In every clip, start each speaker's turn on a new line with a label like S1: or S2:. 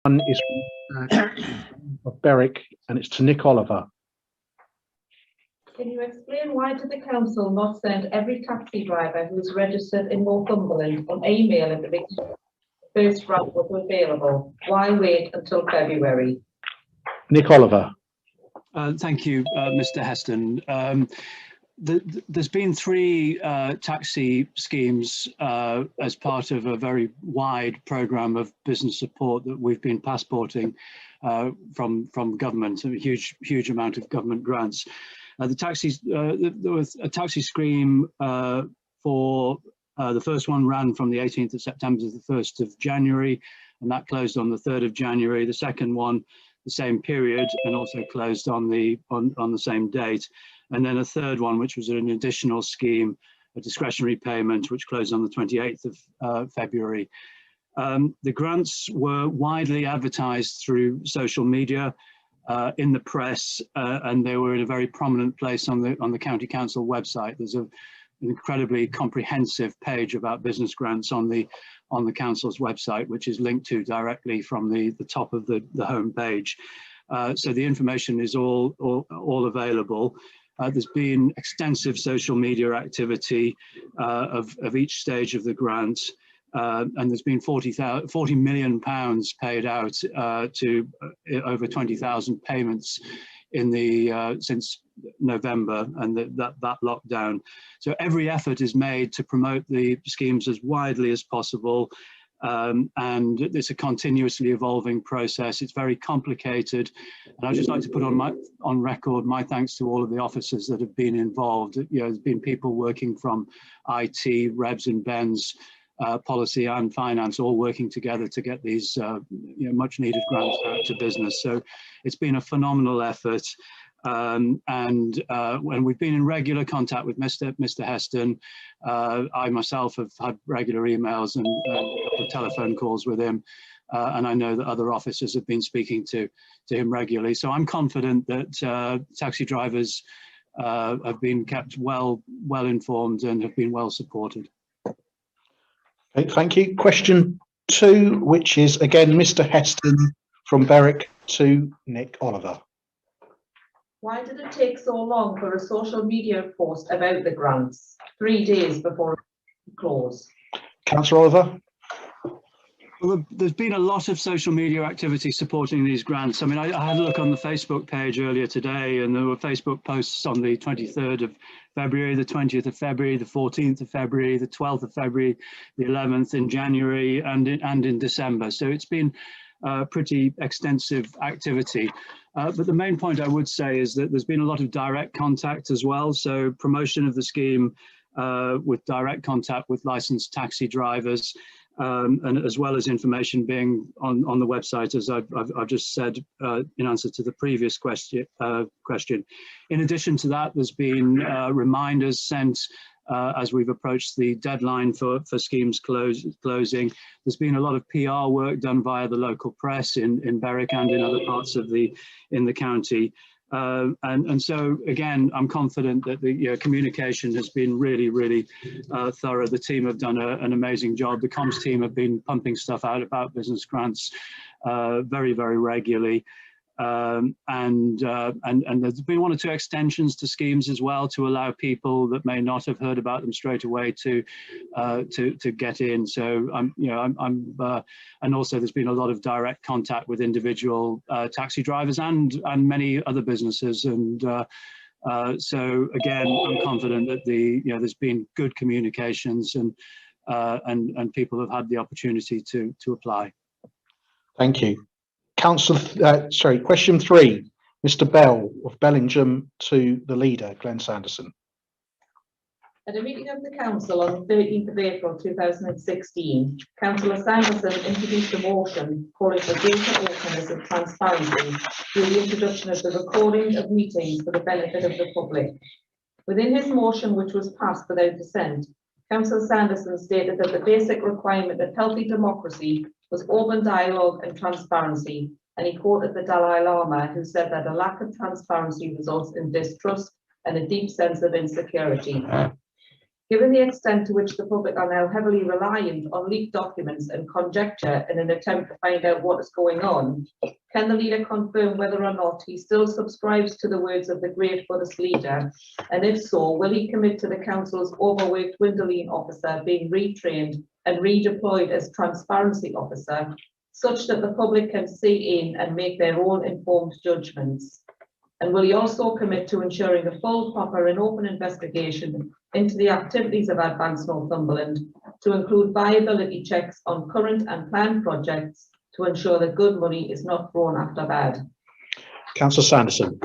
S1: one is of Berwick, and it's to Nick Oliver.
S2: Can you explain why did the council not send every taxi driver who's registered in Northumberland an email at the first round was available? Why wait until February?
S1: Nick Oliver.
S3: Thank you, Mr. Heston. There's been 3 taxi schemes as part of a very wide programme of business support that we've been passporting from government, a huge amount of government grants. There was a taxi scheme for the first one ran from the 18th of September to the 1st of January, and that closed on the 3rd of January. The second one, the same period, and also closed on the same date. And then a third one, which was an additional scheme, a discretionary payment, which closed on the 28th of February. The grants were widely advertised through social media, in the press, and they were in a very prominent place on the County Council website. There's an incredibly comprehensive page about business grants on the council's website, which is linked to directly from the top of the home page. So the information is all available. There's been extensive social media activity of each stage of the grant. And there's been £40 million paid out to over 20,000 payments in since November and that lockdown. So every effort is made to promote the schemes as widely as possible. And it's a continuously evolving process. It's very complicated, and I'd just like to put on record my thanks to all of the officers that have been involved. There's been people working from IT, Rebs and Bens, policy and finance, all working together to get these much needed grants out to business. So it's been a phenomenal effort. And when we've been in regular contact with Mr. Heston, I myself have had regular emails and a couple of telephone calls with him, and I know that other officers have been speaking to him regularly. So I'm confident that taxi drivers have been kept well informed and have been well supported.
S1: Okay, thank you. Question 2, which is again Mr. Heston from Berwick to Nick Oliver.
S2: Why did it take so long for a social media post about the grants 3 days before it closed?
S1: Councillor Oliver.
S3: Well, there's been a lot of social media activity supporting these grants. I mean, I had a look on the Facebook page earlier today, and there were Facebook posts on the 23rd of February, the 20th of February, the 14th of February, the 12th of February, the 11th in January, and in December. So it's been pretty extensive activity. But the main point I would say is that there's been a lot of direct contact as well. So promotion of the scheme with direct contact with licensed taxi drivers, and as well as information being on the website, as I've just said in answer to the previous question. In addition to that, there's been reminders sent as we've approached the deadline for schemes closing. There's been a lot of PR work done via the local press in Berwick and in other parts of the county. And so again, I'm confident that the communication has been really thorough. The team have done an amazing job. The comms team have been pumping stuff out about business grants very regularly. And there's been 1 or 2 extensions to schemes as well to allow people that may not have heard about them straight away to get in. So and also there's been a lot of direct contact with individual taxi drivers and many other businesses. And so again, I'm confident that there's been good communications and people have had the opportunity to apply.
S1: Thank you. Question 3, Mr. Bell of Bellingham to the leader, Glenn Sanderson.
S2: At a meeting of the council on the 13th of April 2016, Councillor Sanderson introduced a motion calling for greater openness and transparency through the introduction of the recording of meetings for the benefit of the public. Within his motion, which was passed without dissent, Councillor Sanderson stated that the basic requirement of healthy democracy was open dialogue and transparency, and he quoted the Dalai Lama, who said that a lack of transparency results in distrust and a deep sense of insecurity. Given the extent to which the public are now heavily reliant on leaked documents and conjecture in an attempt to find out what is going on, can the leader confirm whether or not he still subscribes to the words of the great Buddhist leader? And if so, will he commit to the council's overworked Gwendolyn officer being retrained and redeployed as transparency officer, such that the public can see in and make their own informed judgments? And will he also commit to ensuring a full, proper and open investigation into the activities of Advance Northumberland, to include viability checks on current and planned projects to ensure that good money is not thrown after bad?
S1: Councillor Sanderson.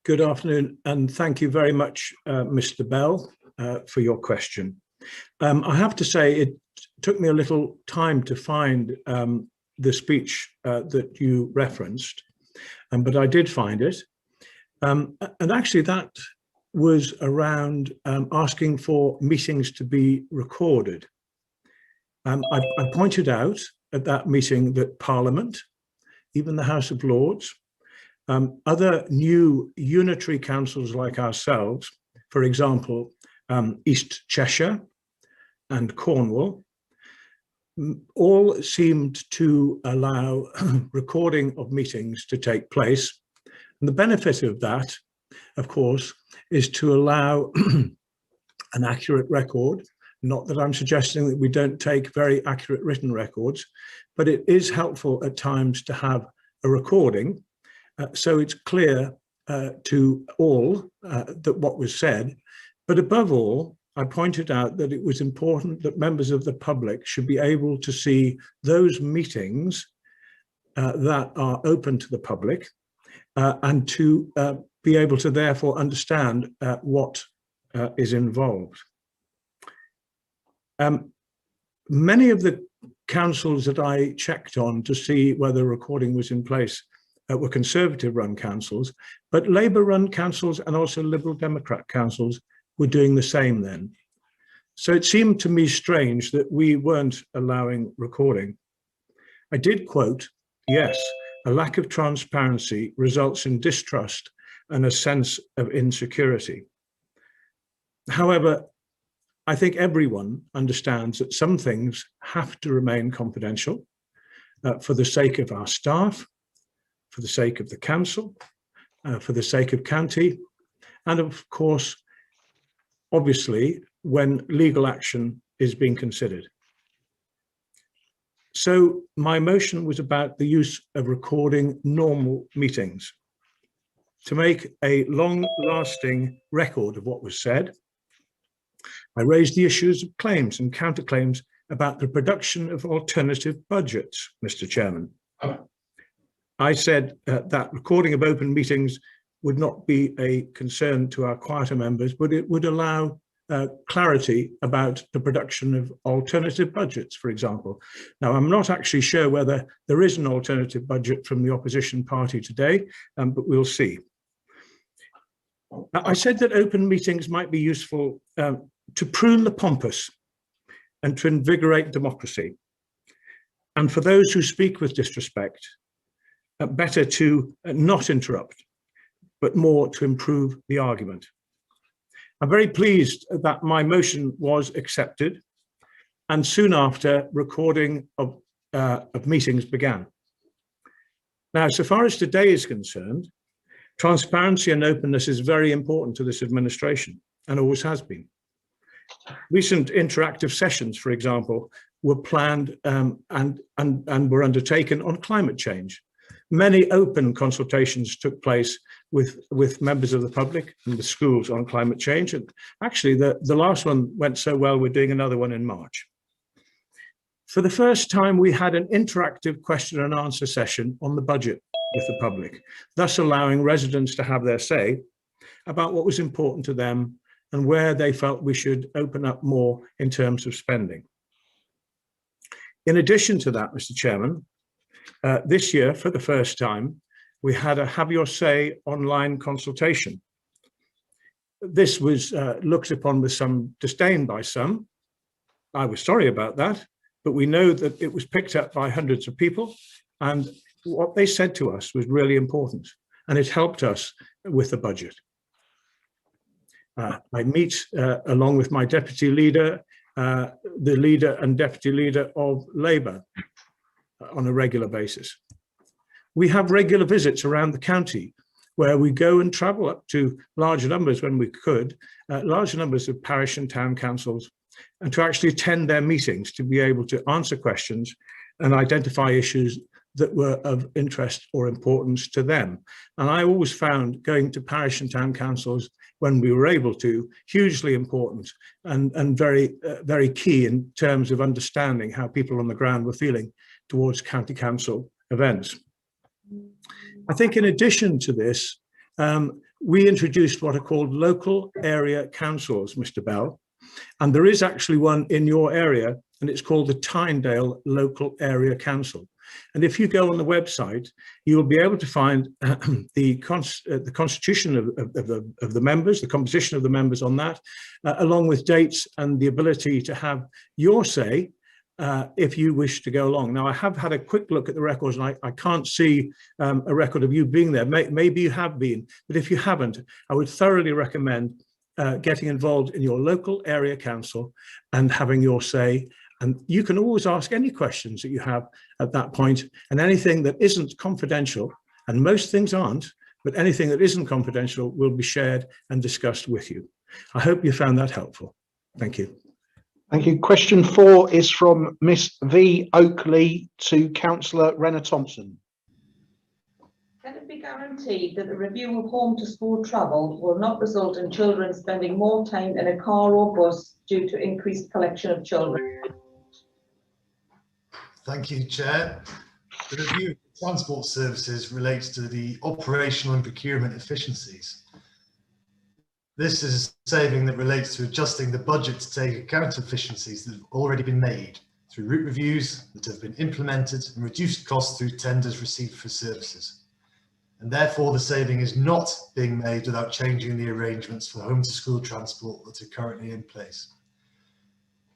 S4: Good afternoon, and thank you very much, Mr. Bell, for your question. I have to say it took me a little time to find the speech that you referenced, but I did find it. And actually that was around asking for meetings to be recorded. I pointed out at that meeting that Parliament, even the House of Lords, other new unitary councils like ourselves, for example, East Cheshire and Cornwall, all seemed to allow recording of meetings to take place. And the benefit of that, of course, is to allow an accurate record. Not that I'm suggesting that we don't take very accurate written records, but it is helpful at times to have a recording, so it's clear to all that what was said. But above all, I pointed out that it was important that members of the public should be able to see those meetings that are open to the public, and to be able to therefore understand what is involved. Many of the councils that I checked on to see whether recording was in place were Conservative run councils, but Labour run councils and also Liberal Democrat councils were doing the same then. So it seemed to me strange that we weren't allowing recording. I did quote, yes, a lack of transparency results in distrust and a sense of insecurity. However, I think everyone understands that some things have to remain confidential for the sake of our staff, for the sake of the council, for the sake of county, and of course, obviously, when legal action is being considered. So my motion was about the use of recording normal meetings to make a long-lasting record of what was said. I raised the issues of claims and counterclaims about the production of alternative budgets, Mr. Chairman. I said that recording of open meetings would not be a concern to our quieter members, but it would allow clarity about the production of alternative budgets, for example. Now, I'm not actually sure whether there is an alternative budget from the opposition party today, but we'll see. I said that open meetings might be useful to prune the pompous and to invigorate democracy. And for those who speak with disrespect, better to not interrupt, but more to improve the argument. I'm very pleased that my motion was accepted, and soon after, recording of meetings began. Now, so far as today is concerned, transparency and openness is very important to this administration, and always has been. Recent interactive sessions, for example, were planned and were undertaken on climate change. Many open consultations took place with members of the public and the schools on climate change. And actually, the last one went so well, we're doing another one in March. For the first time, we had an interactive question and answer session on the budget with the public, thus allowing residents to have their say about what was important to them and where they felt we should open up more in terms of spending. In addition to that, Mr. Chairman, this year, for the first time, we had a Have Your Say online consultation. This was looked upon with some disdain by some. I was sorry about that, but we know that it was picked up by hundreds of people, and what they said to us was really important, and it helped us with the budget. I meet along with my deputy leader, the leader and deputy leader of Labour on a regular basis. We have regular visits around the county where we go and travel up to larger numbers when we could, larger numbers of parish and town councils, and to actually attend their meetings to be able to answer questions and identify issues that were of interest or importance to them. And I always found going to parish and town councils when we were able to hugely important and very key in terms of understanding how people on the ground were feeling towards county council events. I think in addition to this, we introduced what are called local area councils, Mr. Bell, and there is actually one in your area, and it's called the Tynedale Local Area Council. And if you go on the website, you will be able to find the constitution of the members, the composition of the members on that, along with dates and the ability to have your say if you wish to go along. Now, I have had a quick look at the records, and I can't see a record of you being there. Maybe you have been, but if you haven't, I would thoroughly recommend getting involved in your local area council and having your say. And you can always ask any questions that you have at that point, and anything that isn't confidential, and most things aren't, but anything that isn't confidential will be shared and discussed with you. I hope you found that helpful. Thank you.
S1: Thank you. Question 4 is from Miss V. Oakley to Councillor Renner Thompson.
S2: Can it be guaranteed that the review of home to school travel will not result in children spending more time in a car or bus due to increased collection of children?
S5: Thank you, Chair. The review of transport services relates to the operational and procurement efficiencies. This is a saving that relates to adjusting the budget to take account of efficiencies that have already been made through route reviews that have been implemented and reduced costs through tenders received for services. And therefore the saving is not being made without changing the arrangements for home to school transport that are currently in place.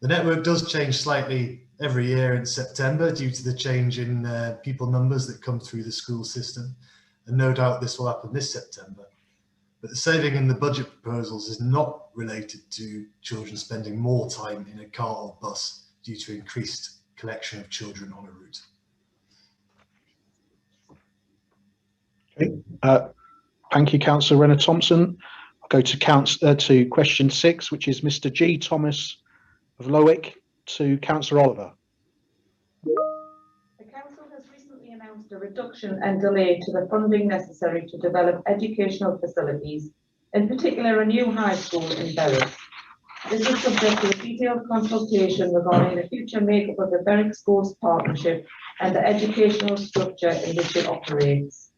S5: The network does change slightly every year in September due to the change in people numbers that come through the school system, and no doubt this will happen this September. But the saving in the budget proposals is not related to children spending more time in a car or bus due to increased collection of children on a route.
S1: Okay. Thank you, Councillor Renner Thompson. I'll go to question 6, which is Mr. G. Thomas of Lowick to Councillor Oliver.
S2: The Council has recently announced a reduction and delay to the funding necessary to develop educational facilities, in particular a new high school in Berwick. This is subject to a detailed consultation regarding the future makeup of the Berwick Schools Partnership and the educational structure in which it operates.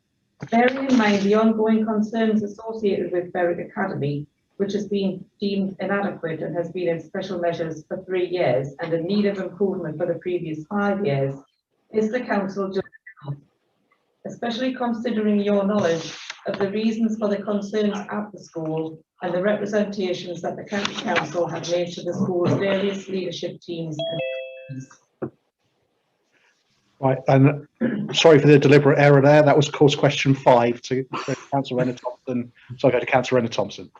S2: Bearing in mind the ongoing concerns associated with Berwick Academy, which has been deemed inadequate and has been in special measures for 3 years and in need of improvement for the previous 5 years, is the Council doing enough, especially considering your knowledge of the reasons for the concerns at the school and the representations that the County Council have made to the school's various leadership teams and
S1: Right, and sorry for the deliberate error there. That was, of course, question 5 to Councillor Renner Thompson. So I go to Councillor Renner Thompson.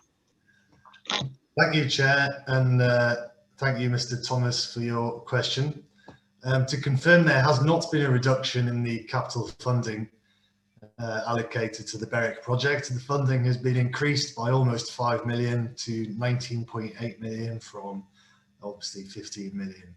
S5: Thank you, Chair, and thank you, Mr. Thomas, for your question. To confirm, there has not been a reduction in the capital funding allocated to the Berwick project. The funding has been increased by almost 5 million to 19.8 million from obviously 15 million.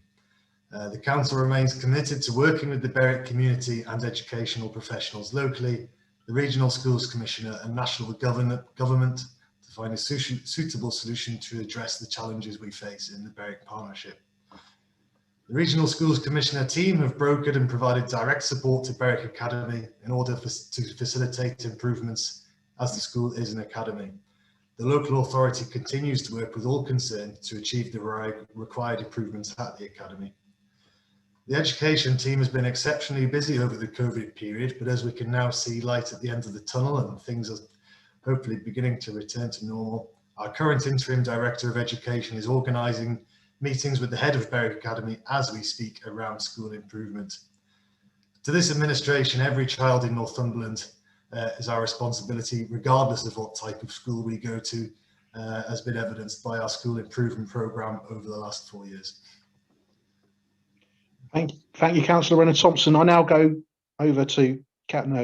S5: The Council remains committed to working with the Berwick community and educational professionals locally, the Regional Schools Commissioner and National Government to find a suitable solution to address the challenges we face in the Berwick Partnership. The Regional Schools Commissioner team have brokered and provided direct support to Berwick Academy in order to facilitate improvements as the school is an academy. The local authority continues to work with all concerned to achieve the required improvements at the academy. The education team has been exceptionally busy over the COVID period, but as we can now see light at the end of the tunnel and things are hopefully beginning to return to normal, our current interim director of education is organising meetings with the head of Berwick Academy as we speak around school improvement. To this administration, every child in Northumberland is our responsibility, regardless of what type of school we go to, has been evidenced by our school improvement programme over the last 4 years.
S1: Thank you, Councillor Renner-Thompson. I now go over to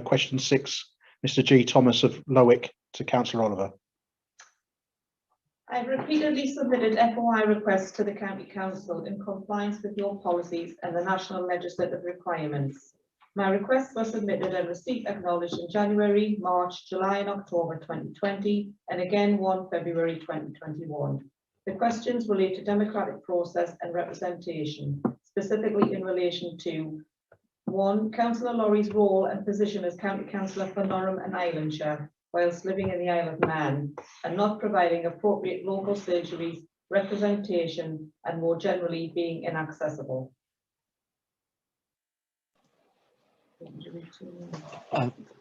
S1: question 6, Mr. G. Thomas of Lowick, to Councillor Oliver.
S2: I've repeatedly submitted FOI requests to the County Council in compliance with your policies and the national legislative requirements. My requests were submitted and receipt acknowledged in January, March, July and October 2020 and again 1 February 2021. The questions relate to democratic process and representation, specifically in relation to 1. Councillor Laurie's role and position as County Councillor for Norham and Islandshire whilst living in the Isle of Man and not providing appropriate local surgeries, representation and more generally being inaccessible.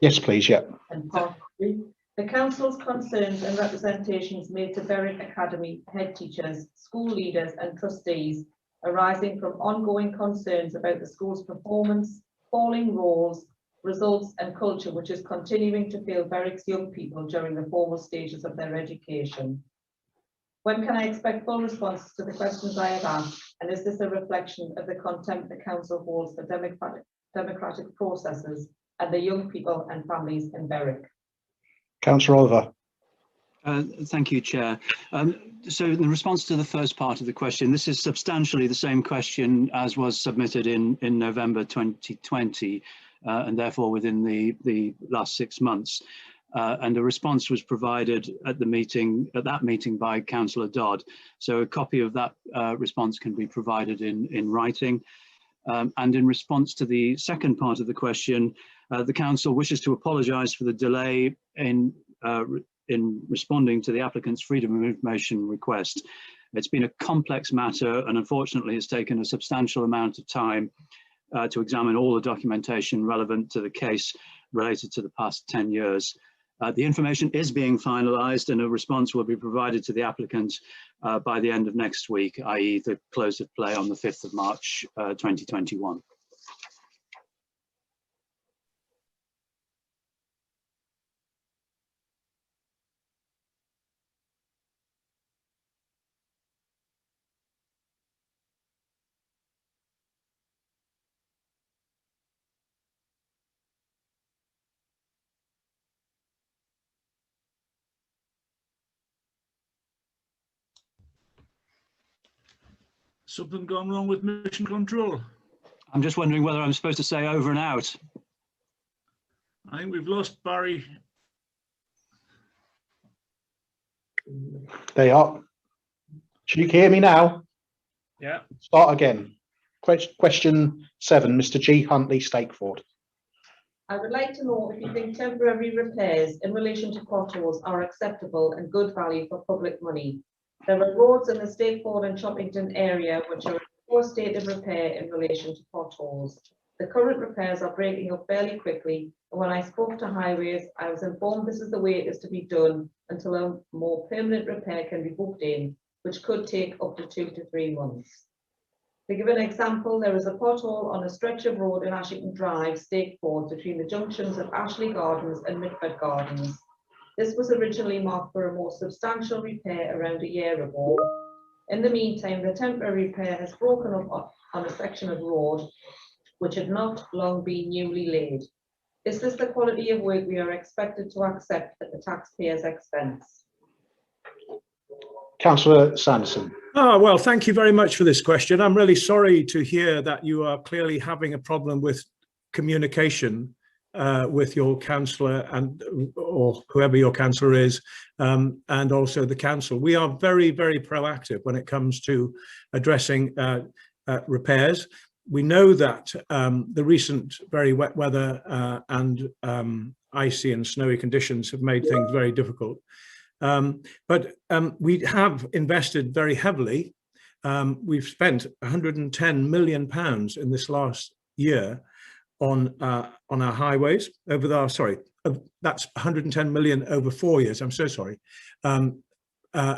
S1: Yes, please. Yeah.
S2: And part 3, the Council's concerns and representations made to Berwick Academy head teachers, school leaders and trustees arising from ongoing concerns about the school's performance, falling roles, results and culture which is continuing to fail Berwick's young people during the formal stages of their education. When can I expect full responses to the questions I have asked, and is this a reflection of the contempt the Council holds for democratic processes and the young people and families in Berwick?
S1: Councillor Oliver.
S3: Thank you, Chair. So in response to the first part of the question, this is substantially the same question as was submitted in November 2020, and therefore within the last 6 months. And a response was provided at that meeting by Councillor Dodd. So a copy of that response can be provided in writing. And in response to the second part of the question, the Council wishes to apologise for the delay in responding to the applicant's freedom of information request. It's been a complex matter and unfortunately has taken a substantial amount of time to examine all the documentation relevant to the case related to the past 10 years. The information is being finalised and a response will be provided to the applicant by the end of next week, i.e. the close of play on the 5th of March 2021.
S6: Something gone wrong with mission control?
S3: I'm just wondering whether I'm supposed to say over and out.
S6: I think we've lost Barry.
S1: They are. You can hear me now?
S6: Yeah.
S1: Start again. Question 7, Mr. G. Huntley, Stakeford.
S2: I would like to know if you think temporary repairs in relation to potholes are acceptable and good value for public money. There are roads in the Stakeford and Shoppington area which are in poor state of repair in relation to potholes. The current repairs are breaking up fairly quickly, and when I spoke to Highways, I was informed this is the way it is to be done until a more permanent repair can be booked in, which could take up to 2 to 3 months. To give an example, there is a pothole on a stretch of road in Ashington Drive, Stakeford, between the junctions of Ashley Gardens and Mitford Gardens. This was originally marked for a more substantial repair around a year ago. In the meantime, the temporary repair has broken up on a section of road which had not long been newly laid. Is this the quality of work we are expected to accept at the taxpayer's expense?
S1: Councillor Sanderson.
S4: Well, thank you very much for this question. I'm really sorry to hear that you are clearly having a problem with communication with your councillor or whoever your councillor is, and also the council. We are very, very proactive when it comes to addressing repairs. We know that the recent very wet weather and icy and snowy conditions have made things very difficult. But we have invested very heavily. We've spent £110 million in this last year on our highways over the, that's 110 million over 4 years. I'm so sorry,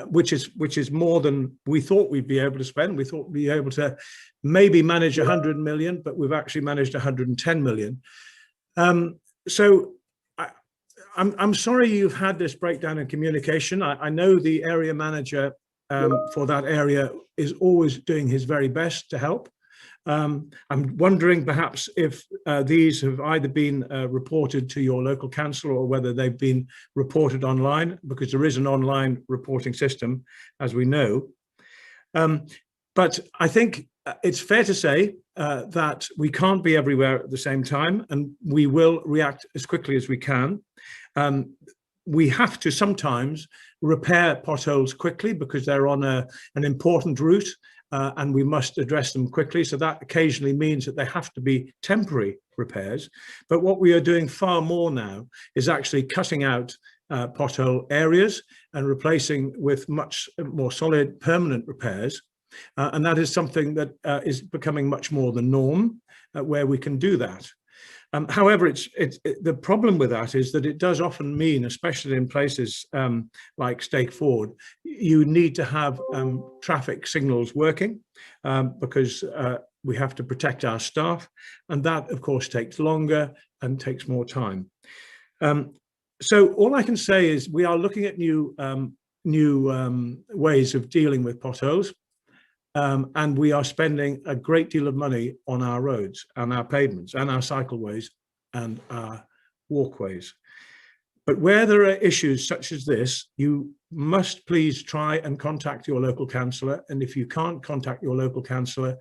S4: which is more than we thought we'd be able to spend. We thought we'd be able to maybe manage 100 million, but we've actually managed 110 million. So I'm sorry you've had this breakdown in communication. I know the area manager for that area is always doing his very best to help. I'm wondering perhaps if these have either been reported to your local council or whether they've been reported online, because there is an online reporting system, as we know. But I think it's fair to say that we can't be everywhere at the same time, and we will react as quickly as we can. We have to sometimes repair potholes quickly because they're on an important route, and we must address them quickly. So that occasionally means that they have to be temporary repairs. But what we are doing far more now is actually cutting out pothole areas and replacing with much more solid permanent repairs. And that is something that is becoming much more the norm where we can do that. However, the problem with that is that it does often mean, especially in places like Stake Ford, you need to have traffic signals working because we have to protect our staff, and that, of course, takes longer and takes more time. So all I can say is we are looking at new ways of dealing with potholes. And we are spending a great deal of money on our roads and our pavements and our cycleways and our walkways. But where there are issues such as this, you must please try and contact your local councillor. And if you can't contact your local councillor,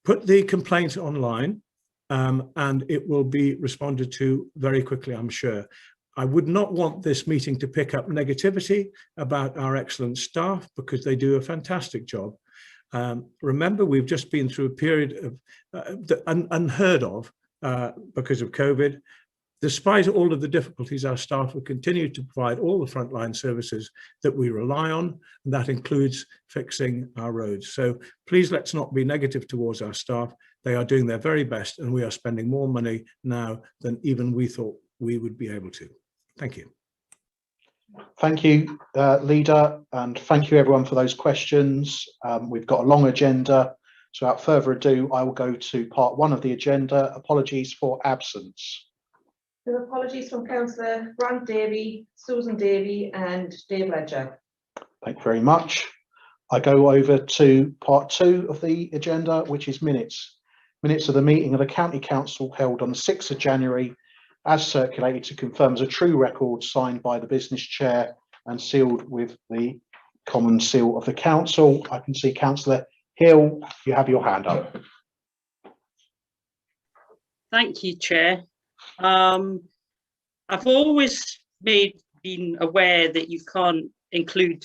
S4: put the complaint online and it will be responded to very quickly, I'm sure. I would not want this meeting to pick up negativity about our excellent staff because they do a fantastic job. Remember, we've just been through a period of unheard of because of COVID. Despite all of the difficulties, our staff will continue to provide all the frontline services that we rely on, and that includes fixing our roads. So please let's not be negative towards our staff. They are doing their very best, and we are spending more money now than even we thought we would be able to. Thank you.
S1: Thank you, Leader, and thank you everyone for those questions. We've got a long agenda, so without further ado, I will go to part one of the agenda. Apologies for absence.
S2: There are apologies from Councillor Grant Davey, Susan Davey and Dave Ledger.
S1: Thank you very much. I go over to part two of the agenda, which is minutes. Minutes of the meeting of the County Council held on the 6th of January, as circulated to confirm as a true record, signed by the business chair and sealed with the common seal of the council. I can see Councillor Hill, you have your hand up.
S7: Thank you, Chair. I've always been aware that you can't include,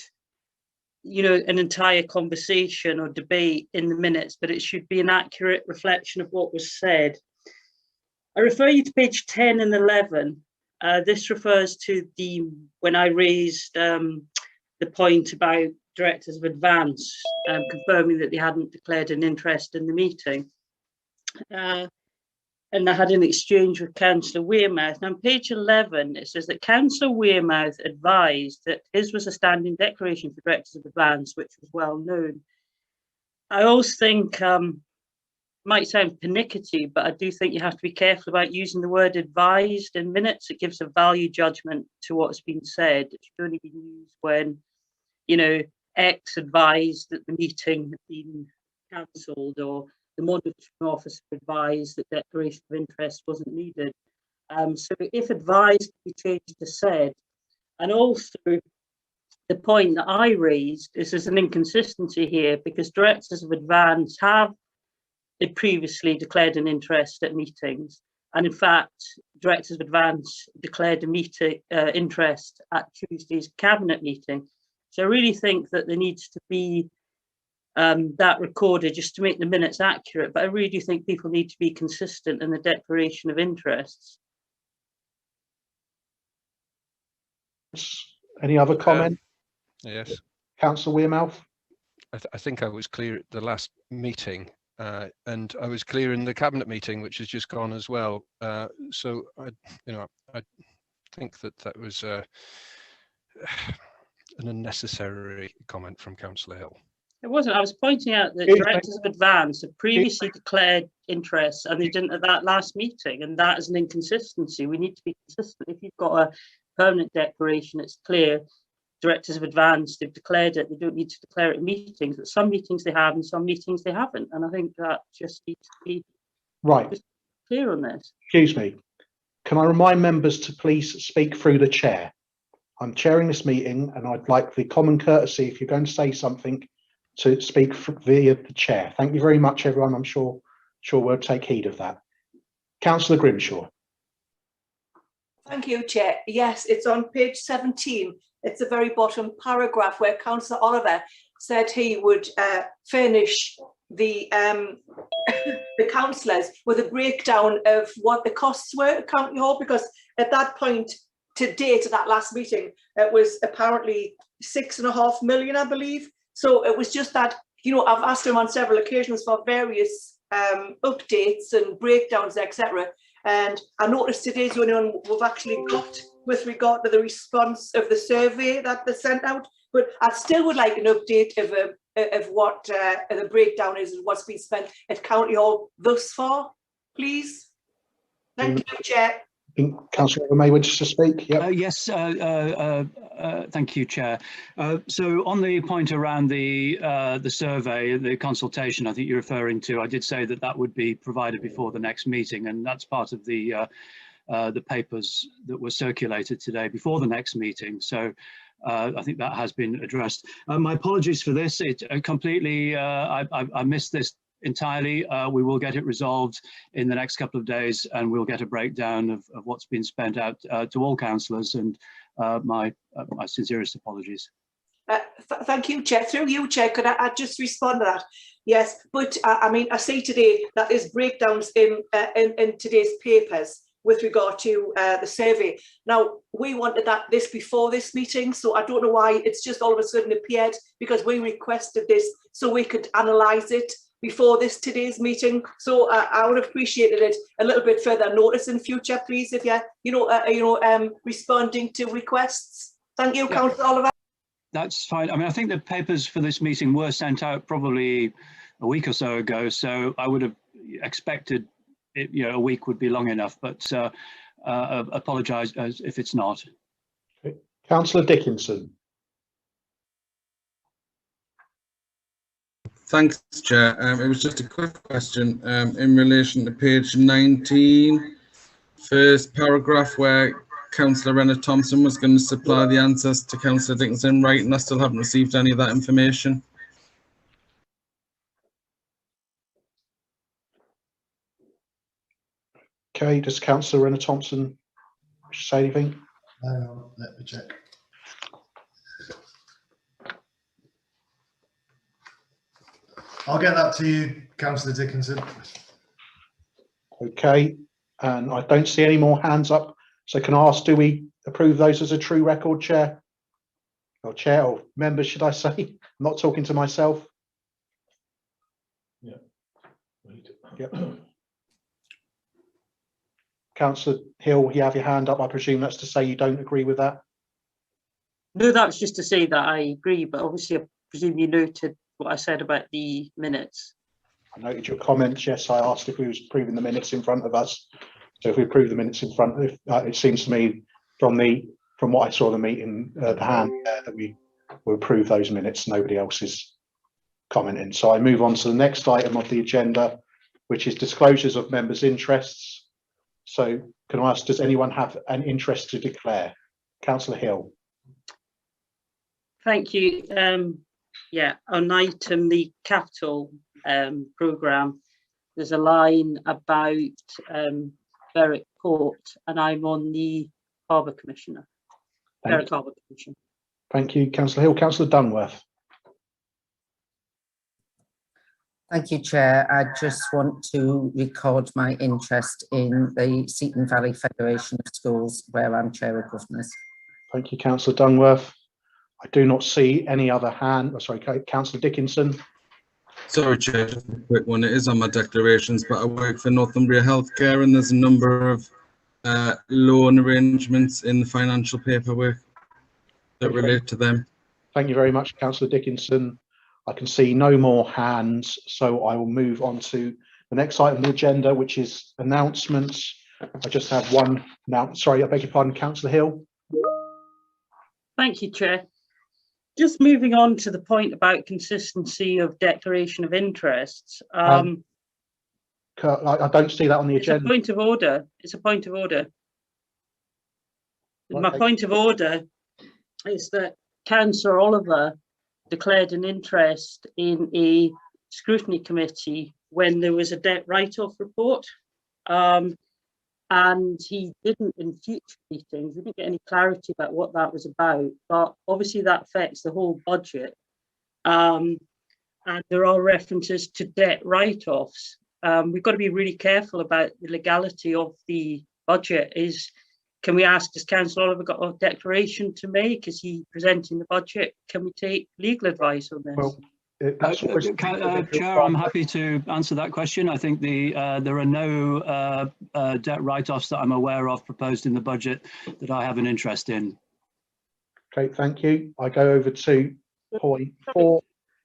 S7: an entire conversation or debate in the minutes, but it should be an accurate reflection of what was said. I refer you to page 10 and 11. This refers to when I raised the point about directors of advance confirming that they hadn't declared an interest in the meeting. And I had an exchange with Councillor Wearmouth. And on page 11, it says that Councillor Wearmouth advised that his was a standing declaration for directors of advance, which was well known. I always think might sound pernickety, but I do think you have to be careful about using the word advised in minutes. It gives a value judgment to what's been said. It should only be used when, X advised that the meeting had been cancelled, or the monitoring officer advised that declaration of interest wasn't needed. So if advised, we changed to said. And also, the point that I raised is there's an inconsistency here because directors of advance have previously declared an interest at meetings, and in fact directors of advance declared a interest at Tuesday's cabinet meeting. So I really think that there needs to be that recorded just to make the minutes accurate, but I really do think people need to be consistent in the declaration of interests.
S1: Any other comment?
S8: Yes.
S1: Councillor Wearmouth?
S8: I think I was clear at the last meeting. And I was clear in the cabinet meeting, which has just gone as well. So I think that was an unnecessary comment from Councillor Hill.
S7: It wasn't. I was pointing out that
S1: Excuse me.
S7: directors of advance have previously declared interest and they didn't at that last meeting, and that is an inconsistency. We need to be consistent. If you've got a permanent declaration, it's clear. Directors of advance, they've declared it. They don't need to declare it in meetings, but some meetings they have and some meetings they haven't. And I think that just needs to be
S1: Right.
S7: clear on this.
S1: Excuse me. Can I remind members to please speak through the chair? I'm chairing this meeting and I'd like the common courtesy, if you're going to say something, to speak via the chair. Thank you very much, everyone. I'm sure we'll take heed of that. Councillor Grimshaw.
S9: Thank you, Chair. Yes, it's on page 17. It's the very bottom paragraph where Councillor Oliver said he would furnish the the councillors with a breakdown of what the costs were at County Hall, because at that point to date, at that last meeting, it was apparently 6.5 million, I believe. So it was just that, you know, I've asked him on several occasions for various updates and breakdowns, etc. And I noticed today's the only one we've actually got with regard to the response of the survey that they sent out. But I still would like an update of what the breakdown is and what's been spent at County Hall thus far, please. Thank you, Chair.
S1: Councillor May wishes to speak. Yep.
S3: Yes, thank you, Chair. So on the point around the survey, the consultation I think you're referring to, I did say that that would be provided before the next meeting, and that's part of the papers that were circulated today before the next meeting. So I think that has been addressed. My apologies for this. It completely, I missed this entirely. We will get it resolved in the next couple of days, and we'll get a breakdown of what's been spent out to all councillors, and my sincerest apologies.
S9: Thank you, Chair. Through you, Chair, could I just respond to that? Yes, but I mean, I see today that there's breakdowns in today's papers with regard to the survey. Now, we wanted this before this meeting, so I don't know why it's just all of a sudden appeared, because we requested this so we could analyse it before today's meeting. So I would have appreciated it a little bit further notice in future, please, if you're responding to requests. Thank you, Councillor Oliver.
S3: That's fine. I mean, I think the papers for this meeting were sent out probably a week or so ago, so I would have expected it, a week would be long enough, but apologise if it's not.
S1: Okay. Councillor Dickinson.
S10: Thanks, Chair. It was just a quick question in relation to page 19, first paragraph, where Councillor Renner Thompson was going to supply the answers to Councillor Dickinson in writing. I still haven't received any of that information.
S1: Okay, does Councillor Renner Thompson say anything?
S5: Hang on, let me check. I'll get that to you, Councillor Dickinson.
S1: Okay, and I don't see any more hands up. So can I ask, do we approve those as a true record, Chair? Or Chair, or members, should I say? I'm not talking to myself.
S6: Yeah.
S1: Yep. Councillor Hill, you have your hand up. I presume that's to say you don't agree with that?
S7: No, that was just to say that I agree, but obviously I presume you noted what I said about the minutes.
S1: I noted your comments. Yes, I asked if we was approving the minutes in front of us. So if we approve the minutes in front of, it seems to me from what I saw in the meeting, the hand that we will approve those minutes. Nobody else is commenting. So I move on to the next item of the agenda, which is disclosures of members' interests. So can I ask, does anyone have an interest to declare? Councillor Hill.
S7: Thank you. Yeah, on item the capital programme, there's a line about Berwick Port, and I'm on the Harbour Commissioner. Berwick Harbour Commission.
S1: Thank you, Councillor Hill. Councillor Dunworth.
S11: Thank you, Chair. I just want to record my interest in the Seaton Valley Federation of Schools, where I'm Chair of Governors.
S1: Thank you, Councillor Dunworth. I do not see any other hand. Oh, sorry, Councillor Dickinson.
S10: Sorry, Chair, just a quick one. It is on my declarations, but I work for Northumbria Healthcare, and there's a number of loan arrangements in the financial paperwork that relate to them.
S1: Thank you very much, Councillor Dickinson. I can see no more hands, so I will move on to the next item on the agenda, which is announcements. I just have one now. Sorry, I beg your pardon, Councillor Hill.
S7: Thank you, Chair. Just moving on to the point about consistency of declaration of interests.
S1: I don't see that on the
S7: It's a
S1: agenda.
S7: point of order. It's a point of order. My
S1: Okay.
S7: point of order is that Councillor Oliver declared an interest in a scrutiny committee when there was a debt write-off report. And he didn't in future meetings, we didn't get any clarity about what that was about, but obviously that affects the whole budget. And there are references to debt write-offs. We've got to be really careful about the legality of the budget. Can we ask, has Councillor Oliver got a declaration to make? Is he presenting the budget? Can we take legal advice on this?
S1: Well,
S3: Chair, I'm happy to answer that question. I think there are no debt write-offs that I'm aware of proposed in the budget that I have an interest in.
S1: Okay, thank you. I go over to point 4.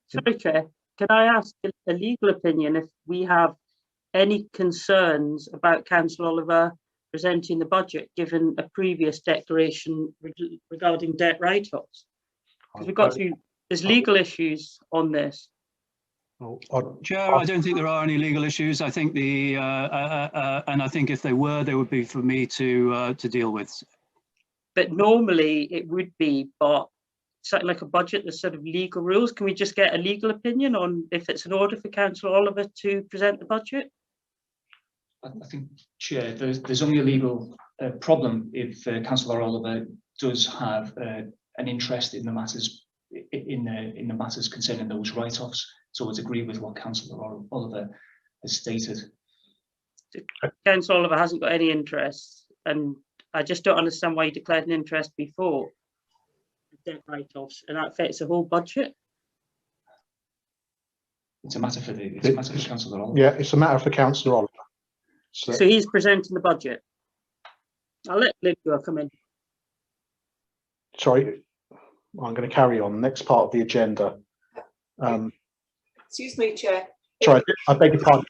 S7: Sorry, Chair. Can I ask a legal opinion if we have any concerns about Councillor Oliver presenting the budget, given a previous declaration regarding debt write-offs? Because we've got to. There's legal issues on this.
S3: Chair, I don't think there are any legal issues. I think and I think if they were, they would be for me to deal with.
S7: But normally it would be, but something like a budget, there's sort of legal rules. Can we just get a legal opinion on if it's an order for Councillor Oliver to present the budget?
S12: I think, Chair, there's only a legal problem if Councillor Oliver does have an interest in the matters in the matters concerning those write-offs. So I would agree with what Councillor Oliver has stated.
S7: Councillor Oliver hasn't got any interest, and I just don't understand why he declared an interest before debt write-offs, and that affects the whole budget.
S12: It's a matter for Councillor Oliver.
S1: Yeah, it's a matter for Councillor Oliver.
S7: So he's presenting the budget. I'll let Lydia come in.
S1: Sorry, I'm going to carry on. Next part of the agenda.
S9: Excuse me, Chair.
S1: Sorry, I beg your pardon.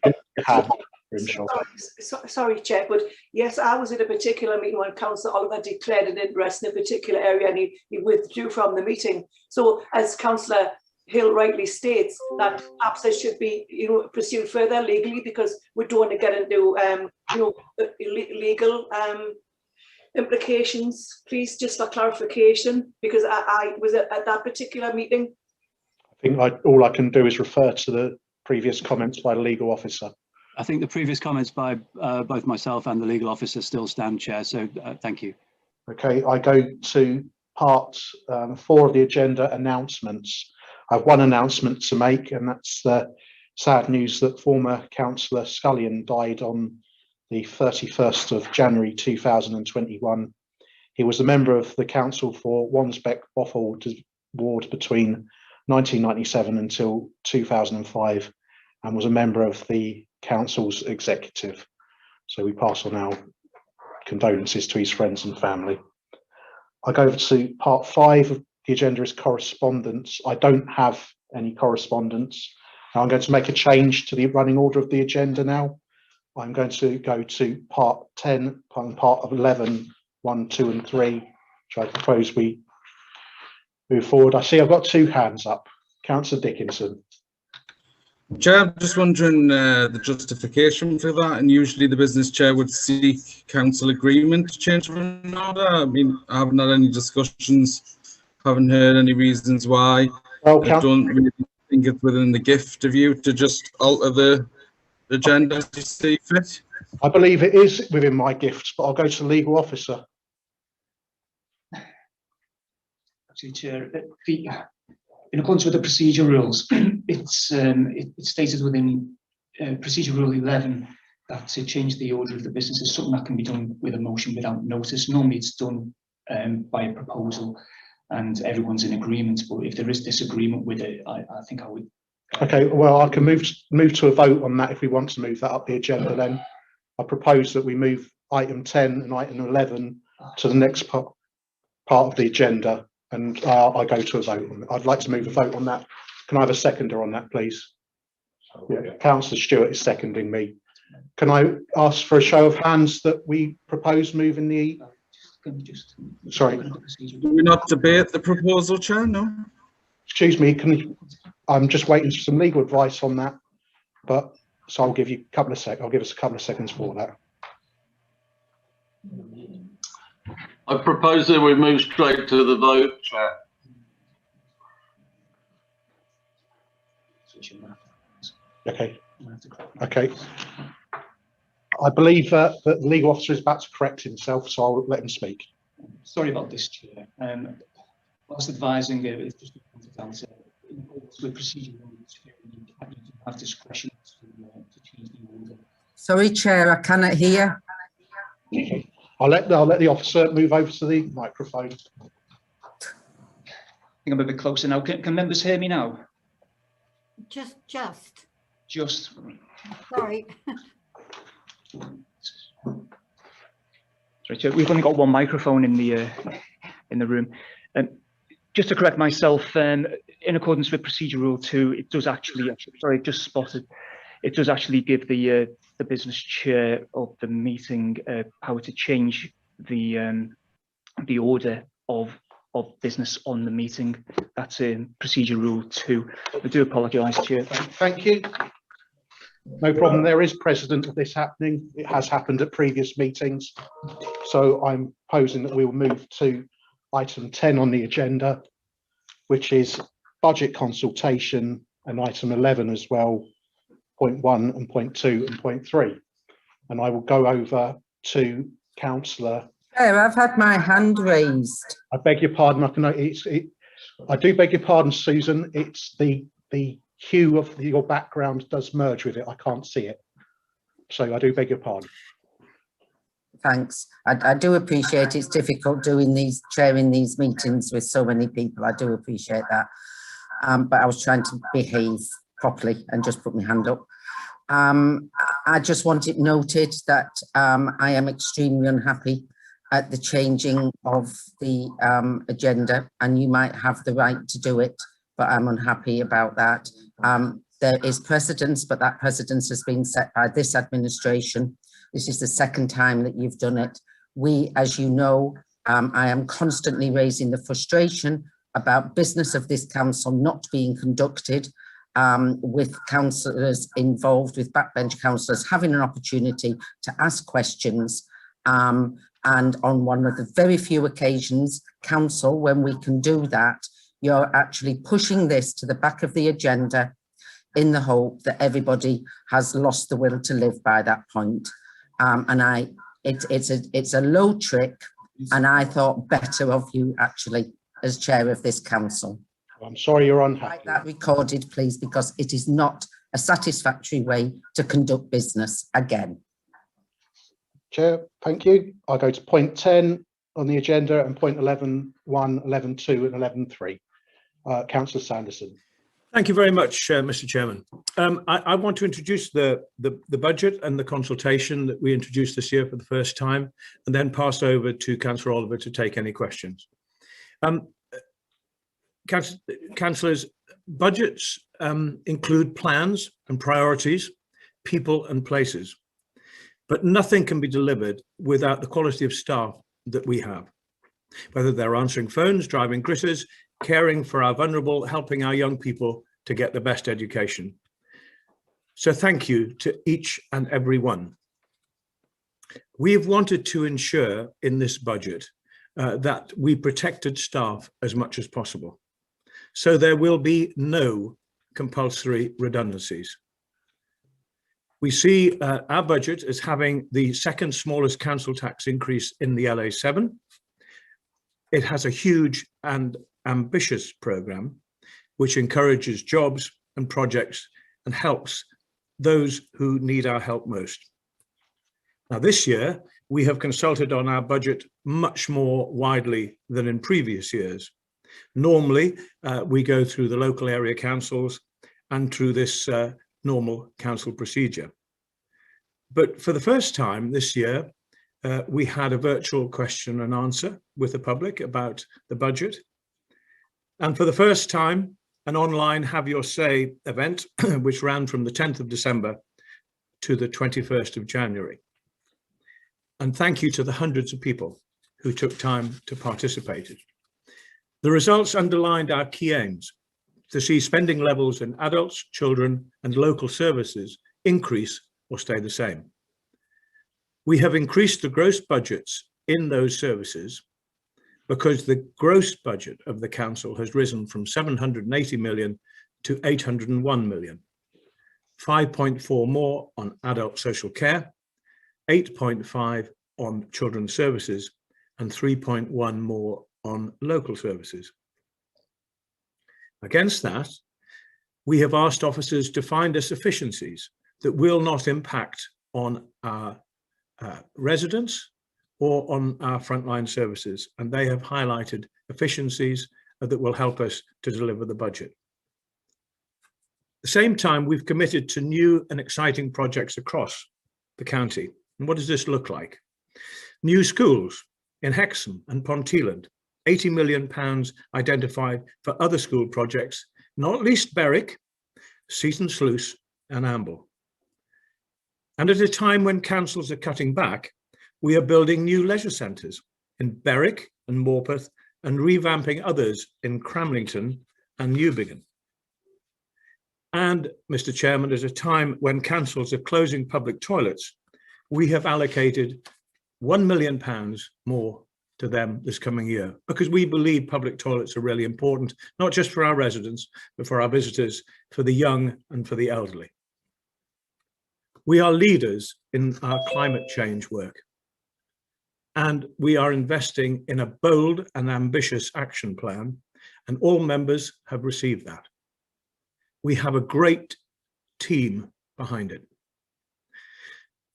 S9: Sorry, Chair, but yes, I was at a particular meeting when Councillor Oliver declared an interest in a particular area and he withdrew from the meeting. So as Councillor Hill rightly states, that perhaps there should be, pursued further legally, because we don't want to get into, legal implications. Please, just for clarification, because I was at that particular meeting.
S1: I think all I can do is refer to the previous comments by the legal officer.
S3: I think the previous comments by both myself and the legal officer still stand, Chair, so thank you.
S1: Okay, I go to part 4 of the agenda, announcements. I have one announcement to make, and that's the sad news that former Councillor Scullion died on the 31st of January 2021. He was a member of the council for Wansbeck-Bothell ward between 1997 until 2005, and was a member of the council's executive. So we pass on our condolences to his friends and family. I go over to part 5 of the agenda, is correspondence. I don't have any correspondence. Now I'm going to make a change to the running order of the agenda now. I'm going to go to part 10 and part of 11, 1, 2 and 3, which I propose we move forward. I see I've got 2 hands up. Councillor Dickinson.
S10: Chair, I'm just wondering the justification for that, and usually the business chair would seek council agreement to change running order. I mean, I haven't had any discussions, haven't heard any reasons why.
S1: Well,
S10: I don't really think it's within the gift of you to just alter the agenda as you see fit.
S1: I believe it is within my gifts, but I'll go to the legal officer.
S12: Actually, Chair, in accordance with the procedure rules, it's stated within procedure rule 11 that to change the order of the business is something that can be done with a motion without notice. Normally it's done by a proposal and everyone's in agreement, but if there is disagreement with it, I think I would.
S1: Okay, well, I can move to a vote on that if we want to move that up the agenda. Then I propose that we move item 10 and item 11 to the next part of the agenda, and I go to a vote on it. I'd like to move a vote on that, Can I have a seconder on that, please? Yeah, Councillor Stewart is seconding me. Can I ask for a show of hands that we propose moving the? Sorry.
S10: Do we not debate the proposal, Chair? No.
S1: Excuse me. I'm just waiting for some legal advice on that, but so I'll give you a couple of seconds. I'll give us a couple of seconds for that.
S13: I propose that we move straight to the vote, Chair.
S1: Okay. Okay. I believe that the legal officer is about to correct himself, so I'll let him speak.
S12: Sorry about this, Chair. Whilst advising, it's just a confidence in accordance with procedure, you have discretion to change the order.
S11: Sorry, Chair, I cannot hear.
S1: Okay. I'll let the officer move over to the microphone.
S12: I think I'm a bit closer now. Can members hear me now?
S14: Just. Sorry.
S12: Sorry, Chair, we've only got one microphone in the room. Just to correct myself, in accordance with Procedure Rule 2, it does actually, sorry, just spotted, it does actually give the business chair of the meeting power to change the order of business on the meeting. That's in Procedure Rule 2. I do apologise, Chair.
S1: Thank you. No problem. There is precedent of this happening. It has happened at previous meetings. So I'm proposing that we will move to item 10 on the agenda, which is budget consultation, and item 11 as well, point 1 and point 2 and point 3. And I will go over to Councillor.
S11: Chair, I've had my hand raised.
S1: I beg your pardon. I do beg your pardon, Susan. It's the hue of your background does merge with it. I can't see it. So I do beg your pardon.
S11: Thanks. I do appreciate it's difficult chairing these meetings with so many people. I do appreciate that. But I was trying to behave properly and just put my hand up. I just want it noted that I am extremely unhappy at the changing of the agenda, and you might have the right to do it, but I'm unhappy about that. There is precedence, but that precedence has been set by this administration. This is the second time that you've done it. We, as you know, I am constantly raising the frustration about business of this council not being conducted, with councillors involved, with backbench councillors having an opportunity to ask questions. And on one of the very few occasions, council, when we can do that, you're actually pushing this to the back of the agenda in the hope that everybody has lost the will to live by that point. And it's a low trick, and I thought better of you actually as chair of this council.
S1: I'm sorry you're unhappy.
S11: Like that recorded, please, because it is not a satisfactory way to conduct business again.
S1: Chair, thank you. I'll go to point 10 on the agenda and point 11.1, 11.2 and 11.3. Councillor Sanderson.
S4: Thank you very much, Mr. Chairman. I want to introduce the budget and the consultation that we introduced this year for the first time, and then pass over to Councillor Oliver to take any questions. Councillors, budgets include plans and priorities, people and places, but nothing can be delivered without the quality of staff that we have, whether they're answering phones, driving gritters, caring for our vulnerable, helping our young people to get the best education. So thank you to each and every one. We have wanted to ensure in this budget that we protected staff as much as possible. So there will be no compulsory redundancies. We see our budget as having the second smallest council tax increase in the LA7. It has a huge and ambitious programme which encourages jobs and projects and helps those who need our help most. Now this year we have consulted on our budget much more widely than in previous years. Normally we go through the local area councils and through this normal council procedure. But for the first time this year we had a virtual question and answer with the public about the budget. And for the first time, an online Have Your Say event, which ran from the 10th of December to the 21st of January. And thank you to the hundreds of people who took time to participate. The results underlined our key aims: to see spending levels in adults, children, and local services increase or stay the same. We have increased the gross budgets in those services because the gross budget of the council has risen from 780 million to 801 million. 5.4 more on adult social care, 8.5 on children's services, and 3.1 more on local services. Against that, we have asked officers to find us efficiencies that will not impact on our residents or on our frontline services, and they have highlighted efficiencies that will help us to deliver the budget. At the same time, we've committed to new and exciting projects across the county. And what does this look like? New schools in Hexham and Ponteland, £80 million identified for other school projects, not least Berwick, Seaton Sluice and Amble. And at a time when councils are cutting back, we are building new leisure centres in Berwick and Morpeth and revamping others in Cramlington and Newbiggin. And, Mr. Chairman, at a time when councils are closing public toilets, we have allocated £1 million more to them this coming year, because we believe public toilets are really important, not just for our residents, but for our visitors, for the young and for the elderly. We are leaders in our climate change work, and we are investing in a bold and ambitious action plan, and all members have received that. We have a great team behind it.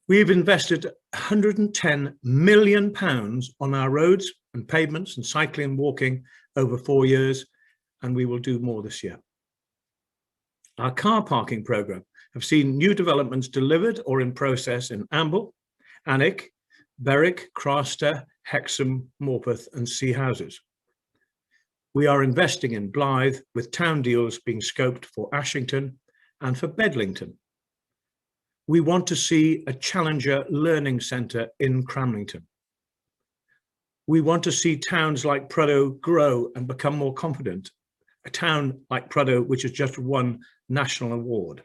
S4: We've invested £110 million on our roads and pavements and cycling and walking over 4 years, and we will do more this year. Our car parking programme have seen new developments delivered or in process in Amble, Alnwick, Berwick, Craster, Hexham, Morpeth and Sea Houses. We are investing in Blythe, with town deals being scoped for Ashington and for Bedlington. We want to see a Challenger Learning Centre in Cramlington. We want to see towns like Prudhoe grow and become more confident, a town like Prudhoe which has just won national award.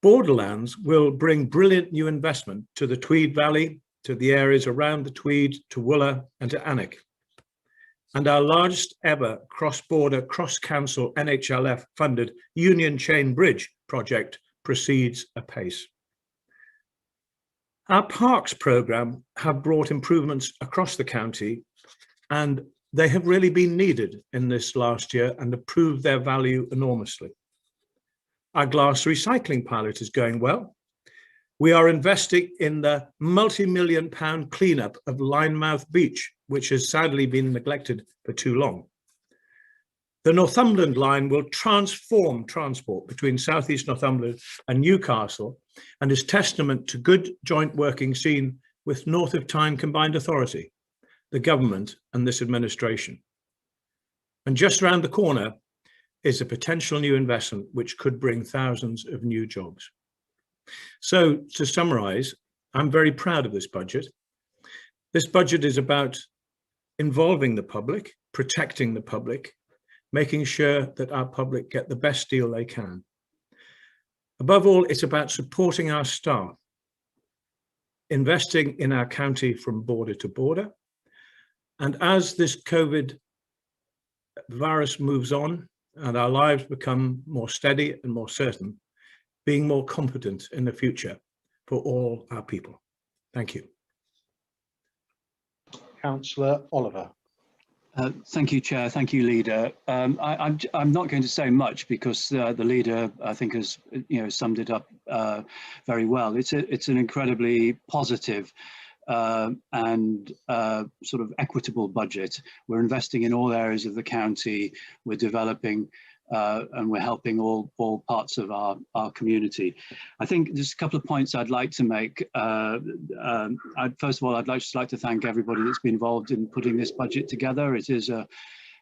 S4: Borderlands will bring brilliant new investment to the Tweed Valley, to the areas around the Tweed, to Wooler and to Alnwick. And our largest ever cross-border, cross-council NHLF funded Union Chain Bridge project proceeds apace. Our parks programme have brought improvements across the county, and they have really been needed in this last year and have proved their value enormously. Our glass recycling pilot is going well. We are investing in the multi-million-pound cleanup of Linemouth Beach, which has sadly been neglected for too long. The Northumberland line will transform transport between South East Northumberland and Newcastle, and is testament to good joint working seen with North of Tyne Combined Authority, the government and this administration. And just around the corner is a potential new investment which could bring thousands of new jobs. So to summarise, I'm very proud of this budget. This budget is about involving the public, protecting the public, making sure that our public get the best deal they can. Above all, it's about supporting our staff, investing in our county from border to border. And as this COVID virus moves on and our lives become more steady and more certain, being more confident in the future for all our people. Thank you.
S1: Councillor Oliver.
S3: Thank you, Chair. Thank you, Leader. I'm not going to say much because the Leader, I think, has summed it up very well. It's an incredibly positive and sort of equitable budget. We're investing in all areas of the county. We're developing and we're helping all parts of our community. I think just a couple of points I'd like to make. First of all, I'd just like to thank everybody that's been involved in putting this budget together. It is a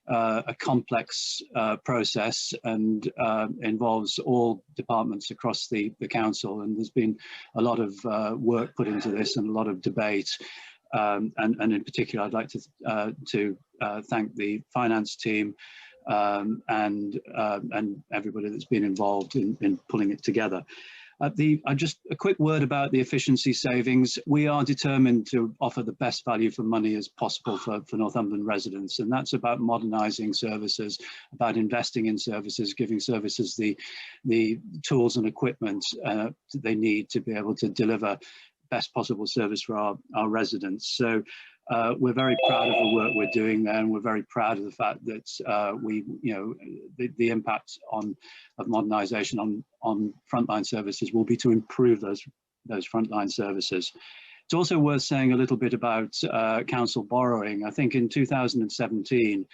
S3: a complex process and involves all departments across the council, and there's been a lot of work put into this and a lot of debate. And in particular, I'd like to thank the finance team and everybody that's been involved in pulling it together. Just a quick word about the efficiency savings. We are determined to offer the best value for money as possible for Northumberland residents, and that's about modernising services, about investing in services, giving services the tools and equipment they need to be able to deliver best possible service for our residents. So we're very proud of the work we're doing there, and we're very proud of the fact that the impact of modernisation on frontline services will be to improve those frontline services. It's also worth saying a little bit about council borrowing. I think in 2017,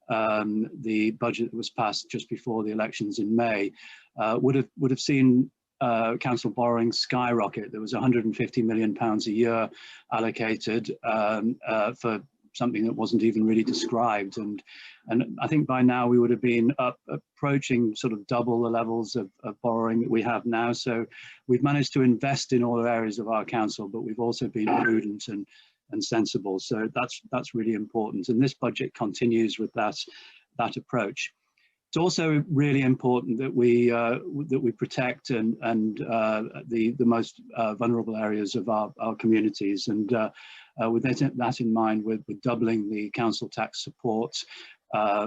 S3: the budget that was passed just before the elections in May would have seen council borrowing skyrocket. There was £150 million a year allocated for something that wasn't even really described, and I think by now we would have been approaching sort of double the levels of borrowing that we have now. So we've managed to invest in all areas of our council, but we've also been prudent and sensible. So that's really important, and this budget continues with that approach. It's also really important that we protect and the most vulnerable areas of our communities, and with that in mind, we're doubling the council tax support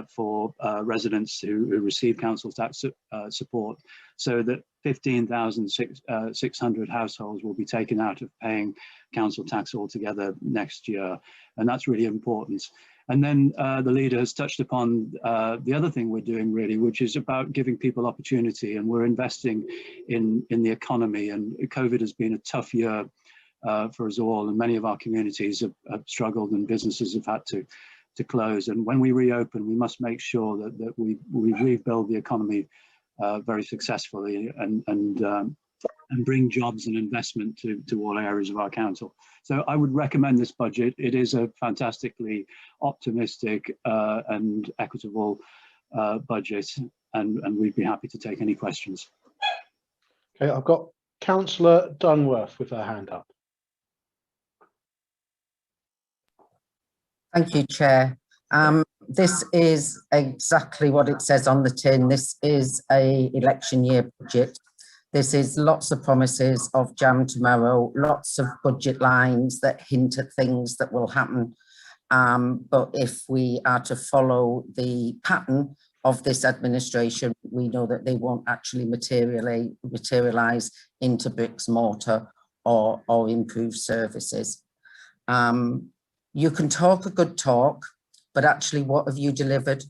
S3: for residents who receive council tax support, so that 15,600 households will be taken out of paying council tax altogether next year, and that's really important. And then the leader has touched upon the other thing we're doing really, which is about giving people opportunity, and we're investing in the economy. And COVID has been a tough year for us all, and many of our communities have struggled and businesses have had to close. And when we reopen, we must make sure that we rebuild the economy very successfully and bring jobs and investment to all areas of our council. So I would recommend this budget. It is a fantastically optimistic and equitable budget, and we'd be happy to take any questions.
S1: Okay, I've got Councillor Dunworth with her hand up.
S11: Thank you, Chair. This is exactly what it says on the tin. This is an election year budget. This is lots of promises of jam tomorrow, lots of budget lines that hint at things that will happen. But if we are to follow the pattern of this administration, we know that they won't actually materialise into bricks, mortar or improve services. You can talk a good talk, but actually what have you delivered?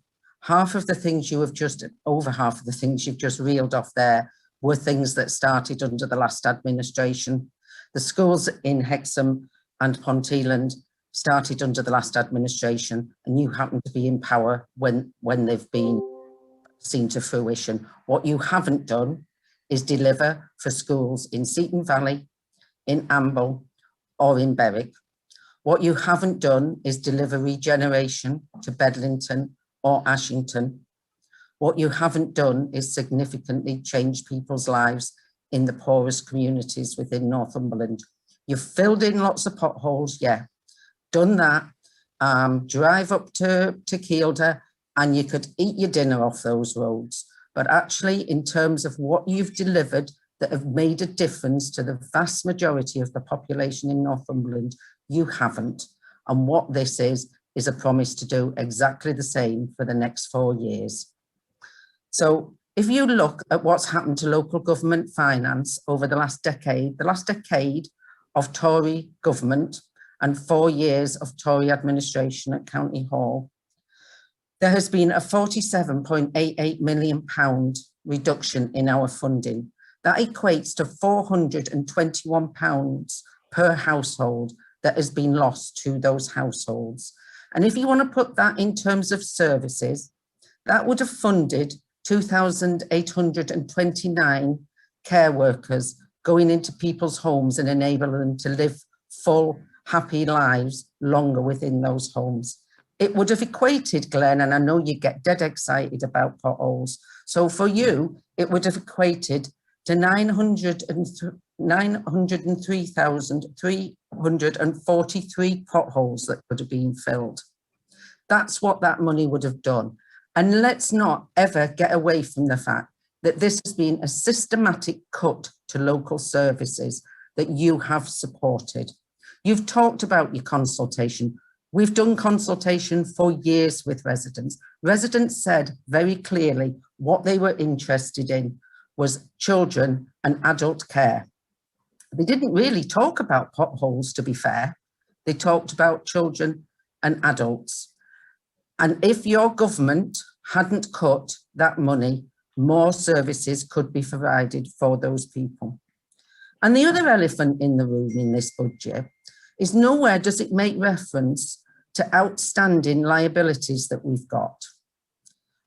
S11: Over half of the things you've just reeled off there were things that started under the last administration. The schools in Hexham and Ponteland started under the last administration, and you happen to be in power when they've been seen to fruition. What you haven't done is deliver for schools in Seaton Valley, in Amble, or in Berwick. What you haven't done is deliver regeneration to Bedlington or Ashington. What you haven't done is significantly change people's lives in the poorest communities within Northumberland. You've filled in lots of potholes, yeah, done that. Drive up to Kielder and you could eat your dinner off those roads. But actually, in terms of what you've delivered that have made a difference to the vast majority of the population in Northumberland, you haven't. And what this is a promise to do exactly the same for the next 4 years. So if you look at what's happened to local government finance over the last decade of Tory government and 4 years of Tory administration at County Hall, there has been a £47.88 million reduction in our funding. That equates to £421 per household that has been lost to those households. And if you want to put that in terms of services, that would have funded 2,829 care workers going into people's homes and enable them to live full, happy lives longer within those homes. it would have equated, Glenn, and I know you get dead excited about potholes. So for you, it would have equated to 903,343 potholes that would have been filled. That's what that money would have done. And let's not ever get away from the fact that this has been a systematic cut to local services that you have supported. You've talked about your consultation. We've done consultation for years with residents. Residents said very clearly what they were interested in was children and adult care. They didn't really talk about potholes, to be fair. They talked about children and adults. And if your government hadn't cut that money, more services could be provided for those people. And the other elephant in the room in this budget is nowhere does it make reference to outstanding liabilities that we've got.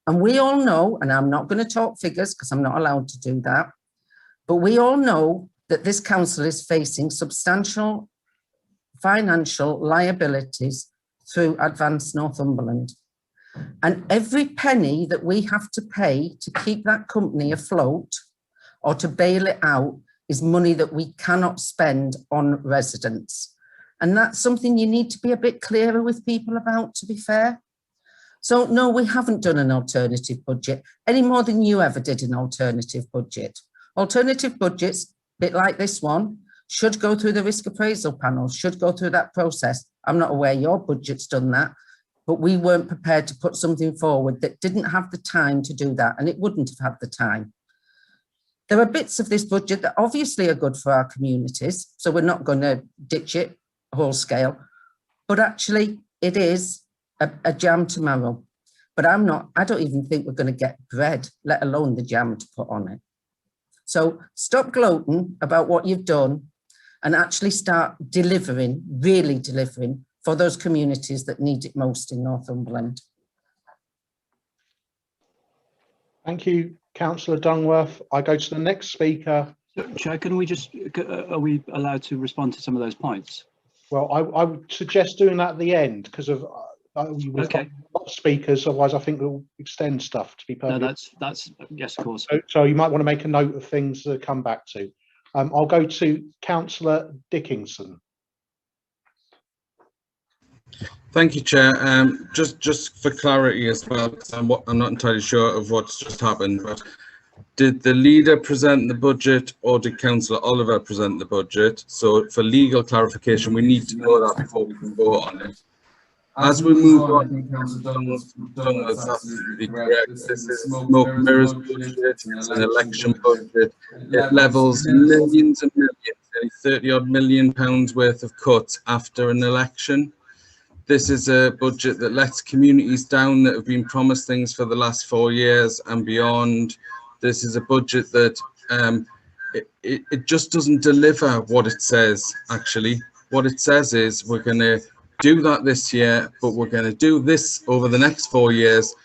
S11: And we all know, and I'm not going to talk figures because I'm not allowed to do that, but we all know that this council is facing substantial financial liabilities through Advanced Northumberland. And every penny that we have to pay to keep that company afloat or to bail it out is money that we cannot spend on residents. And that's something you need to be a bit clearer with people about, to be fair. So no, we haven't done an alternative budget any more than you ever did an alternative budget. Alternative budgets, a bit like this one, should go through the risk appraisal panel, should go through that process. I'm not aware your budget's done that, but we weren't prepared to put something forward that didn't have the time to do that, and it wouldn't have had the time. There are bits of this budget that obviously are good for our communities, so we're not going to ditch it whole scale, but actually it is a jam tomorrow. But I don't even think we're going to get bread, let alone the jam to put on it. So stop gloating about what you've done and actually start delivering, really delivering for those communities that need it most in Northumberland.
S1: Thank you, Councillor Dungworth. I go to the next speaker.
S3: Chair, can we just, are we allowed to respond to some of those points?
S1: Well, I would suggest doing that at the end because of we've got a lot of speakers. Otherwise, I think we'll extend stuff. To be perfect.
S3: No, that's yes, of course.
S1: So you might want to make a note of things to come back to. I'll go to Councillor Dickinson.
S10: Thank you, Chair. Just for clarity as well, because I'm not entirely sure of what's just happened, but did the leader present the budget or did Councillor Oliver present the budget? So for legal clarification, we need to know that before we can vote on it. As we move on, Councillor Dunn was absolutely correct. This is smoke and mirrors budget, it's an election budget. It levels millions and millions, nearly 30 odd million pounds worth of cuts after an election. This is a budget that lets communities down that have been promised things for the last 4 years and beyond. This is a budget that it just doesn't deliver what it says, actually. What it says is we're going to do that this year, but we're going to do this over the next 4 years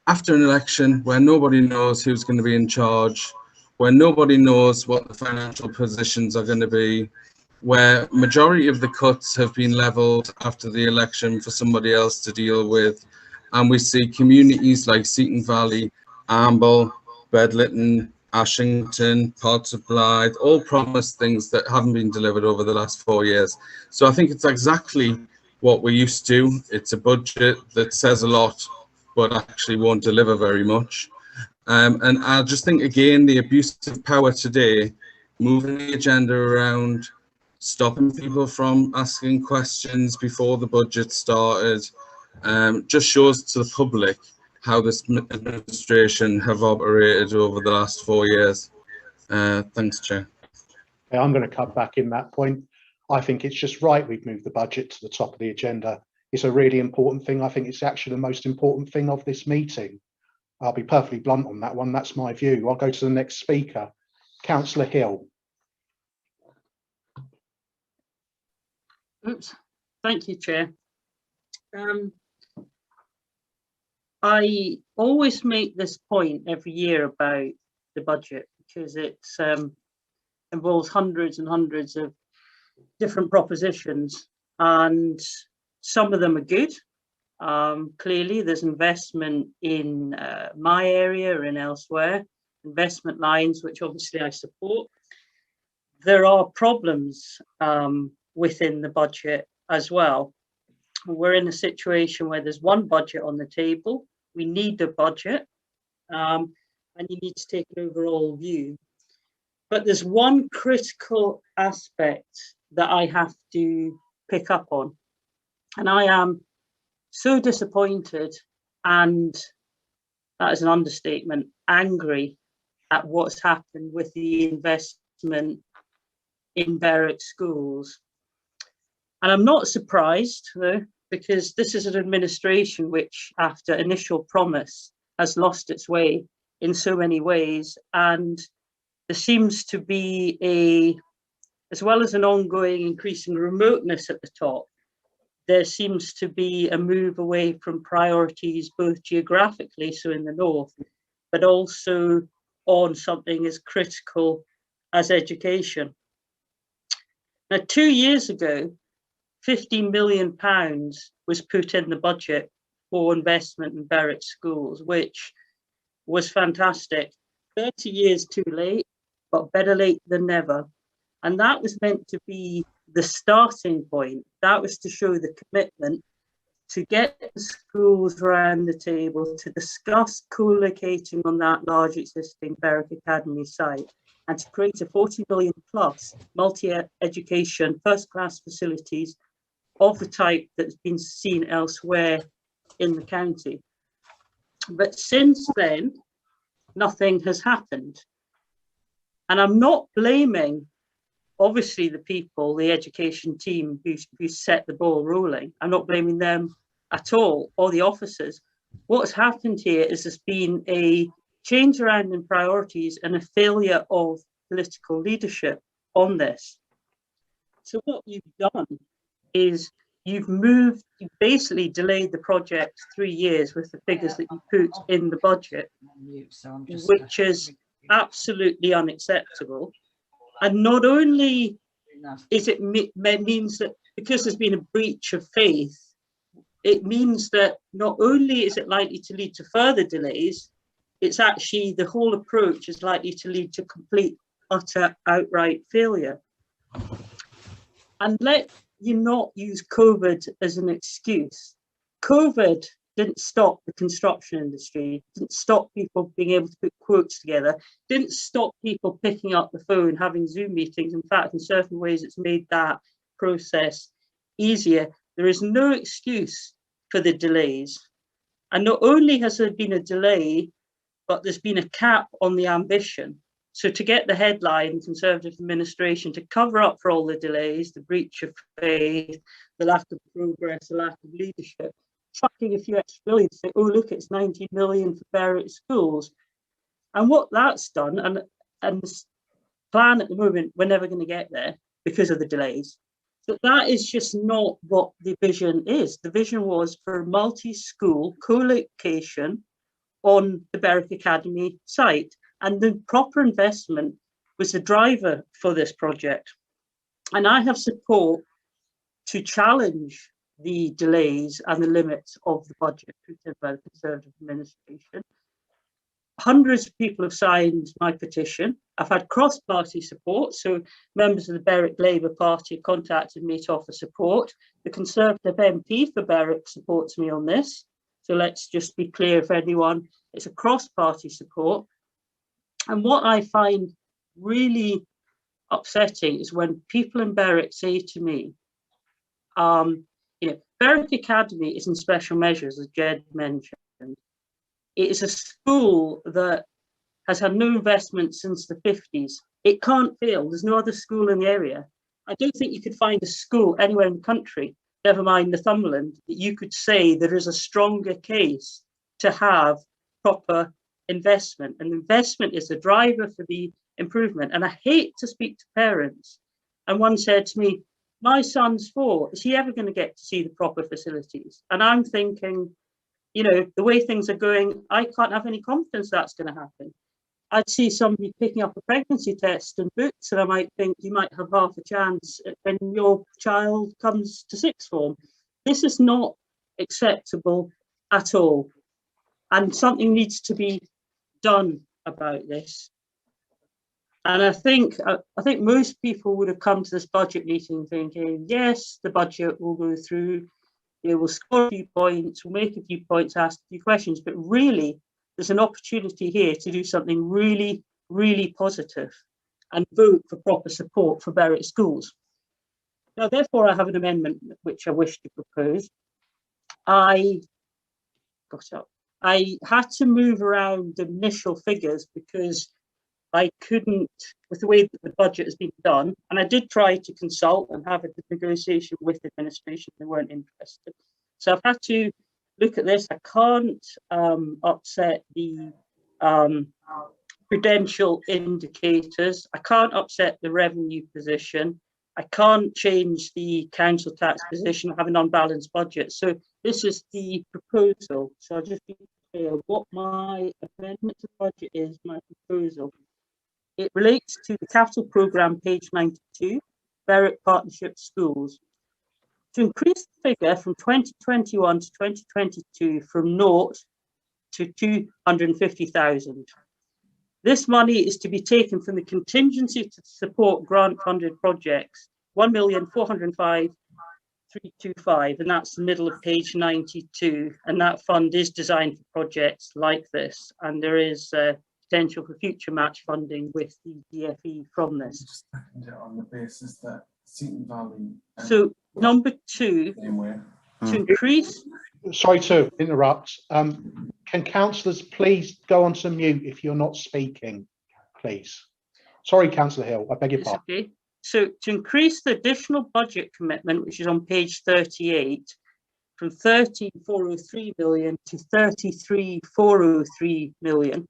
S10: after an election where nobody knows who's going to be in charge, where nobody knows what the financial positions are going to be, where majority of the cuts have been levelled after the election for somebody else to deal with. And we see communities like Seaton Valley, Amble, Bedlington, Ashington, parts of Blythe, all promised things that haven't been delivered over the last 4 years. So I think it's exactly what we're used to. It's a budget that says a lot, but actually won't deliver very much. And I just think, again, the abuse of power today, moving the agenda around, stopping people from asking questions before the budget started, just shows to the public how this administration have operated over the last 4 years. Thanks, Chair.
S1: Yeah, I'm going to cut back in that point. I think it's just right we've moved the budget to the top of the agenda. It's a really important thing. I think it's actually the most important thing of this meeting. I'll be perfectly blunt on that one. That's my view. I'll go to the next speaker, Councillor Hill.
S7: Oops. Thank you, Chair. I always make this point every year about the budget because it involves hundreds and hundreds of different propositions, and some of them are good Clearly, there's investment in my area and elsewhere, investment lines, which obviously I support. There are problems within the budget as well. We're in a situation where there's one budget on the table. We need a budget, and you need to take an overall view. But there's one critical aspect that I have to pick up on, and I am so disappointed, and that is an understatement, angry at what's happened with the investment in Berwick schools. And I'm not surprised, though, because this is an administration which, after initial promise, has lost its way in so many ways. And there seems to be as well as an ongoing increasing remoteness at the top, there seems to be a move away from priorities, both geographically, so in the north, but also on something as critical as education. Now, 2 years ago, £50 million was put in the budget for investment in Berwick schools, which was fantastic. 30 years too late, but better late than never. And that was meant to be the starting point. That was to show the commitment to get the schools around the table to discuss co-locating on that large existing Berwick Academy site and to create a 40 million plus multi-education first-class facilities of the type that's been seen elsewhere in the county. But since then, nothing has happened. And I'm not blaming, obviously, the people, the education team who set the ball rolling. I'm not blaming them at all, or the officers. What's happened here is there's been a change around in priorities and a failure of political leadership on this. So what you've done is you've basically delayed the project 3 years with the figures that you put in the budget, which is absolutely unacceptable. And not only is it means that because there's been a breach of faith, it means that not only is it likely to lead to further delays, it's actually the whole approach is likely to lead to complete, utter, outright failure. And let you not use COVID as an excuse. COVID didn't stop the construction industry, didn't stop people being able to put quotes together, didn't stop people picking up the phone, having Zoom meetings. In fact, in certain ways, it's made that process easier. There is no excuse for the delays. And not only has there been a delay, but there's been a cap on the ambition. So to get the headline, Conservative administration, to cover up for all the delays, the breach of faith, the lack of progress, the lack of leadership, chucking a few extra million to say, oh, look, it's 90 million for Berwick schools. And what that's done, and this plan at the moment, we're never going to get there because of the delays. But that is just not what the vision is. The vision was for multi-school co-location on the Berwick Academy site. And the proper investment was the driver for this project. And I have support to challenge the delays and the limits of the budget put in by the Conservative administration. Hundreds of people have signed my petition. I've had cross-party support, so members of the Berwick Labour Party contacted me to offer support. The Conservative MP for Berwick supports me on this. So let's just be clear for anyone, it's a cross-party support. And what I find really upsetting is when people in Berwick say to me, Berwick Academy is in special measures, as Jed mentioned. It is a school that has had no investment since the 50s. It can't fail. There's no other school in the area. I don't think you could find a school anywhere in the country, never mind Northumberland, that you could say there is a stronger case to have proper investment. And investment is the driver for the improvement. And I hate to speak to parents. And one said to me, my son's 4, is he ever going to get to see the proper facilities? And I'm thinking, the way things are going, I can't have any confidence that's going to happen. I'd see somebody picking up a pregnancy test and books, and I might think you might have half a chance when your child comes to sixth form. This is not acceptable at all. And something needs to be done about this. And I think most people would have come to this budget meeting thinking, yes, the budget will go through, it will score a few points, we'll make a few points, ask a few questions, but really there's an opportunity here to do something really, really positive and vote for proper support for Berwick schools. Now, therefore, I have an amendment which I wish to propose. I had to move around the initial figures because I couldn't, with the way that the budget has been done, and I did try to consult and have a negotiation with administration, they weren't interested. So I've had to look at this. I can't upset the prudential indicators. I can't upset the revenue position. I can't change the council tax position, have an unbalanced budget. So this is the proposal. So I'll just be clear what my amendment to the budget is, my proposal. It relates to the capital programme, page 92, Berwick Partnership Schools. To increase the figure from 2021 to 2022 from 0 to 250,000. This money is to be taken from the contingency to support grant-funded projects, 1,405,325, and that's the middle of page 92. And that fund is designed for projects like this, and there is potential for future match funding with the DFE from this.
S10: On the basis that Seaton Valley.
S7: So number 2, to increase.
S1: Sorry to interrupt. Can councillors please go on to mute if you're not speaking, please? Sorry, Councillor Hill, I beg your pardon.
S7: Okay. So to increase the additional budget commitment, which is on page 38, from 13,403 million to 33,403 million.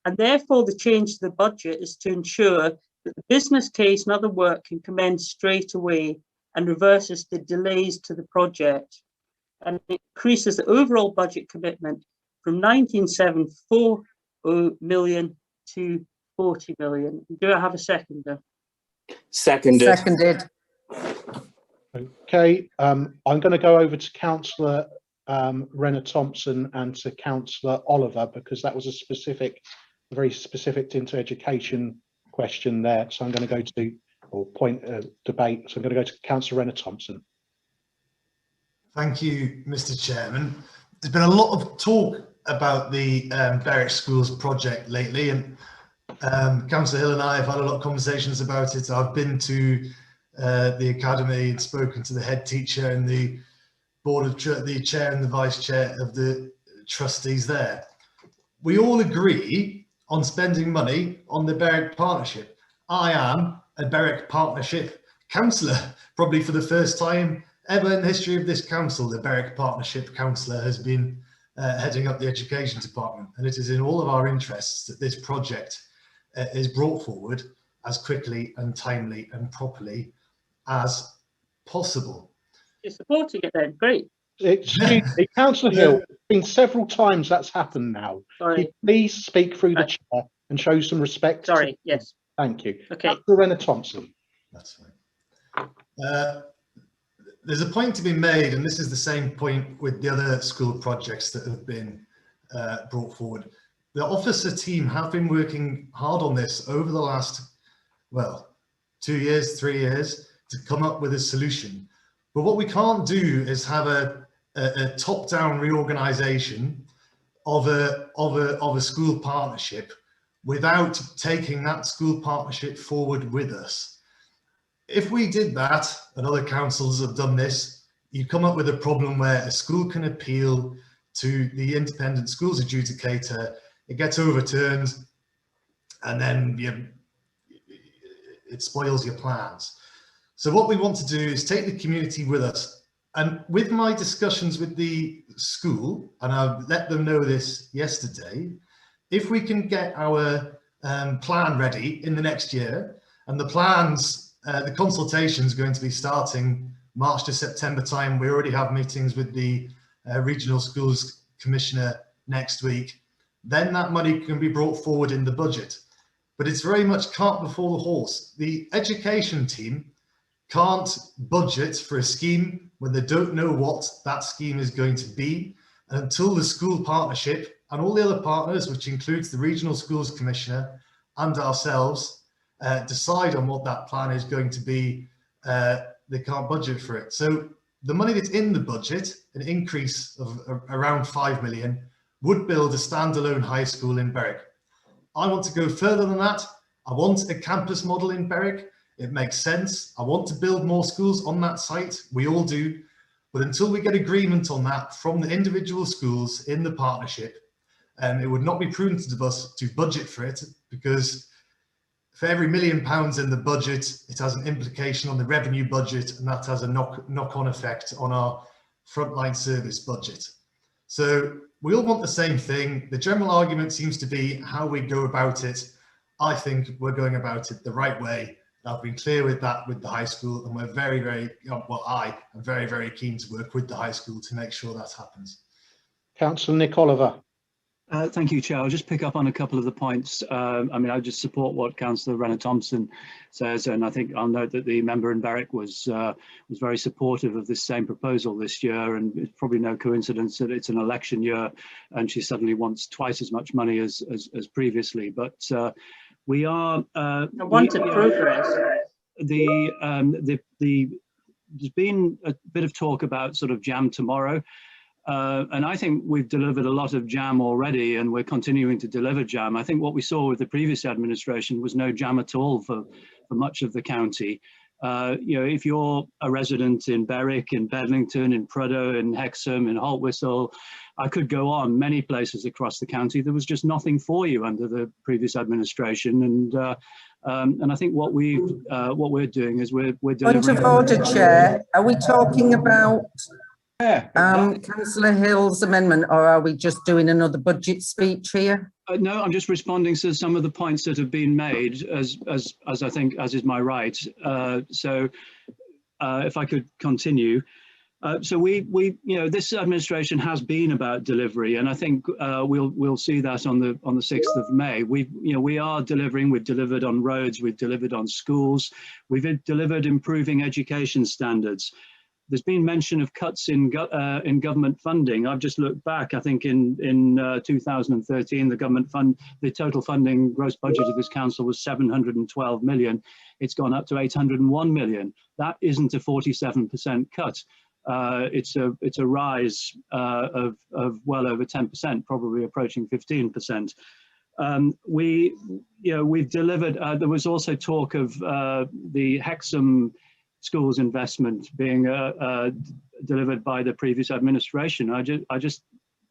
S7: And therefore the change to the budget is to ensure that the business case and other work can commence straight away and reverses the delays to the project. And it increases the overall budget commitment from 19,740 million to 40 million. Do I have a seconder?
S11: Seconded.
S1: Okay, I'm going to go over to Councillor Renner Thompson and to Councillor Oliver because that was a very specific into education question there. So I'm going to go to, or point of debate. So I'm going to go to Councillor Renner Thompson.
S5: Thank you, Mr. Chairman. There's been a lot of talk about the Berwick Schools project lately, and Councillor Hill and I have had a lot of conversations about it. I've been to the academy and spoken to the head teacher and the the chair and the vice chair of the trustees there. We all agree on spending money on the Berwick Partnership. I am a Berwick Partnership councillor, probably for the first time ever in the history of this council. The Berwick Partnership councillor has been heading up the education department, and it is in all of our interests that this project is brought forward as quickly and timely and properly as possible.
S7: You're supporting it then, great.
S1: Excuse me, Councillor Hill, it's been several times that's happened now.
S7: Sorry.
S1: Please speak through the chair and show some respect.
S7: Sorry, yes.
S1: Thank you.
S7: Okay.
S1: Councillor Renner Thompson.
S5: That's fine. There's a point to be made, and this is the same point with the other school projects that have been brought forward. The officer team have been working hard on this over the last, well, 2 years, 3 years to come up with a solution. But what we can't do is have a top-down reorganisation of a school partnership without taking that school partnership forward with us. If we did that, and other councils have done this, you come up with a problem where a school can appeal to the independent schools adjudicator, it gets overturned, and then it spoils your plans. So what we want to do is take the community with us. And with my discussions with the school, and I've let them know this yesterday, if we can get our plan ready in the next year, and the plans, the consultation is going to be starting March to September time. We already have meetings with the Regional Schools Commissioner next week. Then that money can be brought forward in the budget. But it's very much cart before the horse. The education team can't budget for a scheme when they don't know what that scheme is going to be. And until the school partnership and all the other partners, which includes the Regional Schools Commissioner and ourselves, decide on what that plan is going to be, they can't budget for it. So the money that's in the budget, an increase of around 5 million, would build a standalone high school in Berwick. I want to go further than that. I want a campus model in Berwick. It makes sense. I want to build more schools on that site. We all do. But until we get agreement on that from the individual schools in the partnership, it would not be prudent of us to budget for it, because for every £1 million in the budget, it has an implication on the revenue budget, and that has a knock-on effect on our frontline service budget. So we all want the same thing. The general argument seems to be how we go about it. I think we're going about it the right way. I've been clear with that with the high school, and we're very, very, well, I am very, very keen to work with the high school to make sure that happens.
S1: Councillor Nick Oliver.
S3: Thank you, Chair. I'll just pick up on a couple of the points. I mean, I just support what Councillor Renner-Thompson says, and I think I'll note that the member in Berwick was very supportive of this same proposal this year, and it's probably no coincidence that it's an election year and she suddenly wants twice as much money as previously. But we are.
S7: I wanted progress.
S3: There's been a bit of talk about sort of jam tomorrow. And I think we've delivered a lot of jam already, and we're continuing to deliver jam. I think what we saw with the previous administration was no jam at all for much of the county. You know, if you're a resident in Berwick, in Bedlington, in Prudhoe, in Hexham, in Haltwhistle, I could go on many places across the county. There was just nothing for you under the previous administration, and I think what we're doing is we're delivering.
S11: Point of order, Chair. Are we talking about Councillor Hill's amendment, or are we just doing another budget speech here?
S3: No, I'm just responding to some of the points that have been made, as I think, as is my right. So if I could continue. So we you know, this administration has been about delivery, and I think we'll see that on the 6th of May. We are delivering. We've delivered on roads. We've delivered on schools. We've delivered improving education standards. There's been mention of cuts in government funding. I've just looked back. I think in 2013, the total funding gross budget of this council was 712 million. It's gone up to 801 million. That isn't a 47% cut. It's a rise of well over 10%, probably approaching 15%. We've delivered. There was also talk of the Hexham schools investment being delivered by the previous administration. I just,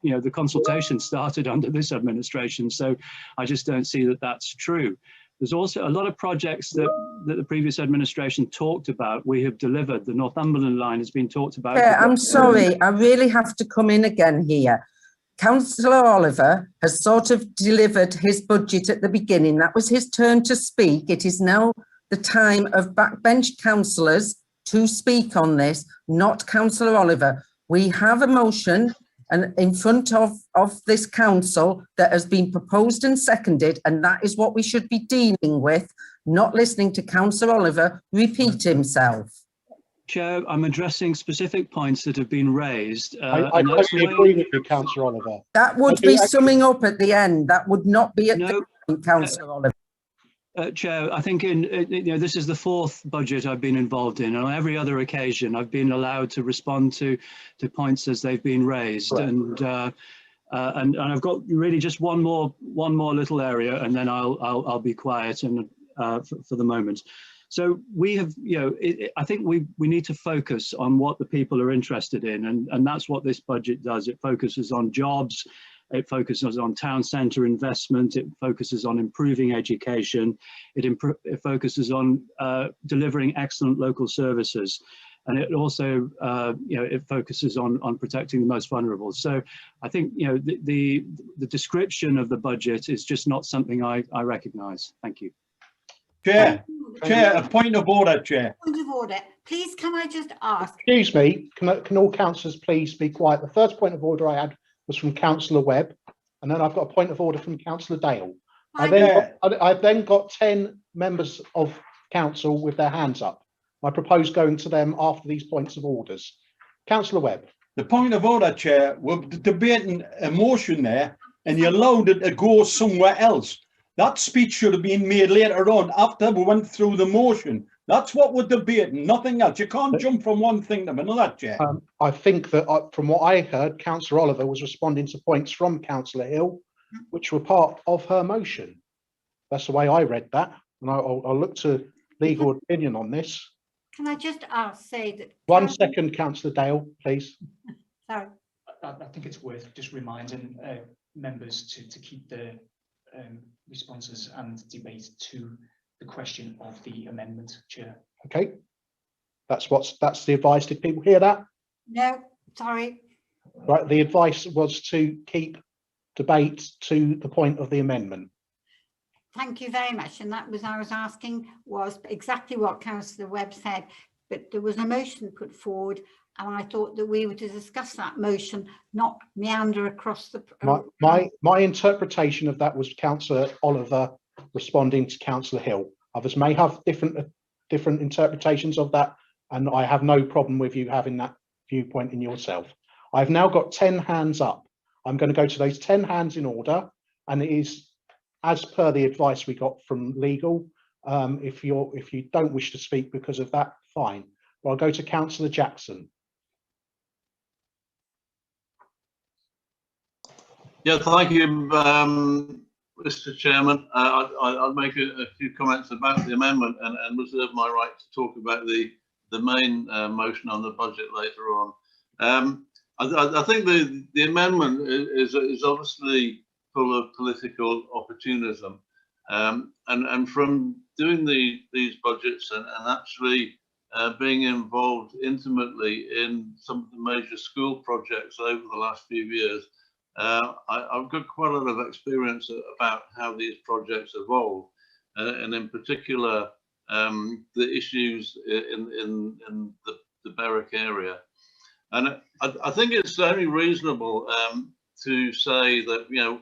S3: you know, the consultation started under this administration, so I just don't see that that's true. There's also a lot of projects that the previous administration talked about. We have delivered. The Northumberland line has been talked about.
S11: Yeah, I'm sorry, I really have to come in again here. Councillor Oliver has sort of delivered his budget at the beginning. That was his turn to speak. It is now the time of backbench councillors to speak on this, not Councillor Oliver. We have a motion and in front of this council that has been proposed and seconded, and that is what we should be dealing with, not listening to Councillor Oliver repeat himself.
S3: Chair, I'm addressing specific points that have been raised.
S1: I totally agree with you, Councillor Oliver.
S11: That would be summing up at the end. That would not be at the end, Councillor Oliver.
S3: Chair, I think this is the 4th budget I've been involved in, and on every other occasion I've been allowed to respond to points as they've been raised. Right. And I've got really just one more little area, and then I'll be quiet and for the moment. So we have, I think we need to focus on what the people are interested in, and that's what this budget does. It focuses on jobs. It focuses on town centre investment. It focuses on improving education. It focuses on delivering excellent local services, and it also, it focuses on protecting the most vulnerable. So, I think the description of the budget is just not something I recognise. Thank you.
S15: Chair, a point of order, Chair.
S14: Point of order. Please, can I just ask?
S1: Excuse me. Can all councillors please be quiet? The first point of order I had was from Councillor Webb, and then I've got a point of order from Councillor Dale. I've then got 10 members of council with their hands up, I propose going to them after these points of orders. Councillor Webb.
S15: The point of order, Chair, we're debating a motion there and you allowed it to go somewhere else. That speech should have been made later on after we went through the motion. That's what we're debating, nothing else. You can't jump from one thing to another, Chair.
S1: I think that from what I heard, Councillor Oliver was responding to points from Councillor Hill, which were part of her motion. That's the way I read that, and I'll look to legal opinion on this.
S14: Can I just say that?
S1: One second, Councillor Dale, please.
S14: Sorry.
S12: I think it's worth just reminding members to keep their responses and debate to the question of the amendment, Chair.
S1: Okay, that's the advice. Did people hear that?
S14: No, sorry.
S1: Right, the advice was to keep debate to the point of the amendment.
S14: Thank you very much. And that was, I was asking, was exactly what Councillor Webb said, but there was a motion put forward and I thought that we were to discuss that motion, not meander across the...
S1: My interpretation of that was Councillor Oliver responding to Councillor Hill. Others may have different interpretations of that, and I have no problem with you having that viewpoint in yourself. I've now got 10 hands up. I'm going to go to those 10 hands in order, and it is as per the advice we got from legal. If you don't wish to speak because of that, fine. But I'll go to Councillor Jackson.
S13: Yeah, thank you, Mr. Chairman. I'll make a few comments about the amendment and reserve my right to talk about the main motion on the budget later on. I think the amendment is obviously full of political opportunism, and from doing these budgets and actually being involved intimately in some of the major school projects over the last few years, I've got quite a lot of experience about how these projects evolve, and in particular the issues in the Berwick area. And I think it's only reasonable to say that, you know,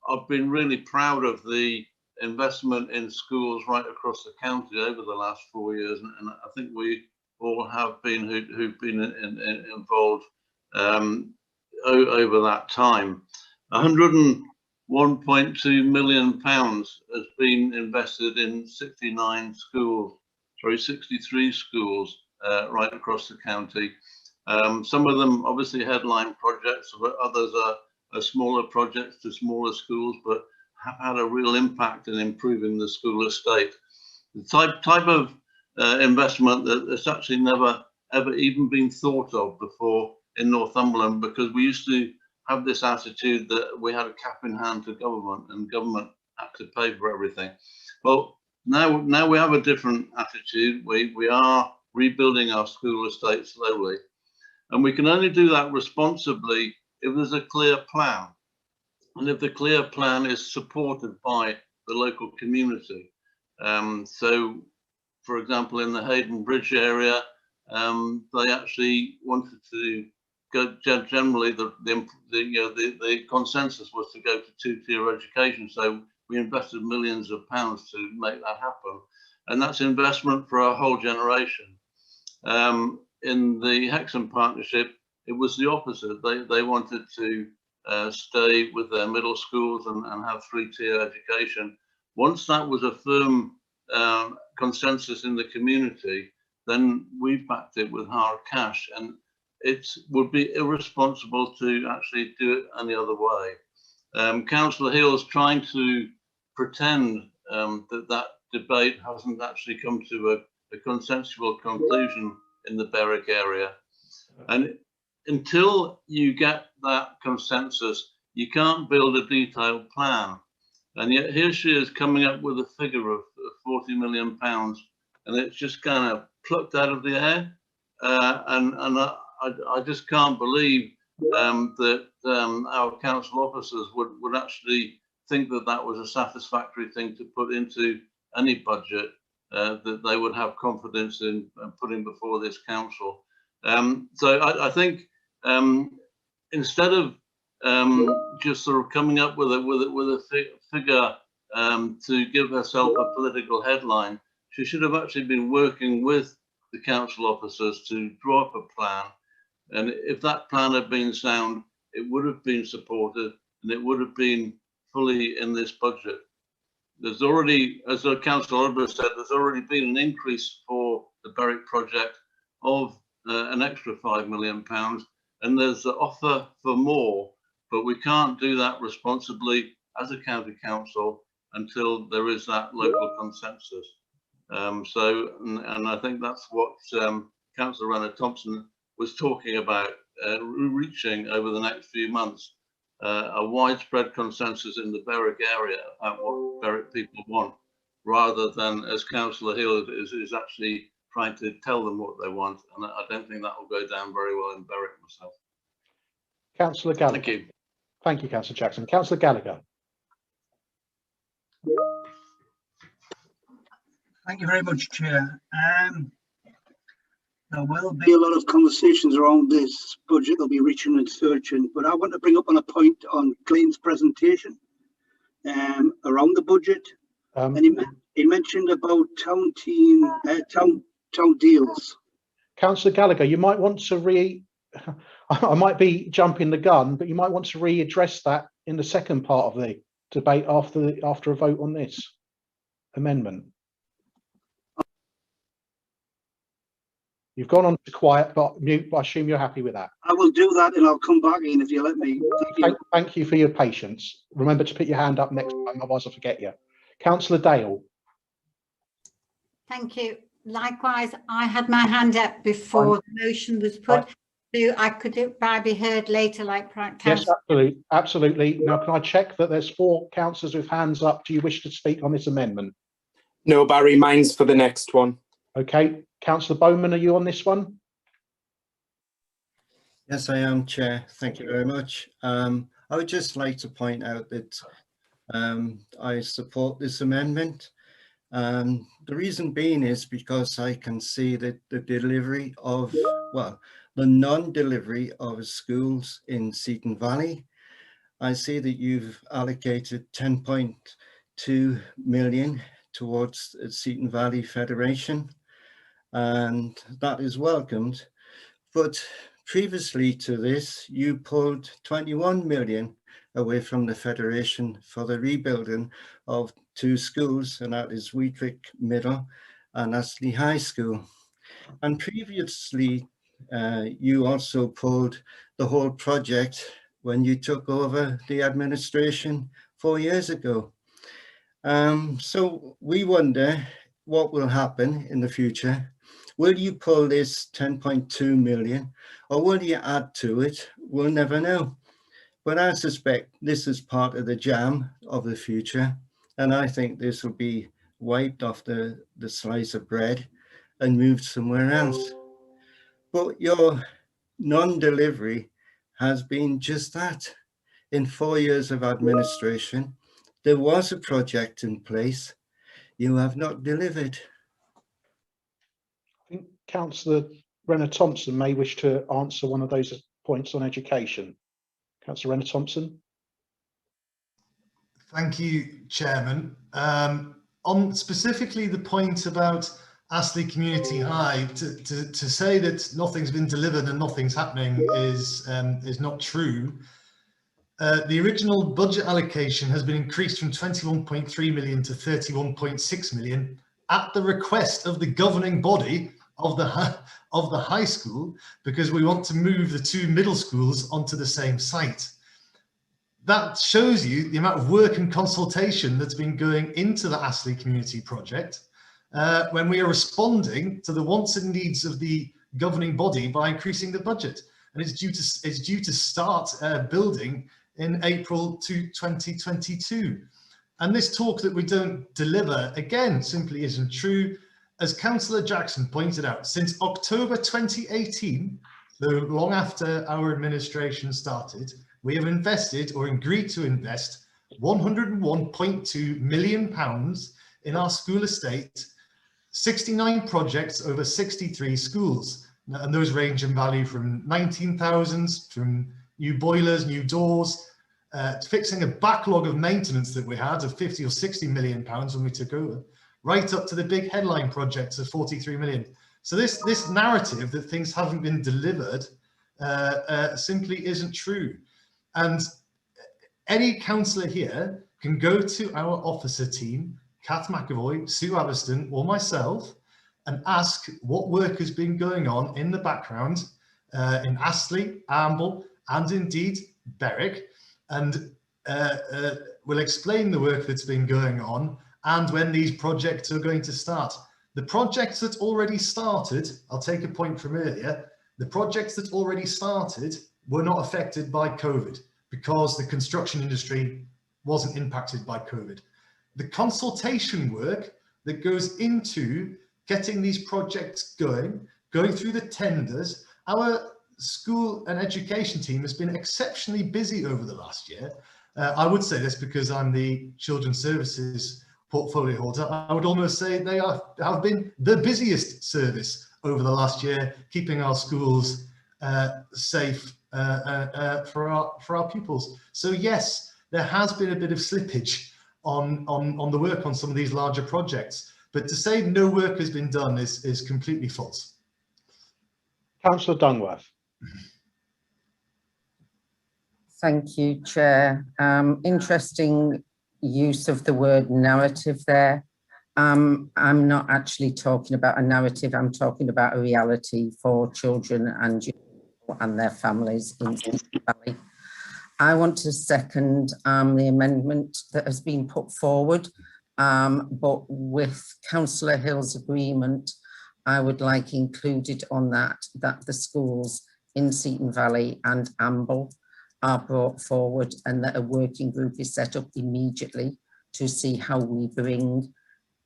S13: I've been really proud of the investment in schools right across the county over the last 4 years, and I think we all have been who've been involved over that time. 101.2 million pounds has been invested in 63 schools right across the county. Some of them obviously headline projects, but others are smaller projects to smaller schools, but have had a real impact in improving the school estate. The type of investment that's actually never ever even been thought of before in Northumberland, because we used to have this attitude that we had a cap in hand to government and government had to pay for everything. Well, now we have a different attitude. We are rebuilding our school estate slowly, and we can only do that responsibly if there's a clear plan, and if the clear plan is supported by the local community. So, for example, in the Hayden Bridge area, they actually wanted to go. Generally, the consensus was to go to two-tier education. So we invested millions of pounds to make that happen, and that's investment for a whole generation. In the Hexham partnership, it was the opposite. They wanted to stay with their middle schools and have three-tier education. Once that was a firm consensus in the community, then we backed it with hard cash, and it would be irresponsible to actually do it any other way. Councillor Hill's trying to pretend that debate hasn't actually come to a consensual conclusion in the Berwick area, and until you get that consensus, you can't build a detailed plan. And yet here she is coming up with a figure of 40 million pounds, and it's just kind of plucked out of the air. And I just can't believe that our council officers would actually think that that was a satisfactory thing to put into any budget that they would have confidence in putting before this council. So I think instead of just sort of coming up with a figure to give herself a political headline, she should have actually been working with the council officers to draw up a plan. And if that plan had been sound, it would have been supported and it would have been fully in this budget. There's already, as the council officer said, there's already been an increase for the Berwick project of an extra £5 million, and there's the offer for more, but we can't do that responsibly as a county council until there is that local consensus. And I think that's what Councillor Renner-Thompson was talking about, reaching over the next few months a widespread consensus in the Berwick area about what Berwick people want, rather than, as Councillor Hill is actually trying to tell them what they want. And I don't think that will go down very well in Berwick myself.
S1: Councillor Gallagher.
S13: Thank you.
S1: Thank you, Councillor Jackson. Councillor Gallagher.
S16: Thank you very much, Chair. There will be a lot of conversations around this budget. There'll be reaching and searching, but I want to bring up on a point on Glenn's presentation around the budget. And he mentioned about town deals.
S1: Councillor Gallagher, you might want to I might be jumping the gun, but you might want to readdress that in the second part of the debate after a vote on this amendment. You've gone on to quiet, but mute. But I assume you're happy with that.
S16: I will do that, and I'll come back in if you let me.
S1: Thank you for your patience. Remember to put your hand up next time, otherwise I'll forget you. Councillor Dale.
S14: Thank you. Likewise, I had my hand up before the motion was put, so I could be heard later, like
S1: Yes, absolutely, absolutely. Now, can I check that there's 4 councillors with hands up? Do you wish to speak on this amendment?
S17: No, Barry, mine's for the next one.
S1: Okay, Councillor Bowman, are you on this one?
S18: Yes, I am, Chair. Thank you very much. I would just like to point out that I support this amendment. The reason being is because I can see that the delivery of, well, the non-delivery of schools in Seaton Valley. I see that you've allocated 10.2 million towards Seaton Valley Federation, and that is welcomed. But previously to this, you pulled 21 million away from the Federation for the rebuilding of 2 schools, and that is Wheatwick Middle and Astley High School. And previously, you also pulled the whole project when you took over the administration 4 years ago. So we wonder what will happen in the future. Will you pull this 10.2 million or will you add to it? We'll never know. But I suspect this is part of the jam of the future. And I think this will be wiped off the slice of bread and moved somewhere else. But your non-delivery has been just that. In 4 years of administration, there was a project in place. You have not delivered.
S1: I think Councillor Renner-Thompson may wish to answer one of those points on education. Councillor Renner-Thompson.
S5: Thank you, Chairman. On specifically the point about Astley Community High, to say that nothing's been delivered and nothing's happening is not true. The original budget allocation has been increased from 21.3 million to 31.6 million at the request of the governing body of the high school, because we want to move the 2 middle schools onto the same site. That shows you the amount of work and consultation that's been going into the Astley Community Project when we are responding to the wants and needs of the governing body by increasing the budget. And it's due to start building in April 2022. And this talk that we don't deliver, again, simply isn't true. As Councillor Jackson pointed out, since October 2018, so long after our administration started, we have invested or agreed to invest £101.2 million in our school estate, 69 projects over 63 schools. And those range in value from 19,000, from new boilers, new doors, fixing a backlog of maintenance that we had of 50 or 60 million pounds when we took over, right up to the big headline projects of 43 million. So this narrative that things haven't been delivered simply isn't true. And any councillor here can go to our officer team, Kath McAvoy, Sue Aviston, or myself, and ask what work has been going on in the background in Astley, Amble, and indeed Berwick, and we'll explain the work that's been going on and when these projects are going to start. The projects that already started, I'll take a point from earlier, the projects that already started were not affected by COVID because the construction industry wasn't impacted by COVID. The consultation work that goes into getting these projects going through the tenders, our school and education team has been exceptionally busy over the last year. I would say this because I'm the Children's Services portfolio holder. I would almost say they have been the busiest service over the last year, keeping our schools safe for our pupils. So yes, there has been a bit of slippage on the work on some of these larger projects, but to say no work has been done is completely false.
S1: Councillor Dungworth.
S11: Thank you, Chair. Interesting use of the word narrative there. I'm not actually talking about a narrative, I'm talking about a reality for children and their families in Seaton Valley. I want to second the amendment that has been put forward, but with Councillor Hill's agreement, I would like included on that the schools in Seaton Valley and Amble are brought forward and that a working group is set up immediately to see how we bring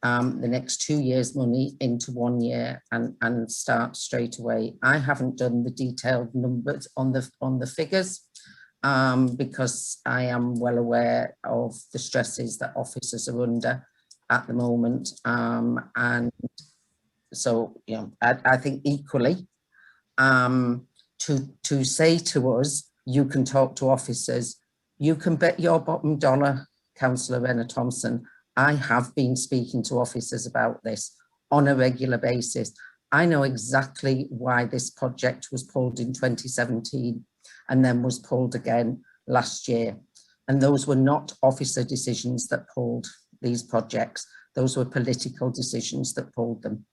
S11: the next 2 years' money into 1 year and start straight away. I haven't done the detailed numbers on the figures because I am well aware of the stresses that officers are under at the moment, and so I think equally to say to us, you can talk to officers, you can bet your bottom dollar, Councillor Renner-Thompson, I have been speaking to officers about this on a regular basis. I know exactly why this project was pulled in 2017 and then was pulled again last year. And those were not officer decisions that pulled these projects. Those were political decisions that pulled them.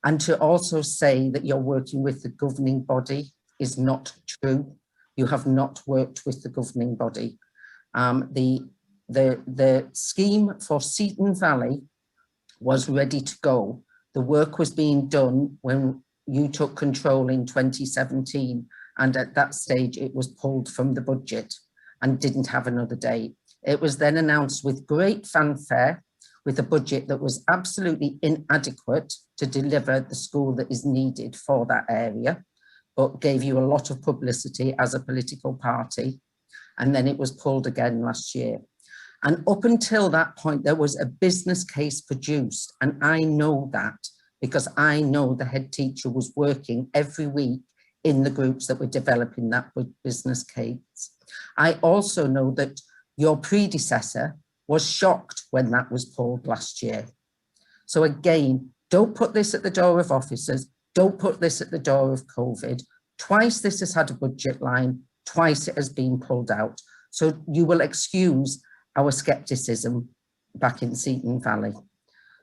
S11: And to also say that you're working with the governing body is not true. You have not worked with the governing body. The scheme for Seaton Valley was ready to go. The work was being done when you took control in 2017, and at that stage it was pulled from the budget and didn't have another date. It was then announced with great fanfare with a budget that was absolutely inadequate to deliver the school that is needed for that area, but gave you a lot of publicity as a political party. And then it was pulled again last year. And up until that point, there was a business case produced. And I know that because I know the head teacher was working every week in the groups that were developing that business case. I also know that your predecessor was shocked when that was pulled last year. So again, don't put this at the door of officers. Don't put this at the door of COVID. Twice this has had a budget line, twice it has been pulled out. So you will excuse our scepticism back in Seaton Valley.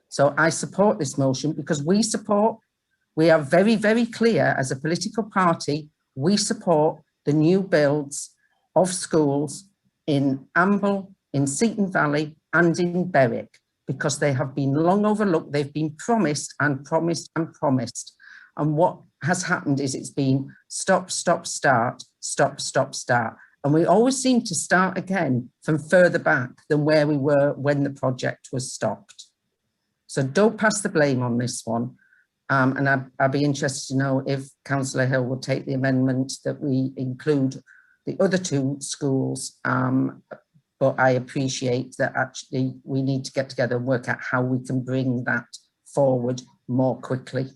S11: So I support this motion because we are very, very clear as a political party, we support the new builds of schools in Amble, in Seaton Valley and in Berwick, because they have been long overlooked. They've been promised and promised and promised. And what has happened is it's been stop, stop, start, stop, stop, start. And we always seem to start again from further back than where we were when the project was stopped. So don't pass the blame on this one. And I'd be interested to know if Councillor Hill will take the amendment that we include the other two schools. But I appreciate that actually we need to get together and work out how we can bring that forward more quickly.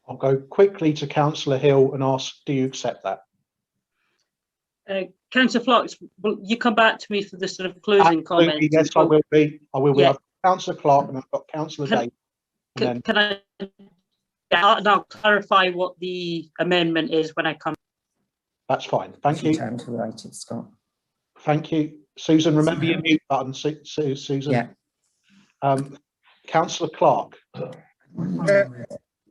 S1: I'll go quickly to Councillor Hill and ask, do you accept that?
S7: Councillor Flocks, will you come back to me for the sort of closing comment?
S1: Yes, I will be. I will be.
S7: Yeah.
S1: I've got Councillor Clark and I've got Councillor Davis.
S7: Can I Yeah, and I'll clarify what the amendment is when I come.
S1: That's fine. Thank you.
S11: Time to write it, Scott.
S1: Thank you. Susan, remember your mute button, Susan.
S11: Yeah.
S1: Councillor Clark.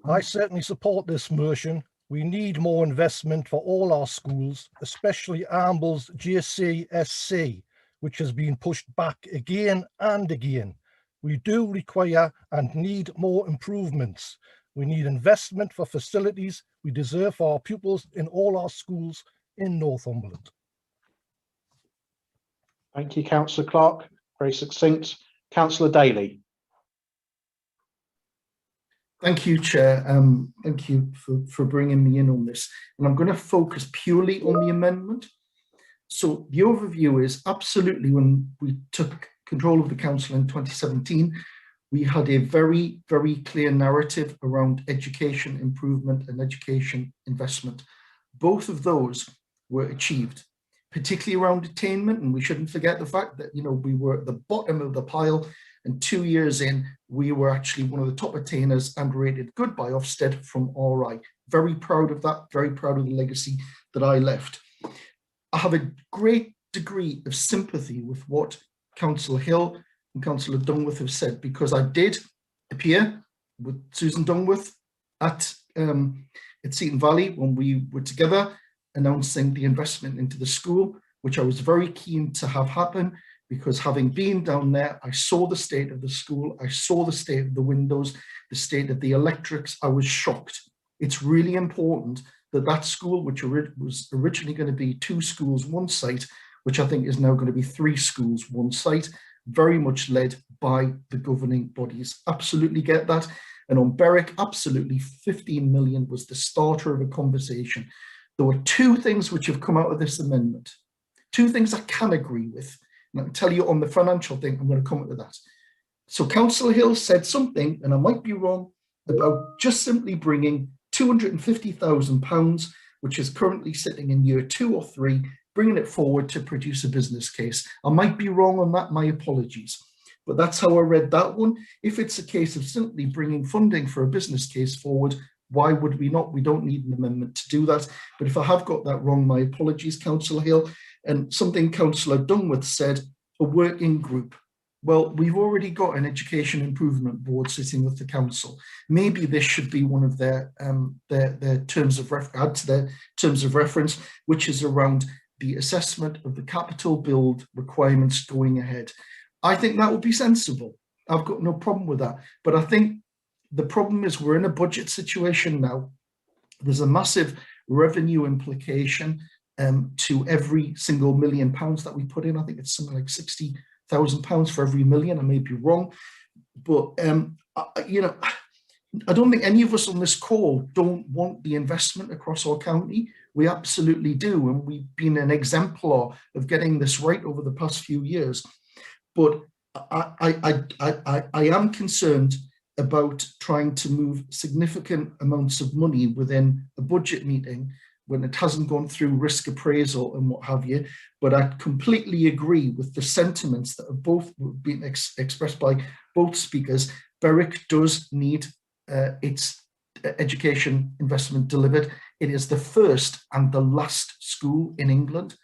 S19: I certainly support this motion. We need more investment for all our schools, especially Amble's GCSE, which has been pushed back again and again. We do require and need more improvements. We need investment for facilities we deserve for our pupils in all our schools in Northumberland.
S1: Thank you, Councillor Clark. Very succinct. Councillor Daly.
S20: Thank you, Chair. Thank you for bringing me in on this. And I'm going to focus purely on the amendment. So the overview is absolutely when we took control of the council in 2017, we had a very, very clear narrative around education improvement and education investment. Both of those were achieved, particularly around attainment. And we shouldn't forget the fact that, you know, we were at the bottom of the pile, and 2 years in, we were actually one of the top attainers and rated good by Ofsted from RI. Very proud of that, very proud of the legacy that I left. I have a great degree of sympathy with what Councillor Hill and Councillor Dungworth have said, because I did appear with Susan Dungworth at Seaton Valley when we were together announcing the investment into the school, which I was very keen to have happen, because having been down there, I saw the state of the school, I saw the state of the windows, the state of the electrics. I was shocked. It's really important that that school, which was originally going to be 2 schools, 1 site, which I think is now going to be 3 schools, 1 site, very much led by the governing bodies. Absolutely get that. And on Berwick, absolutely 15 million was the starter of a conversation. There were 2 things which have come out of this amendment. 2 things I can agree with. And I can tell you on the financial thing, I'm going to come to that. So Councillor Hill said something, and I might be wrong, about just simply bringing £250,000, which is currently sitting in year 2 or 3, bringing it forward to produce a business case. I might be wrong on that, my apologies. But that's how I read that one. If it's a case of simply bringing funding for a business case forward, why would we not? We don't need an amendment to do that. But if I have got that wrong, my apologies, Councillor Hill. And something Councillor Dungworth said, a working group. Well, we've already got an education improvement board sitting with the council. Maybe this should be one of their terms of add to their terms of reference, which is around the assessment of the capital build requirements going ahead. I think that would be sensible. I've got no problem with that. But I think the problem is we're in a budget situation now. There's a massive revenue implication to every single £1 million that we put in. I think it's something like £60,000 for every million. I may be wrong, but you know, I don't think any of us on this call don't want the investment across our county. We absolutely do, and we've been an exemplar of getting this right over the past few years. But I am concerned about trying to move significant amounts of money within a budget meeting when it hasn't gone through risk appraisal and what have you. But I completely agree with the sentiments that have both been expressed by both speakers. Berwick does need its education investment delivered. It is the first and the last school in England.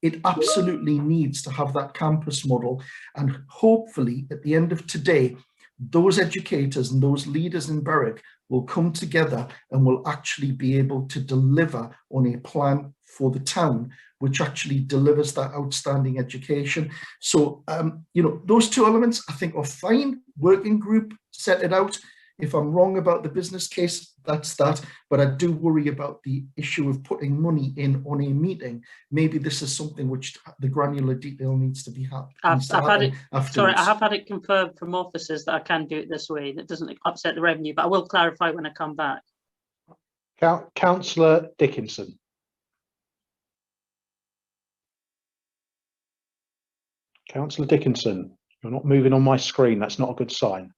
S20: It absolutely needs to have that campus model. And hopefully at the end of today, those educators and those leaders in Berwick will come together and will actually be able to deliver on a plan for the town, which actually delivers that outstanding education. So, you know, those 2 elements I think are fine. Working group, set it out. If I'm wrong about the business case, that's that. But I do worry about the issue of putting money in on a meeting. Maybe this is something which the granular detail needs to be afterwards.
S7: I have had it confirmed from officers that I can do it this way. That doesn't upset the revenue, but I will clarify when I come back.
S1: Councillor Dickinson. Councillor Dickinson, you're not moving on my screen. That's not a good sign.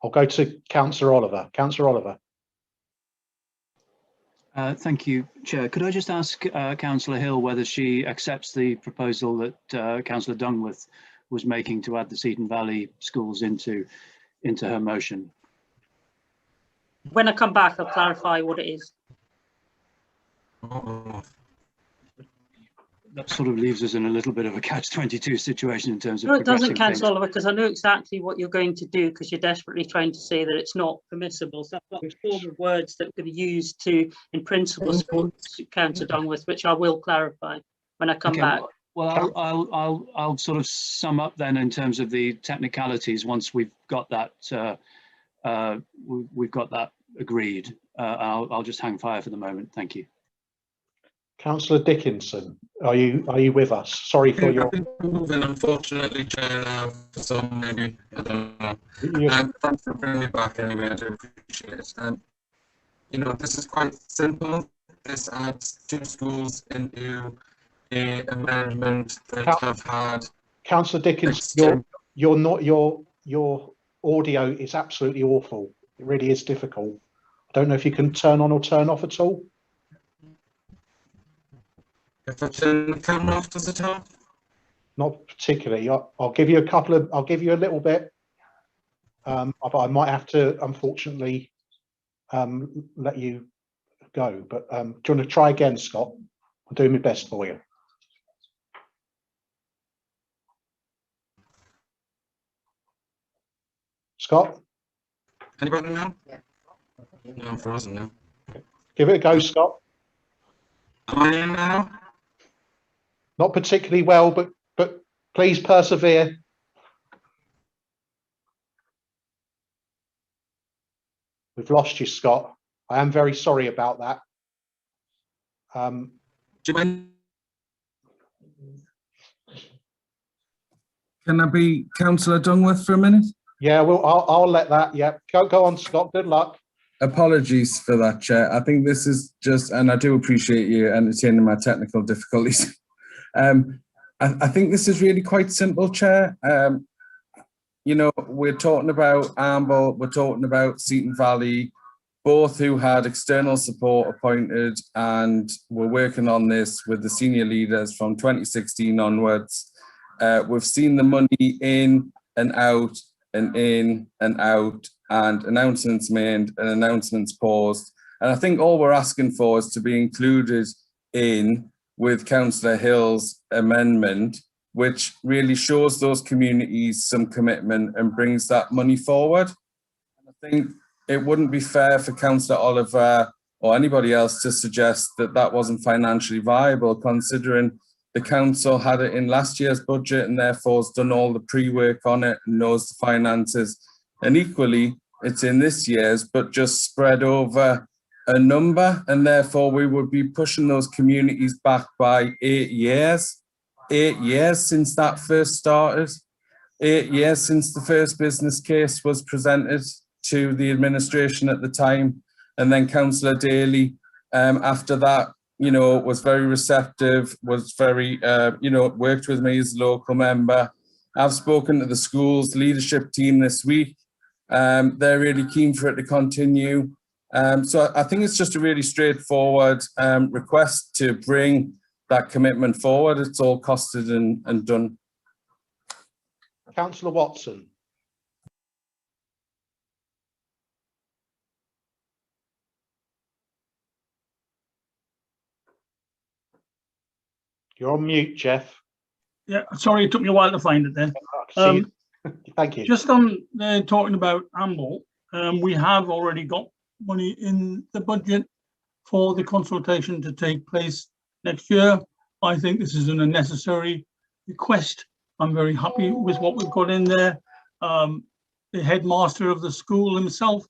S1: I'll go to Councillor Oliver. Councillor Oliver.
S3: Thank you, Chair. Could I just ask Councillor Hill whether she accepts the proposal that Councillor Dungworth was making to add the Seaton Valley schools into her motion?
S7: When I come back, I'll clarify what it is.
S3: That sort of leaves us in a little bit of a catch-22 situation in terms of
S7: No, it doesn't,
S3: progressing things.
S7: Councillor Oliver, because I know exactly what you're going to do, because you're desperately trying to say that it's not permissible. So I've got a form of words that could be used to, in principle, support Councillor Dungworth, which I will clarify when I come
S3: Okay,
S7: back.
S3: well, I'll sort of sum up then in terms of the technicalities once we've got that agreed. I'll just hang fire for the moment. Thank you.
S1: Councillor Dickinson, are you with us? Sorry for your.
S10: Moving, unfortunately, Chair, now for some maybe I don't know. Thanks for bringing me back anyway. I do appreciate it. You know, this is quite simple. This adds 2 schools into a amendment that have had.
S1: Councillor Dickinson, your audio is absolutely awful. It really is difficult. I don't know if you can turn on or turn off at all.
S10: If I turn the camera off, does it help?
S1: Not particularly. I'll give you a couple of. I'll give you a little bit. But I might have to, unfortunately, let you go. But do you want to try again, Scott? I'm doing my best for you. Scott?
S10: Anybody now? Yeah. No, I'm frozen now.
S1: Give it a go, Scott.
S10: Am I in now?
S1: Not particularly well, but please persevere. We've lost you, Scott. I am very sorry about that.
S10: Do you mind? Can I be Councillor Dungworth for a minute?
S1: Yeah, well, I'll let that. Yeah, go on, Scott. Good luck.
S10: Apologies for that, Chair. I think this is just, and I do appreciate you entertaining my technical difficulties. I think this is really quite simple, Chair. You know, we're talking about Amble, we're talking about Seaton Valley, both who had external support appointed and were working on this with the senior leaders from 2016 onwards. We've seen the money in and out and in and out, and announcements made and announcements paused. And I think all we're asking for is to be included in with Councillor Hill's amendment, which really shows those communities some commitment and brings that money forward. And I think it wouldn't be fair for Councillor Oliver or anybody else to suggest that that wasn't financially viable, considering the council had it in last year's budget and therefore has done all the pre-work on it and knows the finances. And equally, it's in this year's, but just spread over a number, and therefore we would be pushing those communities back by 8 years. 8 years since that first started. 8 years since the first business case was presented to the administration at the time. And then Councillor Daly, after that, you know, was very receptive, was very, you know, worked with me as a local member. I've spoken to the school's leadership team this week. They're really keen for it to continue. So I think it's just a really straightforward request to bring that commitment forward. It's all costed and done.
S1: Councillor Watson. You're on mute, Jeff.
S6: Yeah, sorry, it took me a while to find it there.
S1: Thank you.
S6: Just on talking about Amble, we have already got money in the budget for the consultation to take place next year. I think this is an unnecessary request. I'm very happy with what we've got in there. The headmaster of the school himself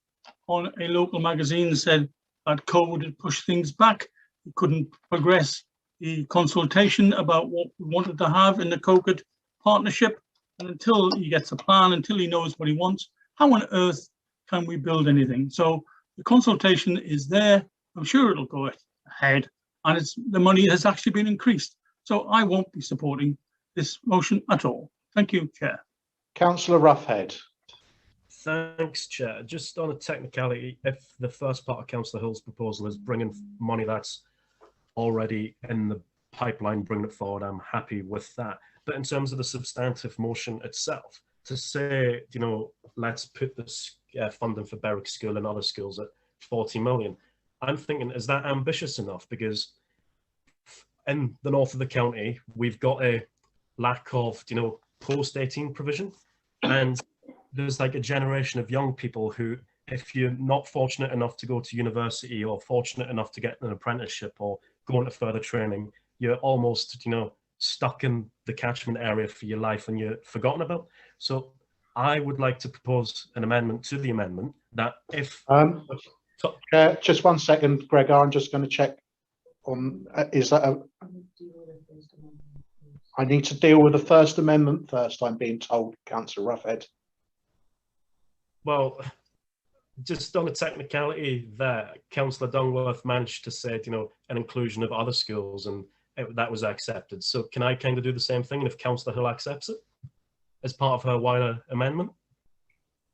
S6: on a local magazine said that COVID had pushed things back. He couldn't progress the consultation about what we wanted to have in the COCAD partnership. And until he gets a plan, until he knows what he wants, how on earth can we build anything? So the consultation is there. I'm sure it'll go ahead, and the money has actually been increased. So I won't be supporting this motion at all. Thank you, Chair.
S1: Councillor Roughhead.
S21: Thanks, Chair. Just on a technicality, if the first part of Councillor Hill's proposal is bringing money that's already in the pipeline, bringing it forward, I'm happy with that. But in terms of the substantive motion itself, to say, you know, let's put this funding for Berwick School and other schools at 40 million. I'm thinking, is that ambitious enough? Because in the north of the county, we've got a lack of, post-18 provision. And there's like a generation of young people who, if you're not fortunate enough to go to university or fortunate enough to get an apprenticeship or go into further training, you're almost, stuck in the catchment area for your life and you're forgotten about. So I would like to propose an amendment to the amendment that if...
S1: just 1 second, Gregor, I'm just going to check on, is that I need to deal with the First Amendment first, I'm being told, Councillor Roughhead.
S21: Well, just on a technicality there, Councillor Dungworth managed to say, an inclusion of other schools, and that was accepted. So can I kind of do the same thing? And if Councillor Hill accepts it as part of her wider amendment?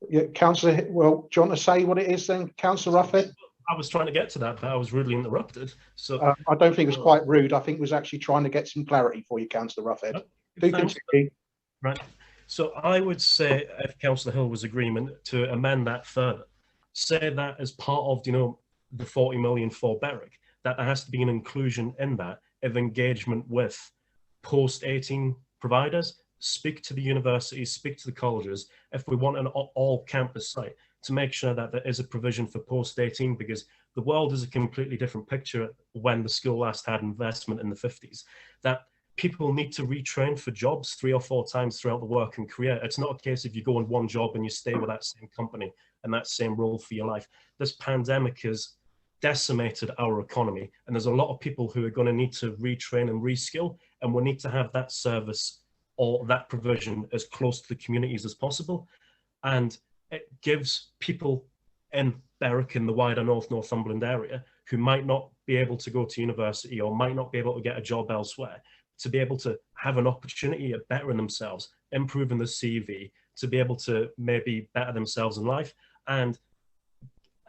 S1: Yeah, Councillor, well, do you want to say what it is then, Councillor Roughhead?
S21: I was trying to get to that, but I was rudely interrupted. So
S1: I don't think it was quite rude. I think it was actually trying to get some clarity for you, Councillor Roughhead. Do continue.
S21: Right. So I would say, if Councillor Hill was agreement, to amend that further, say that as part of, the 40 million for Berwick, that there has to be an inclusion in that of engagement with post-18 providers, speak to the universities, speak to the colleges, if we want an all-campus site, to make sure that there is a provision for post-18, because the world is a completely different picture when the school last had investment in the 50s, that people need to retrain for jobs 3 or 4 times throughout the working career. It's not a case of you go on one job and you stay with that same company and that same role for your life. This pandemic has decimated our economy, and there's a lot of people who are going to need to retrain and reskill, and we need to have that service or that provision as close to the communities as possible. And it gives people in Berwick, in the wider Northumberland area, who might not be able to go to university or might not be able to get a job elsewhere, to be able to have an opportunity at bettering themselves, improving the CV, to be able to maybe better themselves in life. And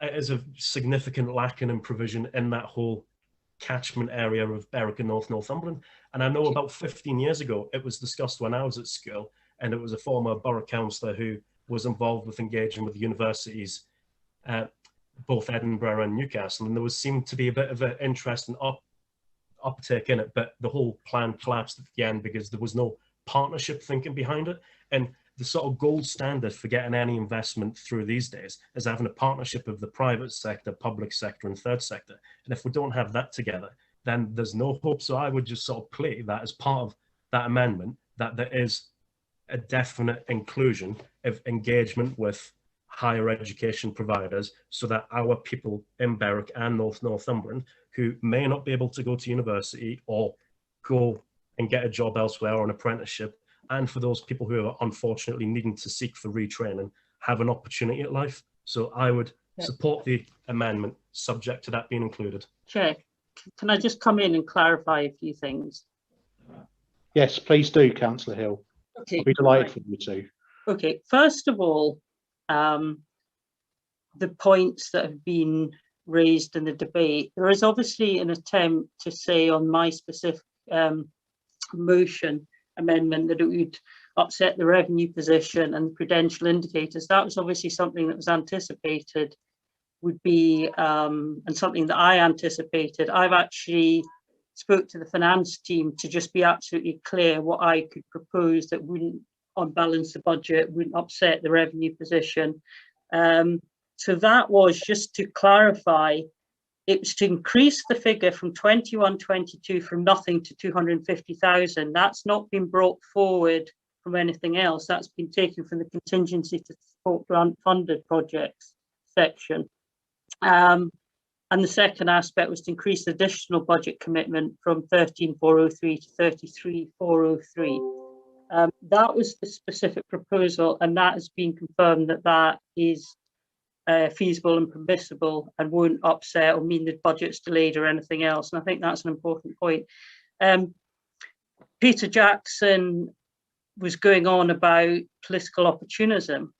S21: it is a significant lacking in provision in that whole catchment area of Berwick and Northumberland. And I know about 15 years ago, it was discussed when I was at school, and it was a former borough councillor who was involved with engaging with universities, both Edinburgh and Newcastle, and there seemed to be a bit of an interest and uptake in it, but the whole plan collapsed at the end because there was no partnership thinking behind it. And the sort of gold standard for getting any investment through these days is having a partnership of the private sector, public sector, and third sector. And if we don't have that together, then there's no hope. So I would just sort of play that as part of that amendment, that there is a definite inclusion of engagement with higher education providers, so that our people in Berwick and Northumberland who may not be able to go to university or go and get a job elsewhere or an apprenticeship, and for those people who are unfortunately needing to seek for retraining, have an opportunity at life. So I would support the amendment, subject to that being included.
S7: Chair, can I just come in and clarify a few things?
S1: Yes, please do, Councillor Hill.
S7: Okay,
S1: I'll be delighted
S7: right.
S1: for you to.
S7: Okay, first of all, the points that have been raised in the debate, there is obviously an attempt to say on my specific motion amendment that it would upset the revenue position and prudential indicators. That was obviously something that was anticipated would be, and something that I anticipated. I've actually spoke to the finance team to just be absolutely clear what I could propose that wouldn't unbalance the budget, wouldn't upset the revenue position. So that was just to clarify, it was to increase the figure from 21-22 from nothing to 250,000. That's not been brought forward from anything else. That's been taken from the contingency to support grant funded projects section. And the second aspect was to increase the additional budget commitment from 13,403 to 33,403. That was the specific proposal, and that has been confirmed that that is feasible and permissible and won't upset or mean the budget's delayed or anything else. And I think that's an important point. Peter Jackson was going on about political opportunism.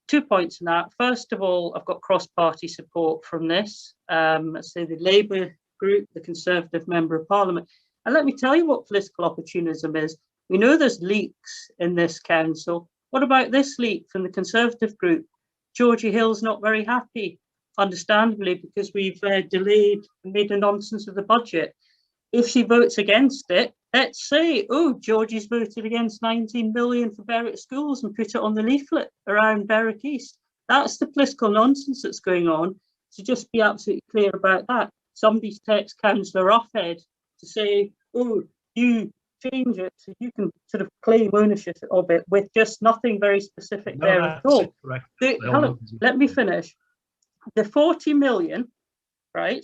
S7: 2 points in that. First of all, I've got cross-party support from this. So the Labour group, the Conservative Member of Parliament. And let me tell you what political opportunism is. We know there's leaks in this council. What about this leak from the Conservative group? Georgie Hill's not very happy. understandably, because we've delayed and made a nonsense of the budget. If she votes against it, let's say, oh, Georgie's voted against 19 million for Berwick schools and put it on the leaflet around Berwick East. That's the political nonsense that's going on. So just be absolutely clear about that. Somebody's text Councillor Offhead to say, oh, you change it so you can sort of claim ownership of it with just nothing very specific there at all. Let me finish. The 40 million, right?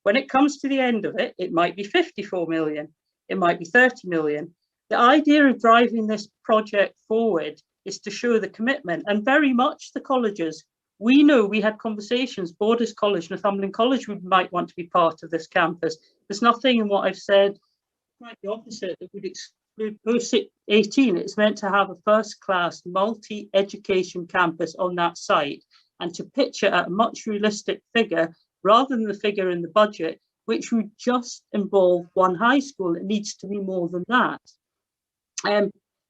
S7: When it comes to the end of it, it might be 54 million, it might be 30 million. The idea of driving this project forward is to show the commitment, and very much the colleges. We know, we had conversations, Borders College, Northumberland College would might want to be part of this campus. There's nothing in what I've said, quite the opposite, that would exclude post 18. It's meant to have a first-class multi-education campus on that site, and to pitch it at a much realistic figure rather than the figure in the budget, which would just involve one high school. It needs to be more than that.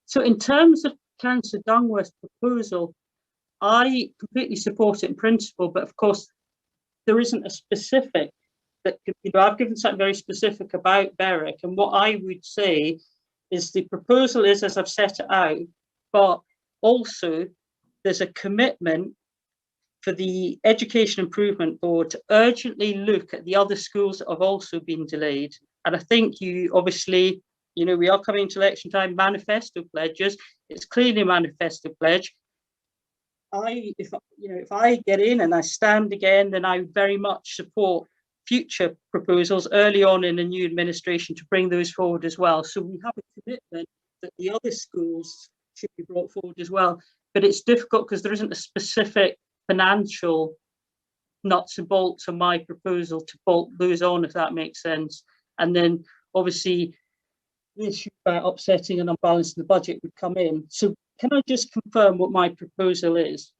S7: So in terms of Councillor Dungworth's proposal, I completely support it in principle, but of course, there isn't a specific that, you know, I've given something very specific about Berwick, and what I would say is the proposal is as I've set it out, but also there's a commitment for the Education Improvement Board to urgently look at the other schools that have also been delayed. And I think you obviously, you know, we are coming to election time, manifesto pledges. It's clearly a manifesto pledge. If I get in and I stand again, then I very much support future proposals early on in a new administration to bring those forward as well. So we have a commitment that the other schools should be brought forward as well. But it's difficult because there isn't a specific financial nuts and bolts on my proposal to bolt those on, if that makes sense. And then obviously the issue about upsetting and unbalancing the budget would come in. So can I just confirm what my proposal is?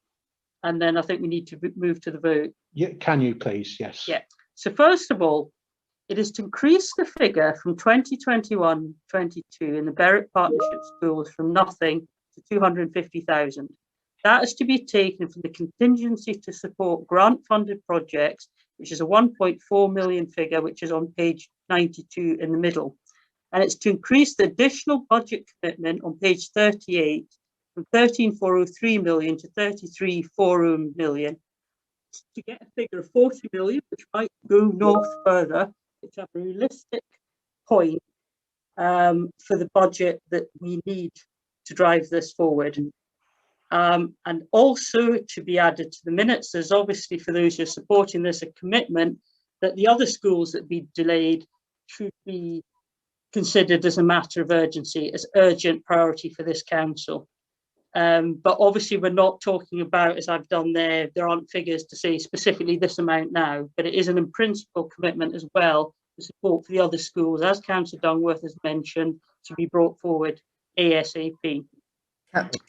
S7: And then I think we need to move to the vote.
S1: Yeah, can you please? Yes.
S7: Yeah. So first of all, it is to increase the figure from 2021-22 in the Berwick Partnership Schools from nothing to 250,000. That is to be taken from the contingency to support grant-funded projects, which is a 1.4 million figure, which is on page 92 in the middle. And it's to increase the additional budget commitment on page 38 from 13,403 million to 33,400 million to get a figure of 40 million, which might go north further, which have a realistic point for the budget that we need to drive this forward. And also to be added to the minutes, there's obviously, for those who are supporting this, a commitment that the other schools that be delayed should be considered as a matter of urgency, as urgent priority for this council. But obviously we're not talking about, as I've done there aren't figures to say specifically this amount now, but it is an in principle commitment as well, the support for the other schools, as Councillor Dungworth has mentioned, to be brought forward ASAP.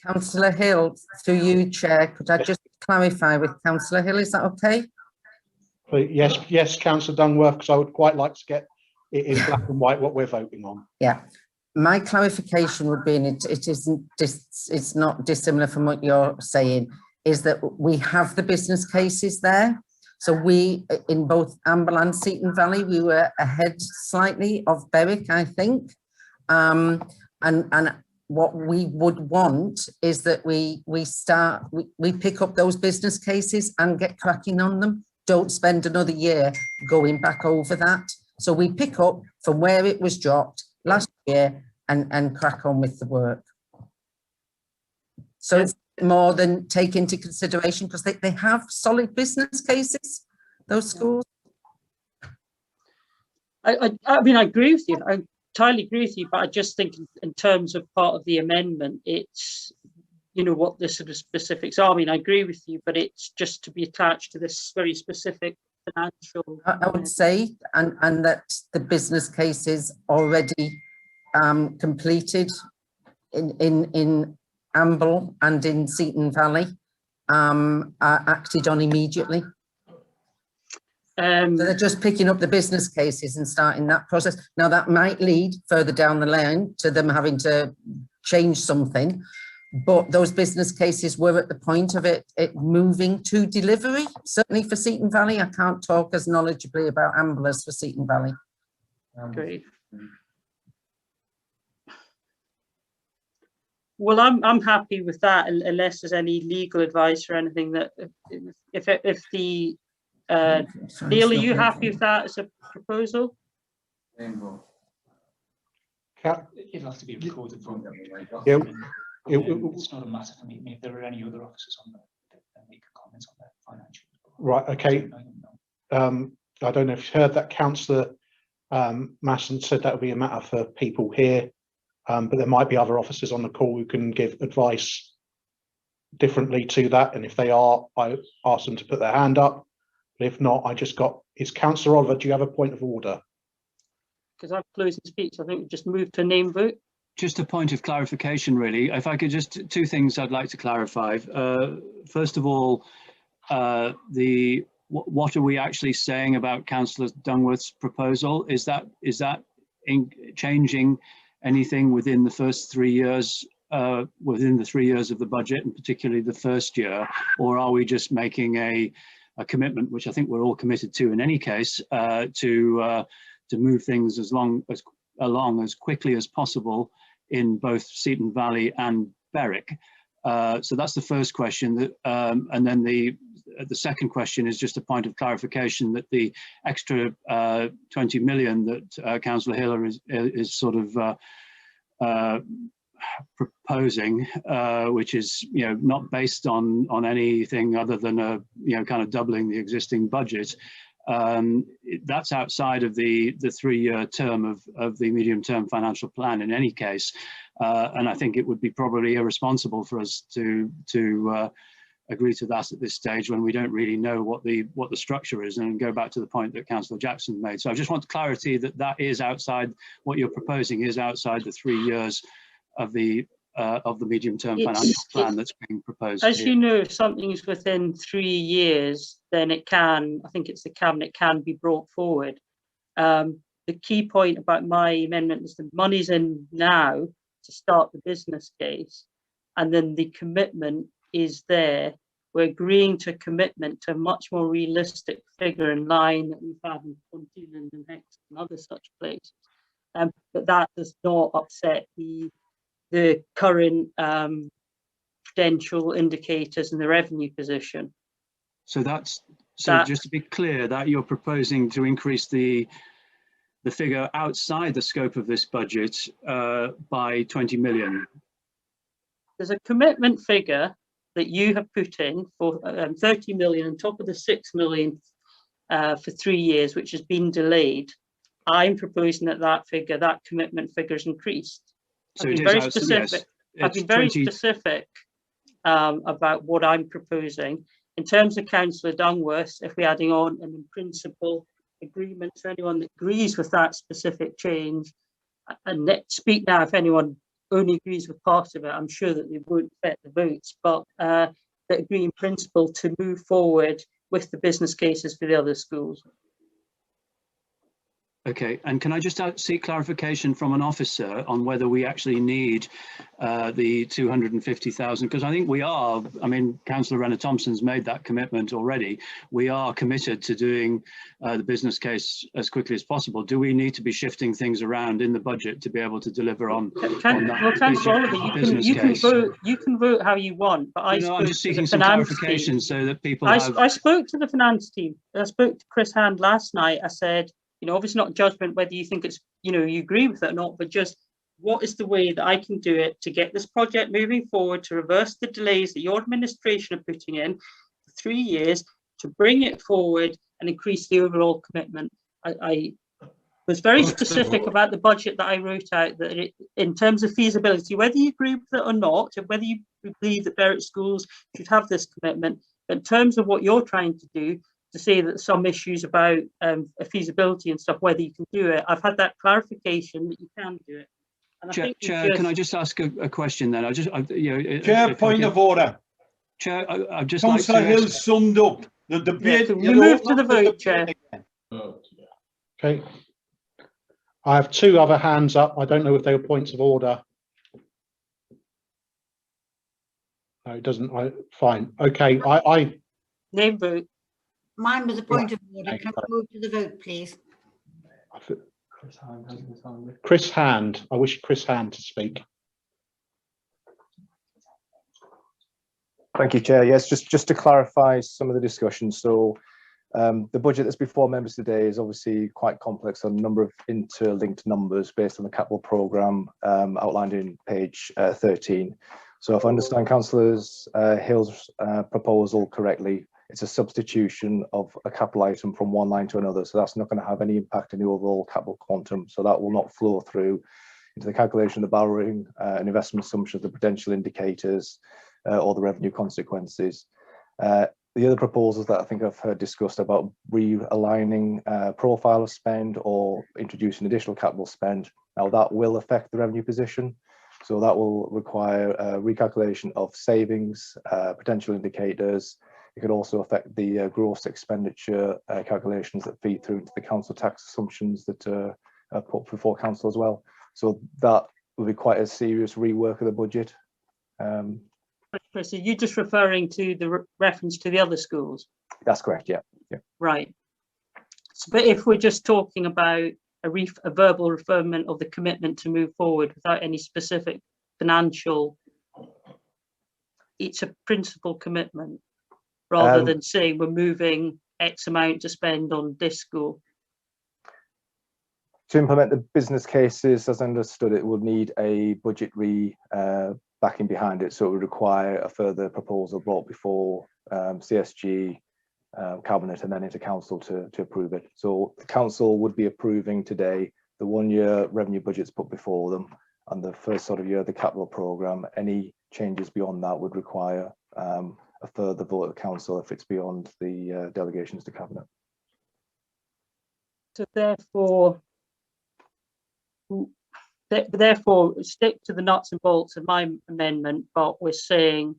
S11: Councillor Hill, through you, Chair, could I just clarify with Councillor Hill, is that okay?
S1: Yes, Councillor Dungworth, because I would quite like to get it in black and white what we're voting on.
S11: Yeah, my clarification would be, and it's not dissimilar from what you're saying, is that we have the business cases there. So we, in both Amble and Seaton Valley, we were ahead slightly of Berwick, I think. And what we would want is that we pick up those business cases and get cracking on them. Don't spend another year going back over that. So we pick up from where it was dropped last year and crack on with the work. So it's more than take into consideration, because they have solid business cases, those schools.
S7: I mean, I agree with you. I entirely agree with you, but I just think in terms of part of the amendment, it's, you know, what the sort of specifics are. I mean, I agree with you, but it's just to be attached to this very specific financial.
S11: I would say, and that the business cases already completed in Amble and in Seaton Valley are acted on immediately. So they're just picking up the business cases and starting that process. Now that might lead further down the line to them having to change something, but those business cases were at the point of it moving to delivery. Certainly for Seaton Valley, I can't talk as knowledgeably about Amble as for Seaton Valley.
S7: Great. Well, I'm happy with that, unless there's any legal advice or anything that if the Neil, are you happy with that as a proposal?
S12: It'll have to be recorded from.
S1: Yeah.
S12: It's not a matter for me. If there are any other officers on there, then they can comment on their financial.
S1: Right. Okay. I don't know if you heard that Councillor Masson said that would be a matter for people here, but there might be other officers on the call who can give advice differently to that. And if they are, I ask them to put their hand up. But if not, is Councillor Oliver, do you have a point of order?
S7: Because I've closing speech, I think we just moved to name vote.
S3: Just a point of clarification, really. If I could just, two things I'd like to clarify. First of all, what are we actually saying about Councillor Dungworth's proposal? Is that changing anything within the first 3 years, within the 3 years of the budget, and particularly the first year, or are we just making a commitment, which I think we're all committed to in any case, to move things along as quickly as possible in both Seaton Valley and Berwick? So that's the first question. And then the second question is just a point of clarification that the extra 20 million that Councillor Hiller is sort of proposing, which is not based on anything other than kind of doubling the existing budget. That's outside of the 3-year term of the medium-term financial plan in any case, and I think it would be probably irresponsible for us to agree to that at this stage when we don't really know what the structure is, and go back to the point that Councillor Jackson made. So I just want clarity that is outside, what you're proposing is outside the 3 years of the medium-term financial plan that's being proposed.
S7: As
S3: here.
S7: you know, if something is within 3 years, then it can, I think it's the Cabinet, can be brought forward. The key point about my amendment is the money's in now to start the business case, and then the commitment is there. We're agreeing to a commitment to a much more realistic figure in line that we've had in Pontyland and Hex and other such places. But that does not upset the current prudential indicators and the revenue position.
S3: So just to be clear, that you're proposing to increase the figure outside the scope of this budget by 20 million.
S7: There's a commitment figure that you have put in for 30 million on top of the 6 million for 3 years, which has been delayed. I'm proposing that commitment figure is increased.
S3: So
S7: I've been very specific. I've been very specific about what I'm proposing. In terms of Councillor Dungworth, if we're adding on an in principle agreement to anyone that agrees with that specific change, and let's speak now if anyone only agrees with part of it, I'm sure that they won't affect the votes, but that agree in principle to move forward with the business cases for the other schools.
S3: Okay, and can I just seek clarification from an officer on whether we actually need the 250,000? Because I think we are, I mean, Councillor Renner-Thompson's made that commitment already. We are committed to doing the business case as quickly as possible. Do we need to be shifting things around in the budget to be able to deliver on that
S7: Councillor Oliver, you can vote how you want, but I'm just seeking some clarification
S3: so that people
S7: I spoke to the finance team. I spoke to Chris Hand last night. I said, obviously not judgment whether you think it's, you agree with it or not, but just what is the way that I can do it to get this project moving forward, to reverse the delays that your administration are putting in for 3 years, to bring it forward and increase the overall commitment. I was very specific about the budget that I wrote out, that in terms of feasibility, whether you agree with it or not, and whether you believe that Berwick schools should have this commitment, but in terms of what you're trying to do, to say that some issues about feasibility and stuff, whether you can do it, I've had that clarification that you can do it. And
S3: Chair, can I just ask a question then?
S15: Chair, point of order.
S3: Chair, I'd just
S15: Councillor
S3: like to...
S15: Hill summed up the debate.
S7: We move to the vote, Chair.
S1: Okay. I have 2 other hands up. I don't know if they were points of order. No, it doesn't. Fine. Okay.
S7: Name vote.
S14: Mine was a point of order. Can we move to the vote, please?
S1: Chris Hand. I wish Chris Hand to speak.
S2: Thank you, Chair. Yes, just to clarify some of the discussion. So the budget that's before members today is obviously quite complex on a number of interlinked numbers based on the capital programme outlined in page 13. So if I understand Councillor Hill's proposal correctly, it's a substitution of a capital item from one line to another. So that's not going to have any impact on the overall capital quantum. So that will not flow through into the calculation of the borrowing and investment assumptions, the potential indicators, or the revenue consequences. The other proposals that I think I've heard discussed about realigning profile of spend or introducing additional capital spend. Now that will affect the revenue position. So that will require a recalculation of savings, potential indicators. It could also affect the gross expenditure calculations that feed through into the council tax assumptions that are put before council as well. So that will be quite a serious rework of the budget.
S7: Chris, are you just referring to the reference to the other schools?
S2: That's correct, yeah.
S7: Right. So, but if we're just talking about a verbal reaffirmation of the commitment to move forward without any specific financial, it's a principal commitment rather than saying we're moving X amount to spend on this school.
S2: To implement the business cases, as I understood it, will need a budget backing behind it, so it would require a further proposal brought before CSG, Cabinet, and then into Council to approve it. So the Council would be approving today the 1 year revenue budgets put before them, and the first sort of year of the capital programme. Any changes beyond that would require a further vote of Council if it's beyond the delegations to Cabinet.
S7: So therefore stick to the nuts and bolts of my amendment, but we're saying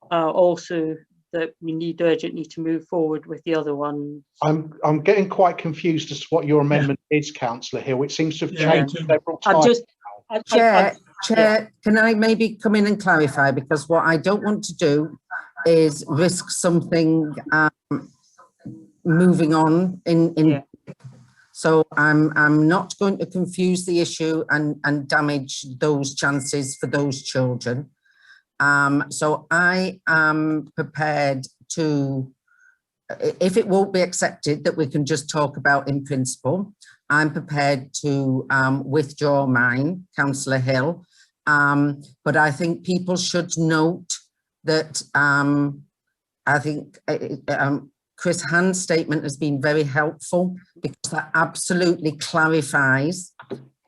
S7: also that we need urgently to move forward with the other one.
S1: I'm getting quite confused as to what your amendment is, Councillor Hill. It seems to have changed several times.
S11: Chair, can I maybe come in and clarify, because what I don't want to do is risk something moving on So I'm not going to confuse the issue and damage those chances for those children. So I am prepared to, if it won't be accepted that we can just talk about in principle, I'm prepared to withdraw mine, Councillor Hill. But I think people should note that I think Chris Hand's statement has been very helpful, because that absolutely clarifies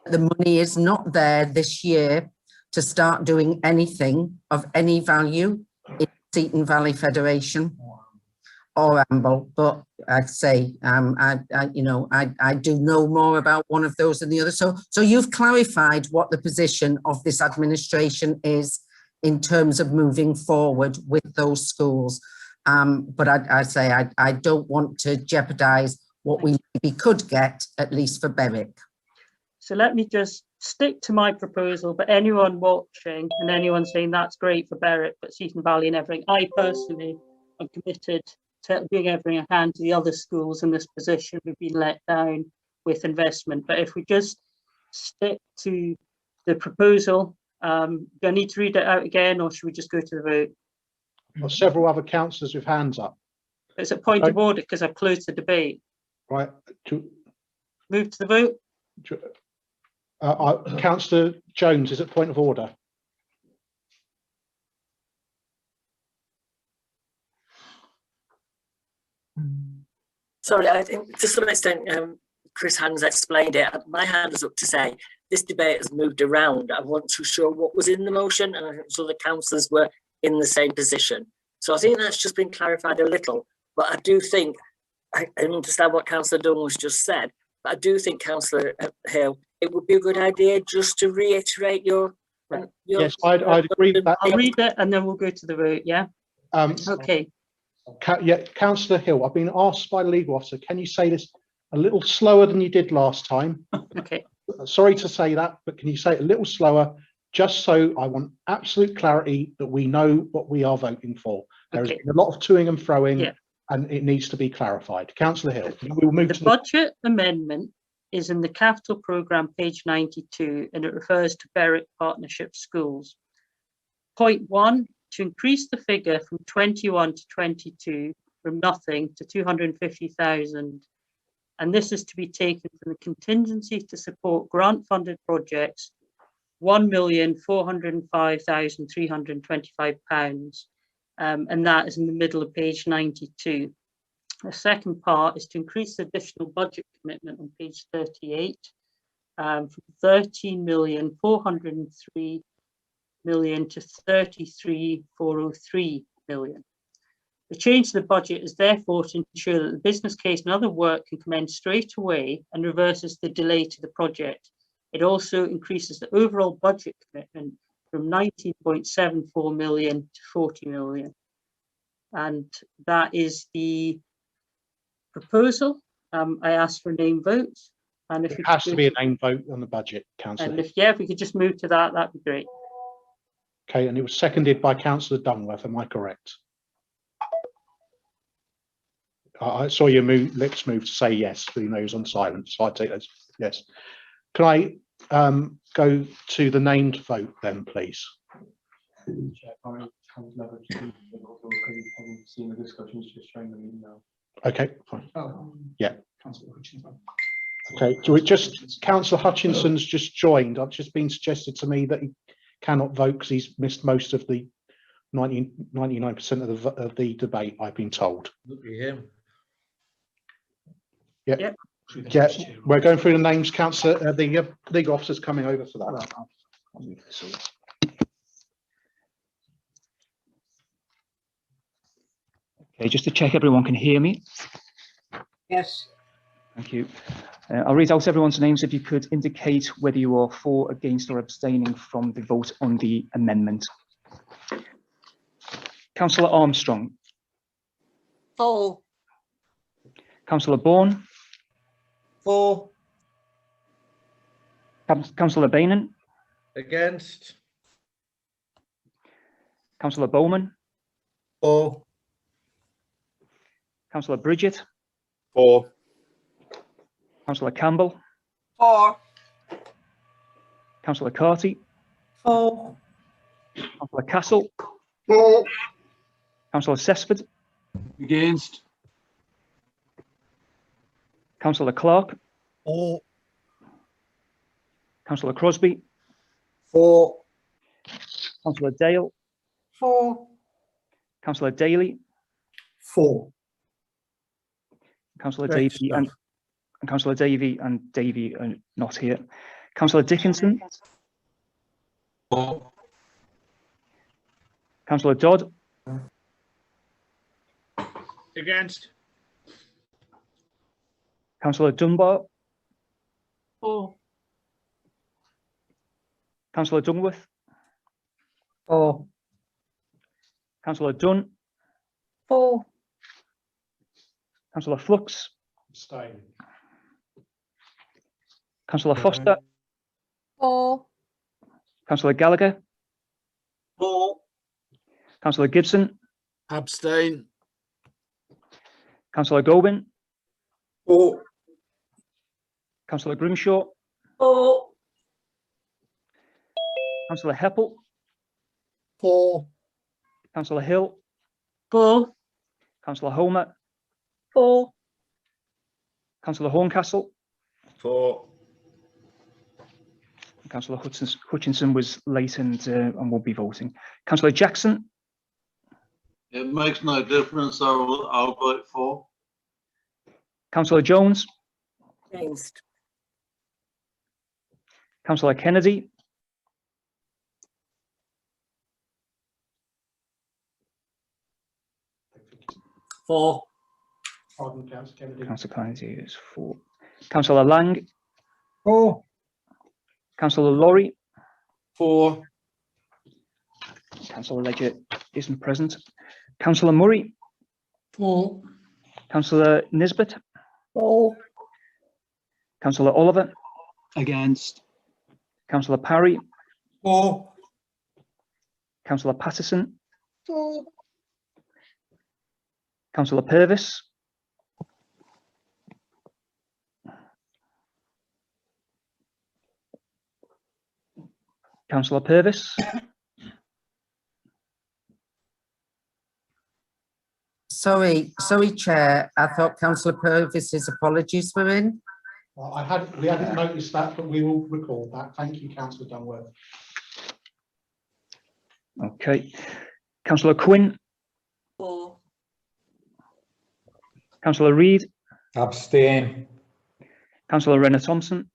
S11: the money is not there this year to start doing anything of any value in Seaton Valley Federation or Amble. But I'd say, I do know more about one of those than the other. So you've clarified what the position of this administration is in terms of moving forward with those schools. But I don't want to jeopardise what we maybe could get, at least for Berwick.
S7: So let me just stick to my proposal, but anyone watching and anyone saying that's great for Berwick, but Seaton Valley and everything, I personally am committed to doing everything I can to the other schools in this position who've been let down with investment. But if we just stick to the proposal, do I need to read it out again, or should we just go to the vote?
S1: Well, several other councillors with hands up.
S7: It's a point of order because I've closed the debate.
S1: Right.
S7: Move to the vote.
S1: Councillor Jones, is it point of order?
S22: Sorry, I think to some extent Chris Hand's explained it. My hand is up to say this debate has moved around. I want to show what was in the motion, and so the councillors were in the same position. So I think that's just been clarified a little. But I do think, I understand what Councillor Dunn just said, but I do think, Councillor Hill, it would be a good idea just to reiterate your
S1: yes, I'd agree with that.
S7: I'll read it and then we'll go to the vote, yeah? Okay.
S1: Councillor Hill, I've been asked by the legal officer, can you say this a little slower than you did last time?
S7: Okay.
S1: Sorry to say that, but can you say it a little slower just so I want absolute clarity that we know what we are voting for. There has
S7: Okay.
S1: been a lot of toing and froing,
S7: Yeah.
S1: and it needs to be clarified. Councillor Hill, we will move
S7: The
S1: to
S7: budget amendment is in the capital programme, page 92, and it refers to Berwick Partnership Schools. Point 1, to increase the figure from 21 to 22 from nothing to 250,000. And this is to be taken from the contingency to support grant-funded projects, £1,405,325, and that is in the middle of page 92. The second part is to increase the additional budget commitment on page 38 from 13,403,000,000 to 33,403 million. The change to the budget is therefore to ensure that the business case and other work can commence straight away and reverses the delay to the project. It also increases the overall budget commitment from 19.74 million to 40 million. And that is the proposal. I asked for a name vote. And if
S1: it has to be a name vote on the budget, Councillor.
S7: And if we could just move to that, that'd be great.
S1: Okay, and it was seconded by Councillor Dunworth, am I correct? I saw your lips move to say yes, even though he was on silent, so I take those yes. Can I go to the named vote then, please? Okay, fine. Yeah. Okay, Councillor Hutchinson's just joined. I've just been suggested to me that he cannot vote because he's missed most of the 99% of the debate, I've been told.
S8: Look at him.
S1: Yeah.
S7: Yep.
S1: Yeah, we're going through the names, Councillor. The legal officer's coming over for that.
S9: Okay, just to check everyone can hear me.
S23: Yes.
S9: Thank you. I'll read out everyone's names. If you could indicate whether you are for, against or abstaining from the vote on the amendment. Councillor Armstrong.
S23: For.
S9: Councillor Bourne.
S23: For.
S9: Councillor Bainan.
S8: Against.
S9: Councillor Bowman.
S8: For.
S9: Councillor Bridget.
S17: For.
S9: Councillor Campbell.
S23: For.
S9: Councillor Carty.
S23: For.
S9: Councillor Castle.
S23: For.
S9: Councillor Cessford.
S6: Against.
S9: Councillor Clark.
S19: For.
S9: Councillor Crosby.
S23: For.
S9: Councillor Dale.
S14: For.
S9: Councillor Daly.
S20: For.
S9: Councillor
S20: Great
S9: Davey
S20: stuff.
S9: and Councillor Davey and Davey are not here. Councillor Dickinson.
S8: For.
S9: Councillor Dodd.
S8: Against.
S9: Councillor Dunbar.
S23: For.
S9: Councillor Dungworth.
S23: For.
S9: Councillor Dunn.
S23: For.
S9: Councillor Flux.
S1: Abstain.
S9: Councillor Foster.
S23: For.
S9: Councillor Gallagher.
S23: For.
S9: Councillor Gibson.
S8: Abstain.
S9: Councillor Gobin.
S23: For.
S9: Councillor Grimshaw.
S23: For.
S9: Councillor Heppel.
S19: For.
S9: Councillor Hill.
S7: For.
S9: Councillor Homer.
S23: For.
S9: Councillor Horncastle.
S8: For.
S9: Councillor Hutchinson was late and won't be voting. Councillor Jackson.
S13: It makes no difference. I'll vote for.
S9: Councillor Jones.
S22: Against.
S9: Councillor Kennedy.
S23: For.
S1: Pardon, Councillor Kennedy.
S9: Councillor Kennedy is for. Councillor Lang.
S23: For.
S9: Councillor Laurie.
S8: For.
S9: Councillor Ledger isn't present. Councillor Murray.
S23: For.
S9: Councillor Nisbet.
S23: For.
S9: Councillor Oliver.
S3: Against.
S9: Councillor Parry.
S23: 4.
S9: Councillor Patterson,
S23: 4.
S9: Councillor Purvis, Councillor Purvis,
S11: Sorry, Chair. I thought Councillor Purvis's apologies were in.
S1: We hadn't noticed that, but we will record that. Thank you, Councillor Dunworth.
S9: okay. Councillor Quinn,
S23: 4.
S9: Councillor Reid,
S23: Abstain.
S9: Councillor Renner-Thompson,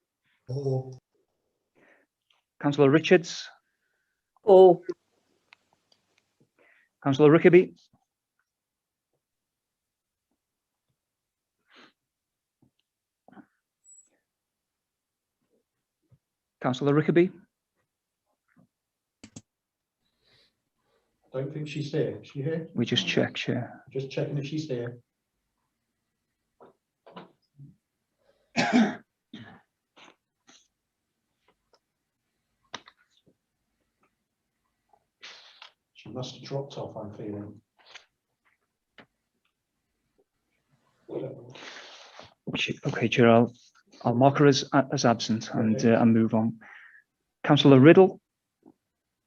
S5: 4.
S9: Councillor Richards,
S22: 4.
S9: Councillor Rickaby, Councillor Rickaby.
S1: I don't think she's here. Is she here?
S9: We just check, Chair.
S1: Just checking if she's here. She must have dropped off, I'm feeling.
S9: Okay, Chair, I'll mark her as absent and move on. Councillor Riddle,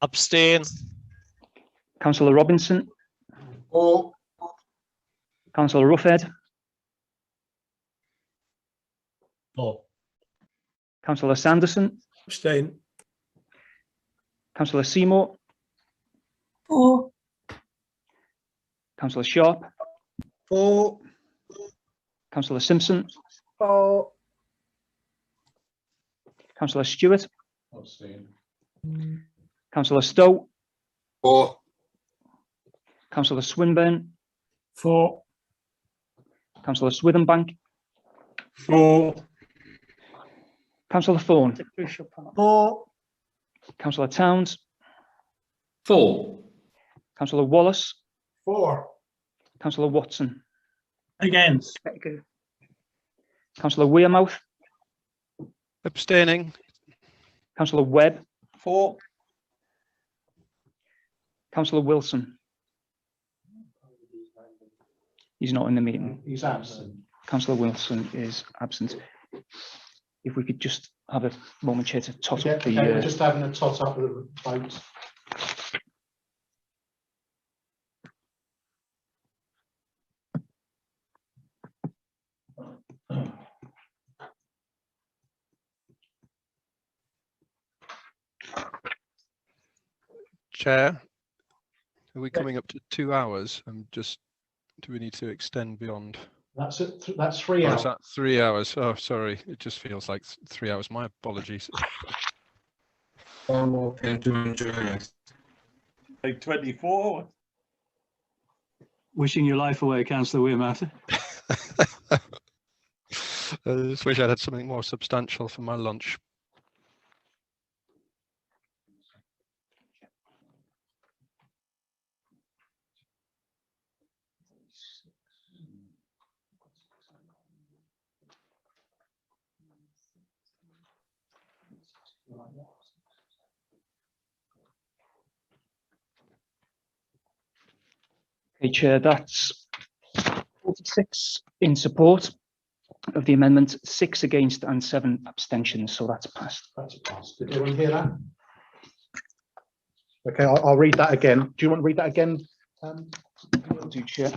S4: Abstain.
S9: Councillor Robinson,
S23: 4.
S9: Councillor Roughead,
S21: 4.
S9: Councillor Sanderson,
S8: Abstain.
S9: Councillor Seymour,
S23: 4.
S9: Councillor Sharp,
S8: 4.
S9: Councillor Simpson,
S23: 4.
S9: Councillor Stewart,
S1: Abstain.
S9: Councillor Stowe,
S8: 4.
S9: Councillor Swinburne,
S6: 4.
S9: Councillor Swithenbank,
S6: 4.
S9: Councillor Thorne,
S23: 4.
S9: Councillor Towns,
S23: 4.
S9: Councillor Wallace,
S23: 4.
S9: Councillor Watson,
S6: Against.
S9: Councillor Wearmouth,
S4: Abstaining.
S9: Councillor Webb,
S23: 4.
S9: Councillor Wilson. He's not in the meeting.
S1: He's absent.
S9: Councillor Wilson is absent. If we could just have a moment, Chair, to tot up the.
S1: We're just having a tot up of the votes.
S4: Chair, are we coming up to 2 hours? Do we need to extend beyond?
S1: That's it. That's 3
S4: Or
S1: hours.
S4: is that 3 hours? Oh, sorry. It just feels like 3 hours. My apologies.
S10: One more came to enjoy us.
S15: Like 24.
S3: Wishing your life away, Councillor Wearmouth.
S4: I just wish I had something more substantial for my lunch.
S9: Okay, Chair, that's 46 in support of the amendment, 6 against and 7 abstentions, so that's passed.
S1: That's passed. Did everyone hear that? Okay, I'll read that again. Do you want to read that again?
S9: Will do, Chair.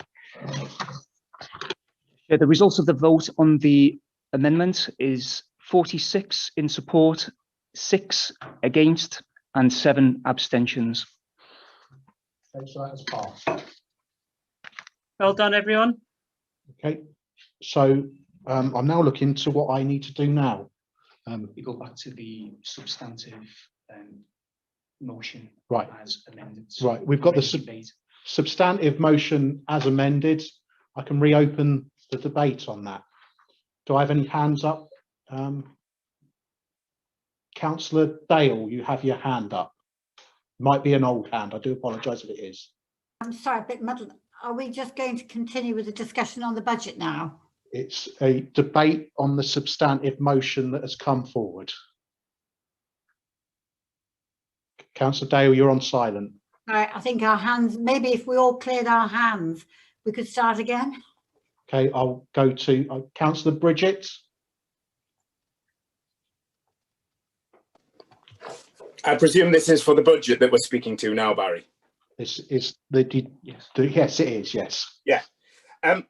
S9: Chair, the result of the vote on the amendment is 46 in support, 6 against and 7 abstentions.
S1: Okay, so that has passed.
S7: Well done, everyone.
S1: Okay, so I'm now looking to what I need to do now.
S12: We go back to the substantive motion
S1: Right.
S12: as amended.
S1: Right, we've got the
S12: Debate.
S1: substantive motion as amended. I can reopen the debate on that. Do I have any hands up? Councillor Dale, you have your hand up. Might be an old hand. I do apologise if it is.
S14: I'm sorry, a bit muddled. Are we just going to continue with the discussion on the budget now?
S1: It's a debate on the substantive motion that has come forward. Councillor Dale, you're on silent.
S14: Right, I think our hands, maybe if we all cleared our hands, we could start again.
S1: Okay, I'll go to Councillor Bridget.
S17: I presume this is for the budget that we're speaking to now, Barry.
S1: This is yes, it is. Yes.
S17: Yeah. I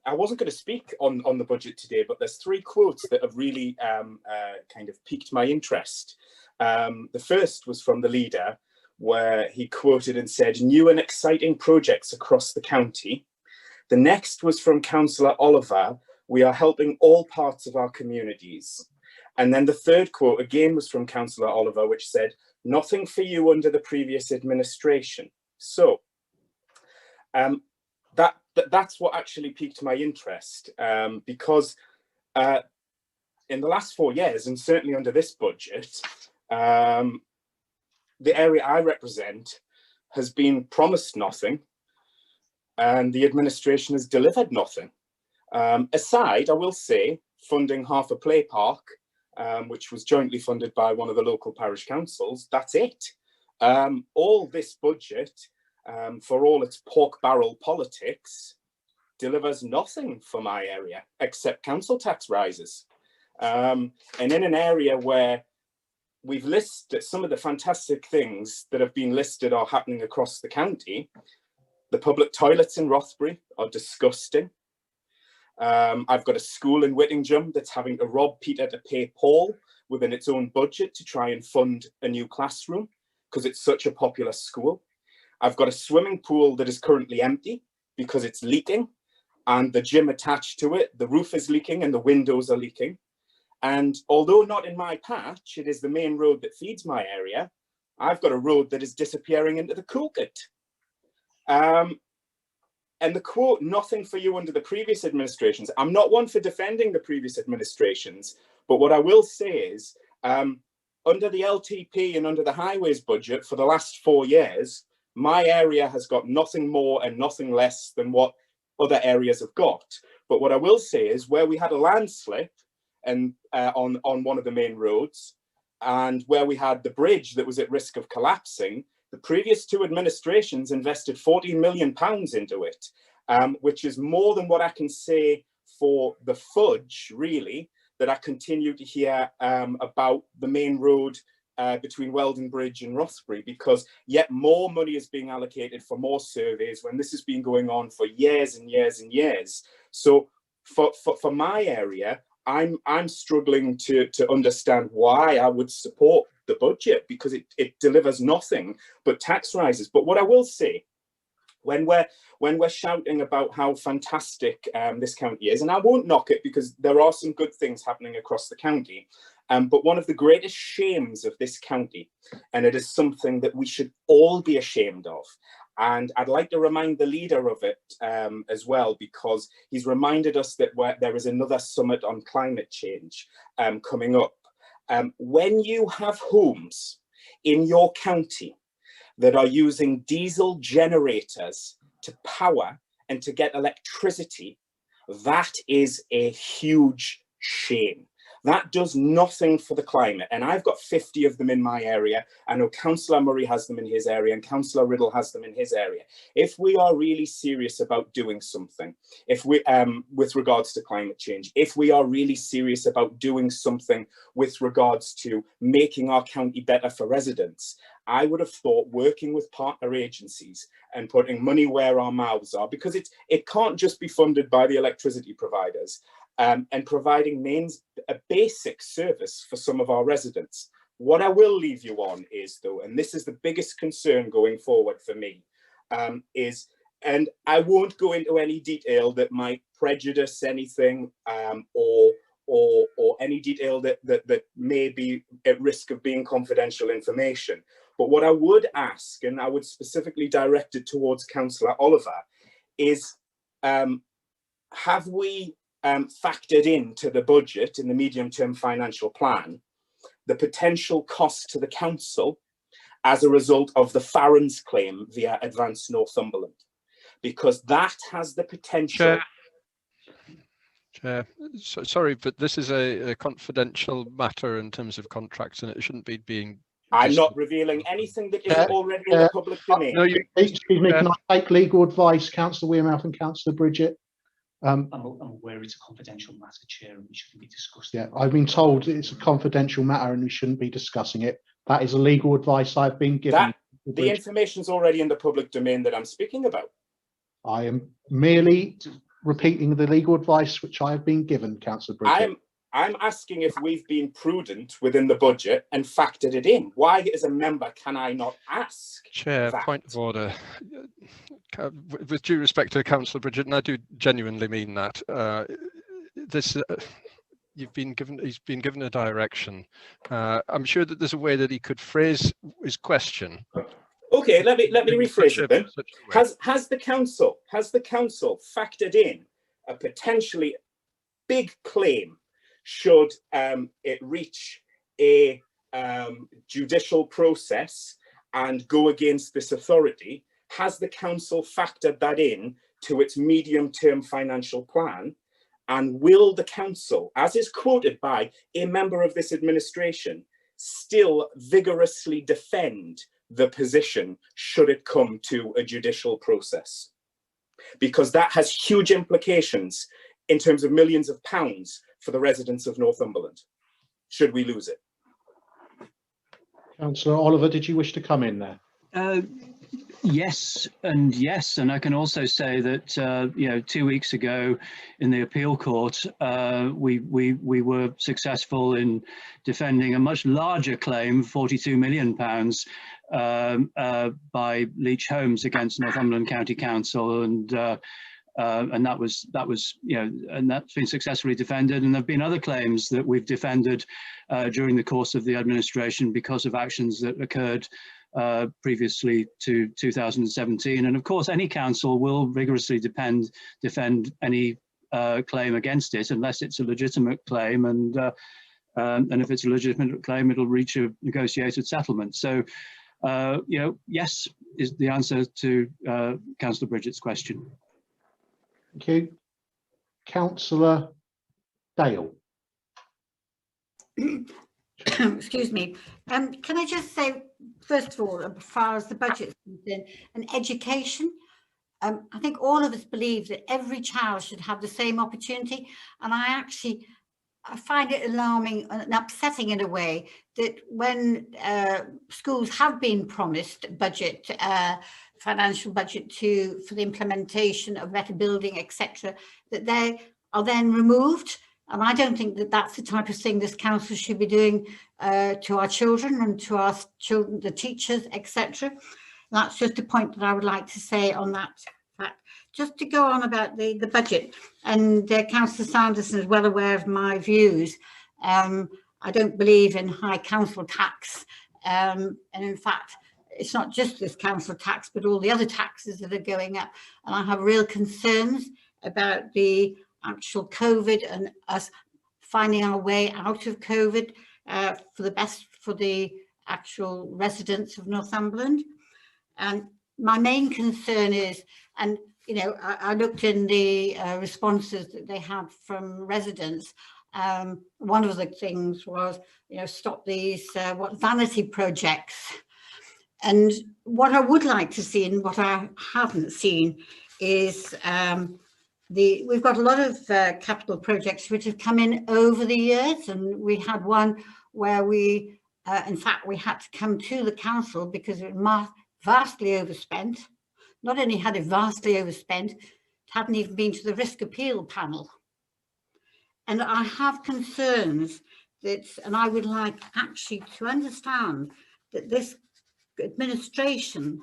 S17: wasn't going to speak on the budget today, but there's three quotes that have really kind of piqued my interest. The first was from the leader, where he quoted and said, "New and exciting projects across the county." The next was from Councillor Oliver, "We are helping all parts of our communities." And then the third quote again was from Councillor Oliver, which said, "Nothing for you under the previous administration." So that's what actually piqued my interest, because in the last 4 years, and certainly under this budget, the area I represent has been promised nothing, and the administration has delivered nothing. Aside, I will say, funding half a play park, which was jointly funded by one of the local parish councils, that's it. All this budget, for all its pork barrel politics, delivers nothing for my area except council tax rises. And in an area where we've listed some of the fantastic things that have been listed are happening across the county, the public toilets in Rothbury are disgusting. I've got a school in Whittingham that's having to rob Peter to pay Paul within its own budget to try and fund a new classroom because it's such a popular school. I've got a swimming pool that is currently empty because it's leaking, and the gym attached to it, the roof is leaking and the windows are leaking. And although not in my patch, it is the main road that feeds my area, I've got a road that is disappearing into the Coolgate. And the quote, "Nothing for you under the previous administrations." I'm not one for defending the previous administrations, but what I will say is, under the LTP and under the highways budget for the last 4 years, my area has got nothing more and nothing less than what other areas have got. But what I will say is, where we had a landslip and on one of the main roads, and where we had the bridge that was at risk of collapsing, the previous two administrations invested £14 million into it, which is more than what I can say for the fudge, really, that I continue to hear about the main road between Weldon Bridge and Rothbury, because yet more money is being allocated for more surveys when this has been going on for years and years and years. So for my area, I'm struggling to understand why I would support the budget, because it delivers nothing but tax rises. But what I will say, when we're shouting about how fantastic this county is, and I won't knock it because there are some good things happening across the county, but one of the greatest shames of this county, and it is something that we should all be ashamed of, and I'd like to remind the leader of it as well, because he's reminded us that there is another summit on climate change coming up. When you have homes in your county that are using diesel generators to power and to get electricity, that is a huge shame. That does nothing for the climate. And I've got 50 of them in my area. I know Councillor Murray has them in his area and Councillor Riddle has them in his area. If we are really serious about doing something, if we, with regards to climate change, if we are really serious about doing something with regards to making our county better for residents, I would have thought working with partner agencies and putting money where our mouths are, because it can't just be funded by the electricity providers, and providing a basic service for some of our residents. What I will leave you on is, though, and this is the biggest concern going forward for me, is, and I won't go into any detail that might prejudice anything, or any detail that may be at risk of being confidential information. But what I would ask, and I would specifically direct it towards Councillor Oliver, is have we factored into the budget, in the medium-term financial plan, the potential cost to the council as a result of the Farron's claim via Advance Northumberland? Because that has the potential...
S4: Chair, sorry, but this is a confidential matter in terms of contracts, and it shouldn't be being
S17: I'm not revealing anything that isn't already in the public domain.
S1: No, excuse me, can I take legal advice, Councillor Wearmouth and Councillor Bridget?
S12: I'm aware it's a confidential matter, Chair, and we shouldn't be discussing.
S1: Yeah, I've been told it's a confidential matter and we shouldn't be discussing it. That is a legal advice I've been given.
S17: The information's already in the public domain that I'm speaking about.
S1: I am merely repeating the legal advice which I have been given, Councillor Bridget.
S17: I'm asking if we've been prudent within the budget and factored it in. Why, as a member, can I not ask?
S4: Chair, point of order. With due respect to Councillor Bridget, and I do genuinely mean that, he's been given a direction. I'm sure that there's a way that he could phrase his question.
S17: Okay, let me rephrase it then. Has the council factored in a potentially big claim should it reach a judicial process and go against this authority? Has the council factored that in to its medium-term financial plan? And will the council, as is quoted by a member of this administration, still vigorously defend the position should it come to a judicial process? Because that has huge implications in terms of millions of pounds for the residents of Northumberland, should we lose it.
S1: Councillor Oliver, did you wish to come in there?
S3: Yes, and I can also say that 2 weeks ago in the appeal court, we were successful in defending a much larger claim, £42 million, by Leach Homes against Northumberland County Council, and that was and that's been successfully defended. And there have been other claims that we've defended during the course of the administration because of actions that occurred previously to 2017. And of course, any council will vigorously defend any claim against it unless it's a legitimate claim, and if it's a legitimate claim, it'll reach a negotiated settlement. So, yes is the answer to Councillor Bridget's question.
S1: Thank you. Councillor Dale.
S14: Excuse me. Can I just say, first of all, as far as the budget is concerned, and education, I think all of us believe that every child should have the same opportunity. And I find it alarming and upsetting in a way that when schools have been promised budget, financial budget for the implementation of better building, etc., that they are then removed. And I don't think that that's the type of thing this council should be doing to our children and to our children, the teachers, etc. That's just a point that I would like to say on that fact. Just to go on about the budget, and Councillor Sanderson is well aware of my views. I don't believe in high council tax, and in fact, it's not just this council tax, but all the other taxes that are going up. And I have real concerns about the actual COVID and us finding our way out of COVID for the best for the actual residents of Northumberland. And my main concern is, and I looked in the responses that they had from residents. One of the things was, stop these vanity projects. And what I would like to see, and what I haven't seen, is we've got a lot of capital projects which have come in over the years, and we had one where we, in fact, we had to come to the council because it was vastly overspent. Not only had it vastly overspent, it hadn't even been to the risk appeal panel. And I have concerns that, and I would like actually to understand that this administration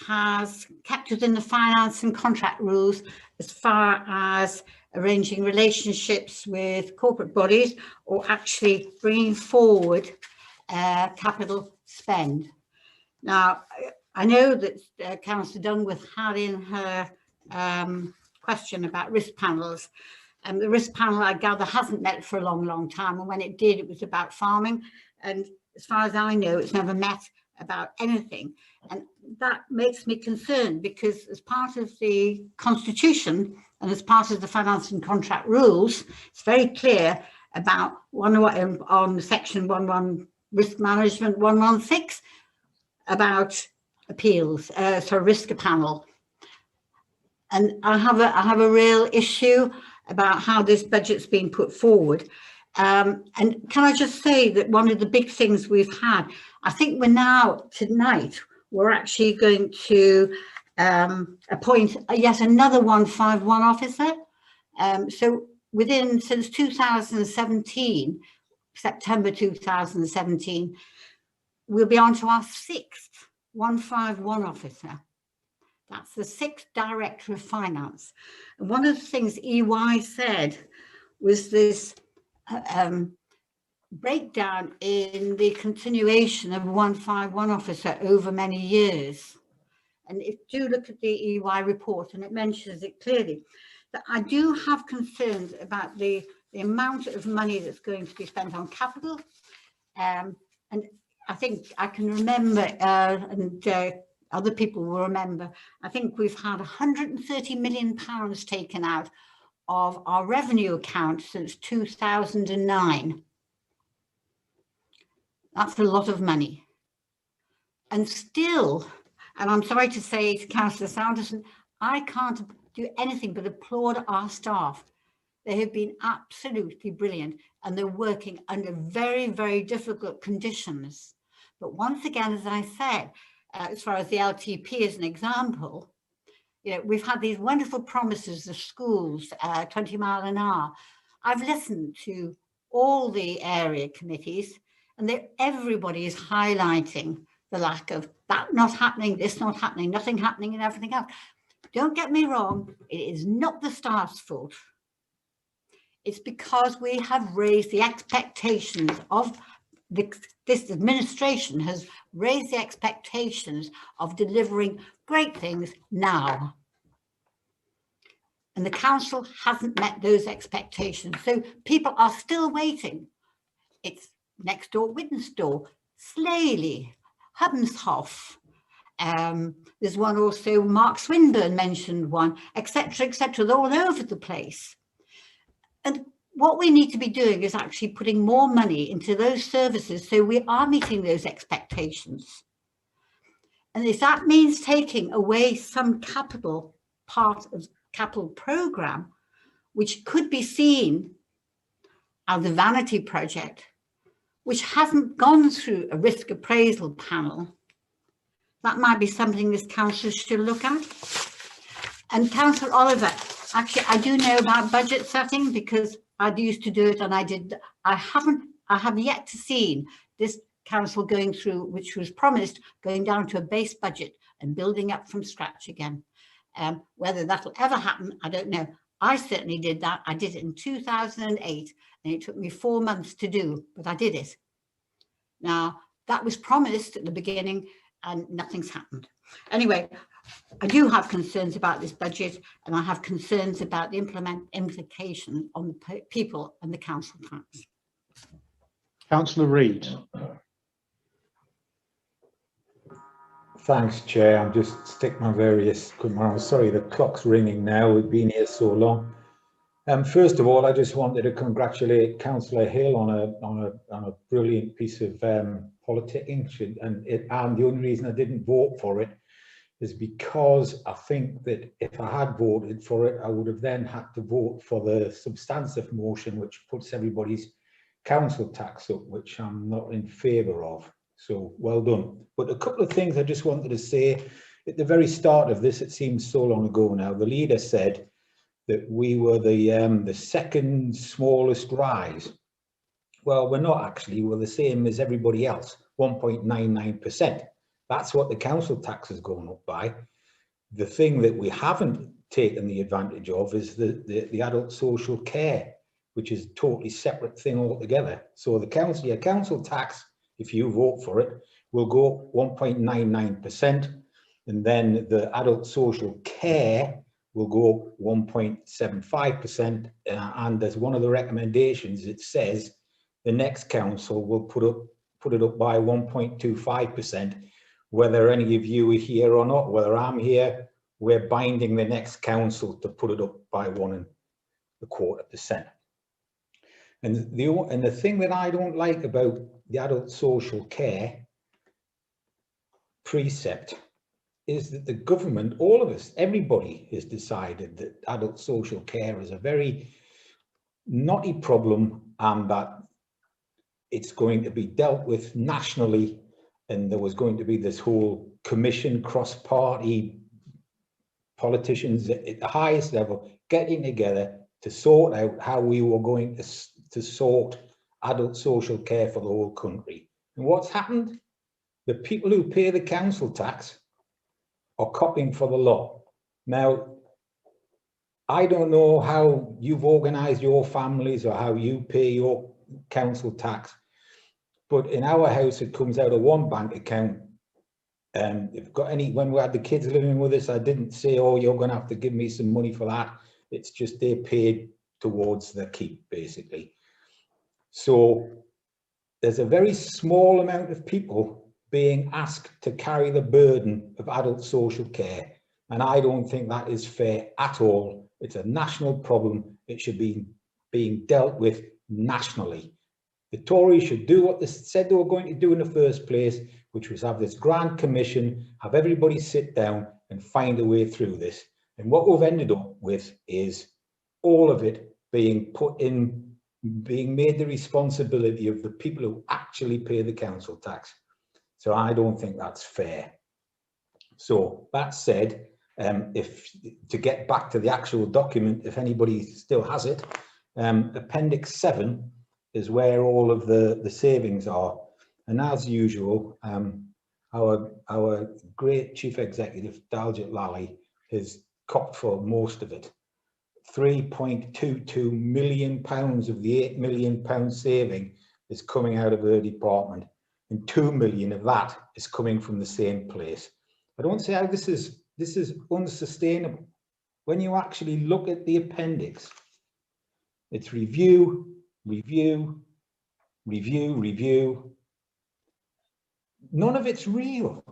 S14: has kept within the finance and contract rules as far as arranging relationships with corporate bodies or actually bringing forward capital spend. Now, I know that Councillor Dungworth had in her question about risk panels. The risk panel, I gather, hasn't met for a long, long time. And when it did, it was about farming. And as far as I know, it's never met about anything. And that makes me concerned, because as part of the Constitution and as part of the finance and contract rules, it's very clear about on section 11 Risk Management 116 about appeals, risk panel. And I have a real issue about how this budget's been put forward. And can I just say that one of the big things we've had, I think tonight, we're actually going to appoint yet another 151 officer. So since 2017, September 2017, we'll be on to our 6th 151 officer. That's the 6th Director of Finance. And one of the things EY said was this breakdown in the continuation of 151 officer over many years. And if you look at the EY report, and it mentions it clearly, that I do have concerns about the amount of money that's going to be spent on capital. And I think I can remember, other people will remember, I think we've had £130 million taken out of our revenue account since 2009. That's a lot of money. And still, and I'm sorry to say to Councillor Sanderson, I can't do anything but applaud our staff. They have been absolutely brilliant, and they're working under very, very difficult conditions. But once again, as I said, as far as the LTP is an example, we've had these wonderful promises of schools, 20 mile an hour. I've listened to all the area committees, and everybody is highlighting the lack of that not happening, this not happening, nothing happening, and everything else. Don't get me wrong, it is not the staff's fault. It's because we have raised the expectations of this administration has raised the expectations of delivering great things now. And the council hasn't met those expectations. So people are still waiting. It's next door, Wittensdoor, Slaley, Hubenshoff. There's one also, Mark Swinburne mentioned one, etc., etc. They're all over the place. And what we need to be doing is actually putting more money into those services so we are meeting those expectations. And if that means taking away some capital part of capital programme, which could be seen as a vanity project, which hasn't gone through a risk appraisal panel, that might be something this council should look at. And Councillor Oliver, actually, I do know about budget setting because I used to do it, and I have yet to see this council going through, which was promised, going down to a base budget and building up from scratch again. Whether that'll ever happen, I don't know. I certainly did that. I did it in 2008, and it took me 4 months to do, but I did it. Now, that was promised at the beginning, and nothing's happened. Anyway, I do have concerns about this budget, and I have concerns about the implication on the people and the council tax.
S1: Councillor Reid.
S2: Thanks, Chair. I'm just stick my various. I'm sorry, the clock's ringing now. We've been here so long. First of all, I just wanted to congratulate Councillor Hill on a brilliant piece of politicking, and the only reason I didn't vote for it is because I think that if I had voted for it, I would have then had to vote for the substantive motion, which puts everybody's council tax up, which I'm not in favour of. So well done. But a couple of things I just wanted to say. At the very start of this, it seems so long ago now, the leader said that we were the second smallest rise. Well, we're not actually. We're the same as everybody else, 1.99%. That's what the council tax has gone up by. The thing that we haven't taken the advantage of is the adult social care, which is a totally separate thing altogether. So the council tax, if you vote for it, will go 1.99%, and then the adult social care will go 1.75%. And as one of the recommendations, it says the next council will put it up by 1.25%. Whether any of you are here or not, whether I'm here, we're binding the next council to put it up by 1.25%. And the thing that I don't like about the adult social care precept is that the government, all of us, everybody has decided that adult social care is a very knotty problem and that it's going to be dealt with nationally, and there was going to be this whole commission, cross-party politicians at the highest level getting together to sort out how we were going to sort adult social care for the whole country. And what's happened? The people who pay the council tax are copying for the law. Now, I don't know how you've organised your families or how you pay your council tax, but in our house it comes out of one bank account. If got any, when we had the kids living with us, I didn't say, oh, you're going to have to give me some money for that. It's just they paid towards the keep, basically. So there's a very small amount of people being asked to carry the burden of adult social care. And I don't think that is fair at all. It's a national problem. It should be being dealt with nationally. The Tories should do what they said they were going to do in the first place, which was have this grand commission, have everybody sit down and find a way through this. And what we've ended up with is all of it being put in, being made the responsibility of the people who actually pay the council tax. So I don't think that's fair. So that said, to get back to the actual document, if anybody still has it, Appendix 7 is where all of the savings are. And as usual, our great Chief Executive, Daljit Lally, has copped for most of it. £3.22 million of the £8 million saving is coming out of her department, and 2 million of that is coming from the same place. I don't see how this is unsustainable. When you actually look at the appendix, it's review, review, review, review. None of it's real.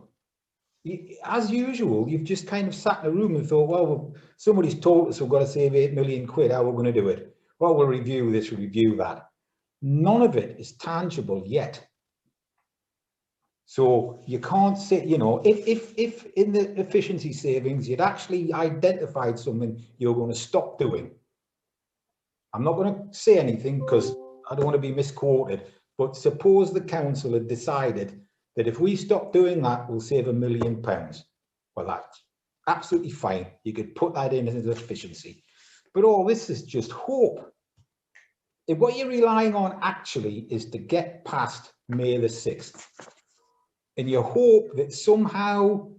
S2: As usual, you've just kind of sat in a room and thought, well, somebody's told us we've got to save 8 million quid, how are we going to do it? Well, we'll review this, review that. None of it is tangible yet. So you can't say, you know, if in the efficiency savings, you'd actually identified something you're going to stop doing. I'm not going to say anything because I don't want to be misquoted, but suppose the council had decided that if we stop doing that, we'll save £1 million. Well, that's absolutely fine. You could put that in as efficiency. But all this is just hope. If what you're relying on actually is to get past May the 6th, and you hope that somehow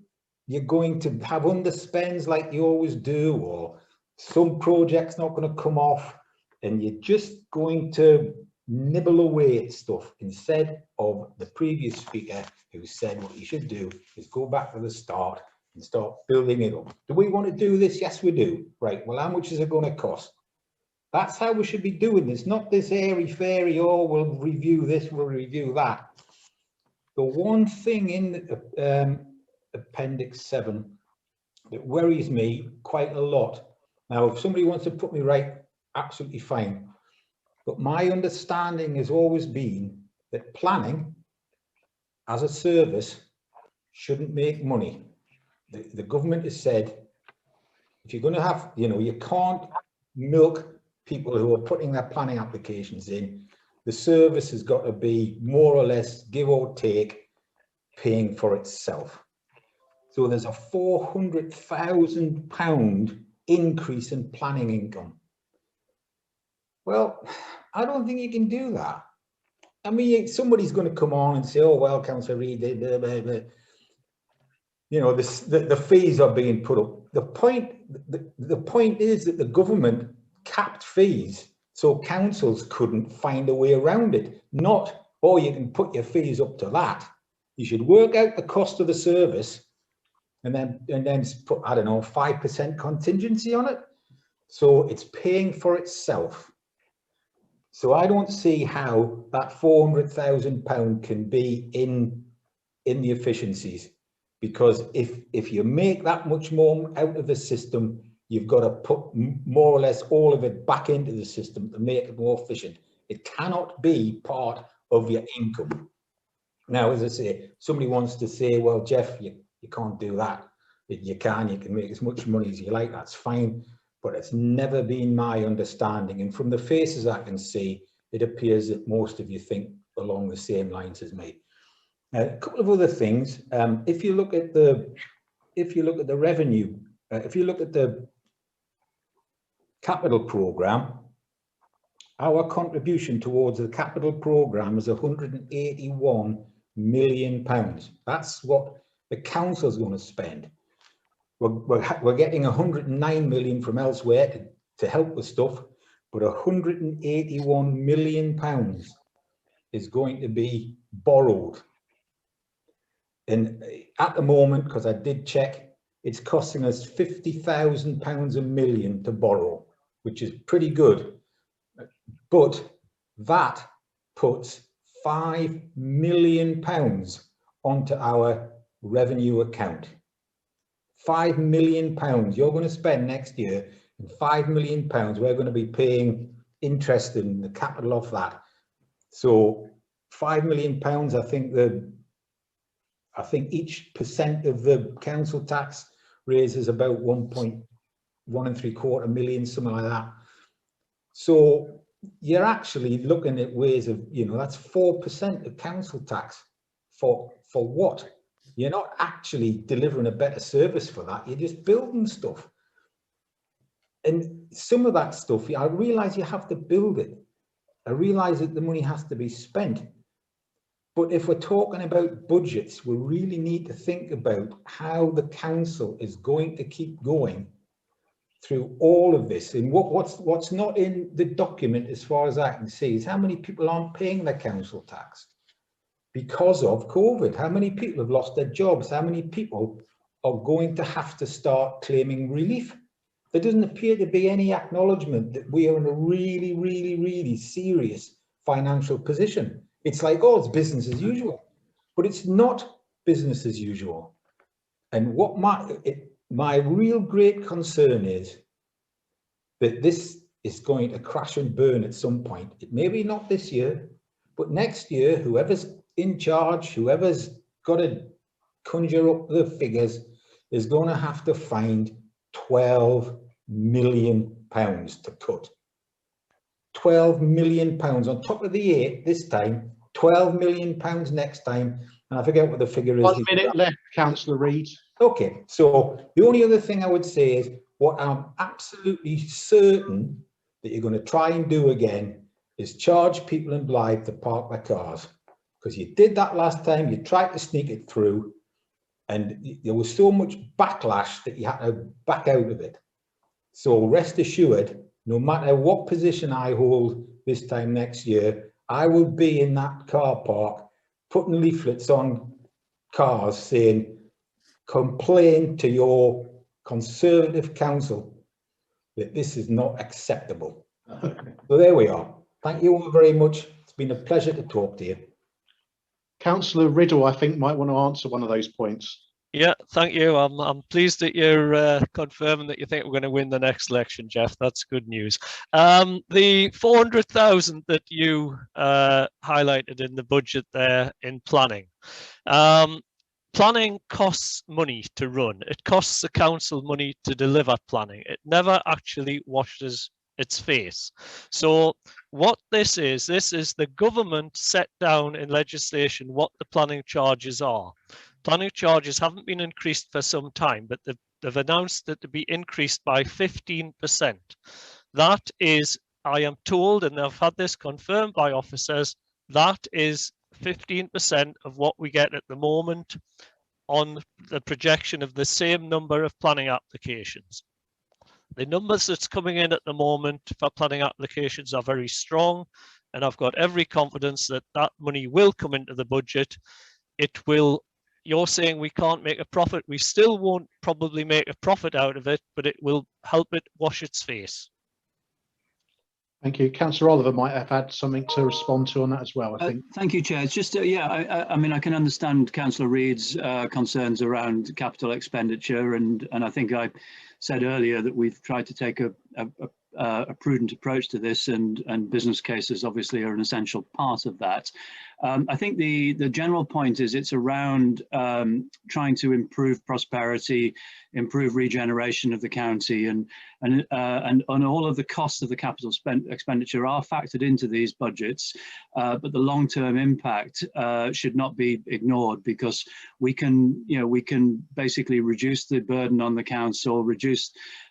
S2: you're going to have underspends like you always do, or some project's not going to come off, and you're just going to nibble away at stuff instead of the previous speaker who said what you should do is go back to the start and start building it up. Do we want to do this? Yes, we do. Right. Well, how much is it going to cost? That's how we should be doing this, not this airy-fairy, oh, we'll review this, we'll review that. The one thing in the, Appendix 7 that worries me quite a lot. Now, if somebody wants to put me right, absolutely fine. But my understanding has always been that planning as a service shouldn't make money. The government has said, if you're going to have, you know, you can't milk people who are putting their planning applications in. The service has got to be more or less, give or take, paying for itself. So there's a £400,000 increase in planning income. Well, I don't think you can do that. I mean, somebody's going to come on and say, oh, well, Councillor Reid, you know, the fees are being put up. The point is that the government capped fees so councils couldn't find a way around it. Not, oh, you can put your fees up to that. You should work out the cost of the service and then put, I don't know, 5% contingency on it. So it's paying for itself. So I don't see how that £400,000 can be in the efficiencies, because if you make that much more out of the system, you've got to put more or less all of it back into the system to make it more efficient. It cannot be part of your income. Now, as I say, somebody wants to say, well, Jeff, you can't do that. You can make as much money as you like, that's fine. But it's never been my understanding. And from the faces I can see, it appears that most of you think along the same lines as me. A couple of other things. If you look at the revenue, if you look at the capital programme, our contribution towards the capital programme is £181 million. That's what the council's going to spend. We're getting 109 million from elsewhere to help with stuff, but 181 million pounds is going to be borrowed. And at the moment, because I did check, it's costing us £50,000 a million to borrow, which is pretty good. But that puts £5 million onto our revenue account. £5 million you're going to spend next year, and £5 million we're going to be paying interest in the capital of that. So £5 million, I think each percent of the council tax raises about 1.175 million, something like that. So you're actually looking at ways of, that's 4% of council tax for what? You're not actually delivering a better service for that. You're just building stuff. And some of that stuff, I realise you have to build it. I realise that the money has to be spent. But if we're talking about budgets, we really need to think about how the council is going to keep going through all of this. And what's not in the document, as far as I can see, is how many people aren't paying their council tax because of COVID. How many people have lost their jobs? How many people are going to have to start claiming relief? There doesn't appear to be any acknowledgement that we are in a really, really, really serious financial position. It's like, oh, it's business as usual, but it's not business as usual. And what my real great concern is that this is going to crash and burn at some point. It may be not this year, but next year, whoever's in charge, whoever's got to conjure up the figures, is going to have to find £12 million to cut. £12 million on top of the 8 this time, £12 million next time, and I forget what the figure is.
S1: 1 minute left, Councillor Reid.
S2: Okay, so the only other thing I would say is what I'm absolutely certain that you're going to try and do again is charge people in Blythe to park their cars, because you did that last time. You tried to sneak it through, and there was so much backlash that you had to back out of it. So rest assured, no matter what position I hold this time next year, I will be in that car park putting leaflets on cars saying, complain to your Conservative council that this is not acceptable. So there we are. Thank you all very much. It's been a pleasure to talk to you.
S1: Councillor Riddle, I think, might want to answer one of those points.
S16: Yeah, thank you. I'm pleased that you're confirming that you think we're going to win the next election, Jeff. That's good news. The 400,000 that you highlighted in the budget there in planning. Planning costs money to run. It costs the council money to deliver planning. It never actually washes its face. So what this is the government set down in legislation what the planning charges are. Planning charges haven't been increased for some time, but they've announced that to be increased by 15%. That is, I am told, and I've had this confirmed by officers, that is 15% of what we get at the moment on the projection of the same number of planning applications. The numbers that's coming in at the moment for planning applications are very strong, and I've got every confidence that that money will come into the budget. It will. You're saying we can't make a profit. We still won't probably make a profit out of it, but it will help it wash its face.
S1: Thank you. Councillor Oliver might have had something to respond to on that as well, I think.
S3: Thank you, Chair. It's just, I mean, I can understand Councillor Reid's concerns around capital expenditure, and I think I said earlier that we've tried to take a a prudent approach to this, and business cases obviously are an essential part of that. I think the general point is it's around trying to improve prosperity, improve regeneration of the county, and all of the costs of the capital expenditure are factored into these budgets, but the long-term impact should not be ignored, because we can basically reduce the burden on the council,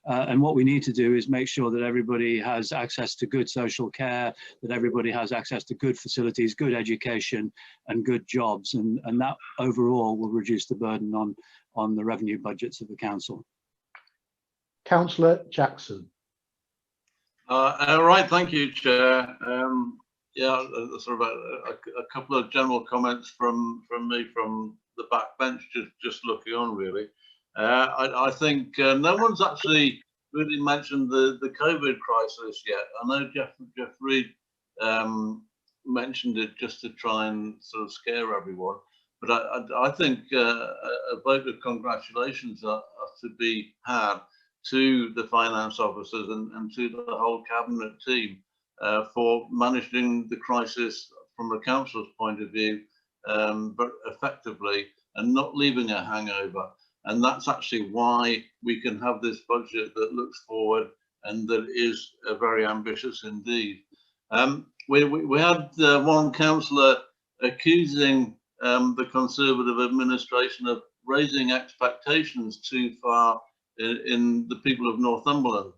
S3: and what we need to do is make sure that everybody has access to good social care, that everybody has access to good facilities, good education, and good jobs, and that overall will reduce the burden on the revenue budgets of the council.
S1: Councillor Jackson.
S13: All right, thank you, Chair. Yeah, sort of a couple of general comments from me from the backbench, just looking on really. I think no one's actually really mentioned the COVID crisis yet. I know Jeff Reed mentioned it just to try and sort of scare everyone, but I think a vote of congratulations are to be had to the finance officers and to the whole cabinet team for managing the crisis from the council's point of view, but effectively, and not leaving a hangover. And that's actually why we can have this budget that looks forward and that is very ambitious indeed. We had one councillor accusing the Conservative administration of raising expectations too far in the people of Northumberland.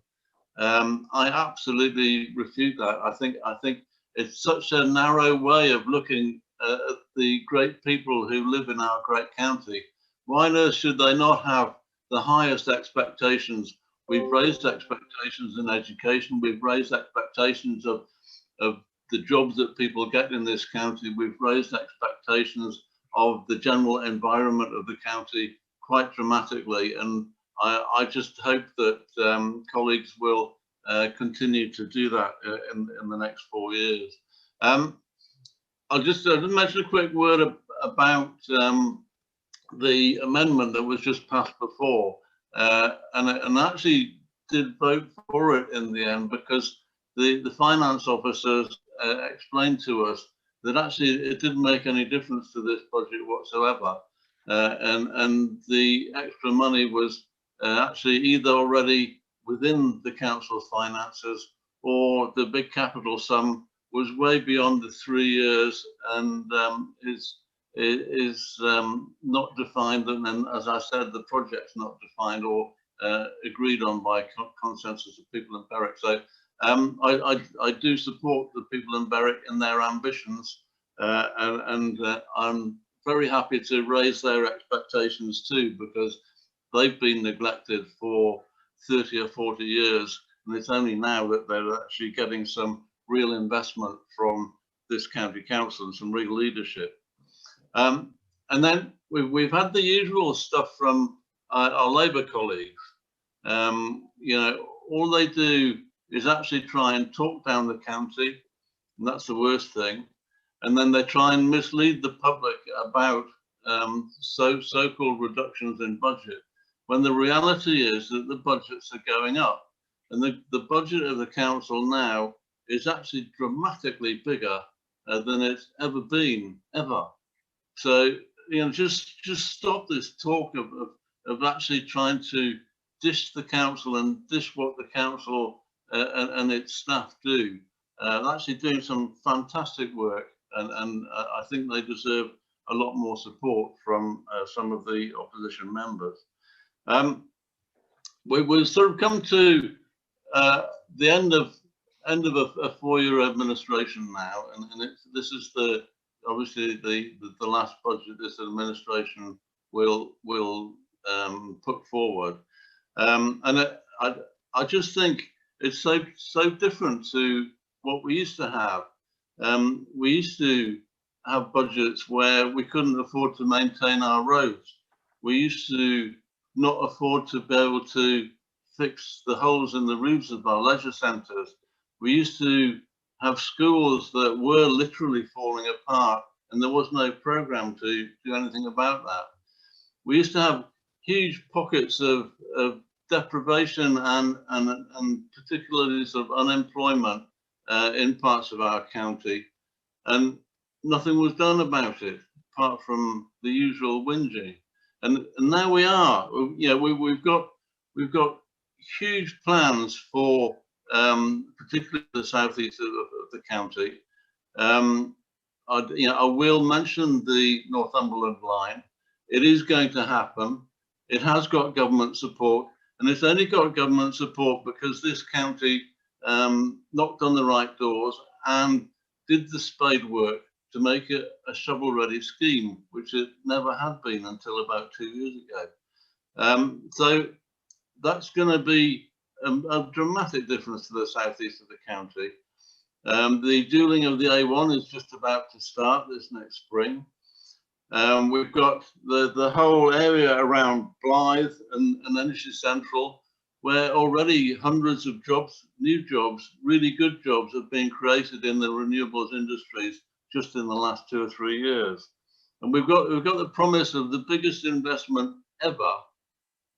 S13: I absolutely refute that. I think it's such a narrow way of looking at the great people who live in our great county. Why on earth should they not have the highest expectations? We've raised expectations in education. We've raised expectations of the jobs that people get in this county. We've raised expectations of the general environment of the county quite dramatically. And I just hope that colleagues will continue to do that in the next 4 years. I'll just mention a quick word about the amendment that was just passed before, and I actually did vote for it in the end, because the finance officers explained to us that actually it didn't make any difference to this budget whatsoever, and the extra money was actually either already within the council's finances, or the big capital sum was way beyond the 3 years and is not defined, and then, as I said, the project's not defined or agreed on by consensus of people in Berwick. So I do support the people in Berwick in their ambitions, and I'm very happy to raise their expectations too, because they've been neglected for 30 or 40 years, and it's only now that they're actually getting some real investment from this county council and some real leadership. And then we've had the usual stuff from our Labour colleagues. You know, all they do is actually try and talk down the county, and that's the worst thing. And then they try and mislead the public about so-called reductions in budget, when the reality is that the budgets are going up. And the budget of the council now is actually dramatically bigger than it's ever been, ever. So, you know, just stop this talk of actually trying to dish the council and dish what the council and its staff do. They're actually doing some fantastic work, and I think they deserve a lot more support from some of the opposition members. We've sort of come to the end of a 4-year administration now, and this is obviously the last budget this administration will put forward, and I just think it's so different to what we used to have. We used to have budgets where we couldn't afford to maintain our roads. We used to not afford to be able to fix the holes in the roofs of our leisure centres. We used to have schools that were literally falling apart, and there was no programme to do anything about that. We used to have huge pockets of deprivation and particularly sort of unemployment in parts of our county, and nothing was done about it apart from the usual whinging. And now we are, you know, we've got huge plans for particularly the southeast of the county. I will mention the Northumberland line. It is going to happen. It has got government support, and it's only got government support because this county knocked on the right doors and did the spade work to make it a shovel-ready scheme, which it never had been until about 2 years ago. So that's going to be a dramatic difference to the southeast of the county. The dualling of the A1 is just about to start this next spring. We've got the whole area around Blythe and Energy Central, where already hundreds of jobs, new jobs, really good jobs have been created in the renewables industries just in the last 2 or 3 years. And we've got the promise of the biggest investment ever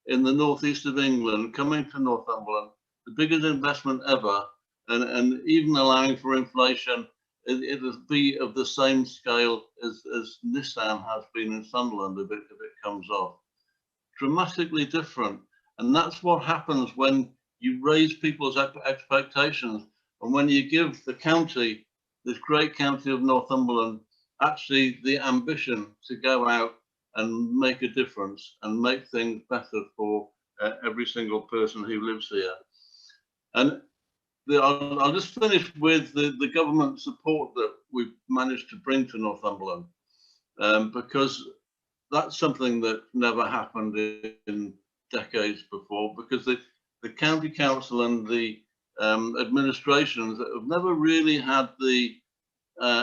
S13: in the northeast of England coming to Northumberland, the biggest investment ever, and even allowing for inflation, it'll be of the same scale as Nissan has been in Sunderland if it comes off. Dramatically different. And that's what happens when you raise people's expectations, and when you give the county, this great county of Northumberland, actually the ambition to go out and make a difference and make things better for every single person who lives here. And I'll just finish with the government support that we've managed to bring to Northumberland, because that's something that never happened in decades before, because the county council and the administrations have never really had the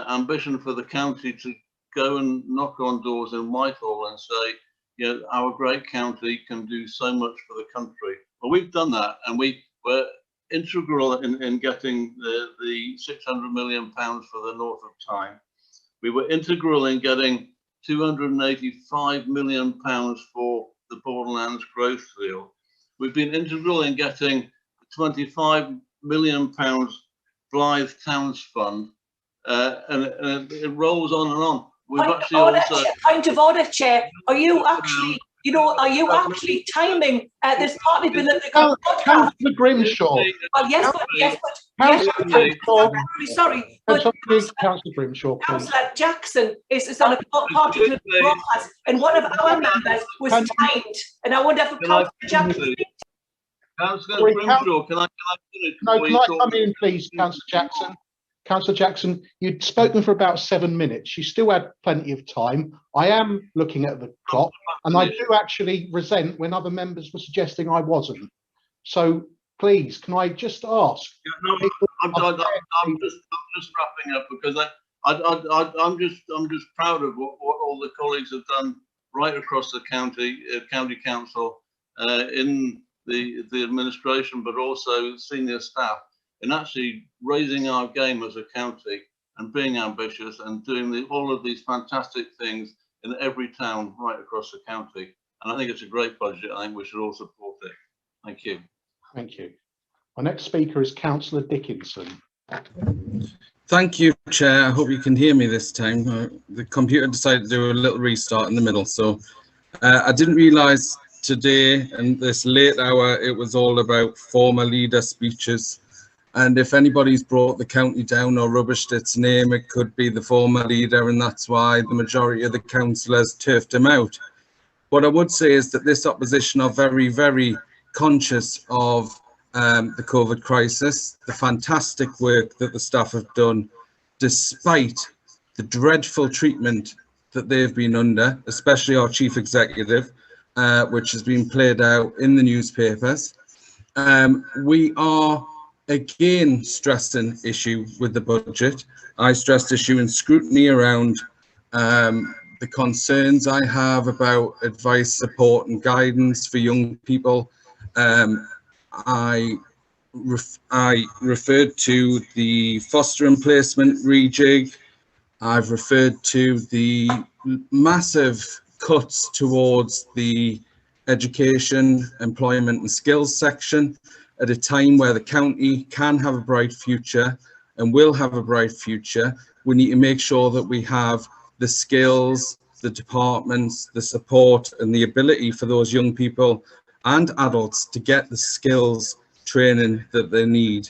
S13: ambition for the county to go and knock on doors in Whitehall and say, you know, our great county can do so much for the country. Well, we've done that, and we were integral in getting the £600 million for the North of Tyne. We were integral in getting £285 million for the Borderlands Growth Deal. We've been integral in getting £25 million Blythe Towns Fund, and it rolls on and on. We've actually also...
S18: Point of order, Chair. Are you actually, are you actually timing this partly been that
S1: Councillor Grimshaw.
S18: Well, yes, sorry.
S1: Councillor Grimshaw, please.
S18: Councillor Jackson is on a part of the process, and one of our members was timed, and I wonder if Councillor Jackson.
S13: Councillor Grimshaw, can I finish?
S1: No, can I come in, please, Councillor Jackson? Councillor Jackson, you'd spoken for about 7 minutes. You still had plenty of time. I am looking at the clock, and I do actually resent when other members were suggesting I wasn't. So please, can I just ask?
S13: Yeah, no, I'm just wrapping up, because I'm just proud of what all the colleagues have done right across the county council, in the administration, but also senior staff, in actually raising our game as a county and being ambitious and doing all of these fantastic things in every town right across the county. And I think it's a great budget. I think we should all support it. Thank you.
S1: Thank you. Our next speaker is Councillor Dickinson.
S10: Thank you, Chair. I hope you can hear me this time. The computer decided to do a little restart in the middle, so I didn't realise today and this late hour it was all about former leader speeches. And if anybody's brought the county down or rubbished its name, it could be the former leader, and that's why the majority of the councillors turfed him out. What I would say is that this opposition are very, very conscious of the COVID crisis, the fantastic work that the staff have done, despite the dreadful treatment that they've been under, especially our chief executive, which has been played out in the newspapers. We are again stressing issue with the budget. I stressed issue and scrutiny around the concerns I have about advice, support and guidance for young people. I referred to the fostering placement rejig. I've referred to the massive cuts towards the education, employment and skills section at a time where the county can have a bright future and will have a bright future. We need to make sure that we have the skills, the departments, the support and the ability for those young people and adults to get the skills training that they need.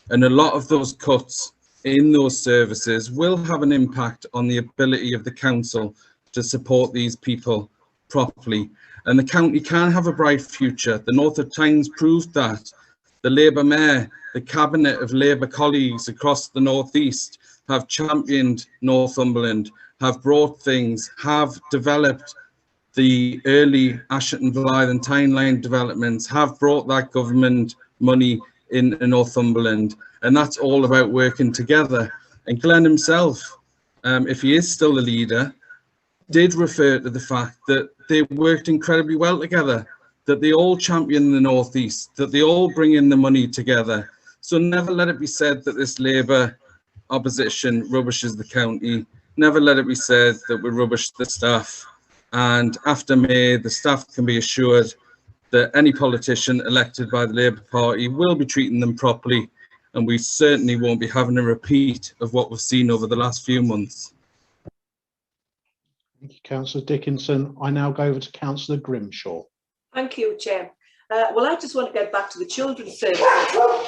S10: And a lot of those cuts in those services will have an impact on the ability of the council to support these people properly. And the county can have a bright future. The North of Tynes proved that. The Labour Mayor, the cabinet of Labour colleagues across the North East have championed Northumberland, have brought things, have developed the early Asherton, Blythe and Tyne Line developments, have brought that government money in Northumberland. And that's all about working together. And Glenn himself, if he is still the leader, did refer to the fact that they worked incredibly well together, that they all champion the North East, that they all bring in the money together. So never let it be said that this Labour opposition rubbishes the county. Never let it be said that we rubbish the staff. And after May, the staff can be assured that any politician elected by the Labour Party will be treating them properly, and we certainly won't be having a repeat of what we've seen over the last few months.
S1: Thank you, Councillor Dickinson. I now go over to Councillor Grimshaw.
S18: Thank you, Chair. Well, I just want to get back to the children's services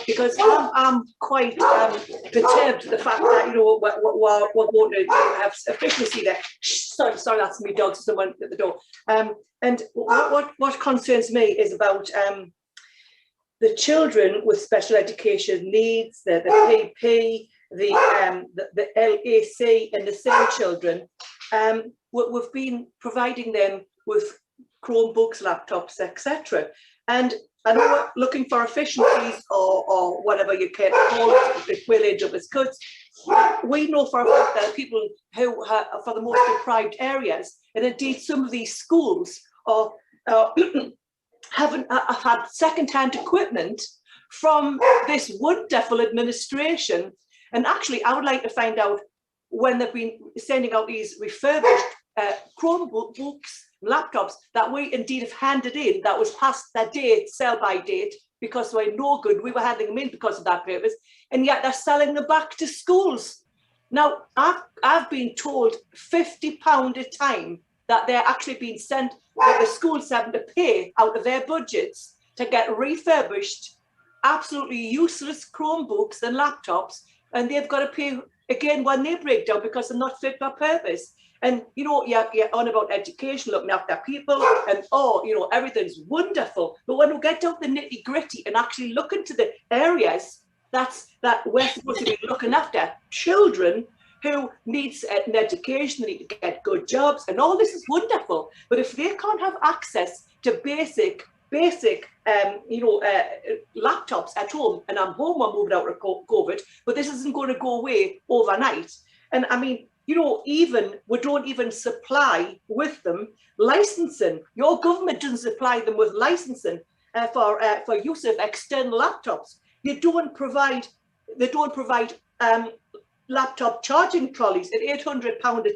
S18: because I'm quite perturbed at the fact that, you know, we're going to have efficiency there. Sorry, that's me dog, someone at the door. And what concerns me is about the children with special education needs, the PP, the LAC and the SEND children. We've been providing them with Chromebooks, laptops, etc. And I know we're looking for efficiencies or whatever you can call it, village of its cuts. We know for a fact that people who are for the most deprived areas, and indeed some of these schools are have had second-hand equipment from this wonderful administration. And actually, I would like to find out when they've been sending out these refurbished Chromebooks, laptops that we indeed have handed in, that was past their date, sell-by date, because they were no good. We were handing them in because of that purpose, and yet they're selling them back to schools. Now, I've been told £50 a time that they're actually being sent, that the schools having to pay out of their budgets to get refurbished, absolutely useless Chromebooks and laptops, and they've got to pay again when they break down because they're not fit for purpose. And, you know, you're on about education, looking after people, and, oh, you know, everything's wonderful. But when we get down to the nitty gritty and actually look into the areas that we're supposed to be looking after, children who needs an education, they need to get good jobs, and all this is wonderful. But if they can't have access to basic laptops at home, and I'm home, we're moving out of COVID, but this isn't going to go away overnight. And I mean, you know, we don't even supply with them licensing. Your government doesn't supply them with licensing for use of external laptops. They don't provide laptop charging trolleys at £800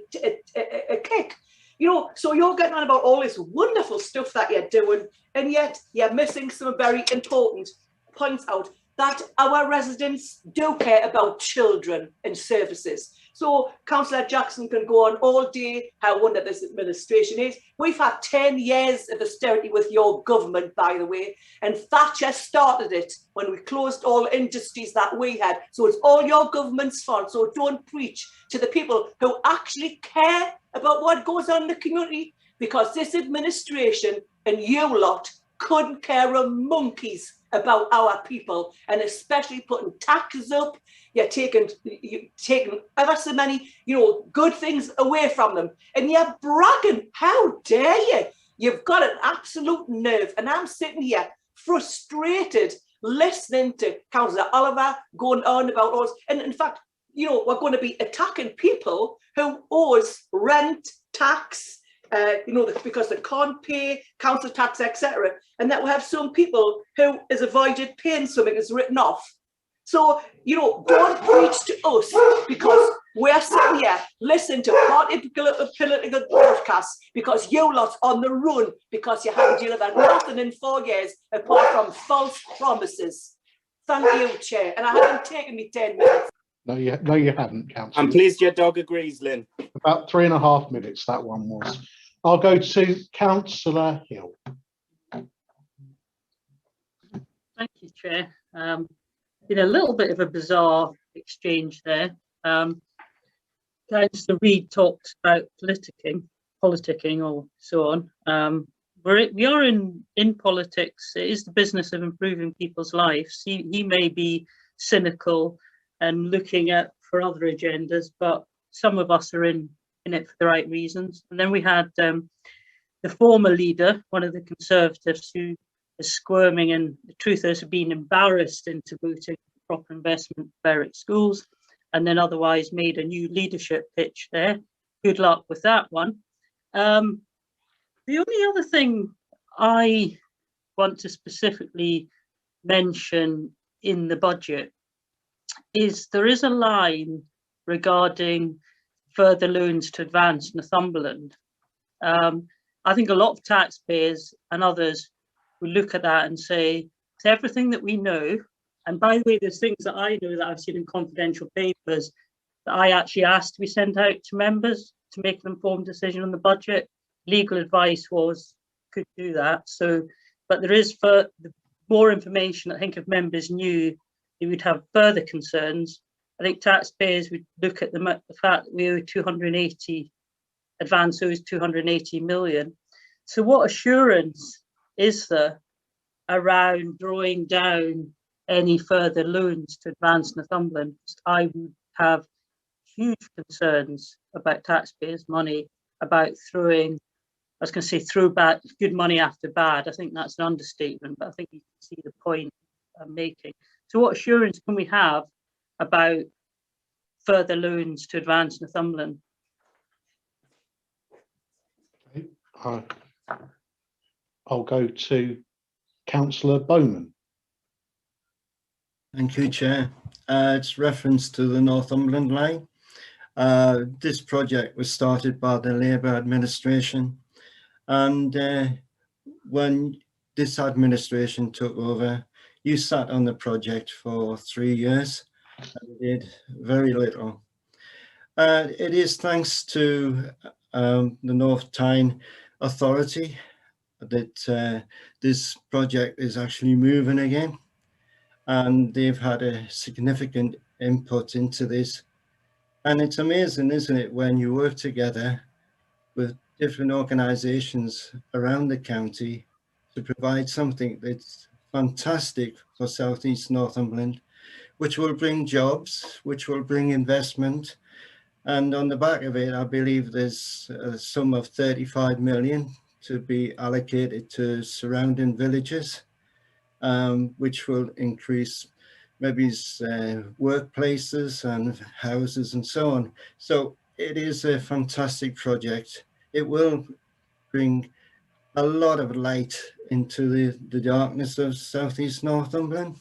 S18: a kick. You know, so you're getting on about all this wonderful stuff that you're doing, and yet you're missing some very important points out that our residents do care about children and services. So Councillor Jackson can go on all day how wonderful this administration is. We've had 10 years of austerity with your government, by the way, and Thatcher started it when we closed all industries that we had. So it's all your government's fault. So don't preach to the people who actually care about what goes on in the community, because this administration and you lot couldn't care a monkey's about our people, and especially putting taxes up. You're taking ever so many, you know, good things away from them, and you're bragging. How dare you? You've got an absolute nerve, and I'm sitting here frustrated listening to Councillor Oliver going on about us. And in fact, you know, we're going to be attacking people who owe us rent, tax, you know, because they can't pay council tax, etc. And that we have some people who has avoided paying something that's written off So, you know, don't preach to us because we're sitting here listening to political broadcasts because you lot on the run because you haven't delivered nothing in 4 years apart from false promises. Thank you, Chair. And I haven't taken me 10 minutes.
S1: No, you haven't, Councillor.
S17: I'm pleased your dog agrees, Lynn.
S1: About 3.5 minutes, that one was. I'll go to Councillor Hill.
S7: Thank you, Chair. Been a little bit of a bizarre exchange there. Councillor Reid talked about politicking or so on. We are in politics. It is the business of improving people's lives. He may be cynical and looking at for other agendas, but some of us are in it for the right reasons. And then we had the former leader, one of the Conservatives, who is squirming and the truth is being embarrassed into voting for proper investment in Berwick schools, and then otherwise made a new leadership pitch there. Good luck with that one. The only other thing I want to specifically mention in the budget is there is a line regarding further loans to Advance Northumberland. I think a lot of taxpayers and others will look at that and say, it's everything that we know. And by the way, there's things that I know that I've seen in confidential papers that I actually asked to be sent out to members to make an informed decision on the budget. Legal advice was, could do that. So, but there is for more information. I think if members knew, they would have further concerns. I think taxpayers would look at the fact that we owe 280, Advance owes 280 million. So what assurance is there around drawing down any further loans to Advance Northumberland? I would have huge concerns about taxpayers' money, about throwing, I was going to say throw back good money after bad. I think that's an understatement, but I think you can see the point I'm making. So what assurance can we have about further loans to Advance Northumberland?
S1: Okay. I'll go to Councillor Bowman.
S11: Thank you, Chair. It's reference to the Northumberland line. This project was started by the Labour administration, and when this administration took over, you sat on the project for 3 years and did very little. It is thanks to the North Tyne Authority that this project is actually moving again, and they've had a significant input into this. And it's amazing, isn't it, when you work together with different organisations around the county to provide something that's fantastic for South East Northumberland, which will bring jobs, which will bring investment. And on the back of it, I believe there's a sum of 35 million to be allocated to surrounding villages, which will increase maybe workplaces and houses and so on. So it is a fantastic project. It will bring a lot of light into the darkness of South East Northumberland,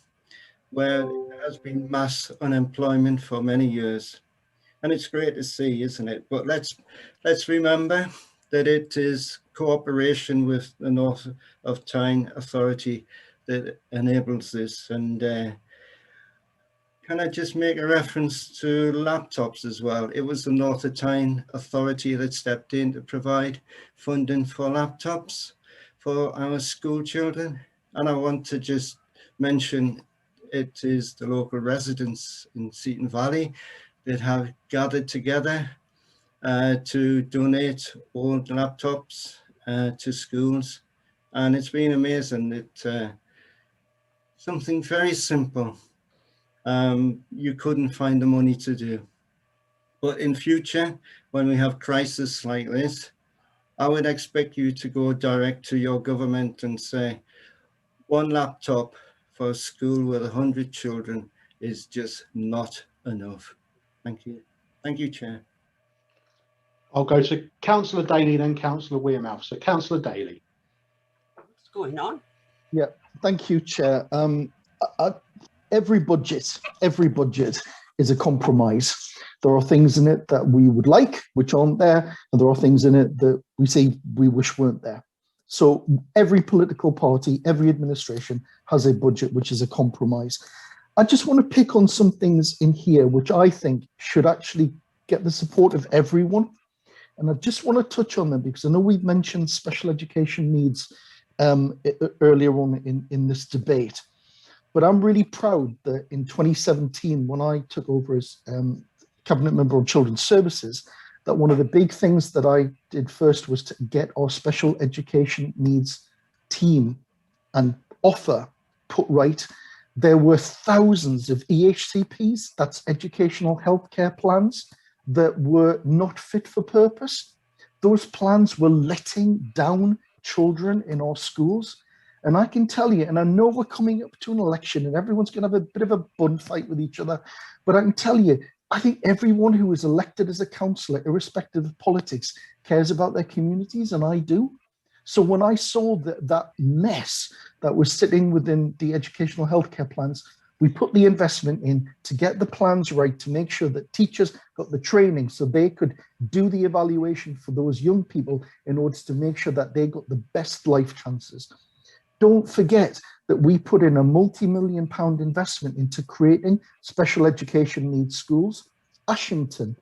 S11: where there has been mass unemployment for many years. And it's great to see, isn't it? But let's remember that it is cooperation with the North of Tyne Authority that enables this. And can I just make a reference to laptops as well? It was the North of Tyne Authority that stepped in to provide funding for laptops for our school children. And I want to just mention it is the local residents in Seaton Valley that have gathered together to donate old laptops to schools. And it's been amazing that something very simple you couldn't find the money to do. But in future, when we have crises like this, I would expect you to go direct to your government and say, one laptop for a school with 100 children is just not enough. Thank you. Thank you, Chair.
S1: I'll go to Councillor Daly, then Councillor Wearmouth. So Councillor Daly.
S18: What's going on?
S19: Yeah, thank you, Chair.
S5: every budget is a compromise. There are things in it that we would like, which aren't there, and there are things in it that we say we wish weren't there. So every political party, every administration has a budget which is a compromise. I just want to pick on some things in here which I think should actually get the support of everyone. And I just want to touch on them because I know we've mentioned special education needs earlier on in this debate. But I'm really proud that in 2017, when I took over as Cabinet Member on Children's Services, that one of the big things that I did first was to get our special education needs team and offer put right. There were thousands of EHCPs, that's educational healthcare plans, that were not fit for purpose. Those plans were letting down children in our schools. And I can tell you, and I know we're coming up to an election and everyone's going to have a bit of a bun fight with each other, but I can tell you, I think everyone who is elected as a councillor, irrespective of politics, cares about their communities, and I do. So when I saw that mess that was sitting within the educational healthcare plans, we put the investment in to get the plans right, to make sure that teachers got the training so they could do the evaluation for those young people in order to make sure that they got the best life chances. Don't forget that we put in a multi-million-pound investment into creating special education needs schools. Ashington,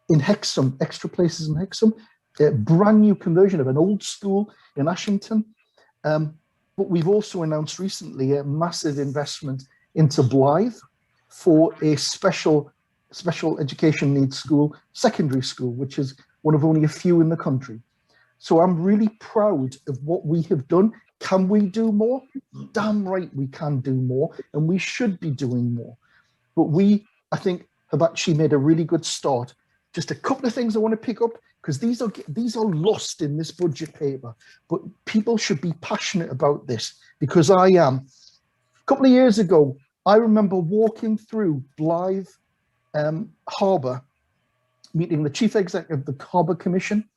S5: in Hexham, extra places in Hexham, a brand new conversion of an old school in Ashington. But we've also announced recently a massive investment into Blythe for a special education needs school, secondary school, which is one of only a few in the country. So I'm really proud of what we have done. Can we do more? Damn right we can do more, and we should be doing more. But we, I think, have actually made a really good start. Just a couple of things I want to pick up, because these are lost in this budget paper, but people should be passionate about this, because I am. A couple of years ago, I remember walking through Blythe Harbour, meeting the Chief Executive of the Harbour Commission,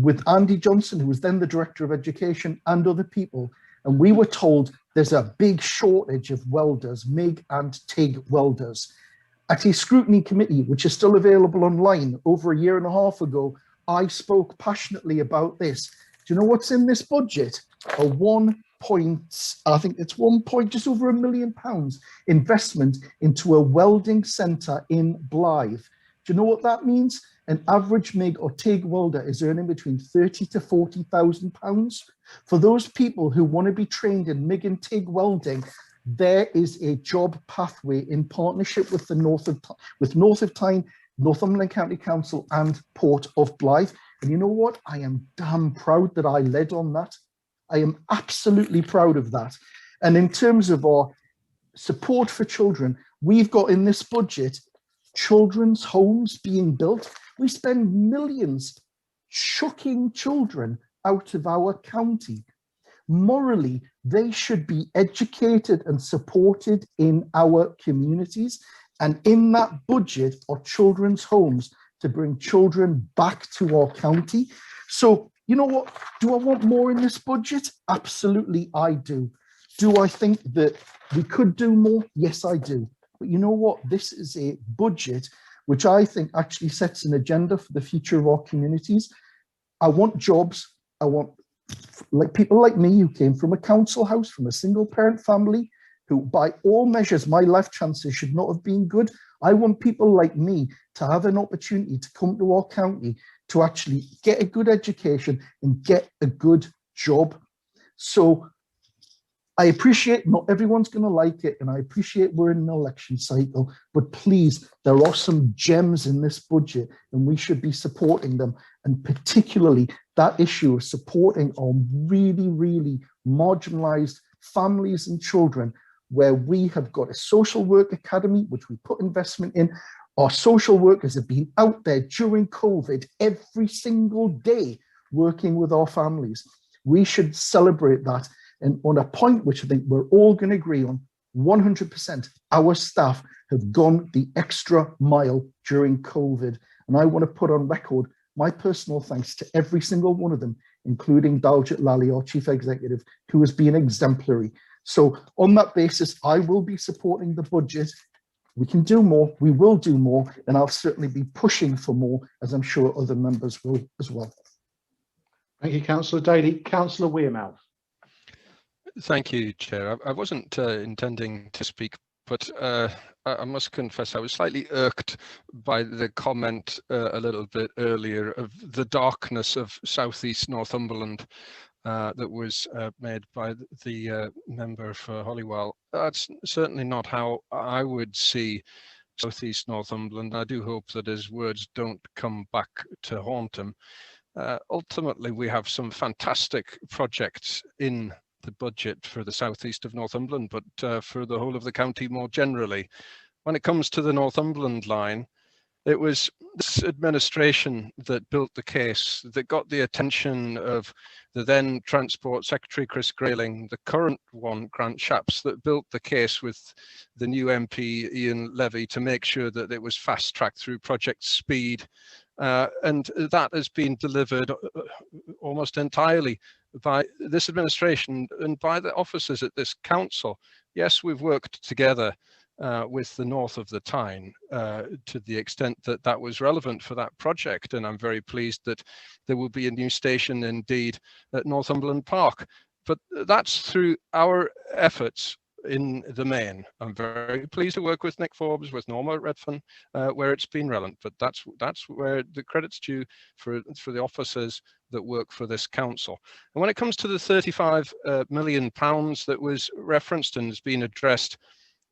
S5: with Andy Johnson, who was then the Director of Education, and other people. And we were told there's a big shortage of welders, MIG and TIG welders. At a scrutiny committee, which is still available online, over a year and a half ago, I spoke passionately about this. Do you know what's in this budget? A just over £1 million investment into a welding centre in Blythe. Do you know what that means? An average MIG or TIG welder is earning between £30,000 to £40,000. For those people who want to be trained in MIG and TIG welding, there is a job pathway in partnership with the North of Tyne, Northumberland County Council and Port of Blythe. And you know what? I am damn proud that I led on that. I am absolutely proud of that. And in terms of our support for children, we've got in this budget children's homes being built. We spend millions chucking children out of our county. Morally, they should be educated and supported in our communities. And in that budget are children's homes to bring children back to our county. So, you know what? Do I want more in this budget? Absolutely, I do. Do I think that we could do more? Yes, I do. But you know what? This is a budget which I think actually sets an agenda for the future of our communities. I want jobs. I want people like me who came from a council house, from a single parent family, who by all measures, my life chances should not have been good. I want people like me to have an opportunity to come to our county to actually get a good education and get a good job. So I appreciate not everyone's going to like it, and I appreciate we're in an election cycle, but please, there are some gems in this budget and we should be supporting them. And particularly that issue of supporting our really, really marginalized families and children, where we have got a social work academy, which we put investment in. Our social workers have been out there during COVID every single day working with our families. We should celebrate that. And on a point which I think we're all going to agree on, 100%, our staff have gone the extra mile during COVID. And I want to put on record my personal thanks to every single one of them, including Daljit Lally, our Chief Executive, who has been exemplary. So on that basis, I will be supporting the budget. We can do more, we will do more, and I'll certainly be pushing for more, as I'm sure other members will as well.
S1: Thank you, Councillor Daly. Councillor Wearmouth.
S4: Thank you, Chair. I wasn't intending to speak, but I must confess I was slightly irked by the comment a little bit earlier of the darkness of southeast Northumberland that was made by the member for Holywell. That's certainly not how I would see southeast Northumberland. I do hope that his words don't come back to haunt him. Ultimately, we have some fantastic projects in the budget for the southeast of Northumberland, but for the whole of the county more generally. When it comes to the Northumberland line, it was this administration that built the case, that got the attention of the then Transport Secretary Chris Grayling, the current one, Grant Shapps, that built the case with the new MP Ian Levy to make sure that it was fast-tracked through Project Speed. And that has been delivered almost entirely by this administration and by the officers at this council. Yes, we've worked together with the north of the Tyne to the extent that that was relevant for that project, and I'm very pleased that there will be a new station indeed at Northumberland Park. But that's through our efforts in the main. I'm very pleased to work with Nick Forbes, with Norma Redfern, where it's been relevant, but that's where the credit's due for the officers that work for this council. And when it comes to the £35 million that was referenced and has been addressed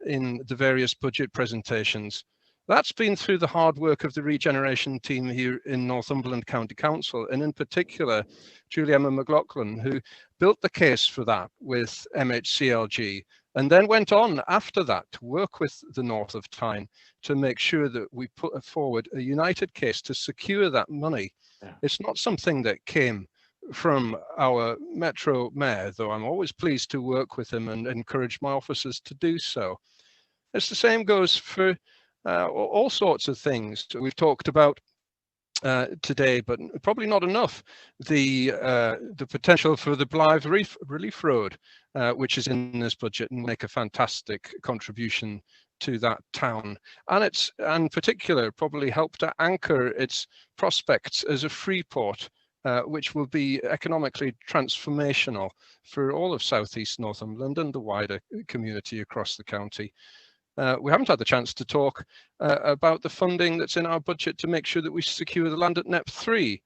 S4: in the various budget presentations, that's been through the hard work of the regeneration team here in Northumberland County Council, and in particular, Julie Emma McLaughlin, who built the case for that with MHCLG, and then went on after that to work with the North of Tyne to make sure that we put forward a united case to secure that money. Yeah. It's not something that came from our Metro Mayor, though I'm always pleased to work with him and encourage my officers to do so. It's the same goes for all sorts of things we've talked about today, but probably not enough. The potential for the Blythe Relief Road, which is in this budget, and make a fantastic contribution to that town, and it's in particular probably help to anchor its prospects as a free port, which will be economically transformational for all of southeast Northumberland and the wider community across the county. We haven't had the chance to talk about the funding that's in our budget to make sure that we secure the land at NEP 3,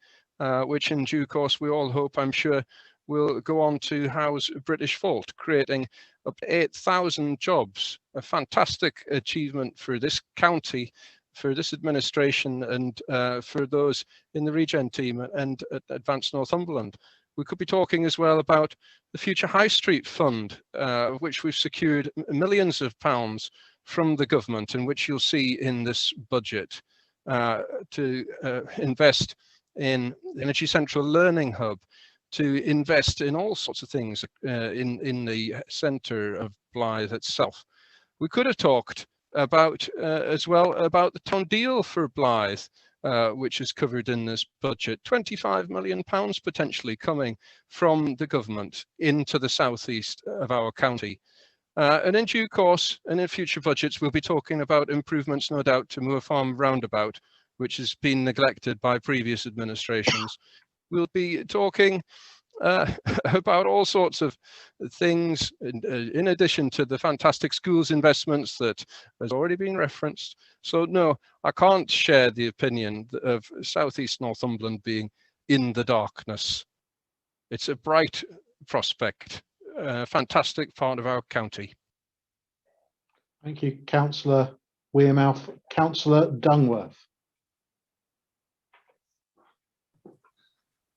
S4: which in due course we all hope, I'm sure, will go on to house British Vault, creating up to 8,000 jobs, a fantastic achievement for this county, for this administration, and for those in the Regen team and at Advanced Northumberland. We could be talking as well about the Future High Street Fund, which we've secured millions of pounds from the government, and which you'll see in this budget to invest in Energy Central Learning Hub, to invest in all sorts of things in the centre of Blythe itself. We could have talked about as well about the town deal for Blythe, which is covered in this budget, £25 million potentially coming from the government into the southeast of our county. And in due course, and in future budgets, we'll be talking about improvements, no doubt, to Moor Farm Roundabout, which has been neglected by previous administrations. We'll be talking about all sorts of things in addition to the fantastic schools investments that has already been referenced. So no, I can't share the opinion of southeast Northumberland being in the darkness. It's a bright prospect, a fantastic part of our county.
S1: Thank you, Councillor Wearmouth. Councillor Dungworth.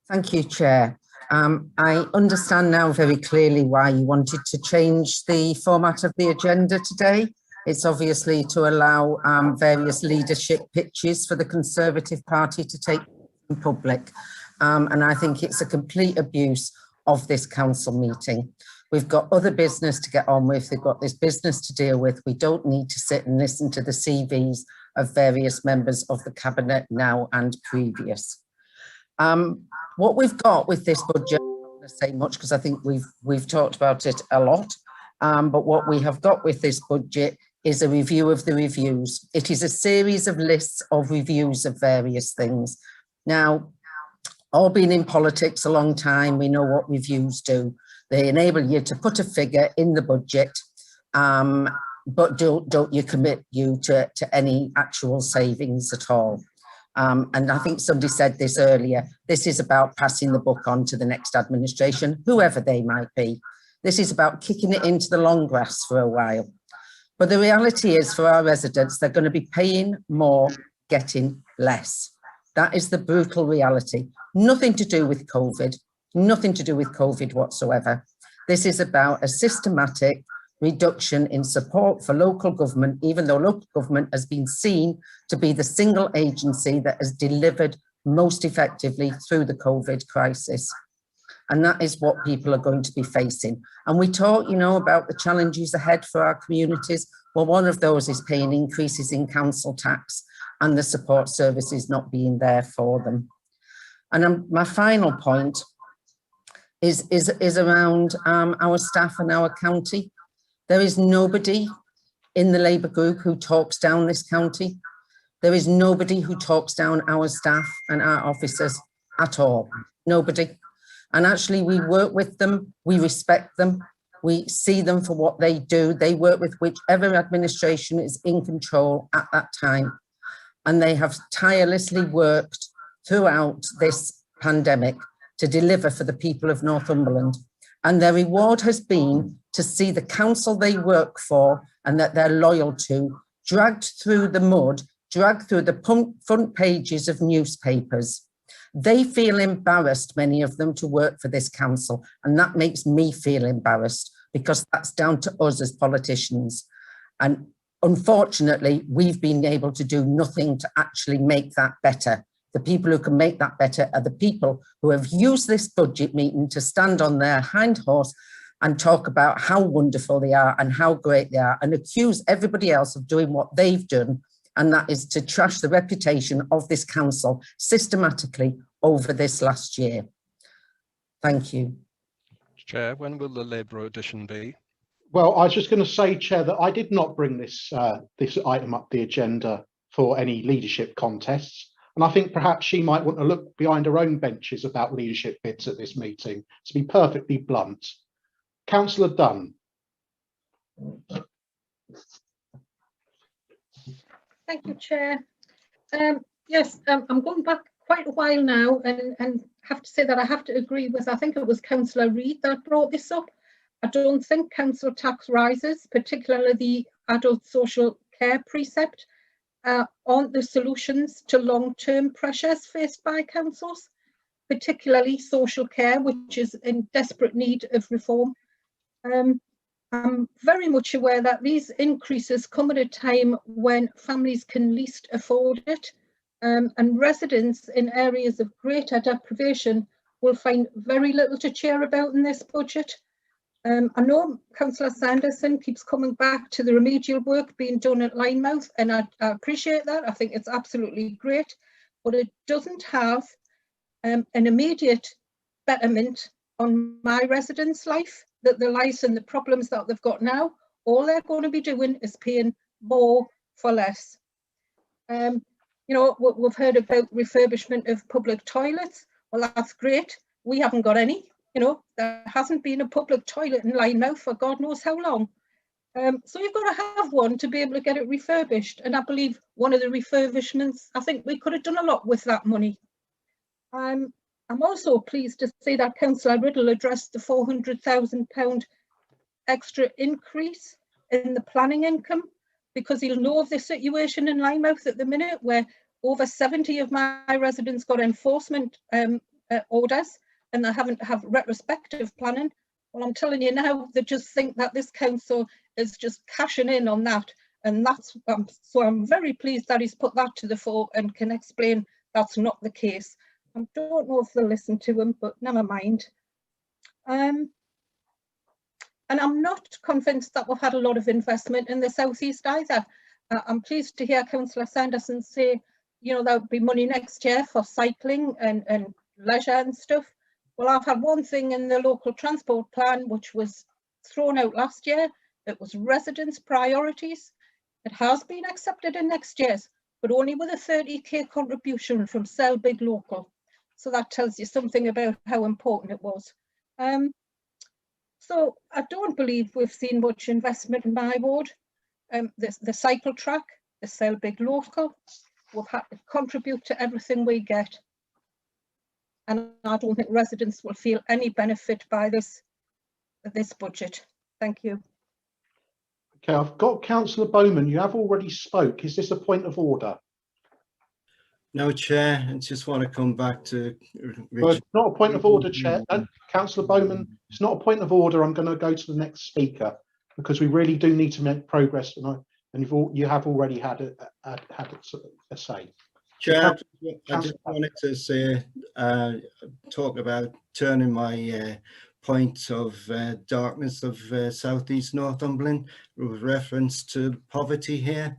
S19: Thank you, Chair. I understand now very clearly why you wanted to change the format of the agenda today. It's obviously to allow various leadership pitches for the Conservative Party to take in public. And I think it's a complete abuse of this council meeting. We've got other business to get on with. We've got this business to deal with. We don't need to sit and listen to the CVs of various members of the cabinet now and previous. What we've got with this budget, I'm not going to say much because I think we've talked about it a lot, But what we have got with this budget is a review of the reviews. It is a series of lists of reviews of various things. Now, all been in politics a long time, we know what reviews do. They enable you to put a figure in the budget, but don't you commit you to any actual savings at all. And I think somebody said this earlier, this is about passing the buck on to the next administration, whoever they might be. This is about kicking it into the long grass for a while. But the reality is, for our residents, they're going to be paying more, getting less. That is the brutal reality. Nothing to do with COVID, nothing to do with COVID whatsoever. This is about a systematic reduction in support for local government, even though local government has been seen to be the single agency that has delivered most effectively through the COVID crisis. And that is what people are going to be facing. And we talk, you know, about the challenges ahead for our communities. Well, one of those is paying increases in council tax and the support services not being there for them. And my final point is around our staff and our county. There is nobody in the Labour group who talks down this county. There is nobody who talks down our staff and our officers at all. Nobody. And actually, we work with them, we respect them, we see them for what they do. They work with whichever administration is in control at that time. And they have tirelessly worked throughout this pandemic to deliver for the people of Northumberland. And their reward has been to see the council they work for and that they're loyal to dragged through the mud, dragged through the front pages of newspapers. They feel embarrassed, many of them, to work for this council, and that makes me feel embarrassed because that's down to us as politicians. And unfortunately, we've been able to do nothing to actually make that better. The people who can make that better are the people who have used this budget meeting to stand on their hind horse and talk about how wonderful they are and how great they are and accuse everybody else of doing what they've done, and that is to trash the reputation of this council systematically over this last year. Thank you.
S4: Chair, when will the Labour audition be?
S1: Well, I was just going to say, Chair, that I did not bring this this item up the agenda for any leadership contests. And I think perhaps she might want to look behind her own benches about leadership bids at this meeting, to be perfectly blunt. Councillor Dunn.
S20: Thank you, Chair. Yes, I'm going back quite a while now and have to say that I have to agree with, I think it was Councillor Reid that brought this up. I don't think council tax rises, particularly the adult social care precept, aren't the solutions to long-term pressures faced by councils, particularly social care, which is in desperate need of reform. I'm very much aware that these increases come at a time when families can least afford it, and residents in areas of greater deprivation will find very little to cheer about in this budget. I know Councillor Sanderson keeps coming back to the remedial work being done at Linemouth, and I appreciate that. I think it's absolutely great, but it doesn't have an immediate betterment on my residents' life, that the lives and the problems that they've got now, all they're going to be doing is paying more for less. You know, we've heard about refurbishment of public toilets. Well, that's great. We haven't got any. You know, there hasn't been a public toilet in Linemouth for God knows how long. So you've got to have one to be able to get it refurbished. And I believe one of the refurbishments, I think we could have done a lot with that money. I'm also pleased to see that Councillor Riddle addressed the £400,000 extra increase in the planning income, because he'll know of the situation in Linemouth at the minute where over 70 of my residents got enforcement orders and they haven't have retrospective planning. Well, I'm telling you now, they just think that this council is just cashing in on that. And that's, so I'm very pleased that he's put that to the fore and can explain that's not the case. I don't know if they'll listen to him, but never mind. And I'm not convinced that we've had a lot of investment in the South East either. I'm pleased to hear Councillor Sanderson say, you know, there'll be money next year for cycling and leisure and stuff. Well, I've had one thing in the local transport plan, which was thrown out last year. It was residents' priorities. It has been accepted in next year's, but only with a 30k contribution from Sell Big Local. So that tells you something about how important it was. So I don't believe we've seen much investment in my ward. The cycle track, the Sell Big Local, we've had to contribute to everything we get. And I don't think residents will feel any benefit by this budget. Thank you.
S1: Okay, I've got Councillor Bowman. You have already spoke. Is this a point of order?
S11: No, Chair. I just want to come back to.
S1: Well, it's not a point of order, Chair. Councillor Bowman, it's not a point of order. I'm going to go to the next speaker because we really do need to make progress, and you have already had a say.
S11: Chair, I just wanted to say, talk about turning my point of darkness of South East Northumberland with reference to poverty here.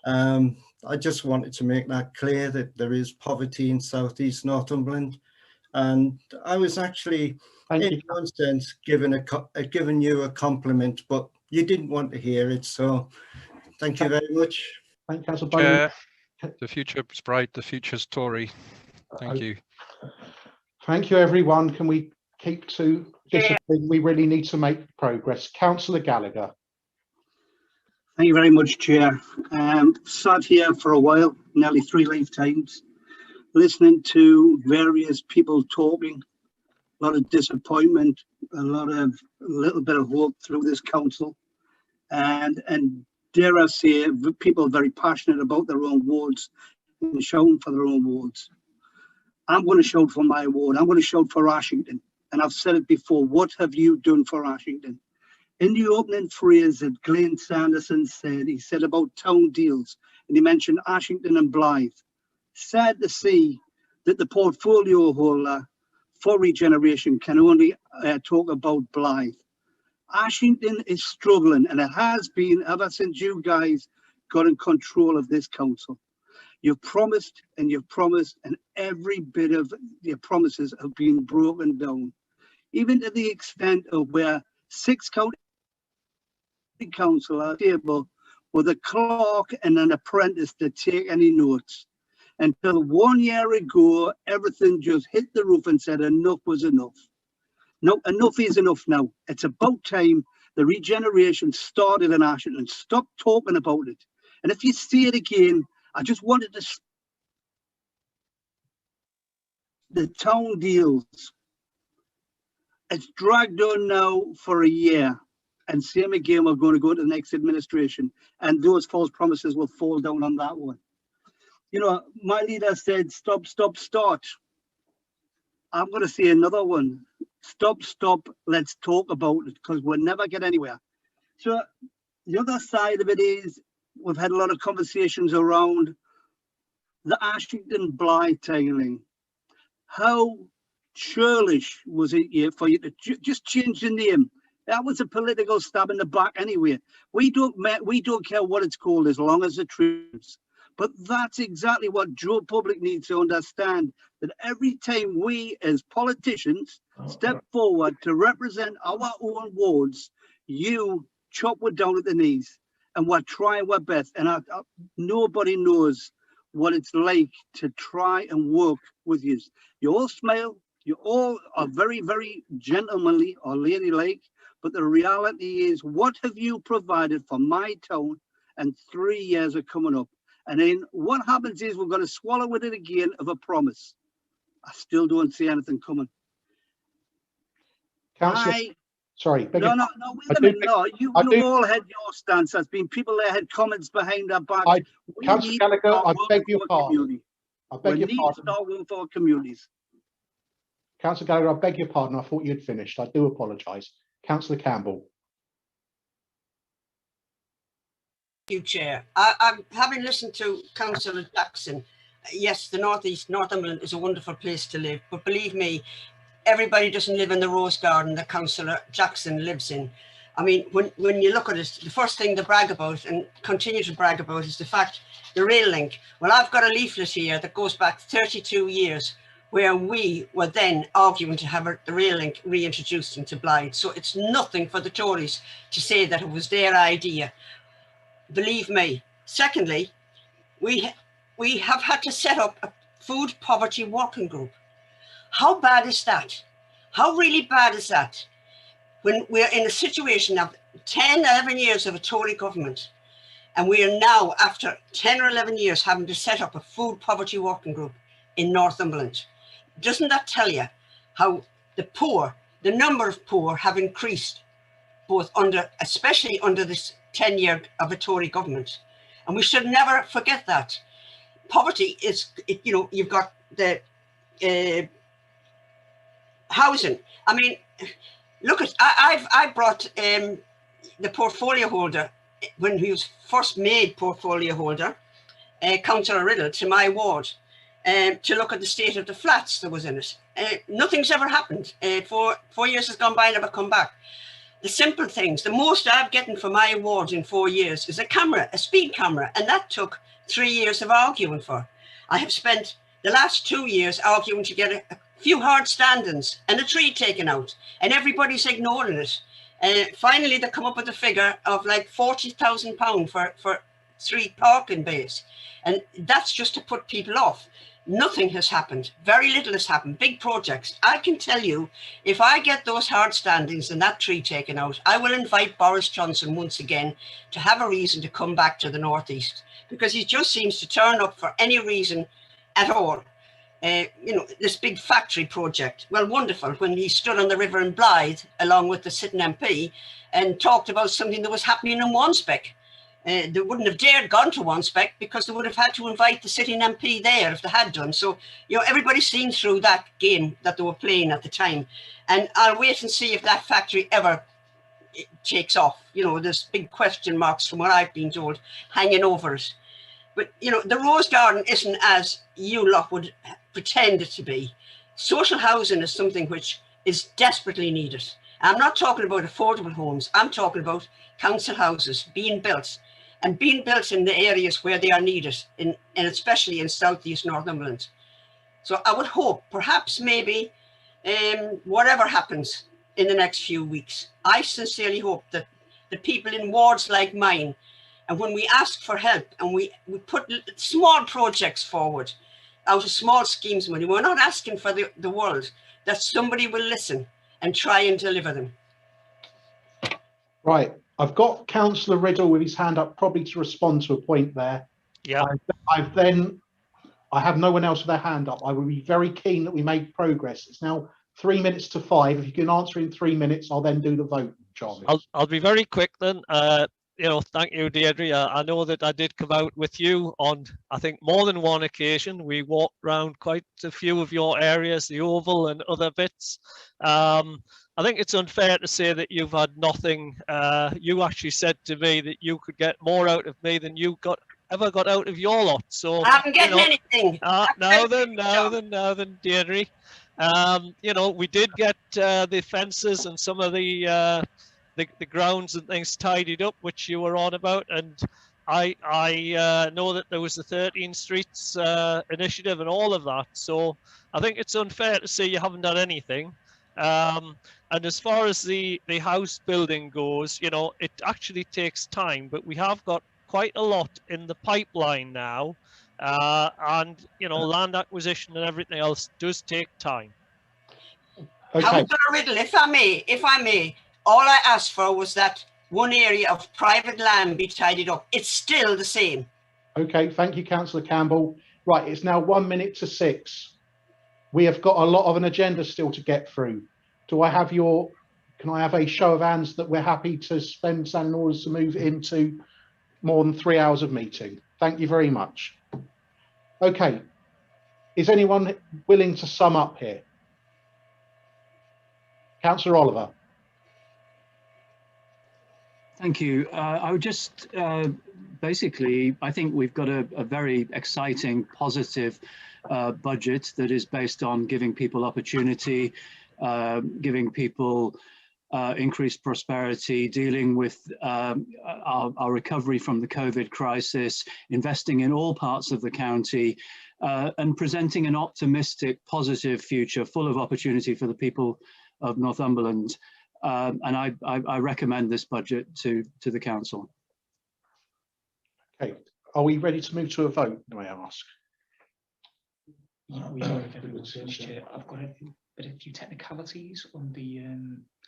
S11: I just wanted to make that clear that there is poverty in South East Northumberland, and I was actually, in one sense, giving you a compliment, but you didn't want to hear it. So, thank you very much.
S1: Thank you, Councillor Bowman.
S4: The future's bright. The future's Tory. Thank you.
S1: Thank you, everyone. Can we keep to discipline? We really need to make progress. Councillor Gallagher.
S8: Thank you very much, Chair. Sat here for a while, nearly 3 lifetimes, listening to various people talking, a lot of disappointment, a little bit of hope through this council, and dare I say, people very passionate about their own wards and shouting for their own wards. I'm going to shout for my ward. I'm going to shout for Ashington. And I've said it before, what have you done for Ashington? In the opening phrase that Glenn Sanderson said, he said about town deals, and he mentioned Ashington and Blythe. Sad to see that the portfolio holder for regeneration can only talk about Blythe. Ashington is struggling, and it has been ever since you guys got in control of this council. You've promised and you've promised, and every bit of your promises have been broken down, even to the extent of where 6 county councillors table with a clerk and an apprentice to take any notes. Until 1 year ago, everything just hit the roof and said enough was enough. No, enough is enough now. It's about time the regeneration started in Ashington. Stop talking about it. And if you see it again, I just wanted to... The town deals. It's dragged on now for a year. And same again, we're going to go to the next administration. And those false promises will fall down on that one. You know, my leader said, stop, stop, start. I'm going to say another one. Stop, stop, let's talk about it, because we'll never get anywhere. So the other side of it is, we've had a lot of conversations around the Ashington Blythe tiling. How churlish was it for you to just change the name? That was a political stab in the back anyway. We don't care what it's called as long as it trims. But that's exactly what Joe Public needs to understand, that every time we as politicians step forward to represent our own wards, you chop it down at the knees. And we're trying our best. And nobody knows what it's like to try and work with you. You all smile. You all are very, very gentlemanly or ladylike. But the reality is, what have you provided for my town? And 3 years are coming up. And then what happens is we're going to swallow with it again of a promise. I still don't see anything coming.
S1: Councillor, sorry.
S8: Wait a minute. No, you all had your stance. There's been people that had comments behind our back.
S1: Councillor Gallagher, I beg your pardon. I beg your pardon.
S8: We need to start working for our communities.
S1: Councillor Gallagher, I beg your pardon. I thought you'd finished. I do apologise. Councillor Campbell.
S21: Thank you, Chair. I'm having listened to Councillor Jackson. Yes, the North East Northumberland is a wonderful place to live, but believe me, everybody doesn't live in the rose garden that Councillor Jackson lives in. I mean, when you look at it, the first thing to brag about and continue to brag about is the fact the rail link. Well, I've got a leaflet here that goes back 32 years where we were then arguing to have the rail link reintroduced into Blythe. So it's nothing for the Tories to say that it was their idea. Believe me. Secondly, we have had to set up a food poverty working group. How bad is that? How really bad is that? When we're in a situation of 10, 11 years of a Tory government, and we are now, after 10 or 11 years, having to set up a food poverty working group in Northumberland. Doesn't that tell you how the poor, the number of poor have increased, both especially under this tenure of a Tory government? And we should never forget that. Poverty is, you've got the housing. I mean, look at, I brought the portfolio holder, when he was first made portfolio holder, Councillor Riddle, to my ward to look at the state of the flats that was in it. Nothing's ever happened. 4 years has gone by, never come back. The simple things, the most I've gotten for my ward in 4 years is a camera, a speed camera, and that took 3 years of arguing for. I have spent the last 2 years arguing to get a few hard standings and a tree taken out, and everybody's ignoring it. Finally, they come up with a figure of like £40,000 for 3 parking bays. And that's just to put people off. Nothing has happened. Very little has happened. Big projects. I can tell you, if I get those hard standings and that tree taken out, I will invite Boris Johnson once again to have a reason to come back to the Northeast, because he just seems to turn up for any reason at all. This big factory project, well, wonderful, when he stood on the river in Blythe along with the sitting MP and talked about something that was happening in Wanspec. They wouldn't have dared gone to Wanspec because they would have had to invite the sitting MP there if they had done. So, everybody's seen through that game that they were playing at the time. And I'll wait and see if that factory ever takes off. There's big question marks, from what I've been told, hanging over it. But, the Rose Garden isn't as you lot would pretend it to be. Social housing is something which is desperately needed. I'm not talking about affordable homes. I'm talking about council houses being built, and being built in the areas where they are needed, and especially in southeast Northumberland. So I would hope, perhaps maybe, whatever happens in the next few weeks, I sincerely hope that the people in wards like mine, and when we ask for help and we put small projects forward out of small schemes money, we're not asking for the world, that somebody will listen and try and deliver them.
S1: Right, I've got Councillor Riddle with his hand up, probably to respond to a point there.
S16: Yeah.
S1: I have no one else with their hand up. I would be very keen that we make progress. It's now 3 minutes to 5. If you can answer in 3 minutes, I'll then do the vote, Charlie.
S16: I'll be very quick then. Thank you, Deirdre. I know that I did come out with you on, I think, more than one occasion. We walked around quite a few of your areas, the Oval and other bits. I think it's unfair to say that you've had nothing. You actually said to me that you could get more out of me than you ever got out of your lot. So
S21: I haven't gotten anything.
S16: Now then, Deirdre. We did get the fences and some of the grounds and things tidied up, which you were on about, and I know that there was the 13 Streets initiative and all of that. So I think it's unfair to say you haven't done anything. And as far as the house building goes, it actually takes time, but we have got quite a lot in the pipeline now, and land acquisition and everything else does take time.
S1: Okay.
S21: Councillor Riddle, if I may, all I asked for was that one area of private land be tidied up. It's still the same. Okay,
S1: thank you, Councillor Campbell. Right, it's now 1 minute to 6. We have got a lot of an agenda still to get through. Can I have a show of hands that we're happy to spend standing orders to move into more than 3 hours of meeting? Thank you very much. Okay, is anyone willing to sum up here? Councillor Oliver.
S3: Thank you. I would just basically, I think we've got a very exciting, positive budget that is based on giving people opportunity, giving people increased prosperity, dealing with our recovery from the COVID crisis, investing in all parts of the county, and presenting an optimistic, positive future full of opportunity for the people of Northumberland. And I recommend this budget to the council.
S1: Okay, are we ready to move to a vote, may I ask?
S12: Yeah, we are, if everyone's Chair. I've got a few technicalities on the,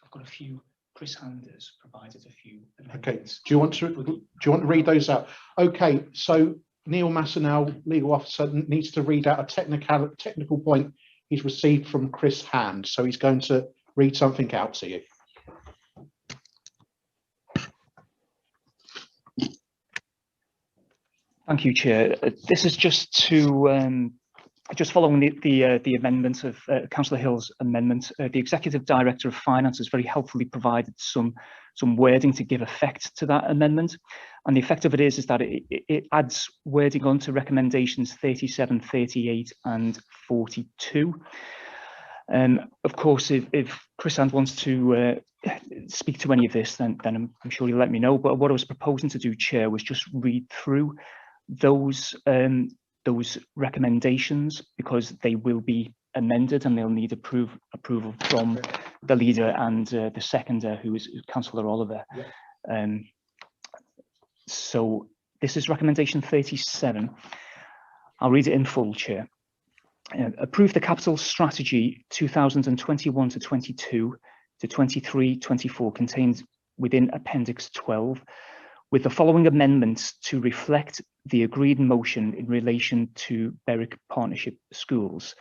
S12: I've got a few, Chris Handers provided a few amendments.
S1: Okay, do you want to read those out? Okay, so Neil Massenell, legal officer, needs to read out a technical point he's received from Chris Hand. So he's going to read something out to you.
S9: Thank you, Chair. This is just to just following the amendment of Councillor Hill's amendment. The Executive Director of Finance has very helpfully provided some wording to give effect to that amendment, and the effect of it is that it adds wording on to recommendations 37, 38, and 42. Of course, if Chris Hand wants to speak to any of this, then I'm sure he'll let me know. But what I was proposing to do, Chair, was just read through those recommendations, because they will be amended and they'll need approval from the leader and the seconder, who is Councillor Oliver. Yeah. So this is recommendation 37. I'll read it in full, Chair. Approve the capital strategy 2021 to 22 to 23-24 contained within Appendix 12, with the following amendments to reflect the agreed motion in relation to Berwick Partnership Schools.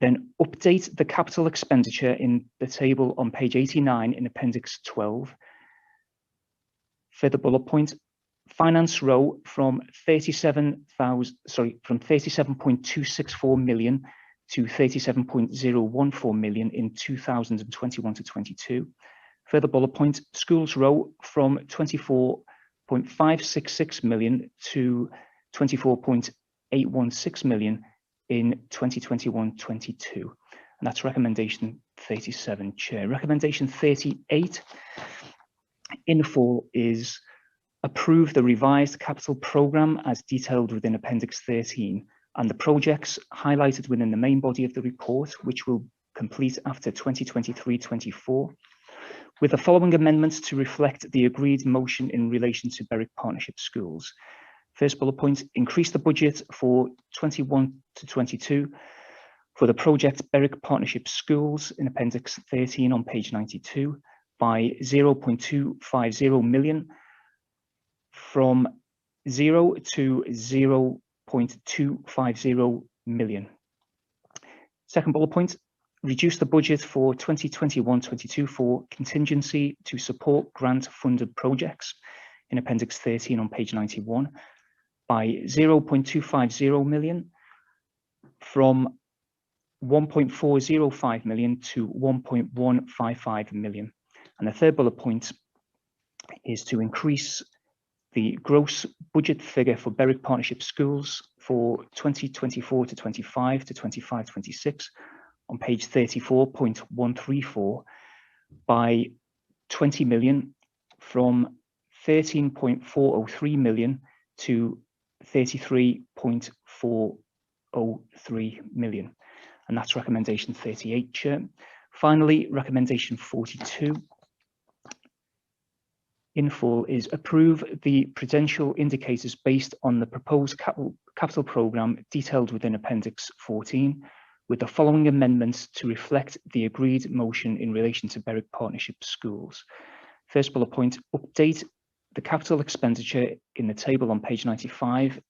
S9: Then update the capital expenditure in the table on page 89 in Appendix 12. Further bullet point, finance row from 37.264 million to 37.014 million in 2021 to 22. Further bullet point, schools row from 24.566 million to 24.816 million in 2021-22. And that's recommendation 37, Chair. Recommendation 38 in full is approve the revised capital programme as detailed within Appendix 13 and the projects highlighted within the main body of the report, which will complete after 2023-24. With the following amendments to reflect the agreed motion in relation to Berwick Partnership Schools. First bullet point, increase the budget for 21 to 22 for the project Berwick Partnership Schools in Appendix 13 on page 92 by 0.250 million from 0 to 0.250 million. Second bullet point, reduce the budget for 2021-22 for contingency to support grant-funded projects in Appendix 13 on page 91 by 0.250 million from 1.405 million to 1.155 million. And the third bullet point is to increase the gross budget figure for Berwick Partnership Schools for 2024 to 25 to 25-26 on page 34.134 by 20 million from 13.403 million to 33.403 million. And that's recommendation 38, Chair. Finally, recommendation 42 in full is approve the prudential indicators based on the proposed capital programme detailed within Appendix 14, with the following amendments to reflect the agreed motion in relation to Berwick Partnership Schools. First bullet point, update the capital expenditure in the table on page 95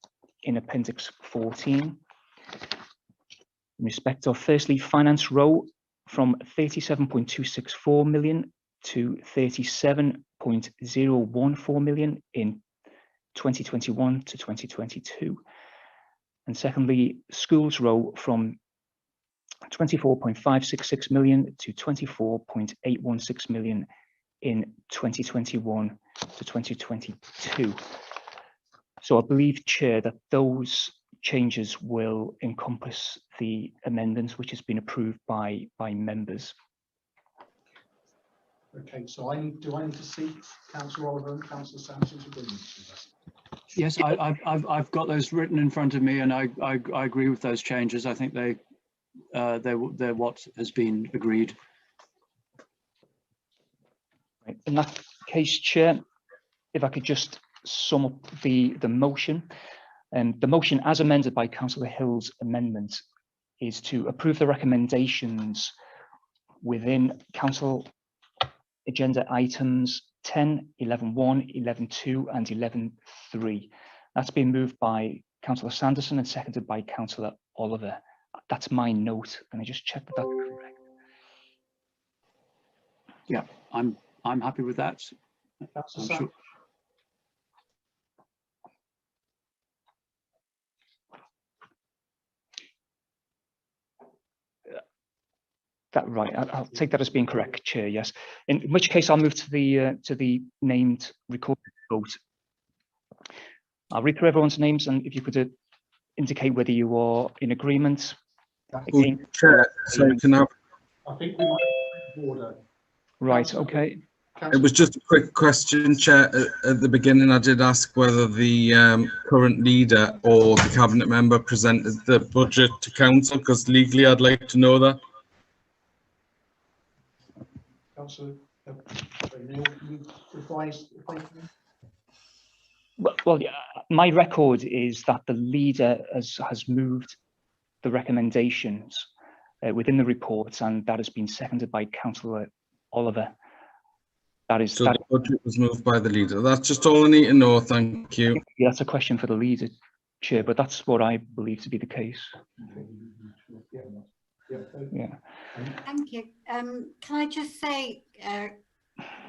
S9: in Appendix 14. In respect of, firstly, finance row from 37.264 million to 37.014 million in 2021 to 2022. And secondly, schools row from 24.566 million to 24.816 million in 2021 to 2022. So I believe, Chair, that those changes will encompass the amendments which has been approved by members.
S1: Okay, so do I need to seek Councillor Oliver and Councillor Sampson's agreement with that?
S3: Yes, I've got those written in front of me, and I agree with those changes. I think they're what has been agreed.
S9: Right. In that case, Chair, if I could just sum up the motion. The motion as amended by Councillor Hill's amendment is to approve the recommendations within Council agenda items 10, 11.1, 11.2 and 11.3. That's been moved by Councillor Sanderson and seconded by Councillor Oliver. That's my note. Can I just check that that's correct?
S3: Yeah, I'm happy with that. I'm sure.
S9: That right. I'll take that as being correct, Chair. Yes. In which case, I'll move to the named recorded vote. I'll read through everyone's names, and if you could indicate whether you are in agreement. Again,
S10: Chair, so you can have.
S1: I think we might have order.
S9: Right. Okay.
S10: It was just a quick question, Chair. At the beginning, I did ask whether the current leader or the cabinet member presented the budget to council, because legally I'd like to know that.
S1: Councillor Neil, you revised the thinking?
S9: Well, yeah, my record is that the leader has moved the recommendations within the reports, and that has been seconded by Councillor Oliver. That is.
S10: So the budget was moved by the leader. That's just all I need to know. Thank you.
S9: Yeah, that's a question for the leader, Chair, but that's what I believe to be the case. Yeah.
S14: Thank you. Can I just say,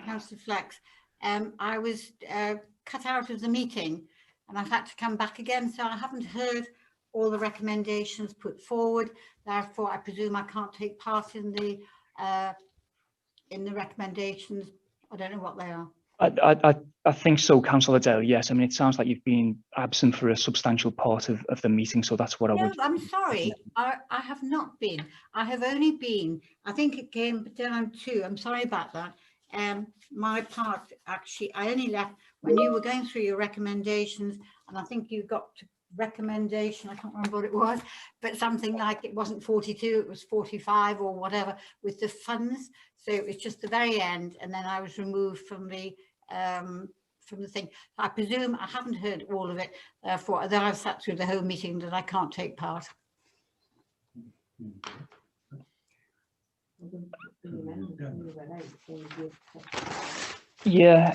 S14: Councillor Flex, I was cut out of the meeting and I've had to come back again, so I haven't heard all the recommendations put forward. Therefore, I presume I can't take part in the recommendations. I don't know what they are.
S9: I think so, Councillor Dale. Yes, I mean, it sounds like you've been absent for a substantial part of the meeting, so that's what I would.
S14: No, I'm sorry. I have not been. I have only been. I think it came down to. I'm sorry about that. My part actually. I only left when you were going through your recommendations, and I think you got to recommendation. I can't remember what it was, but something like it wasn't 42, it was 45 or whatever with the funds. So it was just the very end, and then I was removed from the thing. I presume I haven't heard all of it, therefore that I've sat through the whole meeting that I can't take part.
S9: Yeah.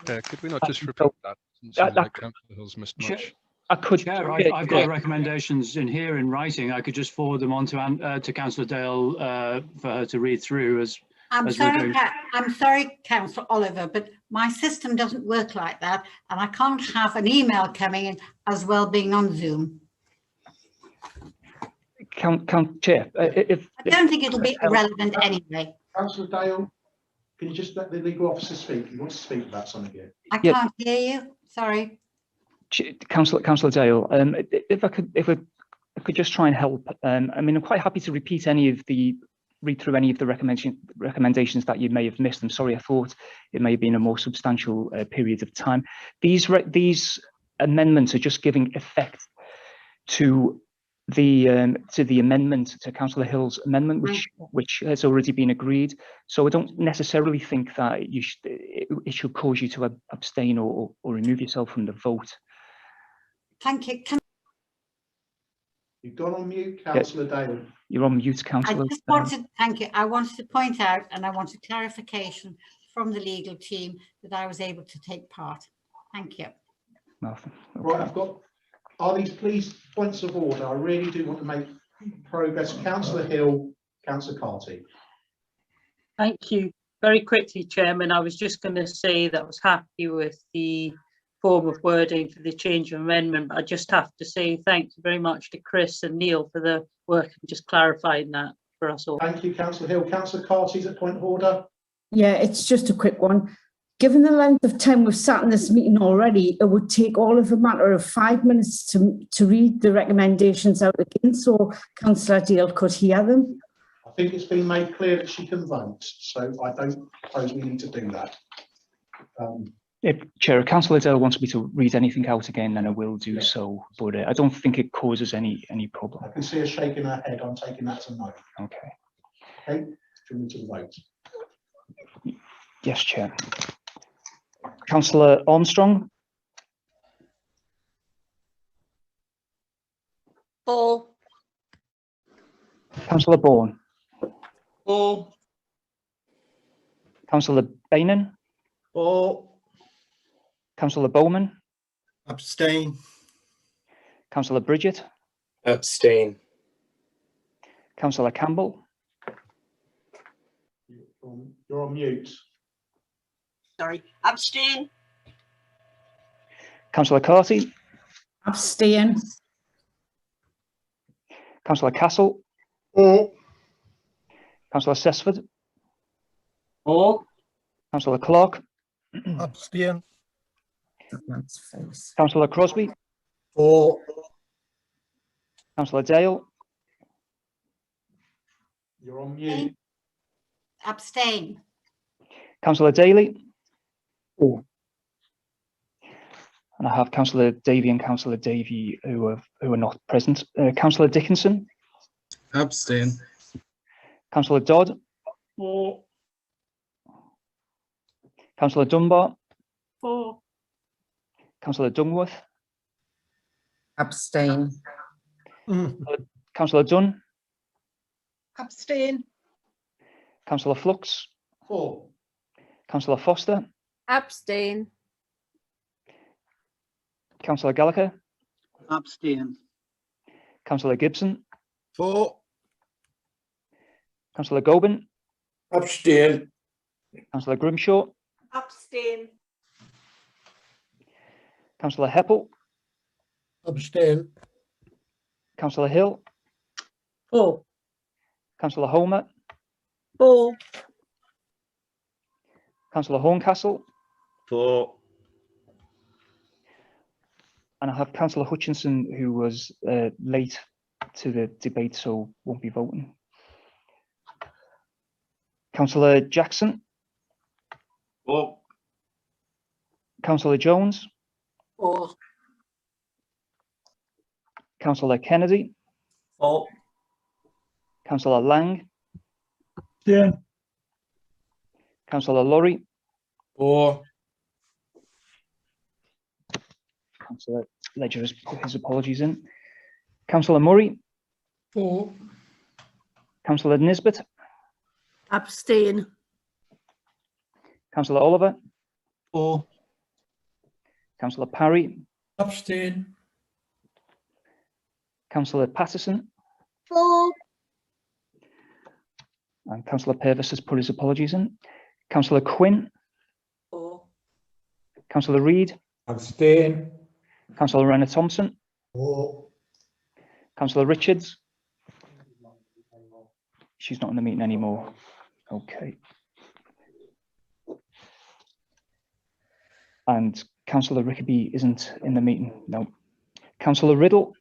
S4: Could we not just repeat that? Councillor Hill's missed much.
S9: I could.
S3: Chair, I've got recommendations in here in writing. I could just forward them on to Councillor Dale for her to read through as.
S14: I'm sorry, Councillor Oliver, but my system doesn't work like that, and I can't have an email coming in as well being on Zoom.
S9: Chair,
S14: I don't think it'll be irrelevant anyway.
S1: Councillor Dale, can you just let the legal officer speak? He wants to speak about something here.
S14: I can't hear you. Sorry.
S9: Councillor Dale, if I could just try and help. I mean, I'm quite happy to read through any of the recommendations that you may have missed. I'm sorry, I thought it may have been a more substantial period of time. These amendments are just giving effect to the amendment, to Councillor Hill's amendment, which has already been agreed. So I don't necessarily think that it should cause you to abstain or remove yourself from the vote.
S14: Thank you.
S1: You've gone on mute, Councillor Dale.
S9: You're on mute, Councillor.
S14: Thank you. I wanted to point out, and I wanted clarification from the legal team that I was able to take part. Thank you.
S9: Nothing. Okay.
S1: Right, are these please points of order? I really do want to make progress. Councillor Hill, Councillor Carty.
S7: Thank you. Very quickly, Chairman, I was just going to say that I was happy with the form of wording for the change of amendment, but I just have to say thank you very much to Chris and Neil for the work and just clarifying that for us all.
S1: Thank you, Councillor Hill. Councillor Carty's at point of order.
S6: Yeah, it's just a quick one. Given the length of time we've sat in this meeting already, it would take all of a matter of 5 minutes to read the recommendations out again, so Councillor Dale could hear them.
S1: I think it's been made clear that she can vote, so I don't suppose we need to do that.
S9: If Chair, Councillor Adele wants me to read anything out again, then I will do so, but I don't think it causes any problem.
S1: I can see her shaking her head. I'm taking that to no.
S9: Okay.
S1: Okay, turn to the vote.
S9: Yes, Chair. Councillor Armstrong.
S21: For.
S9: Councillor Bourne.
S21: For.
S9: Councillor Bainan.
S11: For.
S9: Councillor Bowman.
S11: Abstain.
S9: Councillor Bridget.
S17: Abstain.
S9: Councillor Campbell.
S1: You're on mute.
S21: Sorry. Abstain.
S9: Councillor Carty.
S6: Abstain.
S9: Councillor Castle.
S11: For.
S9: Councillor Sesford.
S21: For.
S9: Councillor Clark.
S11: Abstain.
S9: Councillor Crosby.
S11: For.
S9: Councillor Dale.
S1: You're on mute.
S14: Abstain.
S9: Councillor Daly. And I have Councillor Davey and Councillor Davey who are not present. Councillor Dickinson.
S10: Abstain.
S9: Councillor Dodd.
S21: For.
S9: Councillor Dunbar.
S21: For.
S9: Councillor Dungworth.
S19: Abstain.
S9: Councillor Dunn.
S20: Abstain.
S9: Councillor Flux.
S1: For.
S9: Councillor Foster.
S15: Abstain.
S9: Councillor Gallagher.
S8: Abstain.
S9: Councillor Gibson.
S11: For.
S9: Councillor Gobin.
S11: Abstain.
S9: Councillor Grimshaw.
S21: Abstain.
S9: Councillor Heppel.
S11: Abstain.
S9: Councillor Hill.
S21: For.
S9: Councillor Homer.
S21: For.
S9: Councillor Horncastle.
S11: For.
S9: And I have Councillor Hutchinson, who was late to the debate, so won't be voting. Councillor Jackson.
S11: For.
S9: Councillor Jones.
S21: For.
S9: Councillor Kennedy.
S11: For.
S9: Councillor Lang.
S11: Yeah.
S9: Councillor Laurie.
S11: For.
S9: Councillor Ledger has put his apologies in. Councillor Murray.
S11: For.
S9: Councillor Nisbet.
S21: Abstain.
S9: Councillor Oliver.
S11: For.
S9: Councillor Parry.
S11: Abstain.
S9: Councillor Patterson.
S21: For.
S9: And Councillor Purvis has put his apologies in. Councillor Quinn.
S21: For.
S9: Councillor Reid.
S2: Abstain.
S9: Councillor Renner Thompson.
S11: For.
S9: Councillor Richards. She's not in the meeting anymore. Okay. And Councillor Rickaby isn't in the meeting. No. Councillor Riddle.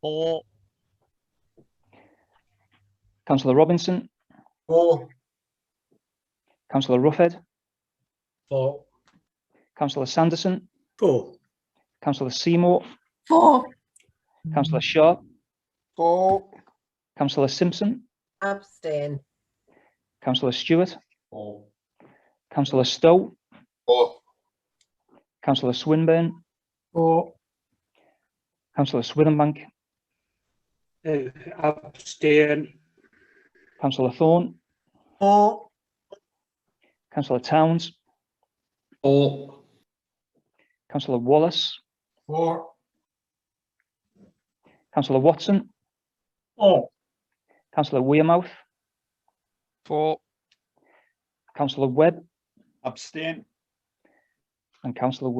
S16: For.
S9: Councillor Robinson.
S11: For.
S9: Councillor Ruffhead.
S11: For.
S9: Councillor Sanderson.
S11: For.
S9: Councillor Seymour.
S21: For.
S9: Councillor Sharp.
S11: For.
S9: Councillor Simpson.
S15: Abstain.
S9: Councillor Stewart.
S11: For.
S9: Councillor Stowe.
S11: For.
S9: Councillor Swinburne.
S11: For.
S9: Councillor Swithenbank.
S11: Abstain.
S9: Councillor Thorne.
S11: For.
S9: Councillor Towns.
S11: For.
S9: Councillor Wallace.
S11: For.
S9: Councillor Watson.
S11: For.
S9: Councillor Wearmouth.
S4: For.
S9: Councillor Webb.
S11: Abstain.
S9: And Councillor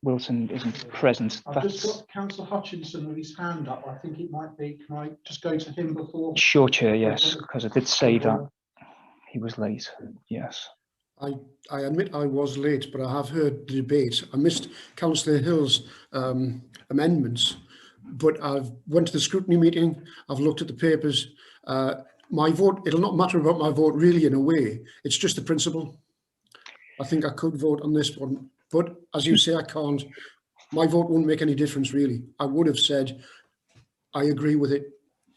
S9: Wilson isn't present.
S1: I've just got Councillor Hutchinson with his hand up. I think it might be. Can I just go to him before?
S9: Sure, Chair, yes, because I did say that he was late. Yes.
S22: I admit I was late, but I have heard the debate. I missed Councillor Hill's amendments, but I've went to the scrutiny meeting. I've looked at the papers. My vote, it'll not matter about my vote really in a way. It's just the principle. I think I could vote on this one But as you say, I can't. My vote won't make any difference, really. I would have said I agree with it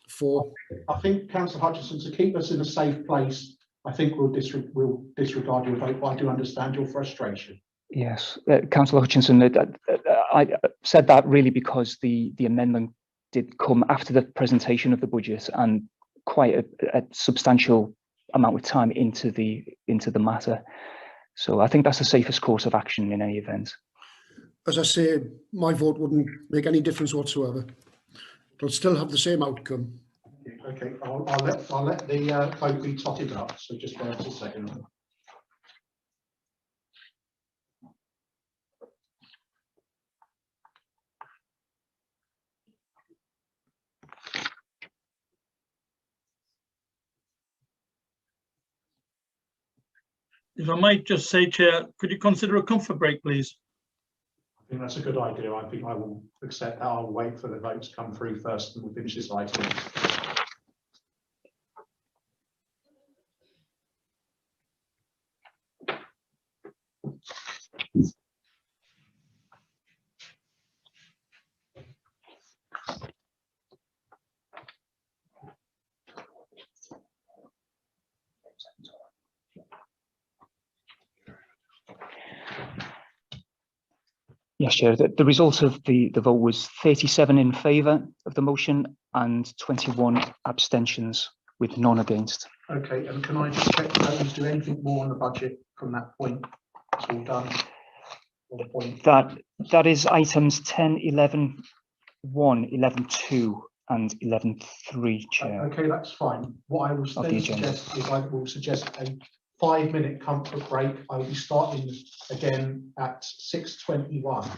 S22: for.
S1: I think, Councillor Hutchinson, to keep us in a safe place, I think we'll disregard your vote, but I do understand your frustration.
S9: Yes, Councillor Hutchinson, I said that really because the amendment did come after the presentation of the budget and quite a substantial amount of time into the matter. So I think that's the safest course of action in any event.
S22: As I say, my vote wouldn't make any difference whatsoever. It'll still have the same outcome.
S1: Okay, I'll let the vote be totted up. So just bear us a second.
S13: If I might just say, Chair, could you consider a comfort break, please?
S1: I think that's a good idea. I think I will accept that. I'll wait for the vote to come through first and we'll finish this item.
S9: Yes, Chair. The result of the vote was 37 in favour of the motion and 21 abstentions, with none against.
S1: Okay, and can I just check if do anything more on the budget from that point? It's all done.
S9: That is items 10, 11, 1, 11, 2 and 11, 3, Chair.
S1: Okay, that's fine. What I will then suggest is I will suggest a 5-minute comfort break. I will be starting again at 6:21.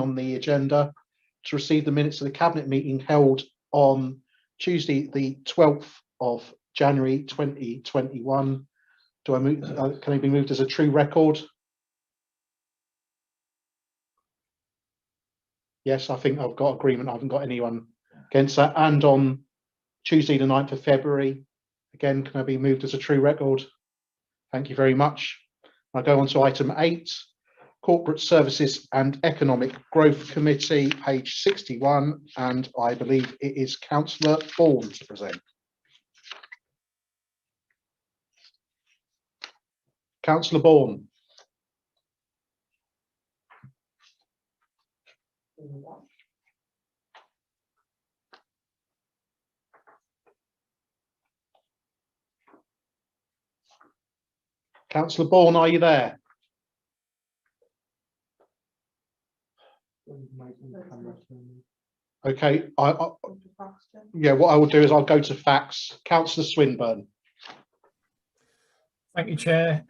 S1: on the agenda to receive the minutes of the Cabinet meeting held on Tuesday, the 12th of January 2021. Do I move? Can they be moved as a true record? Yes, I think I've got agreement. I haven't got anyone against that. And on Tuesday, the 9th of February, again, can I be moved as a true record? Thank you very much. I go on to item 8, Corporate Services and Economic Growth Committee, page 61, and I believe it is Councillor Bourne to present. Councillor Bourne. Councillor Bourne, are you there? Okay, yeah, what I will do is I'll go to facts. Councillor Swinburne.
S5: Thank you, Chair.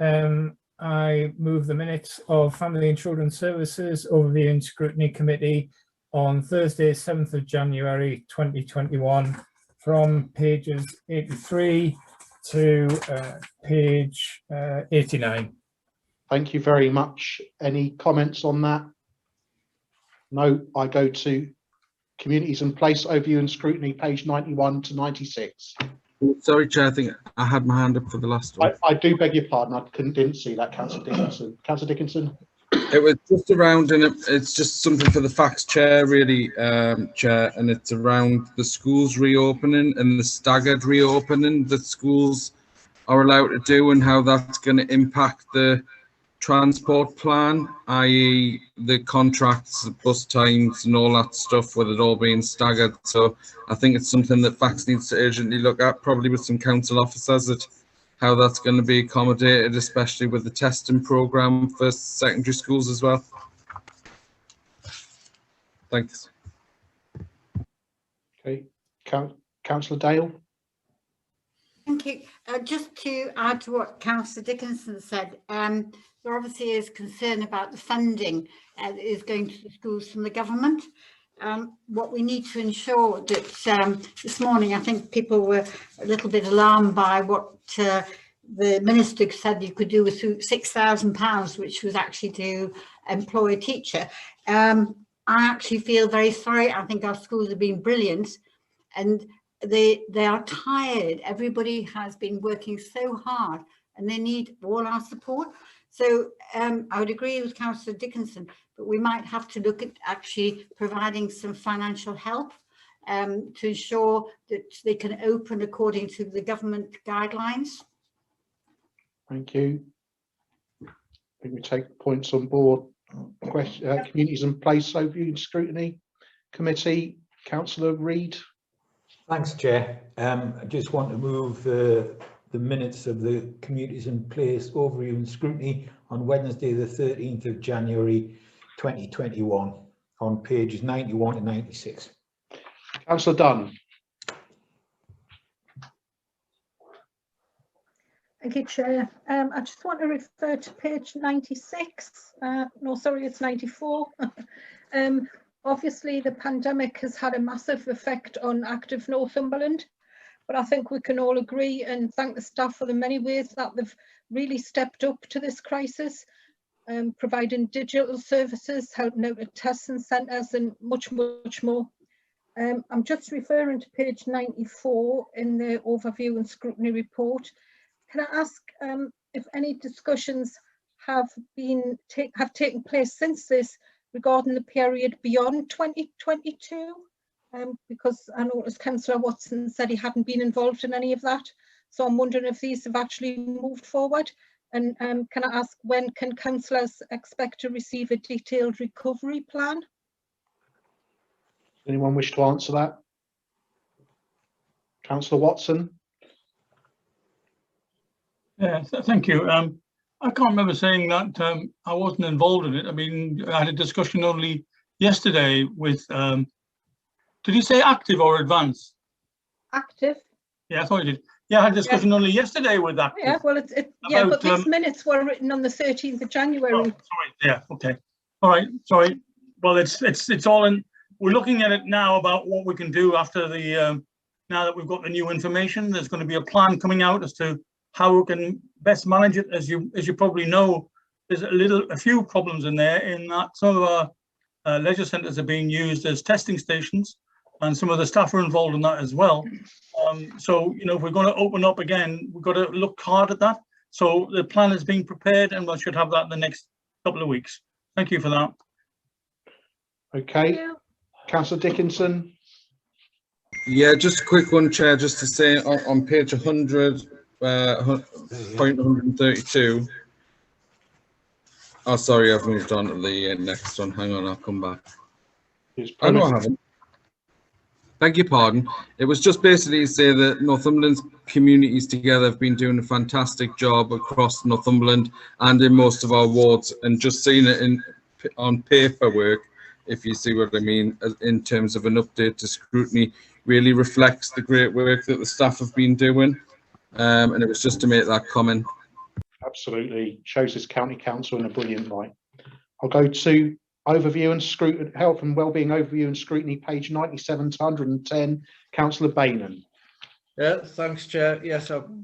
S5: I move the minutes of Family and Children's Services Overview and Scrutiny Committee on Thursday, 7th of January 2021 from pages 83 to page 89.
S1: Thank you very much. Any comments on that? No, I go to Communities and Place Overview and Scrutiny, page 91 to 96.
S10: Sorry, Chair, I think I had my hand up for the last one.
S1: I do beg your pardon, I didn't see that, Councillor Dickinson. Councillor Dickinson?
S10: It was just around, and it's just something for the facts, Chair, really, Chair, and it's around the schools reopening and the staggered reopening that schools are allowed to do and how that's going to impact the transport plan, i.e. the contracts, the bus times and all that stuff, with it all being staggered. So I think it's something that facts needs to urgently look at, probably with some council officers, at how that's going to be accommodated, especially with the testing programme for secondary schools as well. Thanks.
S1: Okay, Councillor Dale.
S14: Thank you. Just to add to what Councillor Dickinson said, there obviously is concern about the funding that is going to the schools from the government. What we need to ensure that this morning, I think people were a little bit alarmed by what the minister said you could do with £6,000, which was actually to employ a teacher. I actually feel very sorry. I think our schools have been brilliant, and they are tired. Everybody has been working so hard and they need all our support. So I would agree with Councillor Dickinson, but we might have to look at actually providing some financial help to ensure that they can open according to the government guidelines.
S1: Thank you. I think we take points on board. Communities and Place Overview and Scrutiny Committee, Councillor Reid.
S2: Thanks, Chair. I just want to move the minutes of the Communities and Place Overview and Scrutiny on Wednesday, the 13th of January 2021 on pages 91 to 96.
S1: Councillor Dunn.
S20: Thank you, Chair. I just want to refer to page 96. No, sorry, it's 94. Obviously, the pandemic has had a massive effect on active Northumberland, but I think we can all agree and thank the staff for the many ways that they've really stepped up to this crisis, providing digital services, helping out at testing centres and much, much more. I'm just referring to page 94 in the Overview and Scrutiny report. Can I ask if any discussions have taken place since this regarding the period beyond 2022? Because I noticed Councillor Watson said he hadn't been involved in any of that. So I'm wondering if these have actually moved forward. And can I ask, when can councillors expect to receive a detailed recovery plan?
S1: Anyone wish to answer that? Councillor Watson.
S13: Yeah, thank you. I can't remember saying that I wasn't involved in it. I mean, I had a discussion only yesterday with, did you say active or advanced?
S20: Active.
S13: Yeah, I thought you did. Yeah, I had a discussion only yesterday with active.
S20: Yeah, well, yeah, but these minutes were written on the 13th of January.
S13: Oh, sorry, yeah, okay. All right, sorry. well, it's all in. We're looking at it now about what we can do after the now that we've got the new information. There's going to be a plan coming out as to how we can best manage it. As you probably know, there's a few problems in there, in that some of our leisure centres are being used as testing stations, and some of the staff are involved in that as well. So, you know, if we're going to open up again, we've got to look hard at that. So the plan is being prepared, and we should have that in the next couple of weeks. Thank you for that.
S1: Okay, Councillor Dickinson.
S10: Yeah, just a quick one, Chair, just to say on page 100, point 132. Oh, sorry, I've moved on to the next one. Hang on, I'll come back. Oh, no, I haven't. Beg your pardon. It was just basically to say that Northumberland's communities together have been doing a fantastic job across Northumberland and in most of our wards, and just seeing it on paperwork, if you see what I mean, in terms of an update to scrutiny, really reflects the great work that the staff have been doing. And it was just to make that comment.
S1: Absolutely. Shows this county council in a brilliant light. I'll go to overview and scrutiny, health and wellbeing overview and scrutiny, page 97 to 110. Councillor Bainan.
S12: Yeah, thanks, Chair. Yes, I'm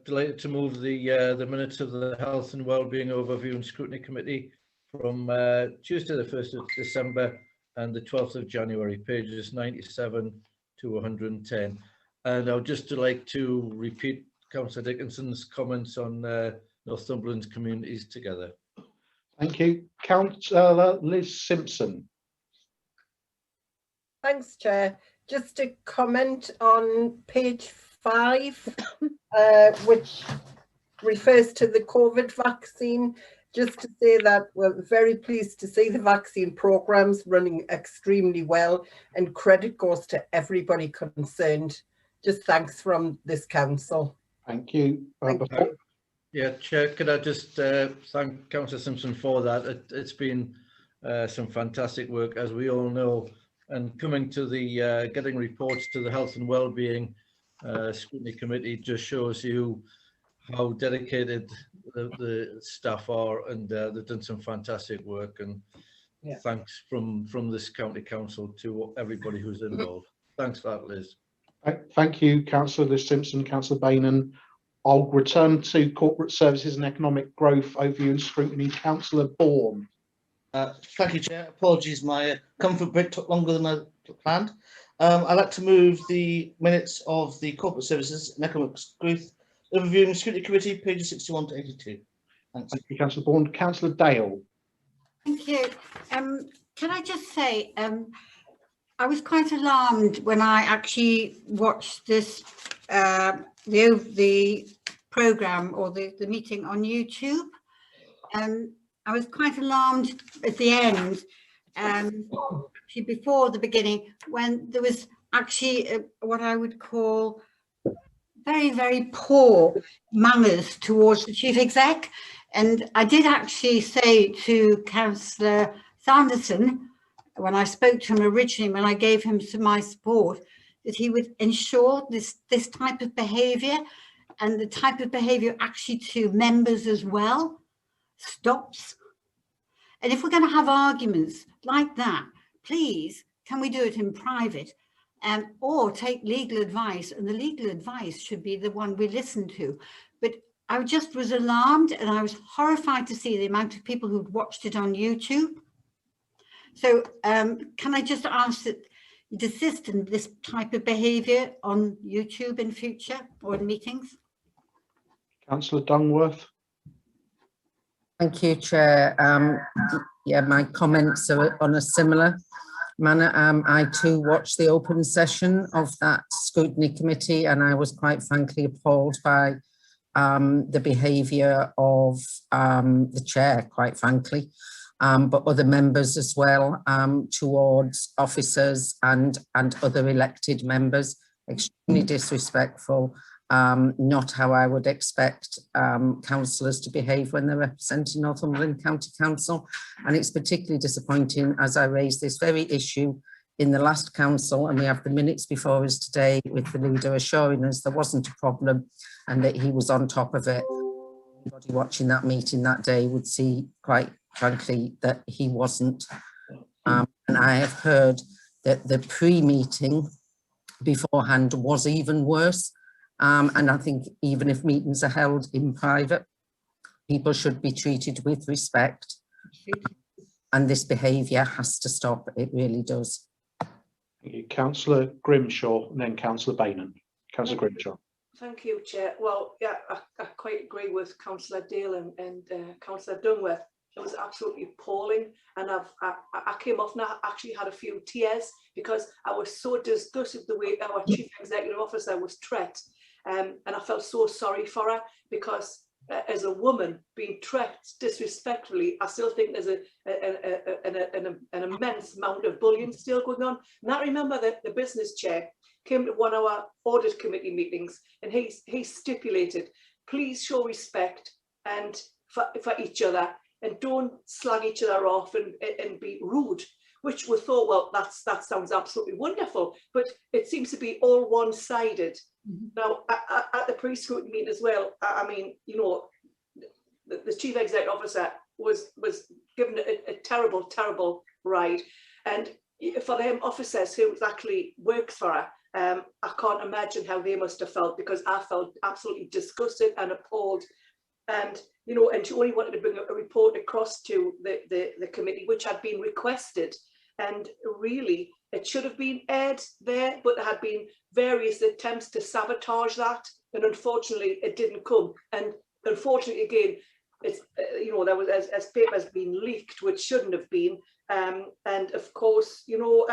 S12: delighted to move the minutes of the Health and Wellbeing Overview and Scrutiny Committee from Tuesday the 1st of December and the 12th of January, pages 97 to 110. And I would just like to repeat Councillor Dickinson's comments on Northumberland's communities together.
S1: Thank you. Councillor Liz Simpson.
S15: Thanks, Chair. Just a comment on page 5, which refers to the COVID vaccine. Just to say that we're very pleased to see the vaccine programmes running extremely well, and credit goes to everybody concerned. Just thanks from this council.
S1: Thank you.
S12: Yeah, Chair, could I just thank Councillor Simpson for that? It's been some fantastic work, as we all know, and coming to the getting reports to the Health and Wellbeing Scrutiny Committee just shows you how dedicated the staff are, and they've done some fantastic work, and thanks from this county council to everybody who's involved. Thanks for that, Liz.
S1: Thank you, Councillor Liz Simpson. Councillor Bainan. I'll return to corporate services and economic growth overview and scrutiny. Councillor Bourne.
S18: Thank you, Chair. Apologies, my comfort break took longer than I planned. I'd like to move the minutes of the corporate services and economic growth overview and scrutiny committee, pages 61 to 82. Thanks.
S1: Thank you, Councillor Bourne. Councillor Dale.
S14: Thank you. Can I just say, I was quite alarmed when I actually watched this, the programme or the meeting on YouTube. I was quite alarmed at the end, actually before the beginning, when there was actually what I would call very, very poor manners towards the Chief Exec. And I did actually say to Councillor Sanderson, when I spoke to him originally, when I gave him my support, that he would ensure this type of behaviour, and the type of behaviour actually to members as well, stops. And if we're going to have arguments like that, please, can we do it in private, or take legal advice? And the legal advice should be the one we listen to. But I just was alarmed, and I was horrified to see the amount of people who'd watched it on YouTube. So can I just ask that you desist in this type of behaviour on YouTube in future or in meetings?
S1: Councillor Dungworth.
S19: Thank you, Chair. Yeah, my comments are on a similar manner. I too watched the open session of that scrutiny committee, and I was quite frankly appalled by the behaviour of the chair, quite frankly, but other members as well, towards officers and other elected members. Extremely disrespectful. Not how I would expect councillors to behave when they're representing Northumberland County Council. And it's particularly disappointing as I raised this very issue in the last council, and we have the minutes before us today with the leader assuring us there wasn't a problem and that he was on top of it. Anybody watching that meeting that day would see, quite frankly, that he wasn't. And I have heard that the pre-meeting beforehand was even worse. And I think even if meetings are held in private, people should be treated with respect. And this behaviour has to stop. It really does.
S1: Thank you. Councillor Grimshaw and then Councillor Bainan. Councillor Grimshaw.
S3: Thank you, Chair. Well, yeah, I quite agree with Councillor Dale and Councillor Dunworth. It was absolutely appalling, and I came off and I actually had a few tears because I was so disgusted the way our Chief Executive Officer was treated, and I felt so sorry for her because as a woman being treated disrespectfully, I still think there's an immense amount of bullying still going on. And I remember that the business chair came to one of our audit committee meetings and he stipulated, please show respect and for each other and don't slag each other off and be rude, which we thought, well, that sounds absolutely wonderful, but it seems to be all one-sided. Now, at the pre-scrutiny meeting as well, I mean, you know, the Chief Executive Officer was given a terrible, terrible ride. And for them officers who actually works for her, I can't imagine how they must have felt, because I felt absolutely disgusted and appalled. And, you know, and she only wanted to bring a report across to the committee, which had been requested. And really, it should have been aired there, but there had been various attempts to sabotage that. And unfortunately, it didn't come. And unfortunately, again, it's, you know, there was as papers been leaked, which shouldn't have been. And of course, you know,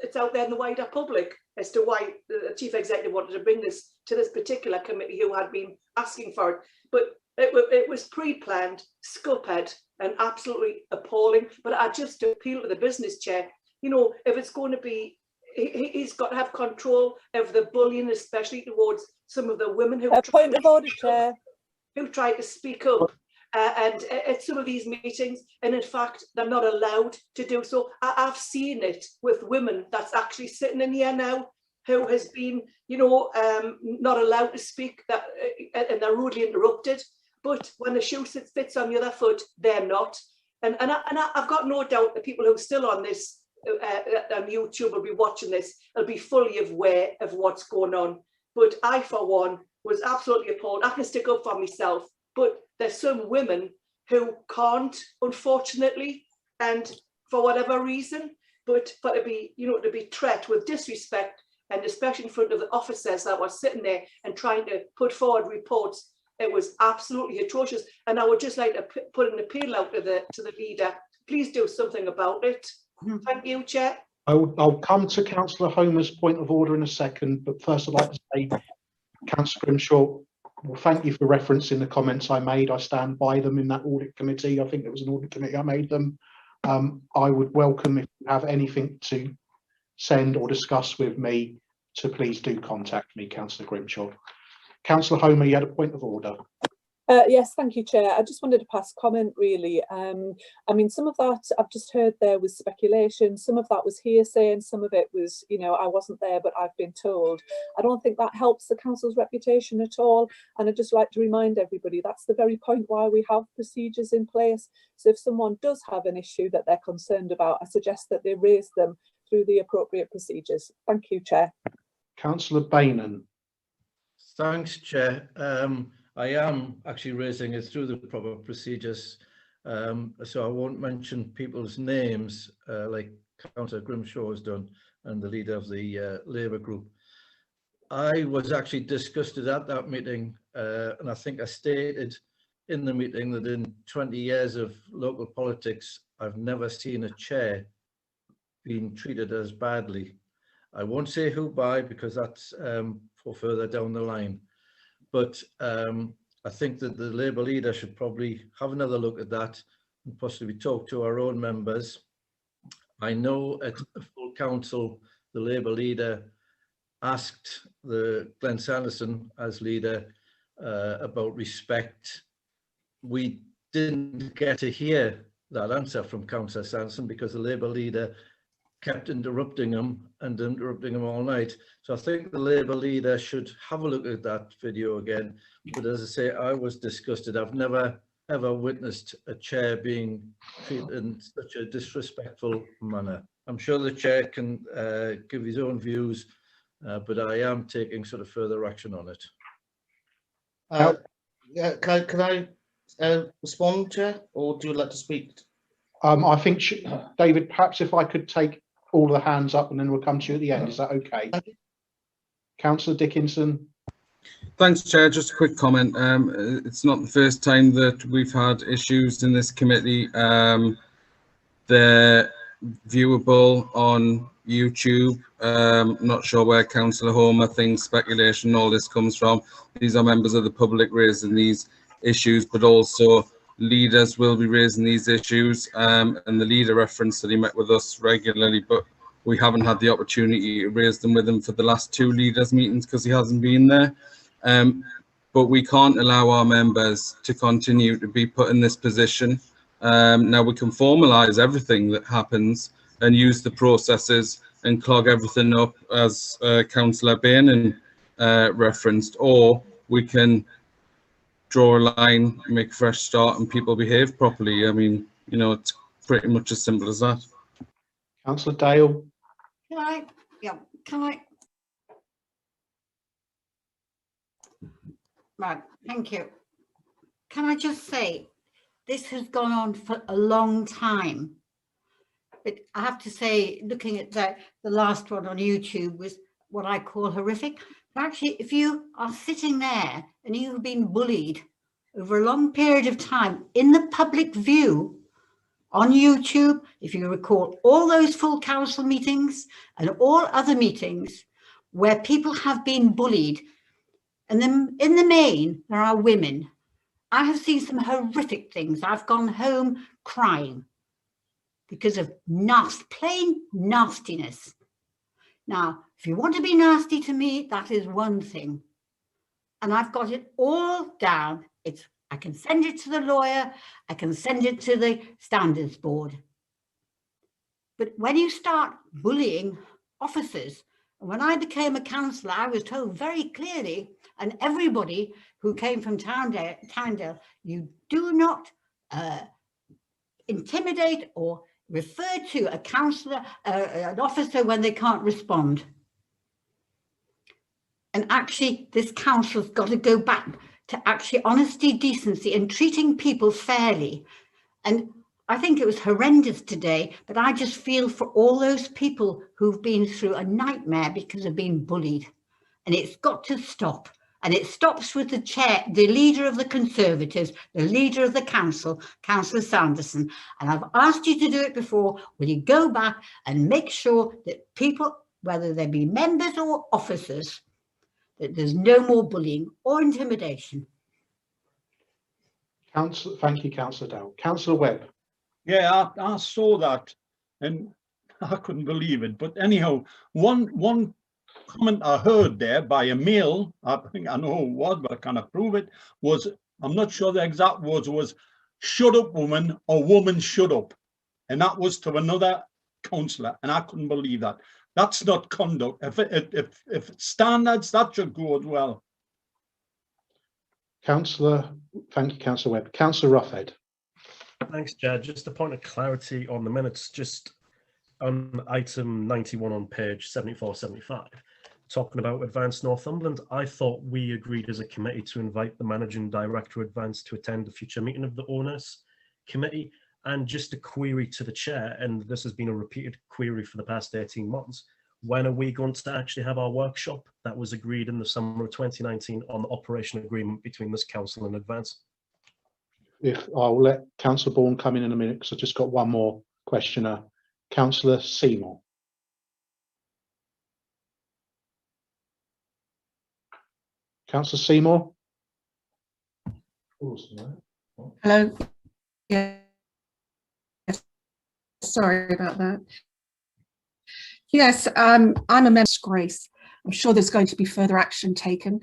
S3: it's out there in the wider public as to why the Chief Executive wanted to bring this to this particular committee who had been asking for it. But it was pre-planned, scuppered, and absolutely appalling. But I just appeal to the business chair, you know, if it's going to be, he's got to have control of the bullying, especially towards some of the women who
S7: point of order, Chair,
S3: who try to speak up. And at some of these meetings, and in fact, they're not allowed to do so. I've seen it with women that's actually sitting in here now, who has been, you know, not allowed to speak, that, and they're rudely interrupted. But when the shoe fits on the other foot, they're not. And I've got no doubt that people who are still on this, on YouTube will be watching this, will be fully aware of what's going on. But I, for one, was absolutely appalled. I can stick up for myself, but there's some women who can't, unfortunately, and for whatever reason, but to be, you know, to be treated with disrespect, and especially in front of the officers that were sitting there and trying to put forward reports, it was absolutely atrocious. And I would just like to put an appeal out to the leader. Please do something about it. Thank you, Chair.
S1: I'll come to Councillor Homer's point of order in a second, but first I'd like to say, Councillor Grimshaw, well, thank you for referencing the comments I made. I stand by them in that audit committee. I think it was an audit committee I made them. I would welcome, if you have anything to send or discuss with me, to please do contact me, Councillor Grimshaw. Councillor Homer, you had a point of order.
S7: Yes, thank you, Chair. I just wanted to pass comment, really. I mean, some of that I've just heard there was speculation, some of that was hearsay, and some of it was, you know, I wasn't there, but I've been told. I don't think that helps the council's reputation at all. And I'd just like to remind everybody that's the very point why we have procedures in place. So if someone does have an issue that they're concerned about, I suggest that they raise them through the appropriate procedures. Thank you, Chair.
S1: Councillor Bainan.
S12: Thanks, Chair. I am actually raising it through the proper procedures, so I won't mention people's names like Councillor Grimshaw has done and the leader of the Labour group. I was actually disgusted at that meeting, and I think I stated in the meeting that in 20 years of local politics, I've never seen a chair being treated as badly. I won't say who by, because that's for further down the line. But I think that the Labour leader should probably have another look at that and possibly talk to our own members. I know at a full council, the Labour leader asked the Glenn Sanderson as leader about respect. We didn't get to hear that answer from Councillor Sanderson because the Labour leader kept interrupting him and interrupting him all night. So I think the Labour leader should have a look at that video again. But as I say, I was disgusted. I've never ever witnessed a chair being treated in such a disrespectful manner. I'm sure the chair can give his own views, but I am taking sort of further action on it.
S18: Yeah, can I respond, Chair, or do you like to speak?
S1: I think, David, perhaps if I could take all the hands up and then we'll come to you at the end. Is that okay? Councillor Dickinson.
S10: Thanks, Chair. Just a quick comment. It's not the first time that we've had issues in this committee. They're viewable on YouTube. Not sure where Councillor Homer thinks speculation, all this comes from. These are members of the public raising these issues, but also leaders will be raising these issues. And the leader referenced that he met with us regularly, but we haven't had the opportunity to raise them with him for the last 2 leaders meetings because he hasn't been there. But we can't allow our members to continue to be put in this position. Now we can formalise everything that happens and use the processes and clog everything up, as Councillor Bainan referenced, or we can draw a line, make a fresh start, and people behave properly. I mean, you know, it's pretty much as simple as that.
S1: Councillor Dale.
S14: Can I? Right, thank you. Can I just say, this has gone on for a long time. But I have to say, looking at the last one on YouTube was what I call horrific. But actually, if you are sitting there and you've been bullied over a long period of time in the public view on YouTube, if you recall all those full council meetings and all other meetings where people have been bullied, and then in the main, there are women. I have seen some horrific things. I've gone home crying because of plain nastiness. Now, if you want to be nasty to me, that is one thing. And I've got it all down. I can send it to the lawyer. I can send it to the standards board. But when you start bullying officers, and when I became a councillor, I was told very clearly, and everybody who came from Towndale, you do not intimidate or refer to a councillor, an officer when they can't respond. And actually, this council's got to go back to actually honesty, decency, and treating people fairly. And I think it was horrendous today, but I just feel for all those people who've been through a nightmare because of being bullied. And it's got to stop. And it stops with the chair, the leader of the Conservatives, the leader of the council, Councillor Sanderson. And I've asked you to do it before. Will you go back and make sure that people, whether they be members or officers, that there's no more bullying or intimidation?
S1: Thank you, Councillor Dale. Councillor Webb.
S13: Yeah, I saw that and I couldn't believe it. But anyhow, one comment I heard there by a male, I think I know who it was, but I can't prove it, was, I'm not sure the exact words, was "shut up, woman," or "woman, shut up." And that was to another councillor, and I couldn't believe that. That's not conduct. If it's standards, that should go as well.
S1: Councillor, thank you, Councillor Webb. Councillor Roughhead.
S6: Thanks, Chair. Just a point of clarity on the minutes, just on item 91 on page 74-75, talking about Advance Northumberland. I thought we agreed as a committee to invite the Managing Director Advance to attend a future meeting of the Owners Committee. And just a query to the Chair, and this has been a repeated query for the past 18 months, when are we going to actually have our workshop that was agreed in the summer of 2019 on the operation agreement between this council and Advance?
S1: If I'll let Councillor Bourne come in a minute, because I've just got one more questioner. Councillor Seymour. Councillor Seymour.
S17: Hello. Yeah. Sorry about that. Yes, I'm a member of Grace. I'm sure there's going to be further action taken,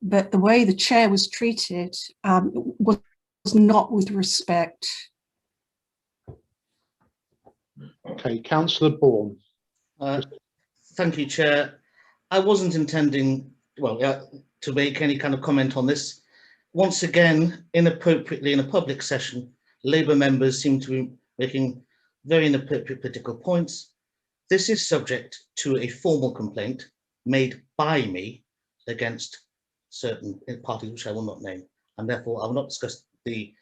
S17: but the way the chair was treated was not with respect.
S1: Okay, Councillor Bourne.
S18: Thank you, Chair. I wasn't intending, well, to make any kind of comment on this. once again, inappropriately in a public session, Labour members seem to be making very inappropriate political points. This is subject to a formal complaint made by me against certain parties which I will not name, and therefore I will not discuss the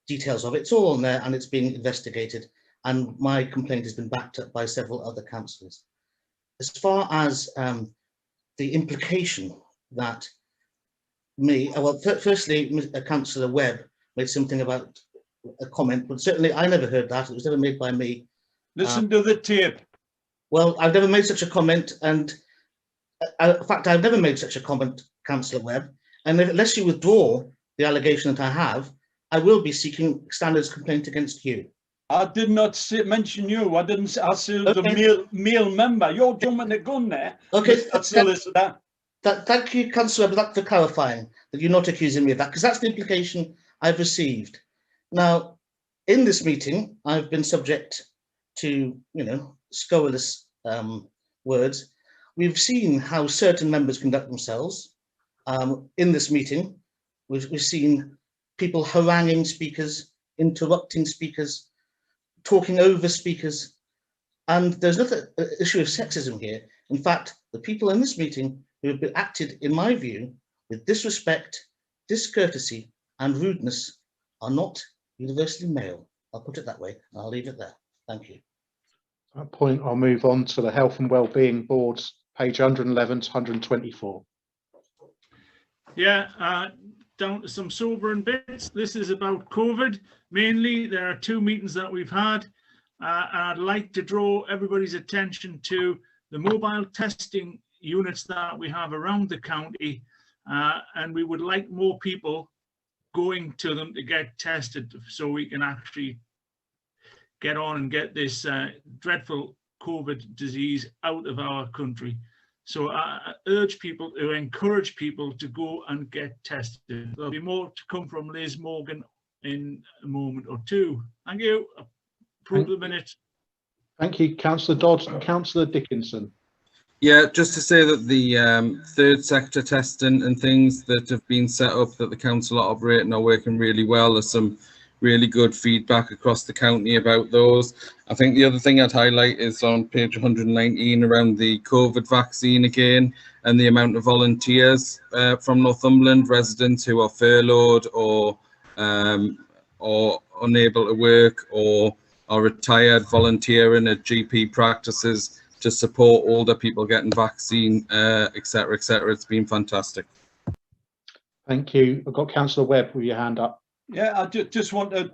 S18: details of it. It's all on there and it's being investigated, and my complaint has been backed up by several other councillors. As far as the implication that firstly, Councillor Webb made something about a comment, but certainly I never heard that. It was never made by me.
S8: Listen to the tape.
S18: Well, I've never made such a comment, and in fact, I've never made such a comment, Councillor Webb. And unless you withdraw the allegation that I have, I will be seeking standards complaint against you.
S8: I did not mention you. I didn't. I said the male member. You're jumping the gun there.
S18: Okay,
S8: solicitor.
S18: Thank you, Councillor Webb, for clarifying that you're not accusing me of that, because that's the implication I've received. Now, in this meeting, I've been subject to, scurrilous words. We've seen how certain members conduct themselves in this meeting. We've seen people haranguing speakers, interrupting speakers, talking over speakers, and there's not an issue of sexism here. In fact, the people in this meeting who have been acted, in my view, with disrespect, discourtesy, and rudeness are not universally male. I'll put it that way, and I'll leave it there. Thank you.
S1: At that point, I'll move on to the Health and Wellbeing Boards, page 111 to 124.
S8: Yeah, down to some sobering bits. This is about COVID. Mainly, there are two meetings that we've had. And I'd like to draw everybody's attention to the mobile testing units that we have around the county. And we would like more people going to them to get tested so we can actually get on and get this dreadful COVID disease out of our country. So I urge people to encourage people to go and get tested. There'll be more to come from Liz Morgan in a moment or two. Thank you. Approve the minute.
S1: Thank you, Councillor Dodd. Councillor Dickinson.
S10: Yeah, just to say that the third sector testing and things that have been set up that the council are operating are working really well. There's some really good feedback across the county about those. I think the other thing I'd highlight is on page 119 around the COVID vaccine again, and the amount of volunteers from Northumberland, residents who are furloughed or unable to work or are retired, volunteering at GP practices to support older people getting vaccine, etc., etc. It's been fantastic.
S1: Thank you. I've got Councillor Webb with your hand up.
S8: Yeah, I just want to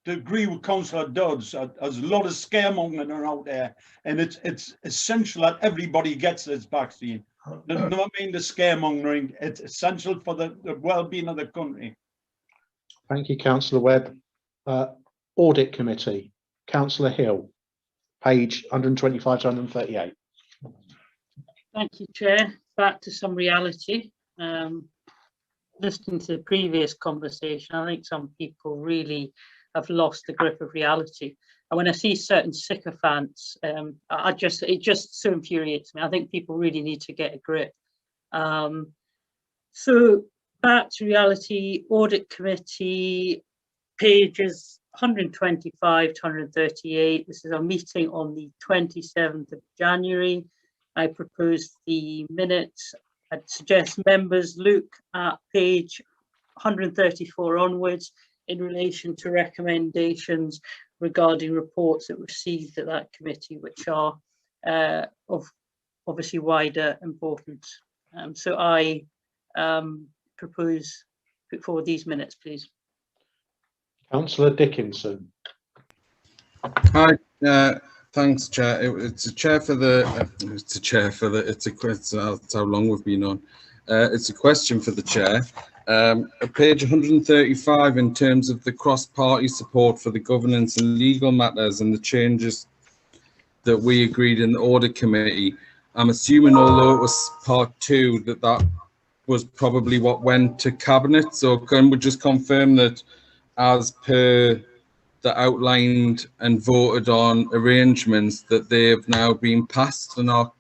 S8: agree with Councillor Dodds. There's a lot of scaremongering out there, and it's essential that everybody gets this vaccine. Does not mean the scaremongering. It's essential for the well-being of the country.
S1: Thank you, Councillor Webb. Audit Committee, Councillor Hill, page 125 to 138.
S16: Thank you, Chair. Back to some reality. Listening to the previous conversation, I think some people really have lost the grip of reality. And when I see certain sycophants, it just so infuriates me. I think people really need to get a grip. So back to reality, Audit Committee, pages 125 to 138. This is a meeting on the 27th of January. I propose the minutes. I'd suggest members look at page 134 onwards in relation to recommendations regarding reports that were received at that committee, which are of obviously wider importance. So I put forward these minutes, please.
S1: Councillor Dickinson.
S10: Hi. Thanks, Chair. It's a chair for the. It's how long we've been on. It's a question for the chair. At page 135, in terms of the cross-party support for the governance and legal matters and the changes that we agreed in the audit committee, I'm assuming, although it was part 2, that was probably what went to cabinet. So can we just confirm that, as per the outlined and voted on arrangements, that they have now been passed and are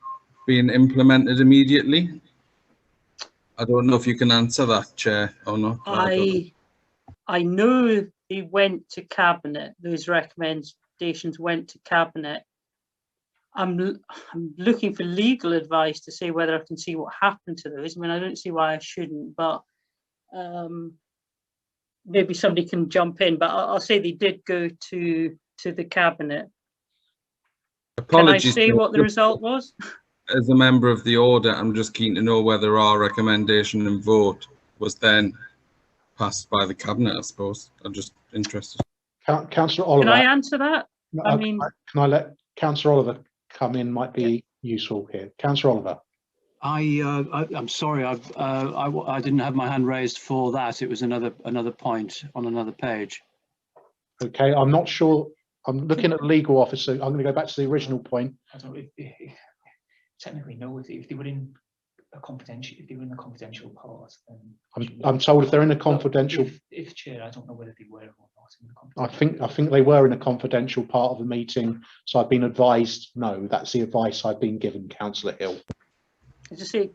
S10: being implemented immediately? I don't know if you can answer that, Chair, or not.
S16: I know they went to Cabinet. Those recommendations went to Cabinet. I'm looking for legal advice to say whether I can see what happened to those. I mean, I don't see why I shouldn't, but maybe somebody can jump in. But I'll say they did go to the Cabinet.
S10: Apologies.
S16: Can I say what the result was?
S10: As a member of the order, I'm just keen to know whether our recommendation and vote was then passed by the Cabinet, I suppose. I'm just interested.
S1: Councillor Oliver.
S16: Can I answer that? I mean,
S1: can I let Councillor Oliver come in? Might be useful here. Councillor Oliver.
S4: I'm sorry, I didn't have my hand raised for that. It was another point on another page.
S1: Okay, I'm not sure. I'm looking at the legal officer. I'm going to go back to the original point.
S9: I don't technically know if they were in a confidential. If they were in the confidential part, then
S1: I'm told if they're in a confidential.
S9: If Chair, I don't know whether they were or not in the confidential.
S1: I think they were in a confidential part of the meeting. So I've been advised. No, that's the advice I've been given, Councillor Hill.
S16: as I say,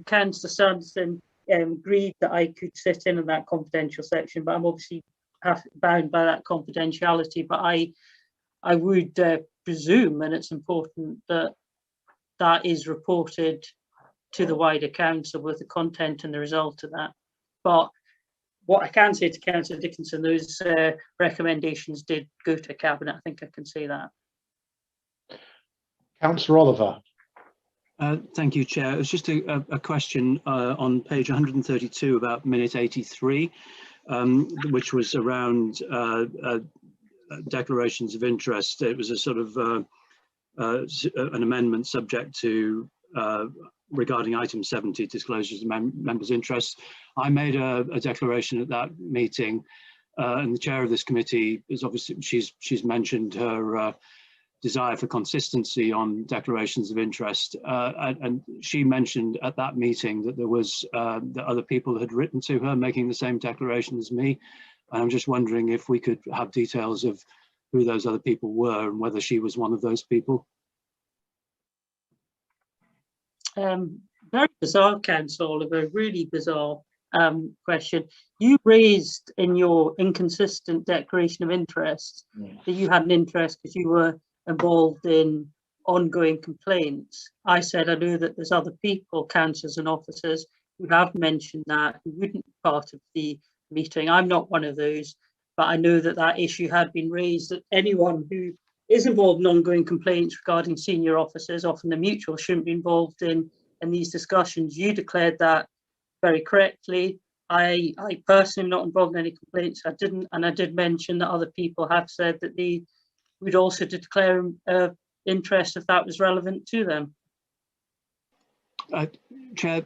S16: Councillor Sanderson agreed that I could sit in on that confidential section, but I'm obviously bound by that confidentiality. But I would presume, and it's important, that that is reported to the wider council with the content and the result of that. But what I can say to Councillor Dickinson, those recommendations did go to Cabinet. I think I can say that.
S1: Councillor Oliver.
S4: Thank you, Chair. It was just a question on page 132 about minute 83, which was around declarations of interest. It was a sort of an amendment subject to regarding item 70, disclosures of members' interests. I made a declaration at that meeting, and the chair of this committee is obviously, she's mentioned her desire for consistency on declarations of interest, and she mentioned at that meeting that there was that other people had written to her making the same declaration as me, and I'm just wondering if we could have details of who those other people were and whether she was one of those people.
S16: Very bizarre, Councillor Oliver, really bizarre question. You raised in your inconsistent declaration of interest that you had an interest because you were involved in ongoing complaints. I said I know that there's other people, councillors and officers, who have mentioned that, who wouldn't be part of the meeting. I'm not one of those, but I know that that issue had been raised, that anyone who is involved in ongoing complaints regarding senior officers, often the mutual, shouldn't be involved in these discussions. You declared that very correctly. I personally am not involved in any complaints. I didn't, and I did mention that other people have said that they would also declare interest if that was relevant to them.
S4: Chair,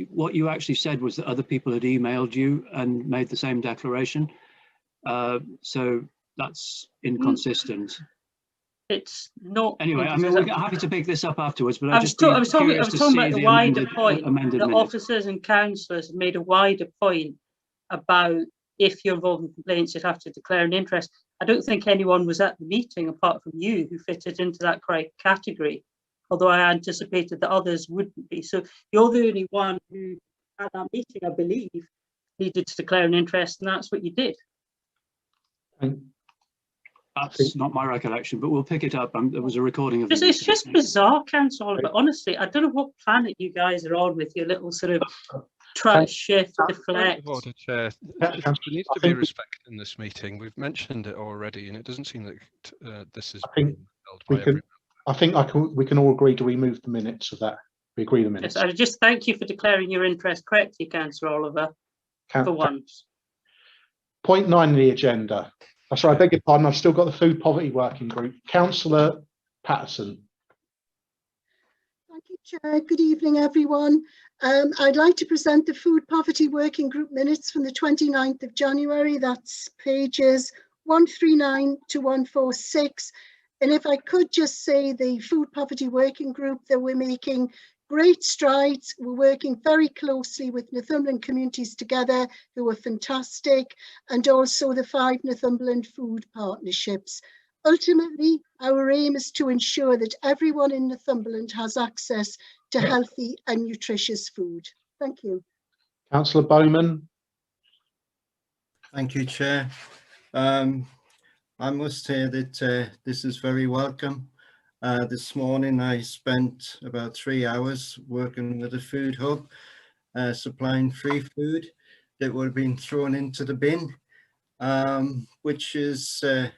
S4: what you actually said was that other people had emailed you and made the same declaration. So that's inconsistent.
S16: It's not.
S4: Anyway, I mean, we're happy to pick this up afterwards, but I was
S16: talking about the wider point that officers and councillors have made a wider point about if you're involved in complaints, you'd have to declare an interest. I don't think anyone was at the meeting apart from you who fitted into that correct category, although I anticipated that others wouldn't be. So you're the only one who at that meeting, I believe, needed to declare an interest, and that's what you did.
S4: That's not my recollection, but we'll pick it up. There was a recording of it.
S16: It's just bizarre, Councillor Oliver. Honestly, I don't know what planet you guys are on with your little sort of try to shift, deflect.
S21: Order, Chair. There needs to be respect in this meeting. We've mentioned it already, and it doesn't seem that this is being held by everyone.
S1: I think we can all agree to remove the minutes of that. We agree the minutes.
S16: Yes, I just thank you for declaring your interest correctly, Councillor Oliver, for once.
S1: Point 9 of the agenda. Sorry, I beg your pardon, I've still got the Food Poverty Working Group. Councillor Patterson.
S23: Thank you, Chair. Good evening, everyone. I'd like to present the Food Poverty Working Group minutes from the 29th of January. That's pages 139 to 146. And if I could just say the Food Poverty Working Group, that we're making great strides. We're working very closely with Northumberland Communities Together, who are fantastic, and also the 5 Northumberland food partnerships. Ultimately, our aim is to ensure that everyone in Northumberland has access to healthy and nutritious food. Thank you.
S1: Councillor Bowman.
S5: Thank you, Chair. I must say that this is very welcome. This morning I spent about 3 hours working with a food hub, supplying free food that would have been thrown into the bin, which is a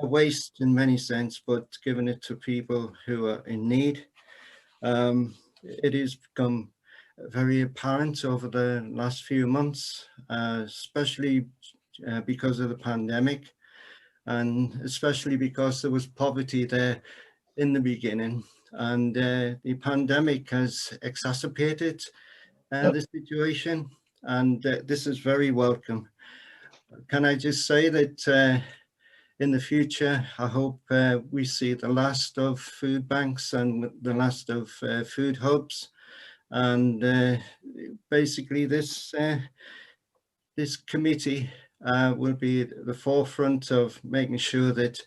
S5: waste in many sense, but giving it to people who are in need. It has become very apparent over the last few months, especially because of the pandemic, and especially because there was poverty there in the beginning, and the pandemic has exacerbated the situation, and this is very welcome. Can I just say that in the future, I hope we see the last of food banks and the last of food hubs, and basically this committee will be at the forefront of making sure that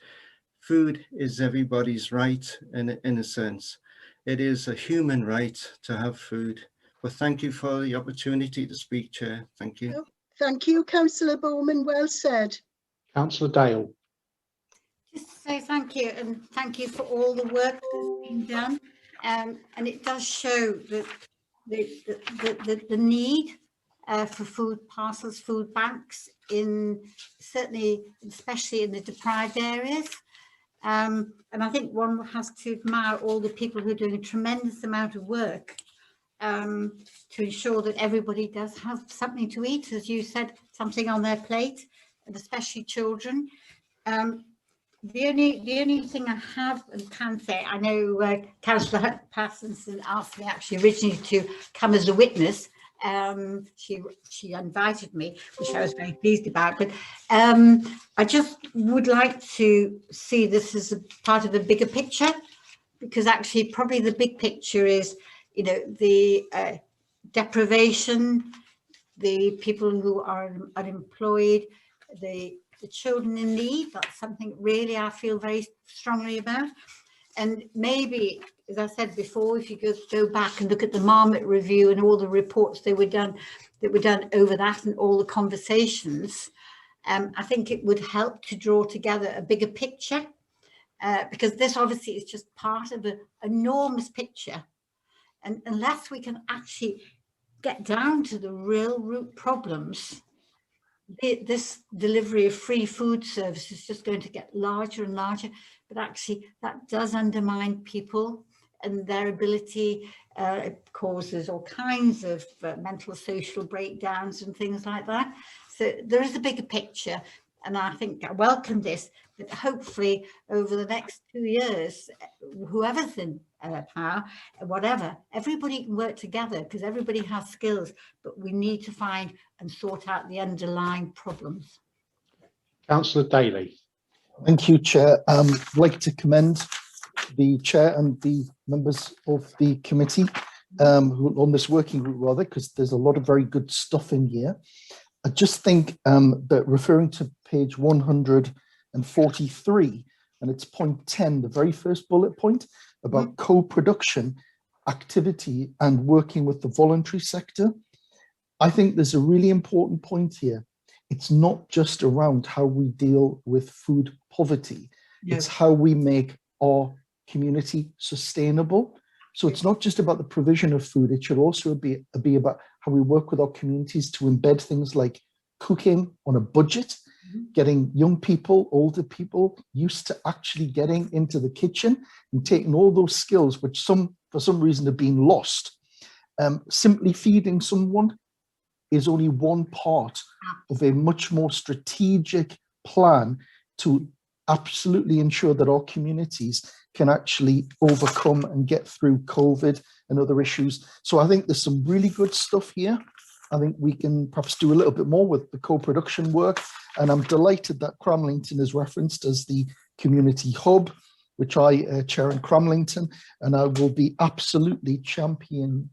S5: food is everybody's right in a sense. It is a human right to have food. But thank you for the opportunity to speak, Chair. Thank you.
S23: Thank you, Councillor Bowman. Well said.
S1: Councillor Dale.
S14: Just to say thank you, and thank you for all the work that's been done. And it does show that the need for food parcels, food banks, certainly, especially in the deprived areas. And I think one has to admire all the people who are doing a tremendous amount of work to ensure that everybody does have something to eat, as you said, something on their plate, and especially children. The only thing I have and can say, I know Councillor Parsonson asked me actually originally to come as a witness. She invited me, which I was very pleased about, but I just would like to see this as a part of a bigger picture, because actually probably the big picture is, you know, the deprivation, the people who are unemployed, the children in need. That's something really I feel very strongly about. And maybe, as I said before, if you go back and look at the Marmot Review and all the reports that were done over that and all the conversations, I think it would help to draw together a bigger picture, because this obviously is just part of an enormous picture. And unless we can actually get down to the real root problems, this delivery of free food service is just going to get larger and larger, but actually that does undermine people and their ability. It causes all kinds of mental social breakdowns and things like that. So there is a bigger picture, and I think I welcome this, but hopefully over the next 2 years, whoever's in power, whatever, everybody can work together, because everybody has skills, but we need to find and sort out the underlying problems.
S1: Councillor Daly.
S11: Thank you, Chair. I'd like to commend the Chair and the members of the committee on this working group, rather, because there's a lot of very good stuff in here. I just think that referring to page 143, and it's point 10, the very first bullet point about co-production activity and working with the voluntary sector, I think there's a really important point here. It's not just around how we deal with food poverty. Yes. It's how we make our community sustainable. So it's not just about the provision of food. It should also be about how we work with our communities to embed things like cooking on a budget, getting young people, older people used to actually getting into the kitchen and taking all those skills, which for some reason have been lost. Simply feeding someone is only one part of a much more strategic plan to absolutely ensure that our communities can actually overcome and get through COVID and other issues. So I think there's some really good stuff here. I think we can perhaps do a little bit more with the co-production work. And I'm delighted that Cramlington is referenced as the community hub, which I chair in Cramlington, and I will be absolutely championing,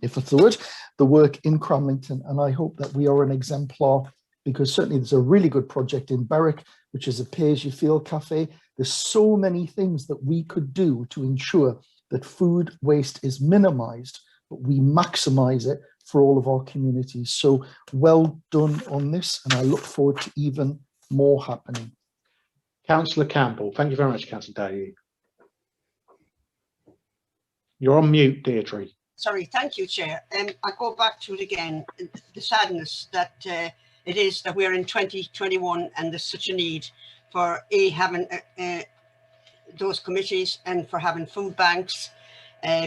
S11: if that's the word, the work in Cramlington. And I hope that we are an exemplar, because certainly there's a really good project in Berwick, which is a pay-as-you-feel cafe. There's so many things that we could do to ensure that food waste is minimized but we maximise it for all of our communities. So well done on this, and I look forward to even more happening.
S1: Councillor Campbell. Thank you very much, Councillor Daly. You're on mute, Deirdre.
S2: Sorry, thank you, Chair. I go back to it again, the sadness that it is that we're in 2021 and there's such a need for having those committees and for having food banks,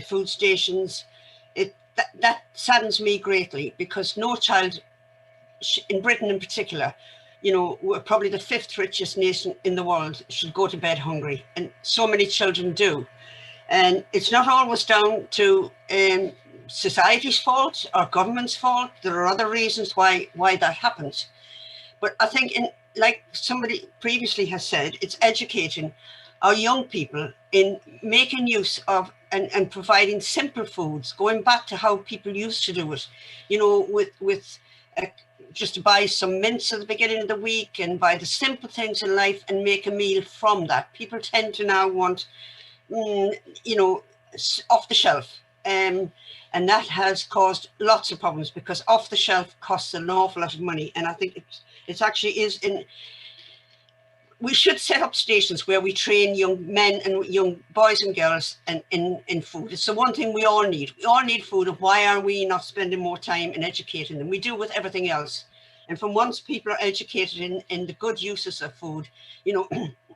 S2: food stations. That saddens me greatly, because no child in Britain in particular, you know, we're probably the 5th richest nation in the world, should go to bed hungry, and so many children do. And it's not always down to society's fault or government's fault. There are other reasons why that happens. But I think, like somebody previously has said, it's educating our young people in making use of and providing simple foods, going back to how people used to do it, you know, with just to buy some mince at the beginning of the week and buy the simple things in life and make a meal from that. People tend to now want, you know, off the shelf. And that has caused lots of problems, because off the shelf costs an awful lot of money. And I think it actually is we should set up stations where we train young men and young boys and girls in food. It's the one thing we all need. We all need food, and why are we not spending more time in educating them? We do with everything else. And from once people are educated in the good uses of food, you know,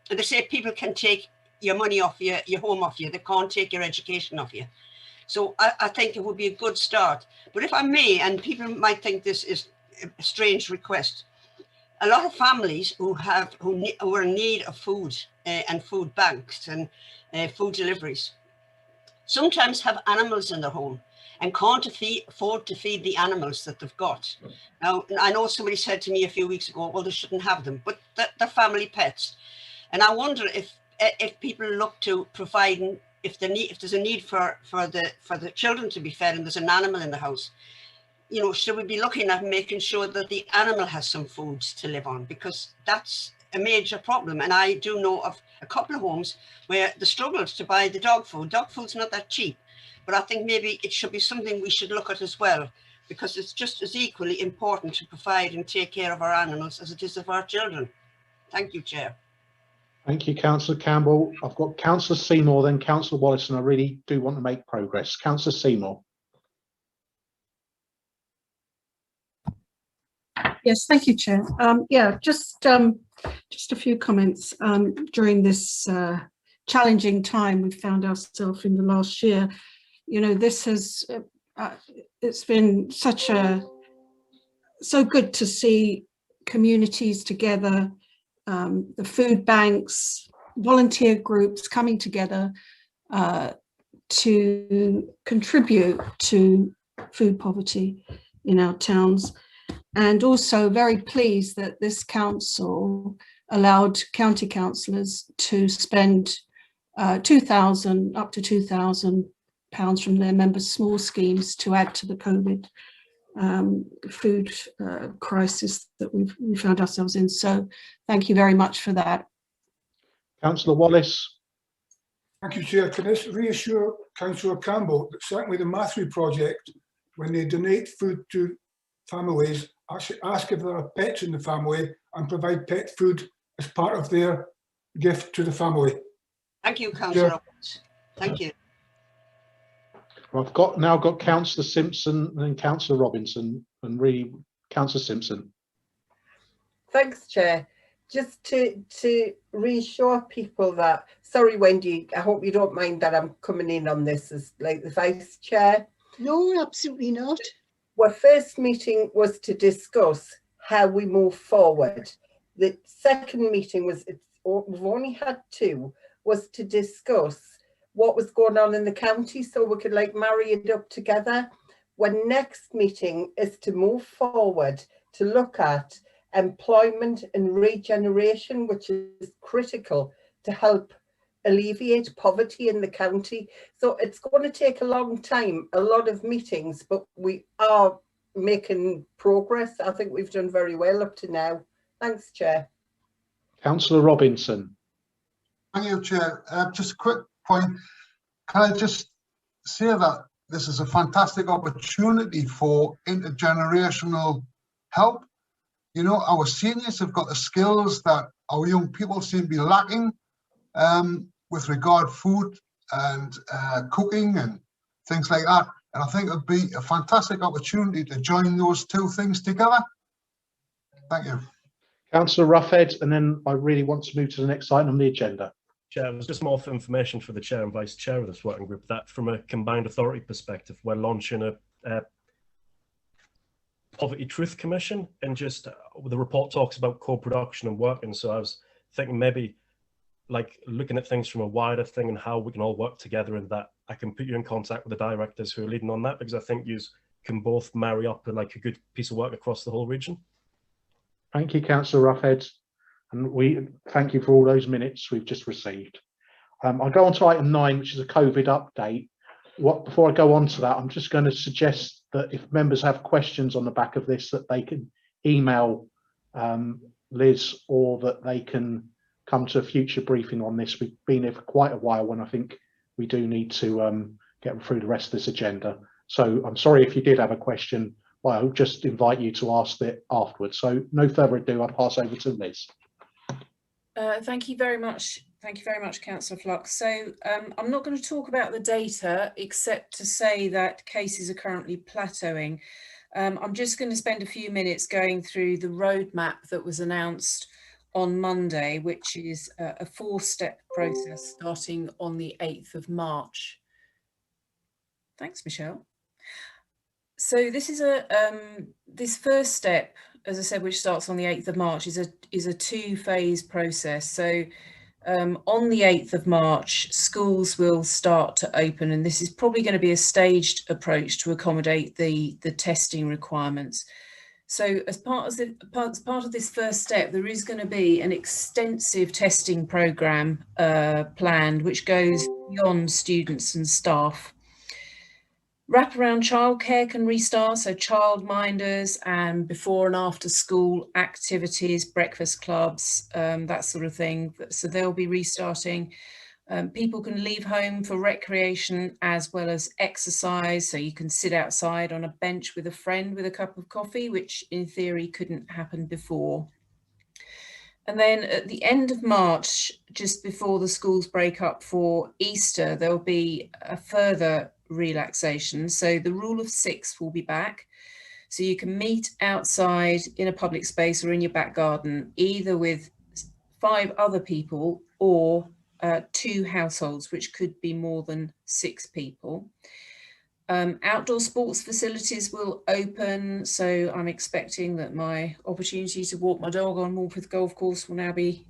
S2: they say people can take your money off you, your home off you, they can't take your education off you. So I think it would be a good start. But if I may, and people might think this is a strange request, a lot of families who are in need of food and food banks and food deliveries sometimes have animals in their home and can't afford to feed the animals that they've got. Now, I know somebody said to me a few weeks ago, well, they shouldn't have them, but they're family pets. And I wonder if people look to providing, if there's a need for the children to be fed and there's an animal in the house, you know, should we be looking at making sure that the animal has some foods to live on? Because that's a major problem. And I do know of a couple of homes where they struggled to buy the dog food. Dog food's not that cheap, but I think maybe it should be something we should look at as well, because it's just as equally important to provide and take care of our animals as it is of our children. Thank you, Chair.
S1: Thank you, Councillor Campbell. I've got Councillor Seymour, then Councillor Wallace, and I really do want to make progress. Councillor Seymour.
S17: Yes, thank you, Chair. Yeah, just a few comments during this challenging time we found ourselves in the last year. You know, this has it's been so good to see communities together, the food banks, volunteer groups coming together to contribute to food poverty in our towns. And also very pleased that this council allowed county councillors to spend up to £2,000 from their members' small schemes to add to the COVID food crisis that we found ourselves in. So thank you very much for that.
S1: Councillor Wallace.
S20: Thank you, Chair. Can I reassure Councillor Campbell that certainly the Mathry project, when they donate food to families, actually ask if there are pets in the family and provide pet food as part of their gift to the family.
S2: Thank you, Councillor Roberts. Thank you.
S1: Well, I've now got Councillor Simpson and Councillor Robinson, and really Councillor Simpson.
S15: Thanks, Chair. Just to reassure people that, sorry, Wendy, I hope you don't mind that I'm coming in on this as like the Vice Chair.
S23: No, absolutely not.
S15: Our first meeting was to discuss how we move forward. The second meeting was, we've only had two, was to discuss what was going on in the county so we could like marry it up together. Our next meeting is to move forward to look at employment and regeneration, which is critical to help alleviate poverty in the county. So it's going to take a long time, a lot of meetings, but we are making progress. I think we've done very well up to now. Thanks, Chair.
S1: Councillor Robinson.
S22: Thank you, Chair. Just a quick point. Can I just say that
S3: this is a fantastic opportunity for intergenerational help. You know, our seniors have got the skills that our young people seem to be lacking with regard food and cooking and things like that. And I think it would be a fantastic opportunity to join those two things together. Thank you.
S1: Councillor Roughhead, and then I really want to move to the next item on the agenda.
S6: Chair, there's just more information for the chair and vice chair of this working group that from a combined authority perspective, we're launching a Poverty Truth Commission, and just the report talks about co-production and working. So I was thinking maybe like looking at things from a wider thing and how we can all work together, and that I can put you in contact with the directors who are leading on that, because I think you can both marry up like a good piece of work across the whole region.
S1: Thank you, Councillor Roughhead, and we thank you for all those minutes we've just received. I'll go on to item 9, which is a COVID update. Before I go on to that, I'm just going to suggest that if members have questions on the back of this, that they can email Liz, or that they can come to a future briefing on this. We've been here for quite a while, and I think we do need to get through the rest of this agenda. So I'm sorry if you did have a question, but I'll just invite you to ask it afterwards. So no further ado, I'll pass over to Liz.
S19: Thank you very much. Thank you very much, Councillor Flux. So I'm not going to talk about the data, except to say that cases are currently plateauing. I'm just going to spend a few minutes going through the roadmap that was announced on Monday, which is a 4-step process starting on the 8th of March. Thanks, Michelle. So this is this first step, as I said, which starts on the 8th of March, is a 2-phase process. So on the 8th of March, schools will start to open, and this is probably going to be a staged approach to accommodate the testing requirements. So as part of this first step, there is going to be an extensive testing programme planned, which goes beyond students and staff. Wraparound childcare can restart, so childminders and before and after school activities, breakfast clubs, that sort of thing. So they'll be restarting. People can leave home for recreation as well as exercise. So you can sit outside on a bench with a friend with a cup of coffee, which in theory couldn't happen before. And then at the end of March, just before the schools break up for Easter, there'll be a further relaxation. So the rule of 6 will be back. So you can meet outside in a public space or in your back garden, either with 5 other people or 2 households, which could be more than 6 people. Outdoor sports facilities will open, so I'm expecting that my opportunity to walk my dog on Morpeth Golf Course will now be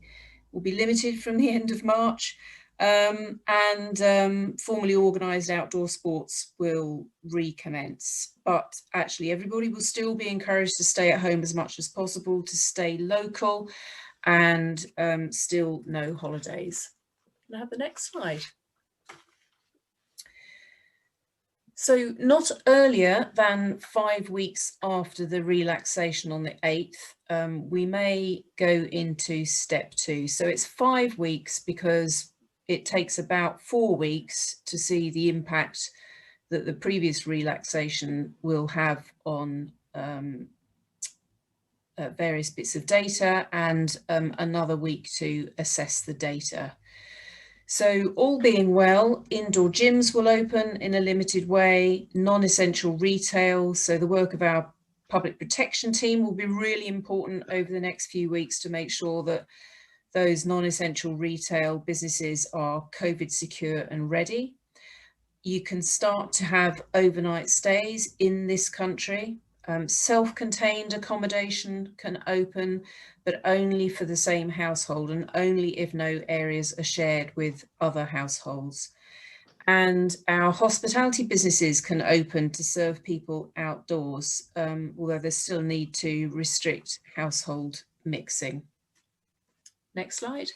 S19: limited from the end of March. Formally organised outdoor sports will recommence, but actually everybody will still be encouraged to stay at home as much as possible, to stay local, and still no holidays. Can I have the next slide? So not earlier than 5 weeks after the relaxation on the 8th, we may go into step 2. So it's 5 weeks because it takes about 4 weeks to see the impact that the previous relaxation will have on various bits of data, and another week to assess the data. So all being well, indoor gyms will open in a limited way, non-essential retail. So the work of our public protection team will be really important over the next few weeks to make sure that those non-essential retail businesses are COVID secure and ready. You can start to have overnight stays in this country. Self-contained accommodation can open, but only for the same household and only if no areas are shared with other households. And our hospitality businesses can open to serve people outdoors, although there's still a need to restrict household mixing. Next slide.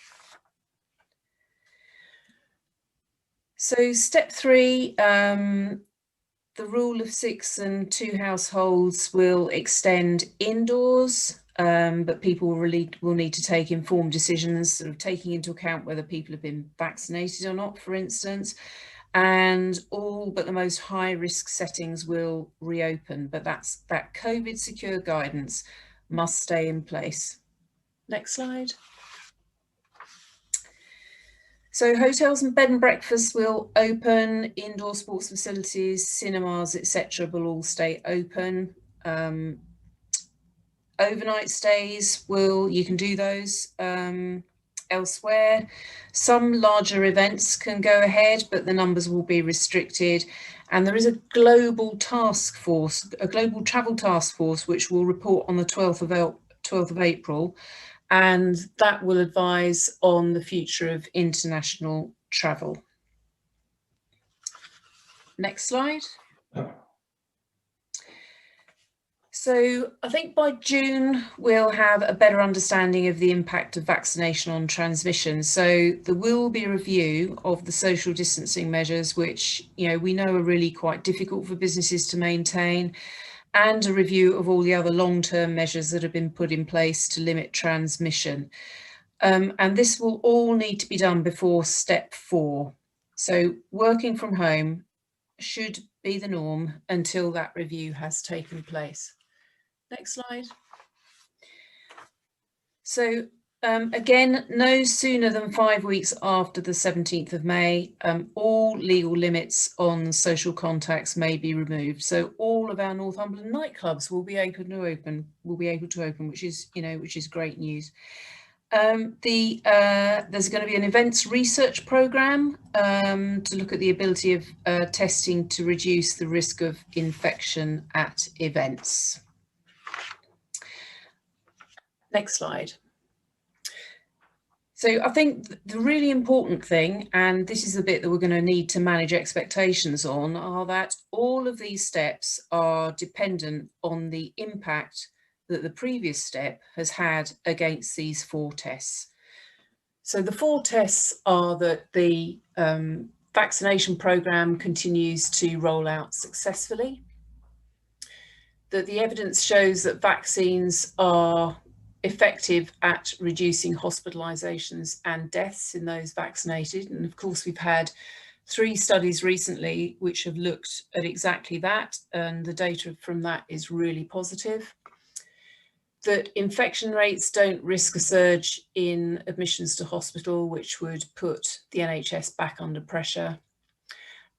S19: So step 3, the rule of 6 and 2 households will extend indoors, but people will need to take informed decisions, sort of taking into account whether people have been vaccinated or not, for instance. and all but the most high risk settings will reopen, but that COVID secure guidance must stay in place. Next slide. So hotels and bed and breakfasts will open, indoor sports facilities, cinemas, etc. will all stay open. Overnight stays you can do those elsewhere. Some larger events can go ahead, but the numbers will be restricted. And there is a global task force, a global travel task force, which will report on the 12th of April. And that will advise on the future of international travel. Next slide. So I think by June, we'll have a better understanding of the impact of vaccination on transmission. So there will be a review of the social distancing measures, which, we know are really quite difficult for businesses to maintain, and a review of all the other long-term measures that have been put in place to limit transmission. And this will all need to be done before step 4. So working from home should be the norm until that review has taken place. Next slide. So again, no sooner than 5 weeks after the 17th of May, all legal limits on social contacts may be removed. So all of our Northumberland nightclubs will be able to open, which is great news. There's going to be an events research programme to look at the ability of testing to reduce the risk of infection at events. Next slide. So I think the really important thing, and this is the bit that we're going to need to manage expectations on, are that all of these steps are dependent on the impact that the previous step has had against these 4 tests. So the 4 tests are that the vaccination programme continues to roll out successfully, that the evidence shows that vaccines are effective at reducing hospitalisations and deaths in those vaccinated. And of course, we've had 3 studies recently which have looked at exactly that, and the data from that is really positive. That infection rates don't risk a surge in admissions to hospital, which would put the NHS back under pressure.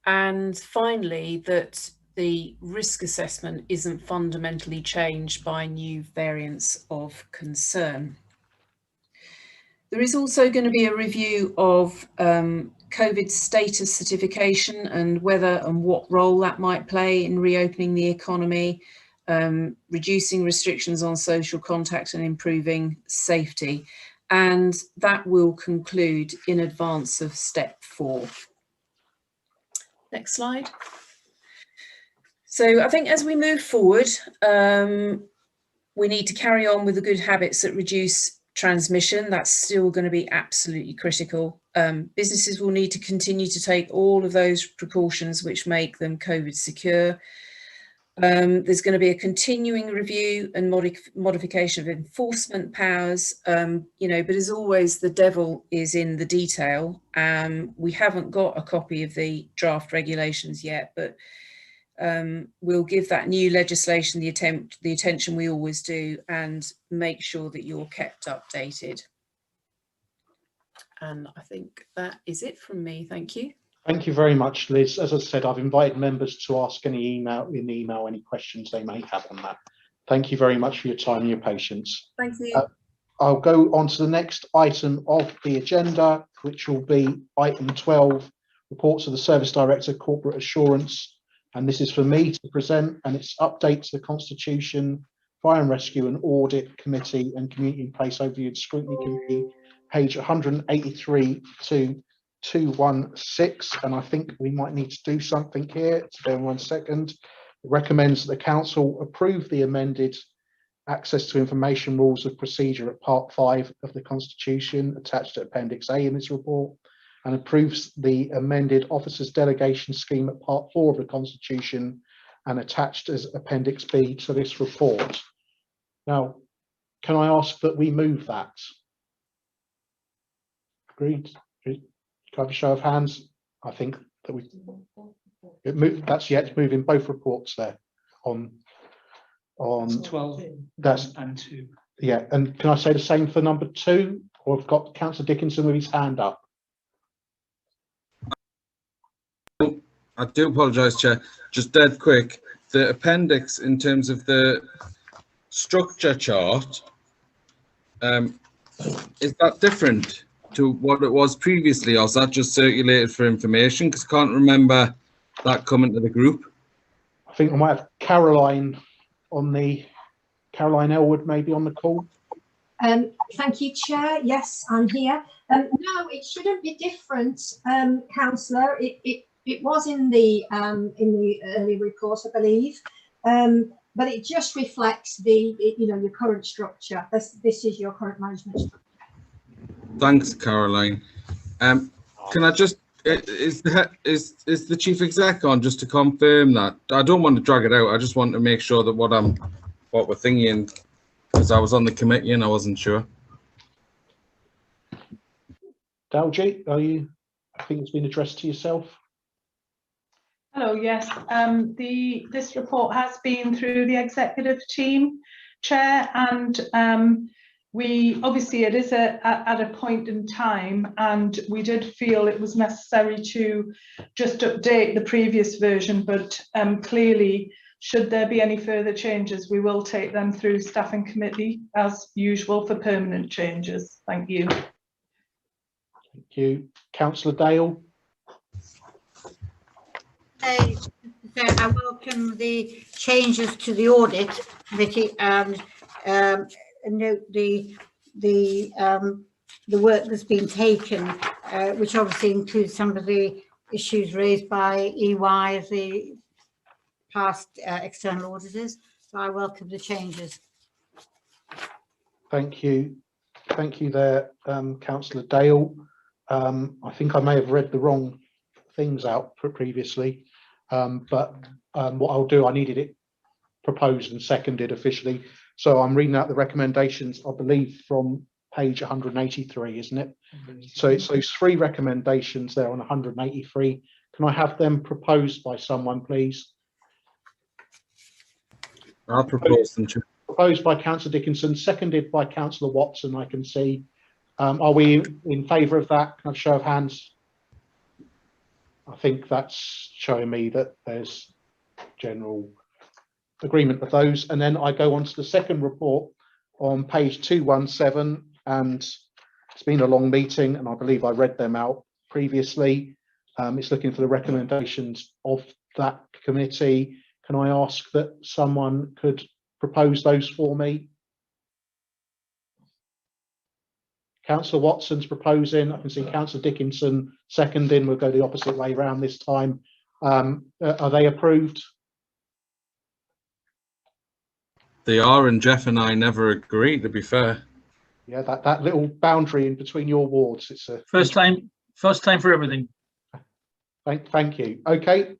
S19: And finally, that the risk assessment isn't fundamentally changed by new variants of concern. There is also going to be a review of COVID status certification and whether and what role that might play in reopening the economy, reducing restrictions on social contact and improving safety. And that will conclude in advance of step 4. Next slide. So I think as we move forward, we need to carry on with the good habits that reduce transmission. That's still going to be absolutely critical. Businesses will need to continue to take all of those precautions which make them COVID secure. There's going to be a continuing review and modification of enforcement powers, but as always, the devil is in the detail. We haven't got a copy of the draft regulations yet, but we'll give that new legislation the attention we always do and make sure that you're kept updated. And I think that is it from me. Thank you.
S1: Thank you very much, Liz. As I said, I've invited members to ask any any questions they may have on that. Thank you very much for your time and your patience.
S19: Thank you.
S1: I'll go on to the next item of the agenda, which will be item 12, reports of the Service Director, Corporate Assurance. And this is for me to present, and it's update to the Constitution, Fire and Rescue and Audit Committee and Community and Place Overview and Scrutiny Committee, page 183 to 216. And I think we might need to do something here. So in 1 second. It recommends that the Council approve the amended Access to Information Rules of Procedure at Part 5 of the Constitution, attached to Appendix A in this report, and approves the amended Officers Delegation Scheme at Part 4 of the Constitution and attached as Appendix B to this report. Now, can I ask that we move that? Agreed? Can I have a show of hands? I think that it moved, that's it's moving both reports there on
S7: That's 12
S1: that's
S7: and 2.
S1: yeah. And can I say the same for number 2? Or I've got Councillor Dickinson with his hand up.
S10: I do apologise, Chair. Just dead quick. The appendix in terms of the structure chart, is that different to what it was previously, or is that just circulated for information? Because I can't remember that coming to the group.
S1: I think I might have Caroline Elwood maybe on the call.
S12: Thank you, Chair. Yes, I'm here. No, it shouldn't be different, Councillor. It was in the early report, I believe, but it just reflects your current structure. This is your current management structure.
S10: Thanks, Caroline. Can I just is the chief exec on, just to confirm that? I don't want to drag it out. I just want to make sure that what we're thinking, because I was on the committee and I wasn't sure.
S1: Dalji, are you? I think it's been addressed to yourself.
S22: Hello, yes. This report has been through the executive team, Chair, and we obviously it is at a point in time, and we did feel it was necessary to just update the previous version, but clearly, should there be any further changes, we will take them through staffing committee as usual for permanent changes. Thank you.
S1: Thank you. Councillor Dale.
S14: I welcome the changes to the audit committee and note the work that's been taken, which obviously includes some of the issues raised by EY as the past external auditors. So I welcome the changes.
S1: Thank you. Thank you there, Councillor Dale. I think I may have read the wrong things out previously, but what I'll do, I needed it proposed and seconded officially. So I'm reading out the recommendations, I believe, from page 183, isn't it? So it's those 3 recommendations there on 183. Can I have them proposed by someone, please?
S10: I'll propose them.
S1: Proposed by Councillor Dickinson, seconded by Councillor Watson, I can see. Are we in favour of that? Can I show of hands? I think that's showing me that there's general agreement with those. And then I go on to the second report on page 217, and it's been a long meeting, and I believe I read them out previously. It's looking for the recommendations of that committee. Can I ask that someone could propose those for me? Councillor Watson's proposing. I can see Councillor Dickinson seconding. We'll go the opposite way round this time. Are they approved?
S10: They are, and Jeff and I never agree, to be fair.
S1: Yeah, that little boundary in between your wards. It's a
S13: First time for everything.
S1: Thank you. Okay,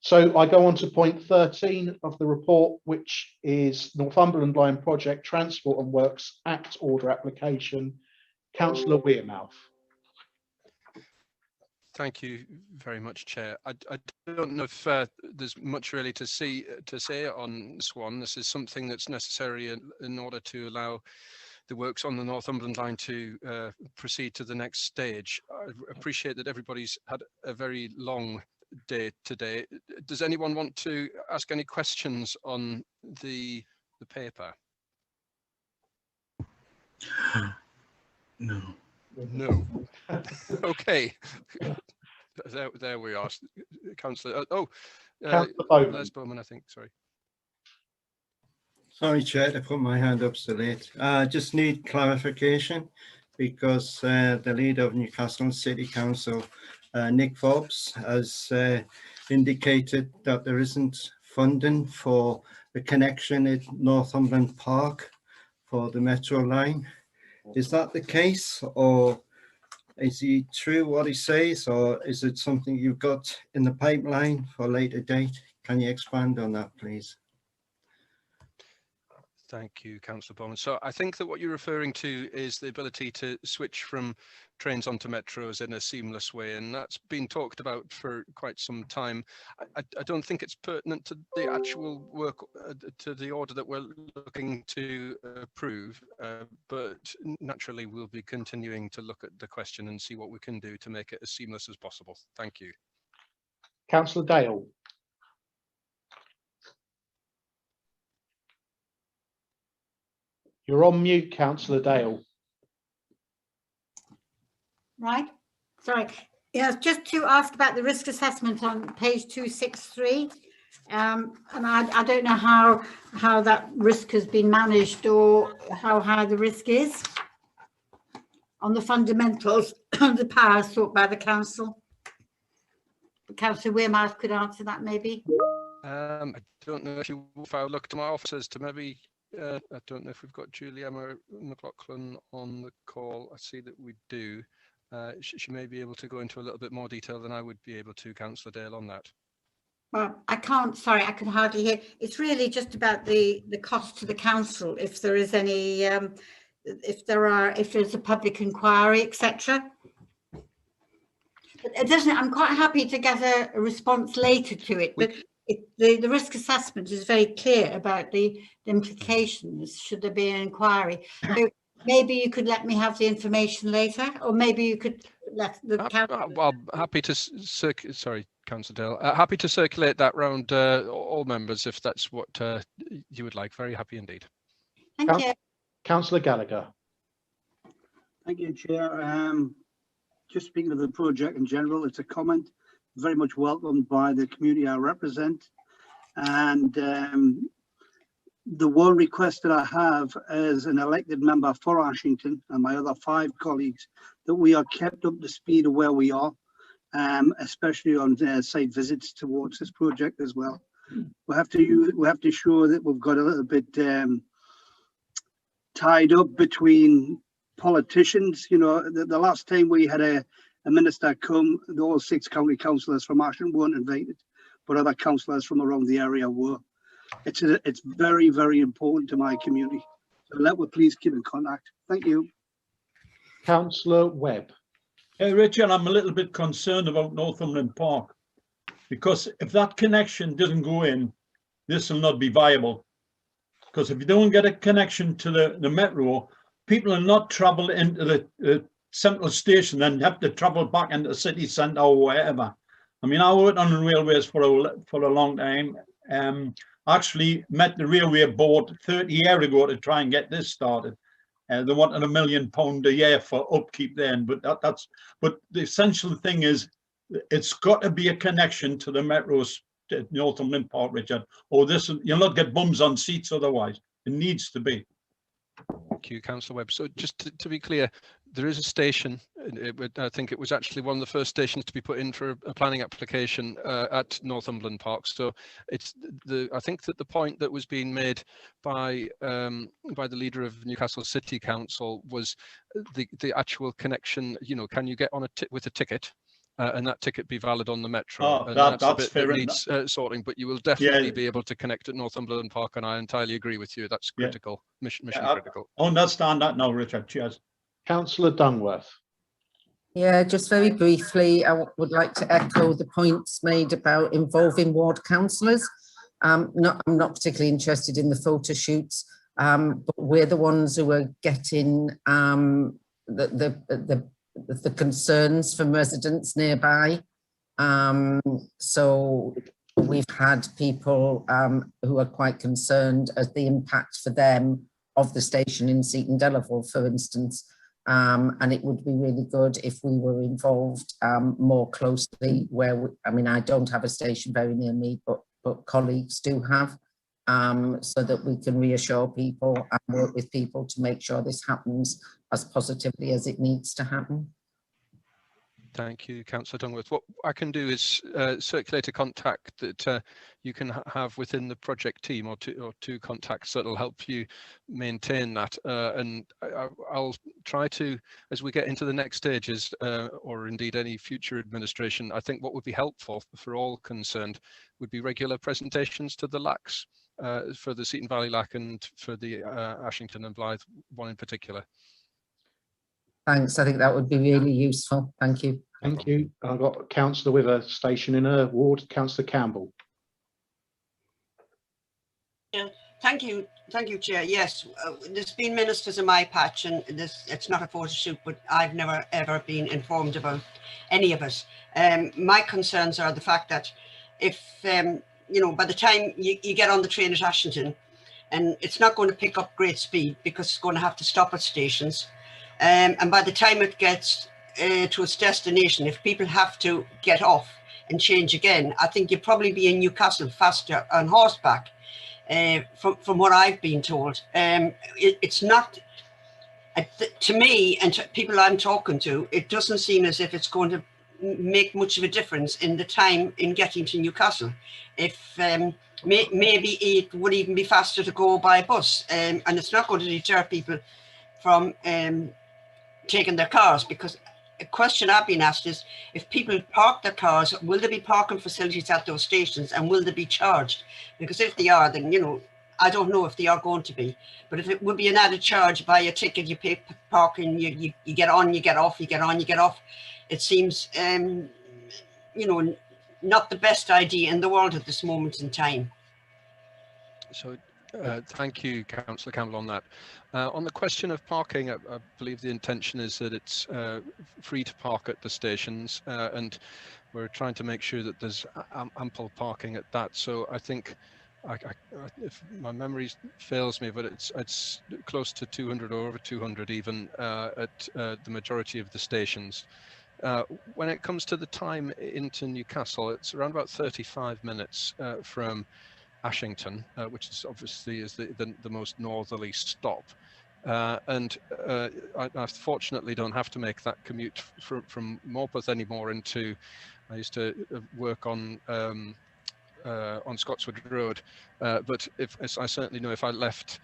S1: so I go on to point 13 of the report, which is Northumberland Line Project Transport and Works Act Order Application. Councillor Wearmouth.
S21: Thank you very much, Chair. I don't know if there's much really to say on Swan. This is something that's necessary in order to allow the works on the Northumberland line to proceed to the next stage. I appreciate that everybody's had a very long day today. Does anyone want to ask any questions on the paper?
S10: No.
S21: No. Okay. There we are. Councillor. Les Bowman, I think. Sorry.
S5: Sorry, Chair, to put my hand up so late. I just need clarification because the leader of Newcastle City Council, Nick Forbes, has indicated that there isn't funding for the connection at Northumberland Park for the Metro line. Is that the case, or is he true what he says, or is it something you've got in the pipeline for a later date? Can you expand on that, please?
S21: Thank you, Councillor Bowman. So I think that what you're referring to is the ability to switch from trains onto metros in a seamless way, and that's been talked about for quite some time. I don't think it's pertinent to the actual work, to the order that we're looking to approve, but naturally we'll be continuing to look at the question and see what we can do to make it as seamless as possible. Thank you.
S1: Councillor Dale. You're on mute, Councillor Dale.
S14: Right, sorry. Yeah, just to ask about the risk assessment on page 263. And I don't know how that risk has been managed or how high the risk is on the fundamentals of the powers sought by the council. Councillor Wearmouth could answer that maybe.
S21: I don't know if I look to my officers to maybe, I don't know if we've got Julia McLaughlin on the call. I see that we do. She may be able to go into a little bit more detail than I would be able to, Councillor Dale, on that.
S14: Well, I can't, sorry, I can hardly hear. It's really just about the cost to the council, if there is any, if there's a public inquiry, etc. It doesn't, I'm quite happy to get a response later to it, but the risk assessment is very clear about the implications should there be an inquiry. So maybe you could let me have the information later, or maybe you could let the council.
S21: Well, happy to sorry, Councillor Dale. Happy to circulate that round all members if that's what you would like. Very happy indeed.
S14: Thank you.
S1: Councillor Gallagher.
S8: Thank you, Chair. Just speaking of the project in general, it's a comment very much welcomed by the community I represent. And the one request that I have as an elected member for Ashington and my other 5 colleagues, that we are kept up to speed of where we are, especially on site visits towards this project as well. We have to ensure that we've got a little bit tied up between politicians. You know, the last time we had a minister come, all 6 county councillors from Ashton weren't invited, but other councillors from around the area were. It's very, very important to my community. So let we please keep in contact. Thank you.
S1: Councillor Webb.
S9: Hey, Richard, I'm a little bit concerned about Northumberland Park, because if that connection doesn't go in, this will not be viable. Because if you don't get a connection to the metro, people will not travel into the central station and have to travel back into the city centre or wherever. I mean, I worked on the railways for a long time. Actually met the railway board 30 years ago to try and get this started. They wanted £1 million a year for upkeep then, but but the essential thing is it's got to be a connection to the metros at Northumberland Park, Richard, or this you'll not get bums on seats otherwise. It needs to be.
S21: Thank you, Councillor Webb. So just to be clear, there is a station. I think it was actually one of the first stations to be put in for a planning application at Northumberland Park. So it's I think that the point that was being made by the leader of Newcastle City Council was the actual connection. You know, can you get on with a ticket? And that ticket be valid on the metro.
S9: Oh,
S21: and
S9: that's
S21: a bit
S9: fair
S21: that needs sorting, but you will definitely be able to connect at Northumberland Park, and I entirely agree with you. That's critical, mission critical.
S9: I understand that now, Richard. Cheers.
S1: Councillor Dungworth.
S18: Yeah, just very briefly, I would like to echo the points made about involving ward councillors. I'm not particularly interested in the photo shoots, but we're the ones who are getting the concerns from residents nearby. So we've had people who are quite concerned at the impact for them of the station in Seaton Delaval, for instance. And it would be really good if we were involved more closely where, I mean, I don't have a station very near me, but colleagues do have, so that we can reassure people and work with people to make sure this happens as positively as it needs to happen.
S21: Thank you, Councillor Dungworth. What I can do is circulate a contact that you can have within the project team, or two contacts that will help you maintain that. And I'll try to, as we get into the next stages, or indeed any future administration, I think what would be helpful for all concerned would be regular presentations to the LACs. for the Seaton Valley Lac and for the Ashington and Blythe one in particular.
S18: Thanks. I think that would be really useful. Thank you.
S1: Thank you. I've got a councillor with a station in her ward, Councillor Campbell.
S2: Yeah, thank you, Chair. Yes, there's been ministers in my patch, and it's not a photo shoot, but I've never ever been informed about any of it. My concerns are the fact that if you know, by the time you get on the train at Ashington, and it's not going to pick up great speed because it's going to have to stop at stations, and by the time it gets to its destination, if people have to get off and change again, I think you'd probably be in Newcastle faster on horseback. From what I've been told, it's not, to me and to people I'm talking to, it doesn't seem as if it's going to make much of a difference in the time in getting to Newcastle. If maybe it would even be faster to go by bus, and it's not going to deter people from taking their cars, because a question I've been asked is, if people park their cars, will there be parking facilities at those stations, and will they be charged? Because if they are, then, you know, I don't know if they are going to be, but if it would be an added charge, buy a ticket, you pay parking, you get on, you get off, you get on, you get off. It seems, you know, not the best idea in the world at this moment in time.
S21: So thank you, Councillor Campbell, on that. On the question of parking, I believe the intention is that it's free to park at the stations, and we're trying to make sure that there's ample parking at that. So I think, if my memory fails me, but it's close to 200 or over 200 even at the majority of the stations. When it comes to the time into Newcastle, it's around about 35 minutes from Ashington, which is obviously the most northerly stop, and I fortunately don't have to make that commute from Morpeth anymore into. I used to work on Scotswood Road, but I certainly know if I left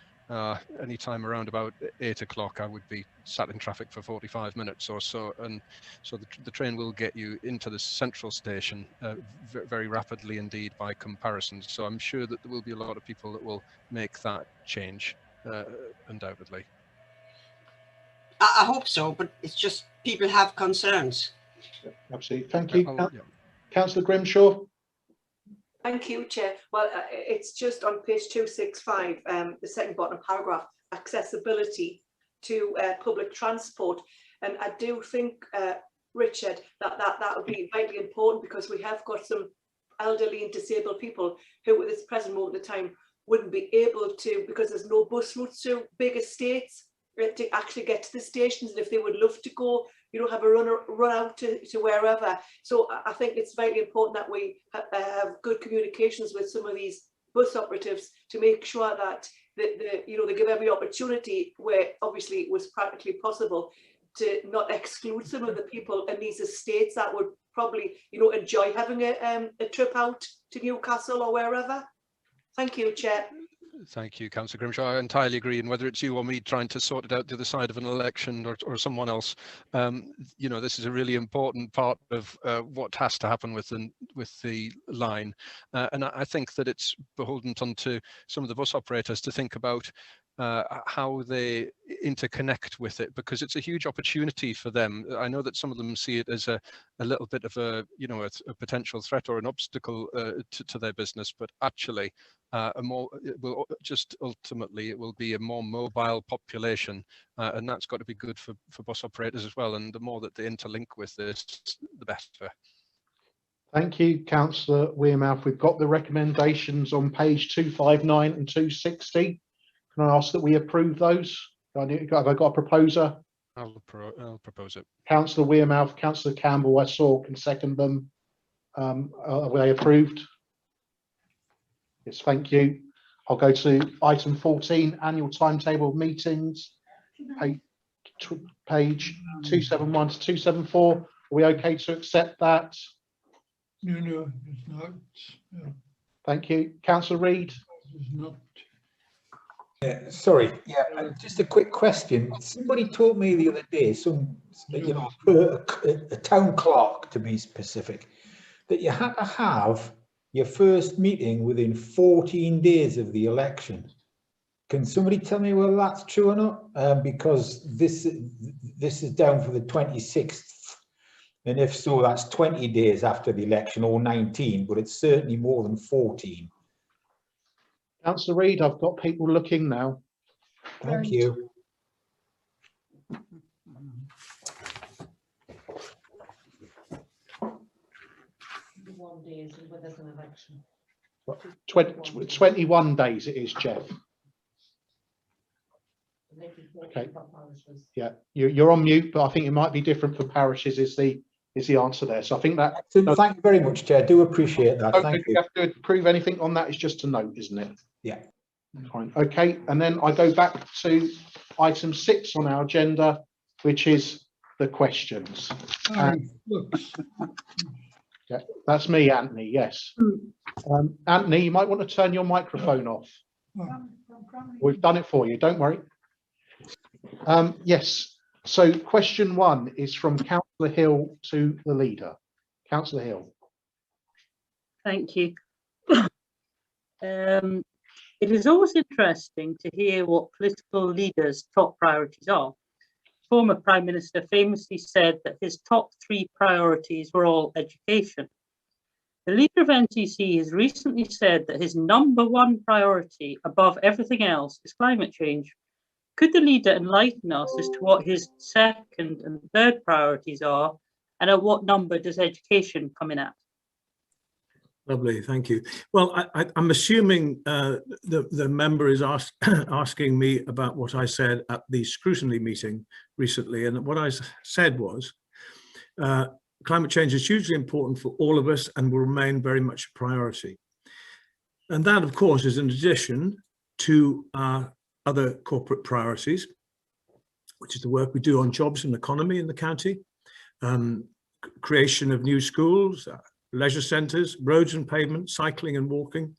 S21: any time around about 8 o'clock, I would be sat in traffic for 45 minutes or so, and so the train will get you into the central station very rapidly indeed by comparison. So I'm sure that there will be a lot of people that will make that change, undoubtedly.
S2: I hope so, but it's just people have concerns.
S1: Absolutely. Thank you. Councillor Grimshaw.
S4: Thank you, Chair. Well, it's just on page 265, the second bottom paragraph, accessibility to public transport. And I do think, Richard, that would be vitally important, because we have got some elderly and disabled people who at this present moment of time wouldn't be able to, because there's no bus routes to big estates, to actually get to the stations. And if they would love to go, you know, have a run out to wherever. So I think it's very important that we have good communications with some of these bus operatives to make sure that you know, they give every opportunity, where obviously it was practically possible, to not exclude some of the people in these estates that would probably, you know, enjoy having a trip out to Newcastle or wherever. Thank you, Chair.
S21: Thank you, Councillor Grimshaw. I entirely agree. And whether it's you or me trying to sort it out the other side of an election, or someone else, you know, this is a really important part of what has to happen with the line. And I think that it's beholden onto some of the bus operators to think about how they interconnect with it, because it's a huge opportunity for them. I know that some of them see it as a little bit of a, you know, a potential threat or an obstacle to their business, but actually it will just ultimately, it will be a more mobile population, and that's got to be good for bus operators as well. And the more that they interlink with this, the better.
S1: Thank you, Councillor Wearmouth. We've got the recommendations on page 259 and 260. Can I ask that we approve those? Have I got a proposer?
S21: I'll propose it.
S1: Councillor Wearmouth, Councillor Campbell, I saw, can second them. Are they approved? Yes, thank you. I'll go to item 14, annual timetable of meetings, page 271 to 274. Are we okay to accept that?
S20: No, it's not. No.
S1: Thank you. Councillor Reid.
S20: It's not.
S11: Sorry, just a quick question. Somebody told me the other day, a town clerk to be specific, that you had to have your first meeting within 14 days of the election. Can somebody tell me whether that's true or not? Because this is down for the 26th. And if so, that's 20 days after the election, or 19, but it's certainly more than 14.
S1: Councillor Reid, I've got people looking now.
S11: Thank you.
S7: Days when there's an election.
S1: 21 days it is, Jeff. Okay. Yeah, you're on mute, but I think it might be different for parishes is the answer there. So I think that.
S11: Thank you very much, Chair. I do appreciate that.
S1: Don't
S11: Thank
S1: you
S11: you.
S1: have to prove anything on that. It's just a note, isn't it?
S11: Yeah.
S1: Fine. Okay, and then I go back to item 6 on our agenda, which is the questions. Yeah, that's me, Anthony. Yes. Anthony, you might want to turn your microphone off. We've done it for you. Don't worry. Yes. So question 1 is from Councillor Hill to the leader. Councillor Hill.
S16: Thank you. It is always interesting to hear what political leaders' top priorities are. Former Prime Minister famously said that his top 3 priorities were all education. The leader of NCC has recently said that his #1 priority above everything else is climate change. Could the leader enlighten us as to what his 2nd and 3rd priorities are, and at what number does education come in at?
S17: Lovely, thank you. Well, I'm assuming the member is asking me about what I said at the scrutiny meeting recently, and what I said was climate change is hugely important for all of us and will remain very much a priority. And that, of course, is in addition to our other corporate priorities, which is the work we do on jobs and economy in the county, creation of new schools, leisure centres, roads and pavements, cycling and walking,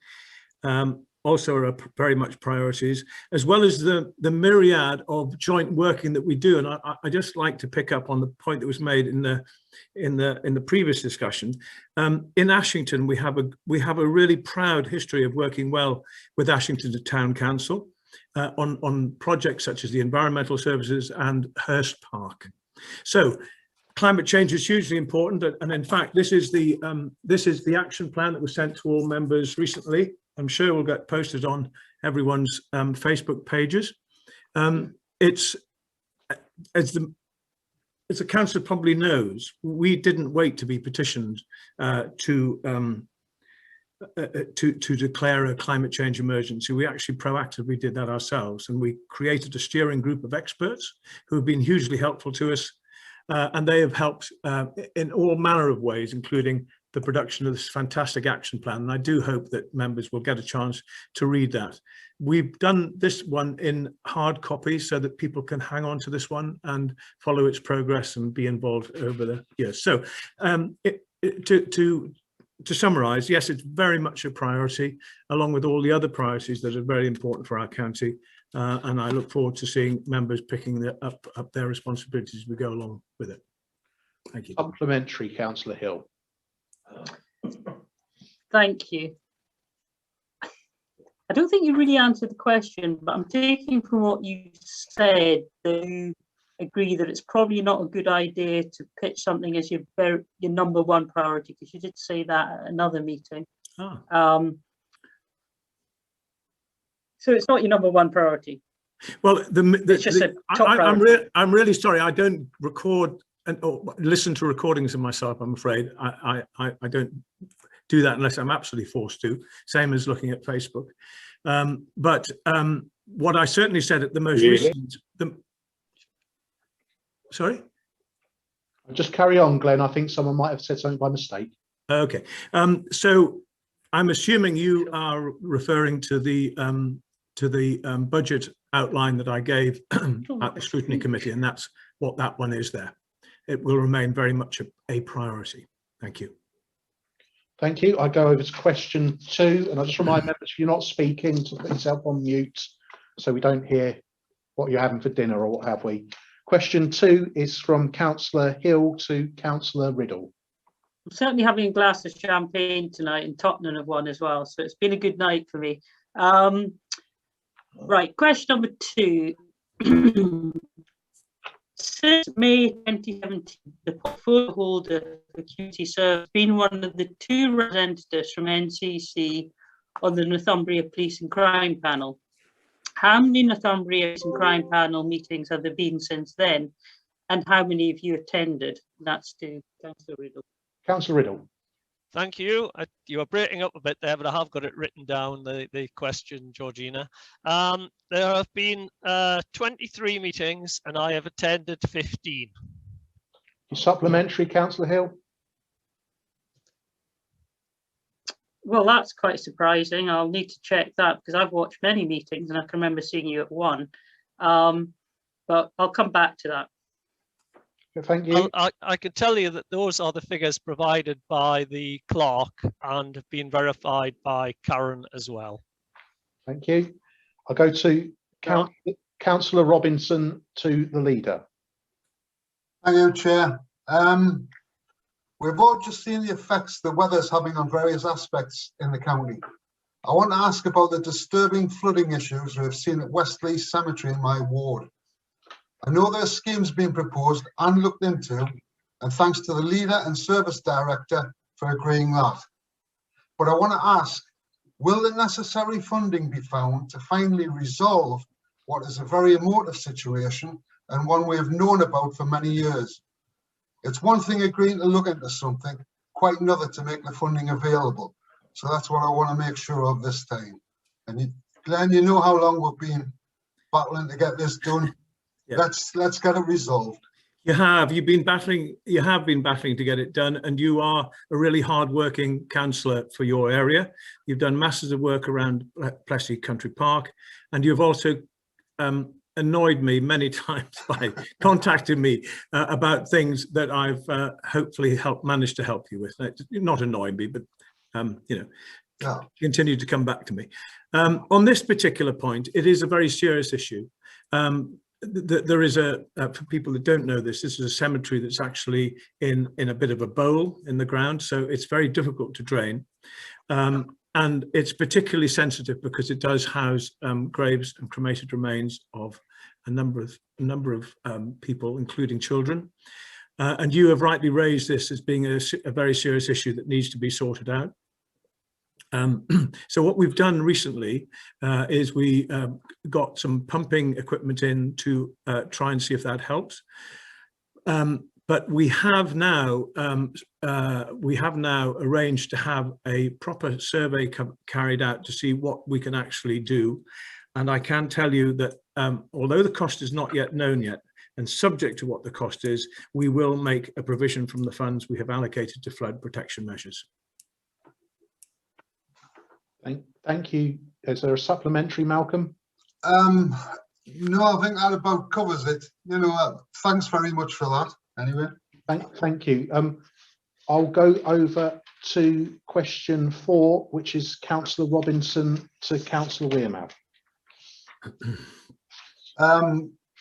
S17: also are very much priorities, as well as the myriad of joint working that we do. And I just like to pick up on the point that was made in the previous discussion. In Ashington, we have a really proud history of working well with Ashington Town Council on projects such as the environmental services and Hurst Park. So climate change is hugely important, and in fact, this is the action plan that was sent to all members recently. I'm sure will get posted on everyone's Facebook pages. It's as the council probably knows, we didn't wait to be petitioned to declare a climate change emergency. We actually proactively did that ourselves, and we created a steering group of experts who have been hugely helpful to us. And they have helped in all manner of ways, including the production of this fantastic action plan. And I do hope that members will get a chance to read that. We've done this one in hard copy so that people can hang on to this one and follow its progress and be involved over the years. So to summarise, yes, it's very much a priority, along with all the other priorities that are very important for our county. And I look forward to seeing members picking up their responsibilities as we go along with it. Thank you.
S1: Supplementary, Councillor Hill.
S16: Thank you. I don't think you really answered the question, but I'm taking from what you said that you agree that it's probably not a good idea to pitch something as your #1 priority, because you did say that at another meeting. So it's not your #1 priority.
S17: Well,
S16: it's just a top priority.
S17: I'm really sorry. I don't record or listen to recordings of myself. I'm afraid I don't do that unless I'm absolutely forced to. Same as looking at Facebook. But what I certainly said at the most recent. Sorry.
S1: Just carry on, Glenn. I think someone might have said something by mistake.
S17: Okay. So I'm assuming you are referring to the budget outline that I gave at the scrutiny committee, and that's what that one is there. It will remain very much a priority. Thank you.
S1: Thank you. I go over to question 2, and I just remind members, if you're not speaking, to put yourself on mute so we don't hear what you're having for dinner or what have we. Question 2 is from Councillor Hill to Councillor Riddle.
S16: I'm certainly having a glass of champagne tonight, and Tottenham have won as well, so it's been a good night for me. Right, question number 2. Since May 2017, the portfolio holder for community service has been one of the 2 representatives from NCC on the Northumbria Police and Crime Panel. How many Northumbria Police and Crime Panel meetings have there been since then, and how many have you attended? That's to Councillor Riddle.
S1: Councillor Riddle.
S3: Thank you. You are breaking up a bit there, but I have got it written down, the question, Georgina. There have been 23 meetings and I have attended 15.
S1: Supplementary, Councillor Hill.
S16: Well, that's quite surprising. I'll need to check that because I've watched many meetings and I can remember seeing you at one. But I'll come back to that.
S1: Thank you.
S3: I can tell you that those are the figures provided by the clerk and have been verified by Karen as well.
S1: Thank you. I'll go to Councillor Robinson, to the leader.
S15: Thank you, Chair. We've all just seen the effects the weather's having on various aspects in the county. I want to ask about the disturbing flooding issues we've seen at Westley Cemetery in my ward. I know there are schemes being proposed and looked into, and thanks to the leader and service director for agreeing that. But I want to ask, will the necessary funding be found to finally resolve what is a very emotive situation and one we have known about for many years? It's one thing agreeing to look into something, quite another to make the funding available. So that's what I want to make sure of this time. And Glenn, you know how long we've been battling to get this done. Yeah. Let's get it resolved.
S17: You have been battling to get it done, and you are a really hard-working councillor for your area. You've done masses of work around Plessy Country Park, and you've also annoyed me many times by contacting me about things that I've hopefully managed to help you with. Not annoy me, but you know, continue to come back to me. On this particular point, it is a very serious issue. There is for people that don't know this is a cemetery that's actually in a bit of a bowl in the ground, so it's very difficult to drain. And it's particularly sensitive because it does house graves and cremated remains of a number of people, including children. And you have rightly raised this as being a very serious issue that needs to be sorted out. So what we've done recently is we got some pumping equipment in to try and see if that helps. But we have now arranged to have a proper survey carried out to see what we can actually do. And I can tell you that although the cost is not yet known yet, and subject to what the cost is, we will make a provision from the funds we have allocated to flood protection measures.
S1: Thank you. Is there a supplementary, Malcolm?
S15: No, I think that about covers it. You know, thanks very much for that. Anyway.
S1: Thank you. I'll go over to question 4, which is Councillor Robinson to Councillor Wearmouth.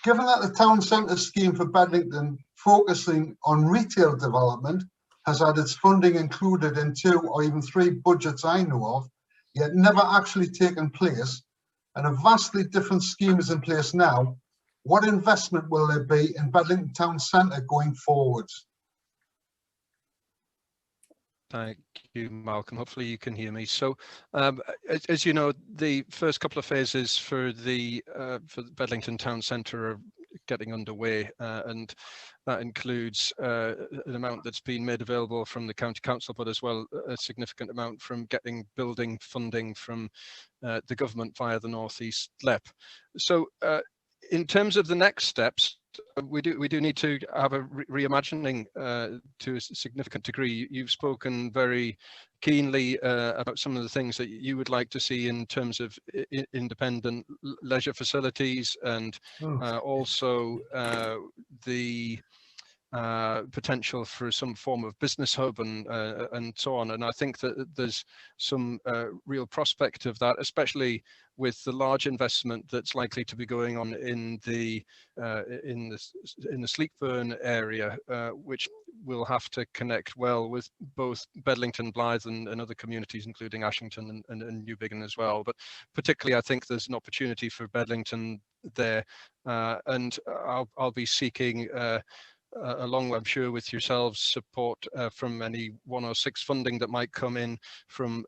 S15: Given that the town centre scheme for Bedlington focusing on retail development has had its funding included in 2 or even 3 budgets I know of, yet never actually taken place, and a vastly different scheme is in place now, what investment will there be in Bedlington Town Centre going forwards?
S21: Thank you, Malcolm. Hopefully you can hear me. So, as you know, the first couple of phases for the Bedlington Town Centre are getting underway, and that includes an amount that's been made available from the County Council, but as well a significant amount from getting building funding from the government via the North East LEP. So in terms of the next steps, we do need to have a reimagining to a significant degree. You've spoken very keenly about some of the things that you would like to see in terms of independent leisure facilities, and also the potential for some form of business hub and so on. And I think that there's some real prospect of that, especially with the large investment that's likely to be going on in the Sleekburn area, which will have to connect well with both Bedlington, Blythe, and other communities, including Ashington and New Biggin as well. But particularly, I think there's an opportunity for Bedlington there, and I'll be seeking, along, I'm sure, with yourselves, support from any 106 funding that might come in from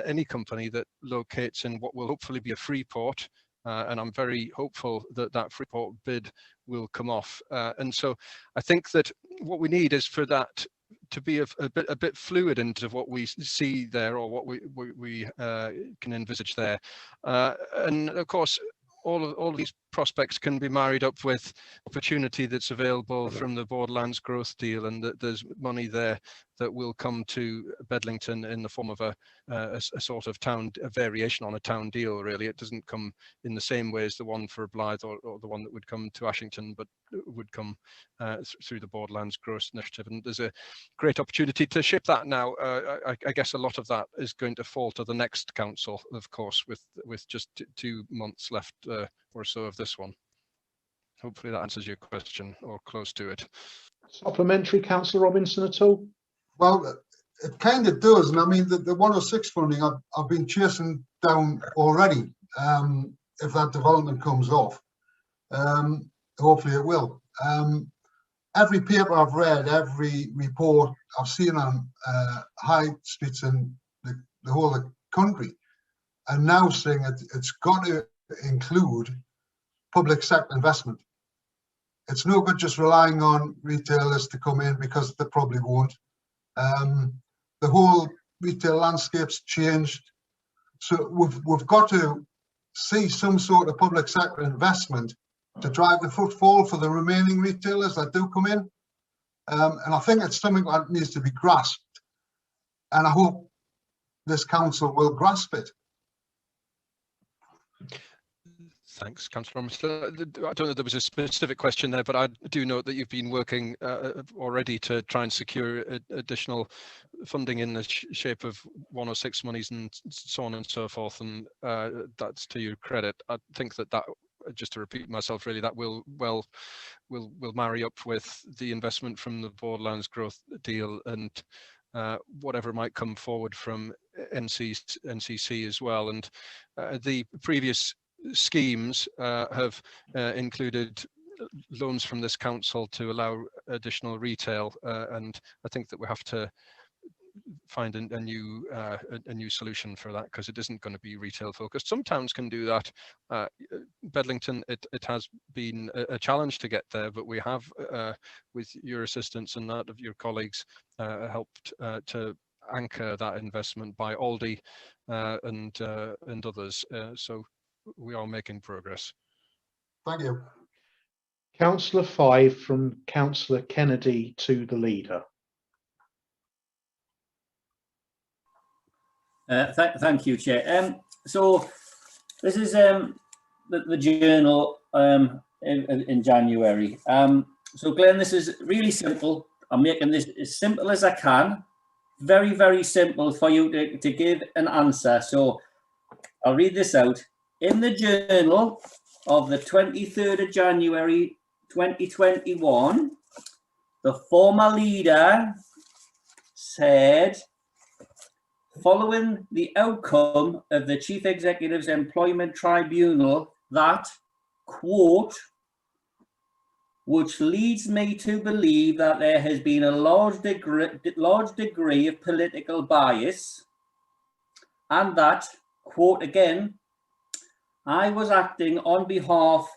S21: any company that locates in what will hopefully be a free port. And I'm very hopeful that that free port bid will come off. And so I think that what we need is for that to be a bit fluid into what we see there, or what we can envisage there. And of course, all of these prospects can be married up with opportunity that's available from the Borderlands growth deal, and that there's money there that will come to Bedlington in the form of a sort of a variation on a town deal. Really, it doesn't come in the same way as the one for Blythe, or the one that would come to Ashington, but would come through the Borderlands Growth Initiative. And there's a great opportunity to shape that now. I guess a lot of that is going to fall to the next council, of course, with just 2 months left or so of this one. Hopefully that answers your question, or close to it.
S1: Supplementary, Councillor Robinson, at all?
S15: Well, it kind of does, and I mean the 106 funding I've been chasing down already. If that development comes off, hopefully it will. Every paper I've read, every report I've seen on high streets in the whole of the country, are now saying it's got to include public sector investment. It's no good just relying on retailers to come in, because they probably won't. The whole retail landscape's changed, so we've got to see some sort of public sector investment to drive the footfall for the remaining retailers that do come in, and I think it's something that needs to be grasped, and I hope this council will grasp it.
S21: Thanks, Councillor Robinson. I don't know if there was a specific question there, but I do note that you've been working already to try and secure additional funding in the shape of 106 monies and so on and so forth, and that's to your credit. I think that just to repeat myself, really, that will marry up with the investment from the Borderlands growth deal, and whatever might come forward from NCC as well. And the previous schemes have included loans from this council to allow additional retail, and I think that we have to find a new solution for that, because it isn't going to be retail focused. Some towns can do that. Bedlington, it has been a challenge to get there, but we have, with your assistance and that of your colleagues, helped to anchor that investment by Aldi and others. So we are making progress.
S15: Thank you.
S1: Councillor 5 from Councillor Kennedy to the leader.
S6: Thank you, Chair. So this is the journal in January. So Glenn, this is really simple. I'm making this as simple as I can. Very, very simple for you to give an answer. So I'll read this out. In the journal of the 23rd of January 2021, the former leader said, following the outcome of the Chief Executive's Employment Tribunal, that, quote, which leads me to believe that there has been a large degree of political bias, and that, quote again, I was acting on behalf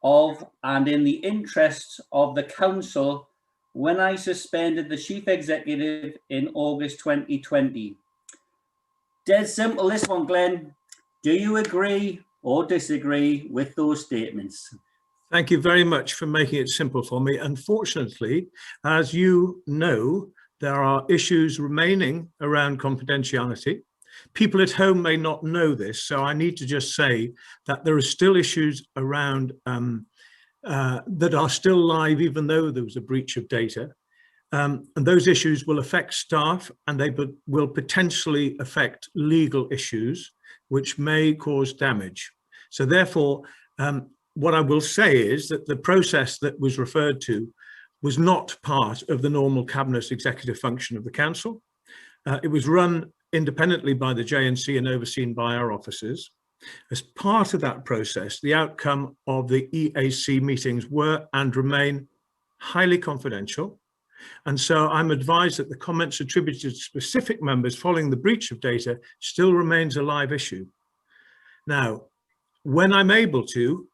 S6: of and in the interests of the council when I suspended the Chief Executive in August 2020. Dead simple, this one, Glenn. Do you agree or disagree with those statements?
S17: Thank you very much for making it simple for me. Unfortunately, as you know, there are issues remaining around confidentiality. People at home may not know this, so I need to just say that there are still issues around that are still live, even though there was a breach of data. And those issues will affect staff, and they will potentially affect legal issues, which may cause damage. So therefore, what I will say is that the process that was referred to was not part of the normal cabinet executive function of the council. It was run independently by the JNC and overseen by our officers. As part of that process, the outcome of the EAC meetings were and remain highly confidential. And so I'm advised that the comments attributed to specific members following the breach of data still remains a live issue. Now, when I'm able to,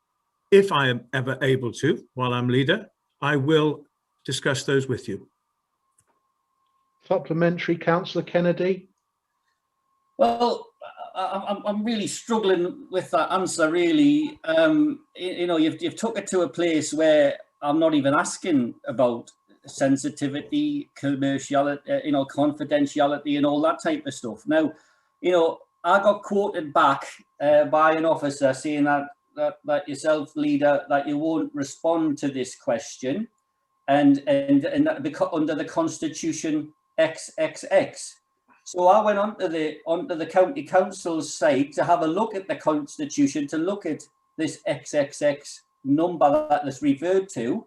S17: if I am ever able to, while I'm leader, I will discuss those with you.
S1: Supplementary, Councillor Kennedy.
S6: Well, I'm really struggling with that answer, really. You know, you've took it to a place where I'm not even asking about sensitivity, commerciality, you know, confidentiality and all that type of stuff. Now, you know, I got quoted back by an officer saying that yourself, leader, that you won't respond to this question and that under the Constitution XXX. So I went onto the county council's site to have a look at the Constitution, to look at this XXX number that is referred to,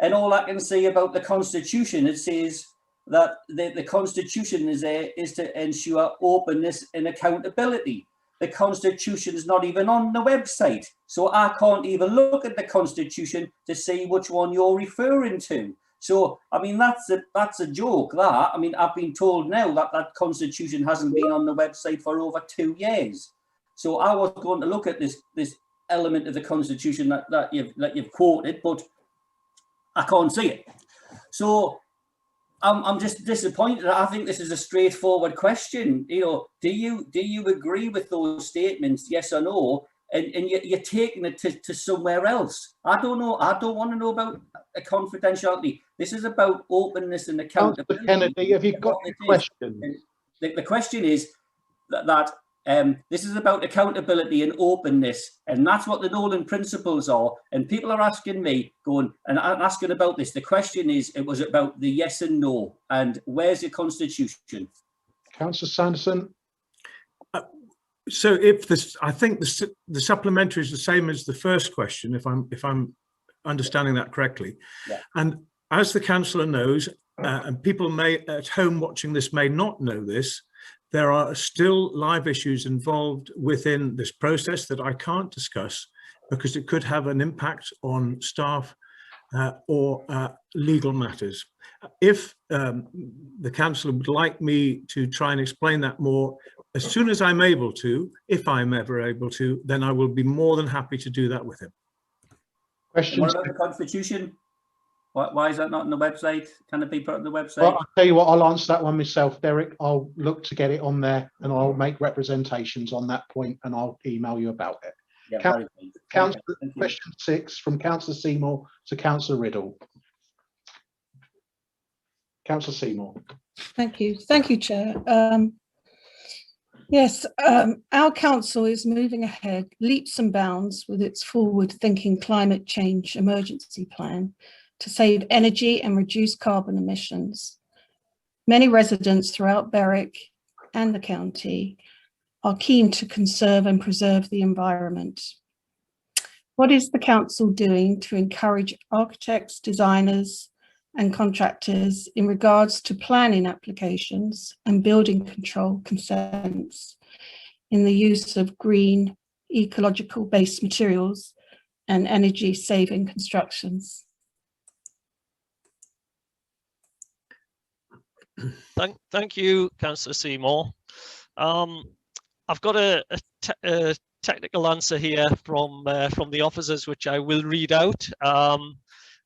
S6: and all I can say about the Constitution, it says that the Constitution is to ensure openness and accountability. The Constitution is not even on the website, so I can't even look at the Constitution to see which one you're referring to. So, I mean, that's a joke, that. I mean, I've been told now that that Constitution hasn't been on the website for over 2 years. So I was going to look at this element of the Constitution that you've quoted, but I can't see it. So I'm just disappointed. I think this is a straightforward question. You know, do you agree with those statements, yes or no? And you're taking it to somewhere else. I don't know. I don't want to know about confidentiality. This is about openness and accountability.
S1: Kennedy, have you got a question?
S6: The question is that this is about accountability and openness, and that's what the Nolan principles are. And people are asking me, going and asking about this. The question is, it was about the yes and no, and where's your Constitution?
S1: Councillor Sanderson.
S17: So if this, I think the supplementary is the same as the first question, if I'm understanding that correctly.
S6: Yeah.
S17: And as the councillor knows, and people may at home watching this may not know this, there are still live issues involved within this process that I can't discuss because it could have an impact on staff or legal matters. If the councillor would like me to try and explain that more, as soon as I'm able to, if I'm ever able to, then I will be more than happy to do that with him.
S6: Questions? What about the Constitution? Why is that not on the website? Can it be put on the website?
S1: Well, I'll tell you what, I'll answer that one myself, Derek. I'll look to get it on there and I'll make representations on that point and I'll email you about it.
S6: Yeah,
S1: question 6 from Councillor Seymour to Councillor Riddle. Councillor Seymour.
S12: Thank you, Chair. Yes, our council is moving ahead leaps and bounds with its forward-thinking climate change emergency plan to save energy and reduce carbon emissions. Many residents throughout Berwick and the county are keen to conserve and preserve the environment. What is the council doing to encourage architects, designers and contractors in regards to planning applications and building control consents in the use of green, ecological based materials and energy saving constructions?
S3: Thank you, Councillor Seymour. I've got a technical answer here from the officers, which I will read out.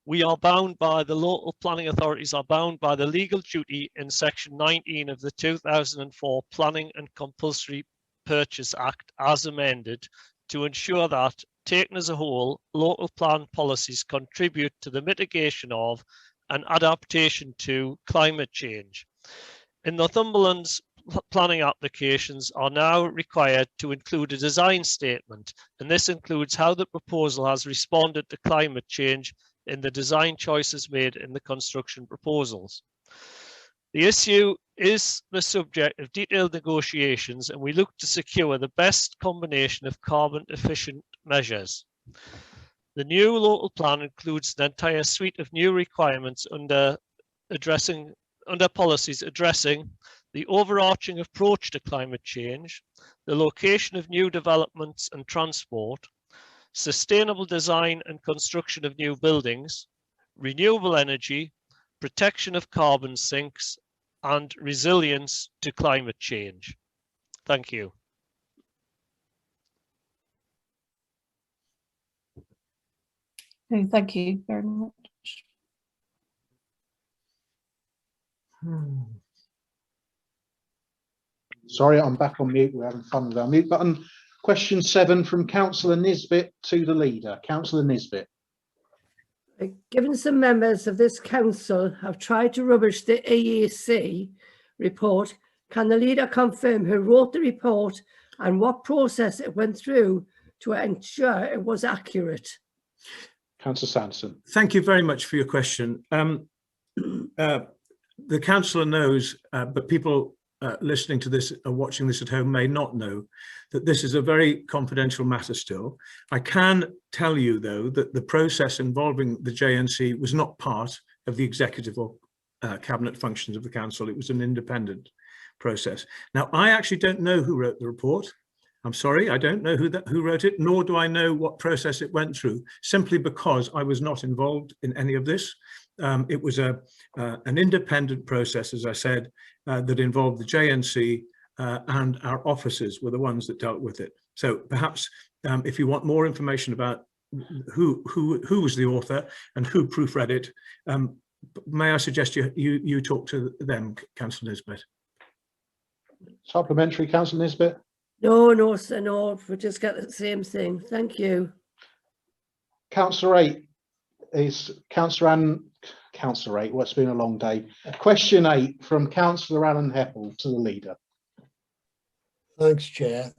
S3: We are bound by, the local planning authorities are bound by the legal duty in section 19 of the 2004 Planning and Compulsory Purchase Act as amended to ensure that, taken as a whole, local plan policies contribute to the mitigation of and adaptation to climate change. In Northumberland's planning applications are now required to include a design statement, and this includes how the proposal has responded to climate change in the design choices made in the construction proposals. The issue is the subject of detailed negotiations, and we look to secure the best combination of carbon efficient measures. The new local plan includes an entire suite of new requirements under policies addressing the overarching approach to climate change, the location of new developments and transport, sustainable design and construction of new buildings, renewable energy, protection of carbon sinks, and resilience to climate change. Thank you.
S12: Okay, thank you very much.
S1: Sorry, I'm back on mute. We're having fun with our mute button. Question 7 from Councillor Nisbet to the leader. Councillor Nisbet.
S19: Given some members of this council have tried to rubbish the EAC report, can the leader confirm who wrote the report and what process it went through to ensure it was accurate?
S1: Councillor Sanderson.
S17: Thank you very much for your question. The councillor knows, but people listening to this or watching this at home may not know that this is a very confidential matter still. I can tell you, though, that the process involving the JNC was not part of the executive or cabinet functions of the council. It was an independent process. Now, I actually don't know who wrote the report. I'm sorry, I don't know who wrote it, nor do I know what process it went through, simply because I was not involved in any of this. It was an independent process, as I said, that involved the JNC and our officers were the ones that dealt with it. So perhaps if you want more information about who was the author and who proofread it, may I suggest you talk to them, Councillor Nisbet.
S1: Supplementary, Councillor Nisbet.
S19: No, sir, no, we just get the same thing. Thank you.
S1: Councillor 8 is Councillor 8. Well, it's been a long day. Question 8 from Councillor Alan Heppel to the leader.
S22: Thanks, Chair.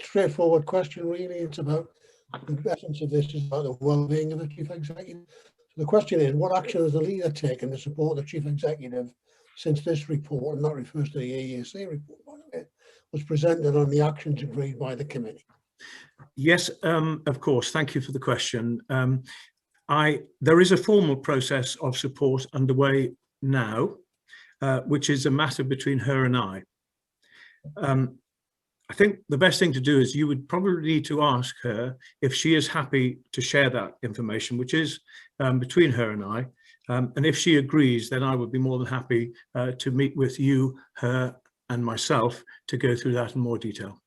S22: Straightforward question, really. It's about the essence of this is about the well-being of the Chief Executive. So the question is, what action has the leader taken to support the Chief Executive since this report, and that refers to the EAC report, by the way, was presented on the actions agreed by the committee?
S17: Yes, of course. Thank you for the question. There is a formal process of support underway now, which is a matter between her and I. I think the best thing to do is you would probably need to ask her if she is happy to share that information, which is between her and I. And if she agrees, then I would be more than happy to meet with you, her and myself to go through that in more detail.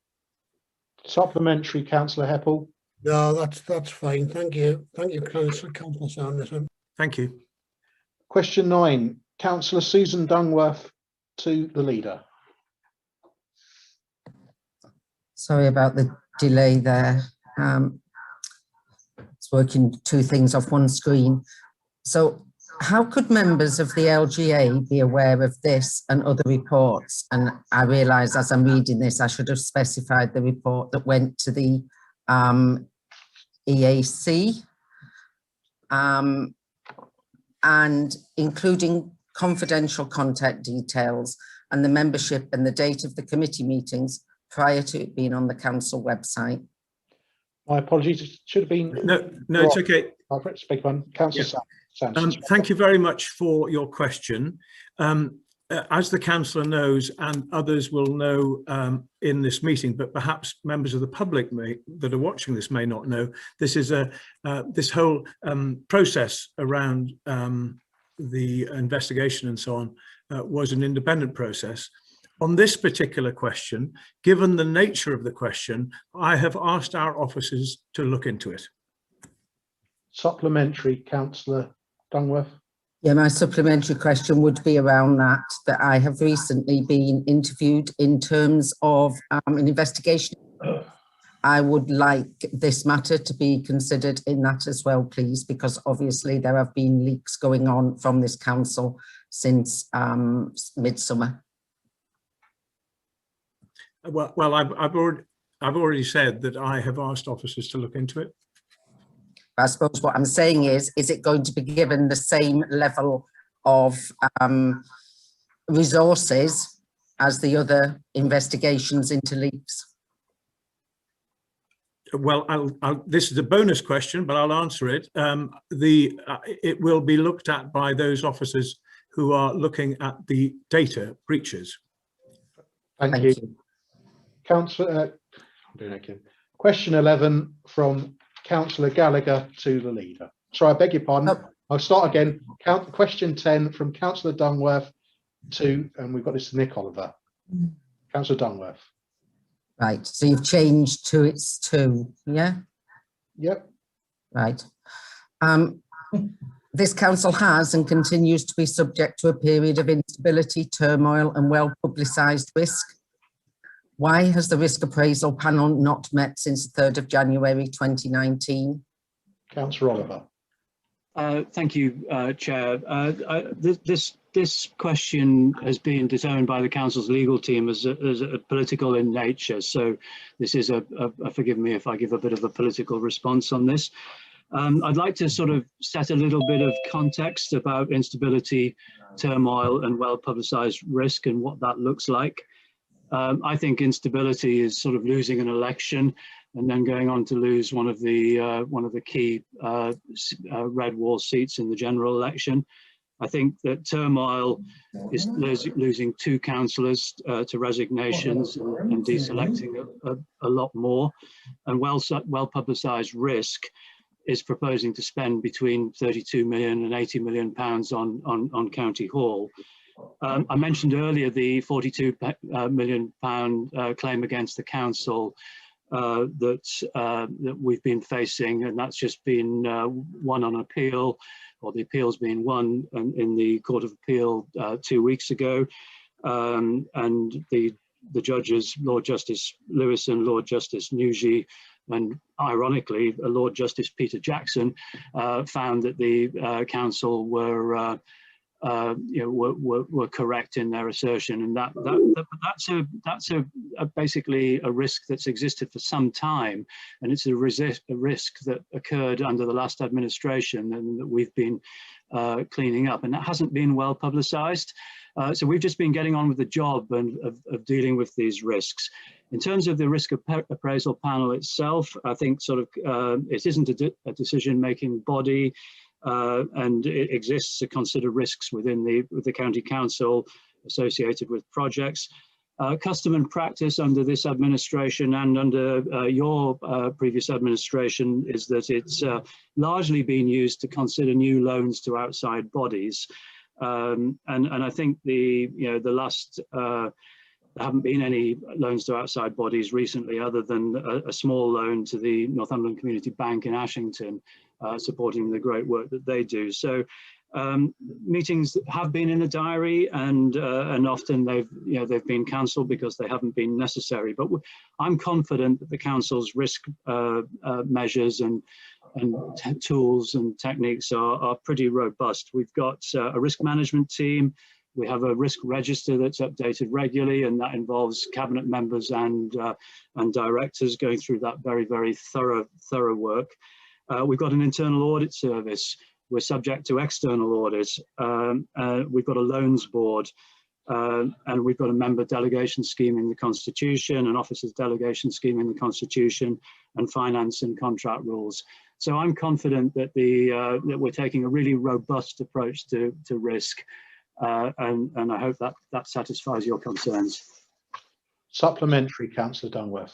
S1: Supplementary, Councillor Heppel.
S22: No, that's fine. Thank you. Thank you, Councillor Sanderson.
S17: Thank you.
S1: Question 9, Councillor Susan Dungworth to the leader.
S18: Sorry about the delay there. It's working two things off one screen. So how could members of the LGA be aware of this and other reports? And I realise as I'm reading this, I should have specified the report that went to the EAC, and including confidential contact details and the membership and the date of the committee meetings prior to it being on the council website.
S1: My apologies, it should have been.
S17: No, it's okay.
S1: Speak on, Councillor Sanderson.
S17: Thank you very much for your question. As the councillor knows, and others will know in this meeting, but perhaps members of the public that are watching this may not know, this is this whole process around the investigation and so on was an independent process. On this particular question, given the nature of the question, I have asked our officers to look into it.
S1: Supplementary, Councillor Dungworth.
S18: Yeah, my supplementary question would be around that I have recently been interviewed in terms of an investigation. I would like this matter to be considered in that as well, please, because obviously there have been leaks going on from this council since midsummer.
S17: Well, I've already said that I have asked officers to look into it.
S18: I suppose what I'm saying is it going to be given the same level of resources as the other investigations into leaks?
S17: Well, this is a bonus question, but I'll answer it. It will be looked at by those officers who are looking at the data breaches.
S1: Thank you. Councillor, question 11 from Councillor Gallagher to the leader. Sorry, I beg your pardon.
S18: Oh.
S1: I'll start again. Question 10 from Councillor Dungworth to, and we've got this to Nick Oliver. Councillor Dungworth.
S18: Right, so you've changed to it's 2, yeah?
S1: Yep.
S18: Right. This council has and continues to be subject to a period of instability, turmoil and well-publicised risk. Why has the risk appraisal panel not met since the 3rd of January 2019?
S1: Councillor Oliver.
S7: Thank you, Chair. This question has been determined by the council's legal team as a political in nature. So this is forgive me if I give a bit of a political response on this. I'd like to sort of set a little bit of context about instability, turmoil and well-publicised risk and what that looks like. I think instability is sort of losing an election and then going on to lose one of the key red wall seats in the general election. I think that turmoil is losing 2 councillors to resignations and deselecting a lot more. And well-publicised risk is proposing to spend between 32 million and 80 million pounds on County Hall. I mentioned earlier the 42 million pound claim against the council that we've been facing, and that's just been won on appeal, or the appeal's been won in the Court of Appeal 2 weeks ago, and the judges, Lord Justice Lewis and Lord Justice Nugent, and ironically Lord Justice Peter Jackson, found that the council were correct in their assertion, and that's basically a risk that's existed for some time, and it's a risk that occurred under the last administration and that we've been cleaning up, and that hasn't been well publicised. So we've just been getting on with the job of dealing with these risks. In terms of the risk appraisal panel itself, I think sort of it isn't a decision-making body. And it exists to consider risks within the county council associated with projects. Custom and practice under this administration and under your previous administration is that it's largely been used to consider new loans to outside bodies, and I think the last there haven't been any loans to outside bodies recently, other than a small loan to the Northumberland Community Bank in Ashington, supporting the great work that they do. So meetings have been in the diary, and often they've been cancelled because they haven't been necessary. But I'm confident that the council's risk measures and tools and techniques are pretty robust. We've got a risk management team. We have a risk register that's updated regularly, and that involves cabinet members and directors going through that very, very thorough work. We've got an internal audit service. We're subject to external audits. We've got a loans board, and we've got a member delegation scheme in the Constitution, an officers delegation scheme in the Constitution, and finance and contract rules. So I'm confident that that we're taking a really robust approach to risk. And I hope that satisfies your concerns.
S1: Supplementary, Councillor Dungworth.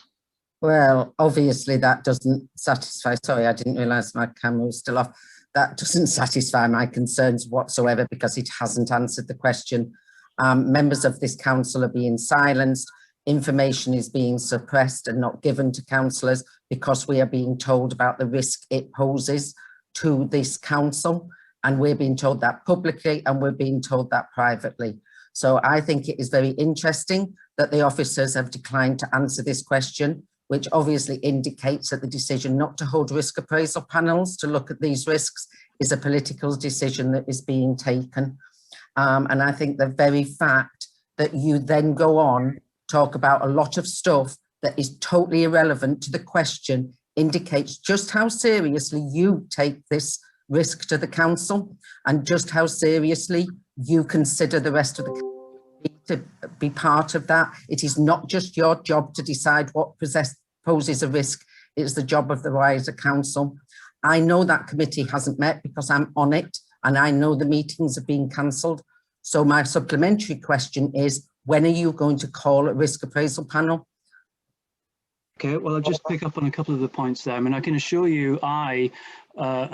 S18: Well, obviously that doesn't satisfy. Sorry, I didn't realise my camera was still off. That doesn't satisfy my concerns whatsoever, because it hasn't answered the question. Members of this council are being silenced. Information is being suppressed and not given to councillors because we are being told about the risk it poses to this council. And we're being told that publicly, and we're being told that privately. So I think it is very interesting that the officers have declined to answer this question, which obviously indicates that the decision not to hold risk appraisal panels to look at these risks is a political decision that is being taken. And I think the very fact that you then go on talk about a lot of stuff that is totally irrelevant to the question, indicates just how seriously you take this risk to the council and just how seriously you consider the rest of the council to be part of that. It is not just your job to decide what poses a risk. It's the job of the wider council. I know that committee hasn't met because I'm on it, and I know the meetings are being cancelled. So my supplementary question is, when are you going to call a risk appraisal panel?
S7: Okay, well, I'll just pick up on a couple of the points there. I mean, I can assure you, and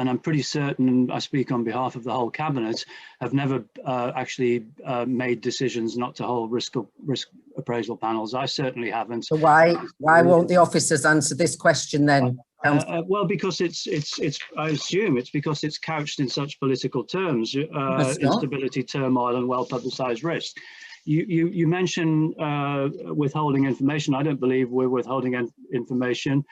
S7: I'm pretty certain I speak on behalf of the whole cabinet, have never actually made decisions not to hold risk appraisal panels. I certainly haven't.
S18: So why won't the officers answer this question then?
S7: Well, because I assume it's because it's couched in such political terms, instability, turmoil, and well-publicised risk. You mentioned withholding information. I don't believe we're withholding information,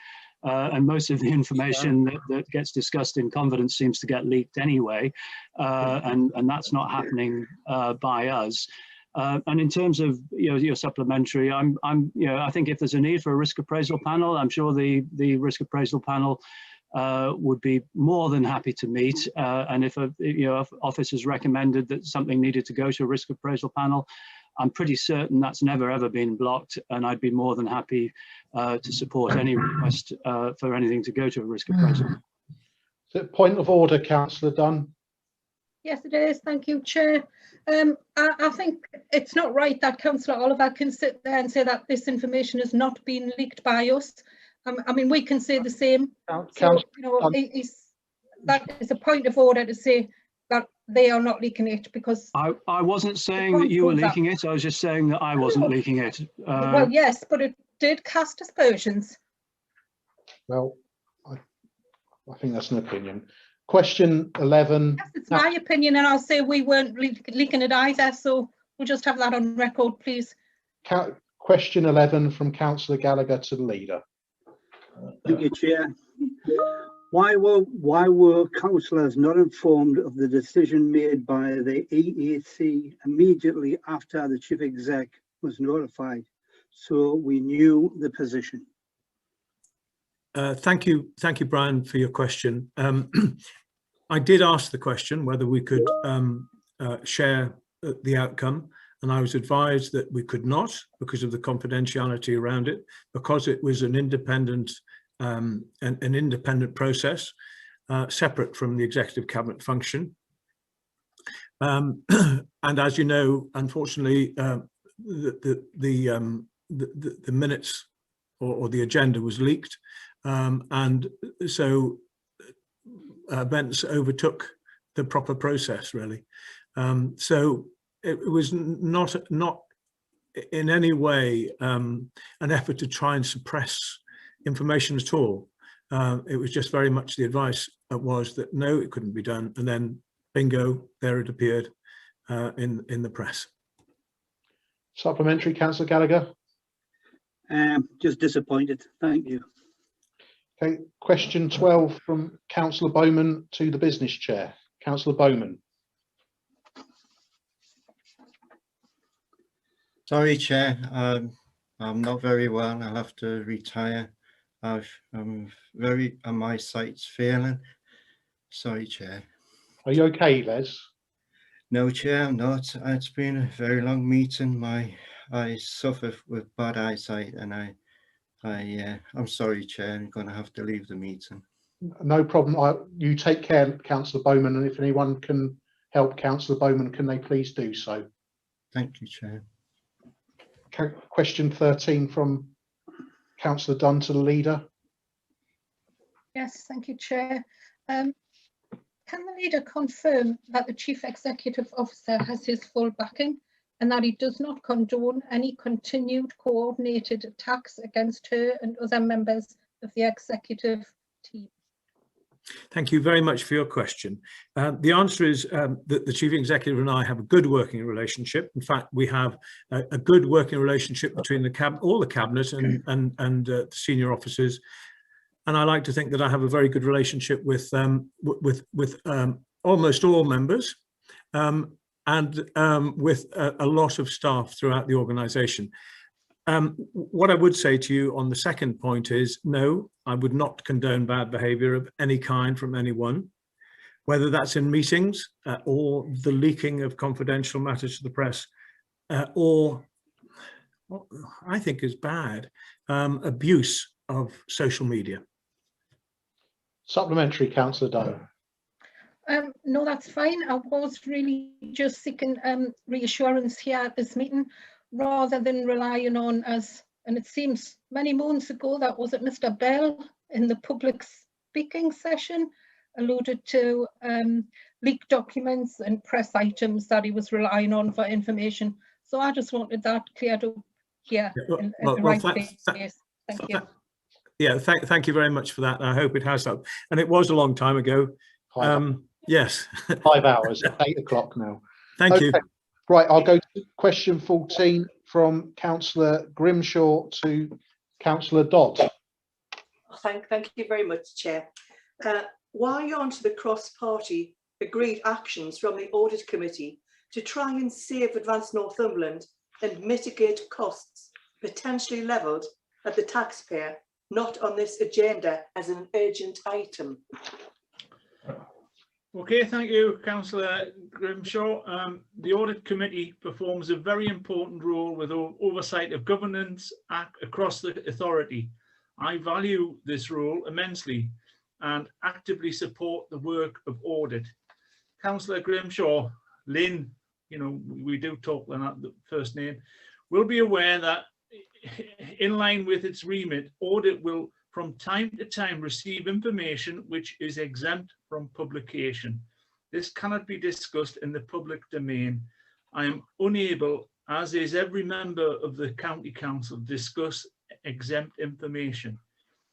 S7: and most of the information that gets discussed in confidence seems to get leaked anyway, and that's not happening by us. And in terms of your supplementary, I think if there's a need for a risk appraisal panel, I'm sure the risk appraisal panel would be more than happy to meet. And if officers recommended that something needed to go to a risk appraisal panel, I'm pretty certain that's never ever been blocked, and I'd be more than happy to support any request for anything to go to a risk appraisal.
S1: Point of order, Councillor Dunn.
S10: Yes, it is. Thank you, Chair. I think it's not right that Councillor Oliver can sit there and say that this information has not been leaked by us. I mean, we can say the same. So, that is a point of order to say that they are not leaking it, because
S7: I wasn't saying that you were leaking it. I was just saying that I wasn't leaking it.
S10: Well, yes, but it did cast aspersions.
S1: Well, I think that's an opinion. Question 11.
S10: Yes, it's my opinion, and I'll say we weren't leaking it either, so we'll just have that on record, please.
S1: Question 11 from Councillor Gallagher to the leader.
S8: Thank you, Chair. Why were councillors not informed of the decision made by the EAC immediately after the Chief Exec was notified, so we knew the position?
S17: Thank you, Brian, for your question. I did ask the question whether we could share the outcome, and I was advised that we could not because of the confidentiality around it, because it was an independent process separate from the executive cabinet function. And as you know, unfortunately, the minutes or the agenda was leaked. And so events overtook the proper process, really. So it was not in any way an effort to try and suppress information at all. It was just very much the advice was that no, it couldn't be done, and then bingo, there it appeared in the press.
S1: Supplementary, Councillor Gallagher.
S8: Just disappointed. Thank you.
S1: Okay, question 12 from Councillor Bowman to the business chair. Councillor Bowman.
S5: Sorry, Chair. I'm not very well. I'll have to retire. My sight's failing. Sorry, Chair.
S1: Are you okay, Les?
S5: No, Chair, I'm not. It's been a very long meeting. I suffer with bad eyesight, and I'm sorry, Chair. I'm going to have to leave the meeting.
S1: No problem. You take care, Councillor Bowman, and if anyone can help Councillor Bowman, can they please do so?
S5: Thank you, Chair.
S1: Question 13 from Councillor Dunn to the leader.
S10: Yes, thank you, Chair. Can the leader confirm that the Chief Executive Officer has his full backing and that he does not condone any continued coordinated attacks against her and other members of the executive team?
S17: Thank you very much for your question. The answer is that the Chief Executive and I have a good working relationship. In fact, we have a good working relationship between all the cabinet and the senior officers. And I like to think that I have a very good relationship with almost all members and with a lot of staff throughout the organisation. What I would say to you on the second point is, no, I would not condone bad behaviour of any kind from anyone, whether that's in meetings or the leaking of confidential matters to the press, or what I think is bad, abuse of social media.
S1: Supplementary, Councillor Doe.
S10: No, that's fine. I was really just seeking reassurance here at this meeting, rather than relying on, and it seems many months ago, that was it Mr. Bell in the public speaking session alluded to leaked documents and press items that he was relying on for information. So I just wanted that cleared up here in the right place. Thank you.
S17: Yeah, thank you very much for that. I hope it has helped. And it was a long time ago. Yes.
S1: 5 hours, 8 o'clock now.
S17: Thank you.
S1: Right, I'll go to question 14 from Councillor Grimshaw to Councillor Dodd.
S4: Thank you very much, Chair. Why aren't the cross-party agreed actions from the Audit Committee to try and save Advanced Northumberland and mitigate costs potentially levelled at the taxpayer not on this agenda as an urgent item?
S13: Okay, thank you, Councillor Grimshaw. The Audit Committee performs a very important role with oversight of governance across the authority. I value this role immensely and actively support the work of audit. Councillor Grimshaw, Lynn, you know, we do talk about the first name, will be aware that in line with its remit, audit will from time to time receive information which is exempt from publication. This cannot be discussed in the public domain. I am unable, as is every member of the County Council, to discuss exempt information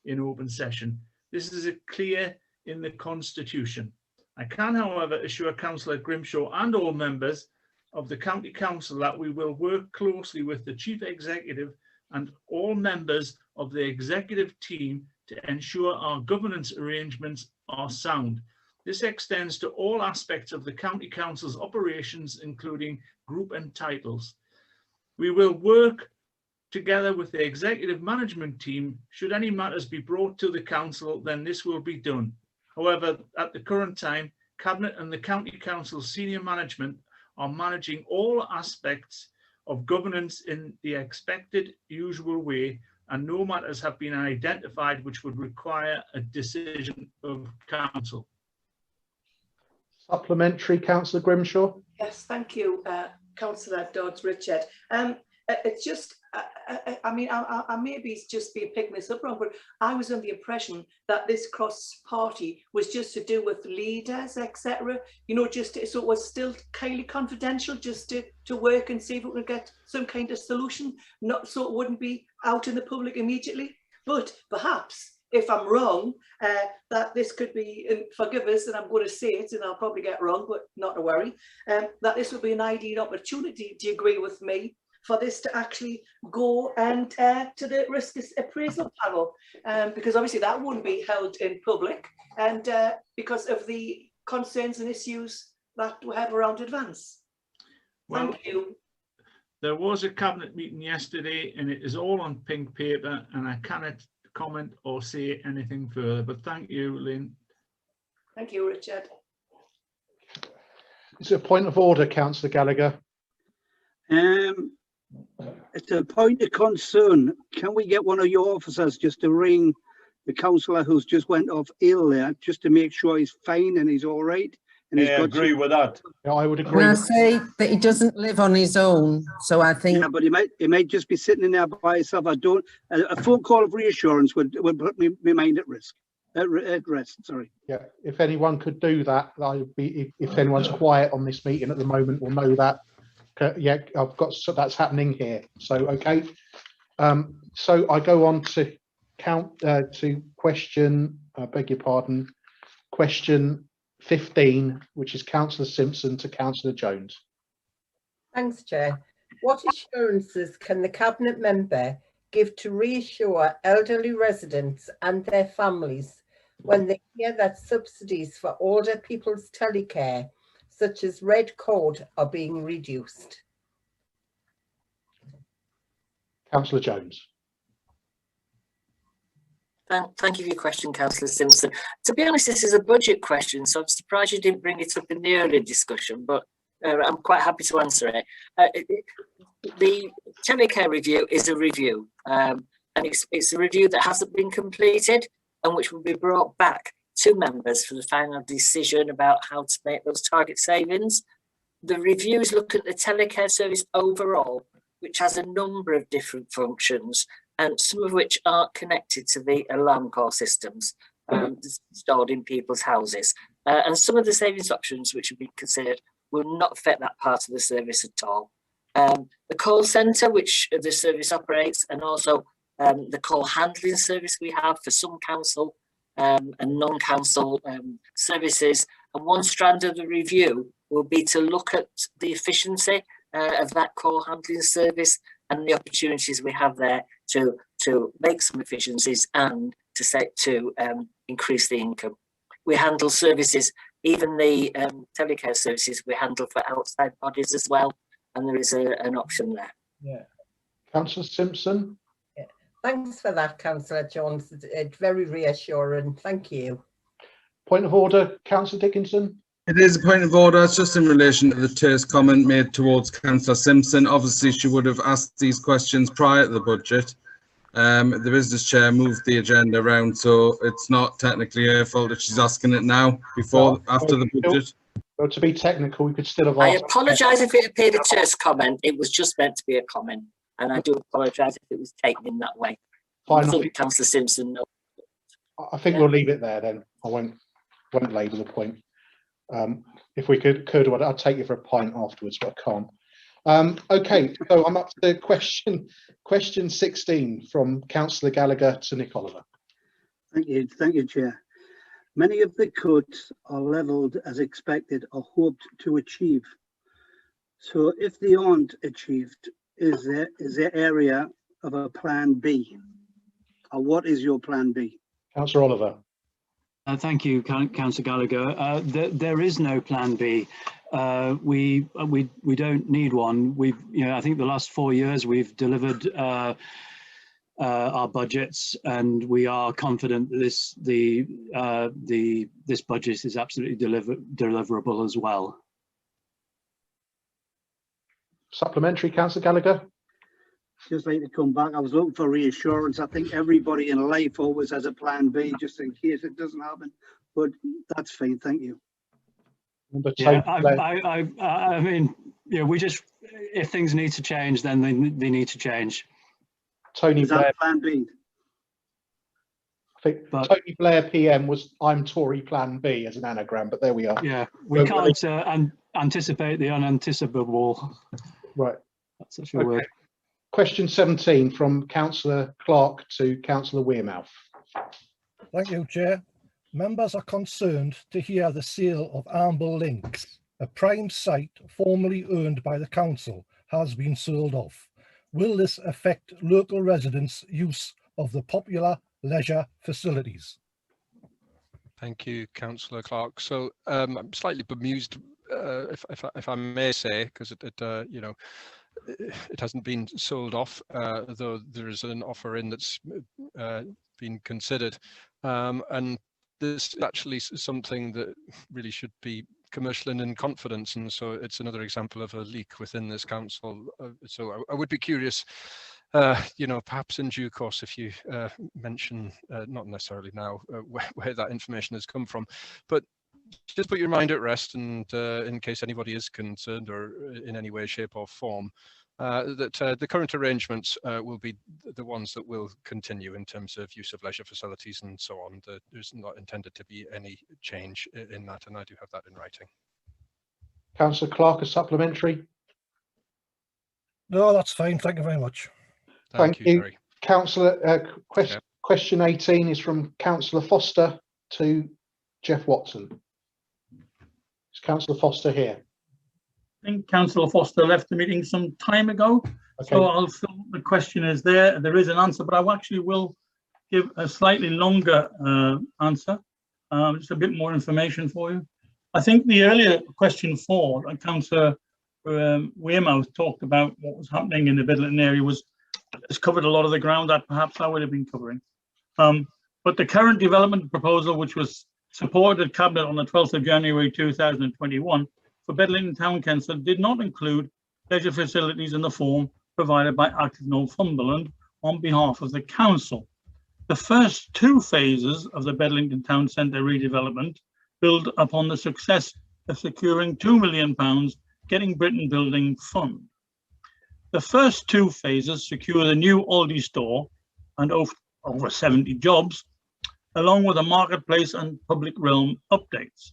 S13: in open session. This is clear in the Constitution. I can, however, assure Councillor Grimshaw and all members of the County Council that we will work closely with the Chief Executive and all members of the executive team to ensure our governance arrangements are sound. This extends to all aspects of the County Council's operations, including group and titles. We will work together with the executive management team. Should any matters be brought to the council, then this will be done. However, at the current time, Cabinet and the County Council senior management are managing all aspects of governance in the expected usual way, and no matters have been identified which would require a decision of council.
S1: Supplementary, Councillor Grimshaw.
S4: Yes, thank you, Councillor Dodds Richard. It's just, I mean, I maybe just be picking this up wrong, but I was under the impression that this cross-party was just to do with leaders, etc. You know, just so it was still highly confidential, just to work and see if we could get some kind of solution, not so it wouldn't be out in the public immediately. But perhaps, if I'm wrong, that this could be, and forgive us, and I'm going to say it, and I'll probably get wrong, but not to worry, that this would be an ideal opportunity. Do you agree with me? For this to actually go and to the risk appraisal panel, because obviously that wouldn't be held in public, and because of the concerns and issues that we have around Advance.
S13: Well,
S4: thank you.
S13: There was a cabinet meeting yesterday, and it is all on pink paper, and I cannot comment or say anything further. But thank you, Lynn.
S4: Thank you, Richard.
S1: Is it a point of order, Councillor Gallagher?
S8: It's a point of concern. Can we get one of your officers just to ring the councillor who's just went off ill there, just to make sure he's fine and he's all right? And
S14: I agree with that.
S1: Yeah, I would agree.
S18: Can I say that he doesn't live on his own? So I think.
S8: Yeah, but he might just be sitting in there by himself. A phone call of reassurance would put me mind at risk. At rest, sorry.
S1: Yeah, if anyone could do that, I would be. If anyone's quiet on this meeting at the moment, will know that. Yeah, I've got, so that's happening here. So okay, so I go on to question. I beg your pardon. Question 15, which is Councillor Simpson to Councillor Jones.
S23: Thanks, Chair. What assurances can the Cabinet member give to reassure elderly residents and their families when they hear that subsidies for older people's telecare, such as Red Cord, are being reduced?
S1: Councillor Jones.
S2: Thank you for your question, Councillor Simpson. To be honest, this is a budget question, so I'm surprised you didn't bring it up in the earlier discussion, but I'm quite happy to answer it. The telecare review is a review, and it's a review that hasn't been completed and which will be brought back to members for the final decision about how to make those target savings. The reviews look at the telecare service overall, which has a number of different functions, and some of which aren't connected to the alarm call systems installed in people's houses. And some of the savings options which have been considered will not affect that part of the service at all. The call centre, which the service operates, and also the call handling service we have for some council and non-council services. And one strand of the review will be to look at the efficiency of that call handling service and the opportunities we have there to make some efficiencies and to increase the income. We handle services, even the telecare services we handle for outside bodies as well, and there is an option there.
S1: Yeah. Councillor Simpson.
S23: Yeah. Thanks for that, Councillor Jones. It's very reassuring. Thank you.
S1: Point of order, Councillor Dickinson.
S9: It is a point of order. It's just in relation to the chair's comment made towards Councillor Simpson. Obviously, she would have asked these questions prior to the budget. The business chair moved the agenda around, so it's not technically her fault that she's asking it now, after the budget.
S1: Well, to be technical, we could still have
S2: I
S1: asked.
S2: apologise if it appeared a chair's comment. It was just meant to be a comment, and I do apologise if it was taken in that way.
S1: Fine.
S2: I think Councillor Simpson knows.
S1: I think we'll leave it there then. I won't labour the point. If we could, I'd take you for a pint afterwards, but I can't. Okay, so I'm up to question 16 from Councillor Gallagher to Nick Oliver.
S8: Thank you, Chair. Many of the cuts are levelled as expected or hoped to achieve. So if they aren't achieved, is there area of a plan B? Or what is your plan B?
S1: Councillor Oliver.
S7: Thank you, Councillor Gallagher. There is no plan B. We don't need one. I think the last 4 years we've delivered our budgets, and we are confident that this budget is absolutely deliverable as well.
S1: Supplementary, Councillor Gallagher.
S8: Just like to come back. I was looking for reassurance. I think everybody in life always has a plan B just in case it doesn't happen. But that's fine. Thank you.
S7: Yeah, I mean, yeah, we just, if things need to change, then they need to change.
S1: Tony Blair.
S8: Plan B.
S1: I think Tony Blair PM was "I'm Tory Plan B" as an anagram, but there we are.
S7: Yeah, we can't anticipate the unanticipable.
S1: Right.
S7: That's such a word.
S1: Question 17 from Councillor Clark to Councillor Wearmouth.
S14: Thank you, Chair. Members are concerned to hear the sale of Amble Links, a prime site formerly owned by the council, has been sold off. Will this affect local residents' use of the popular leisure facilities?
S21: Thank you, Councillor Clark. So I'm slightly bemused, if I may say, because it hasn't been sold off, though there is an offer in that's been considered, and this is actually something that really should be commercial and in confidence, and so it's another example of a leak within this council. So I would be curious, perhaps in due course, if you mention, not necessarily now, where that information has come from, but just put your mind at rest, and in case anybody is concerned or in any way, shape or form, that the current arrangements will be the ones that will continue in terms of use of leisure facilities and so on. There's not intended to be any change in that, and I do have that in writing.
S1: Councillor Clark, a supplementary?
S14: No, that's fine. Thank you very much.
S1: Thank you. Councillor, question 18 is from Councillor Foster to Jeff Watson. Is Councillor Foster here?
S24: I think Councillor Foster left the meeting some time ago, so I'll fill the question is there. There is an answer, but I actually will give a slightly longer answer, just a bit more information for you. I think the earlier question 4, Councillor Wearmouth talked about what was happening in the Bidlington area was has covered a lot of the ground that perhaps I would have been covering. But the current development proposal, which was supported at Cabinet on the 12th of January 2021 for Bedlington Town Council, did not include leisure facilities in the form provided by Active Northumberland on behalf of the council. The first two phases of the Bedlington Town Centre redevelopment build upon the success of securing £2 million Getting Britain Building Fund. The first two phases secure the new Aldi store and over 70 jobs, along with a marketplace and public realm updates.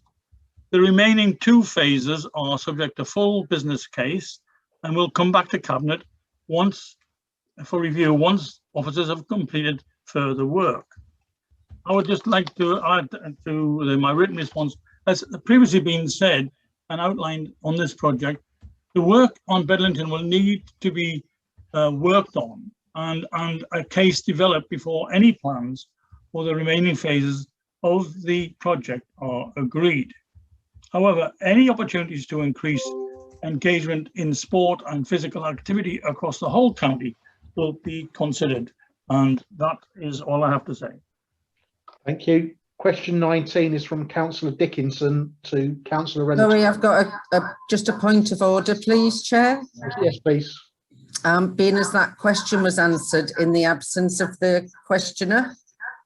S24: The remaining two phases are subject to full business case and will come back to Cabinet for review once officers have completed further work. I would just like to add to my written response, as previously been said and outlined on this project, the work on Bedlington will need to be worked on and a case developed before any plans for the remaining phases of the project are agreed. However, any opportunities to increase engagement in sport and physical activity across the whole county will be considered. And that is all I have to say.
S1: Thank you. Question 19 is from Councillor Dickinson to Councillor Reynolds.
S18: Sorry, I've got just a point of order, please, Chair.
S1: Yes, please.
S18: Being as that question was answered in the absence of the questioner,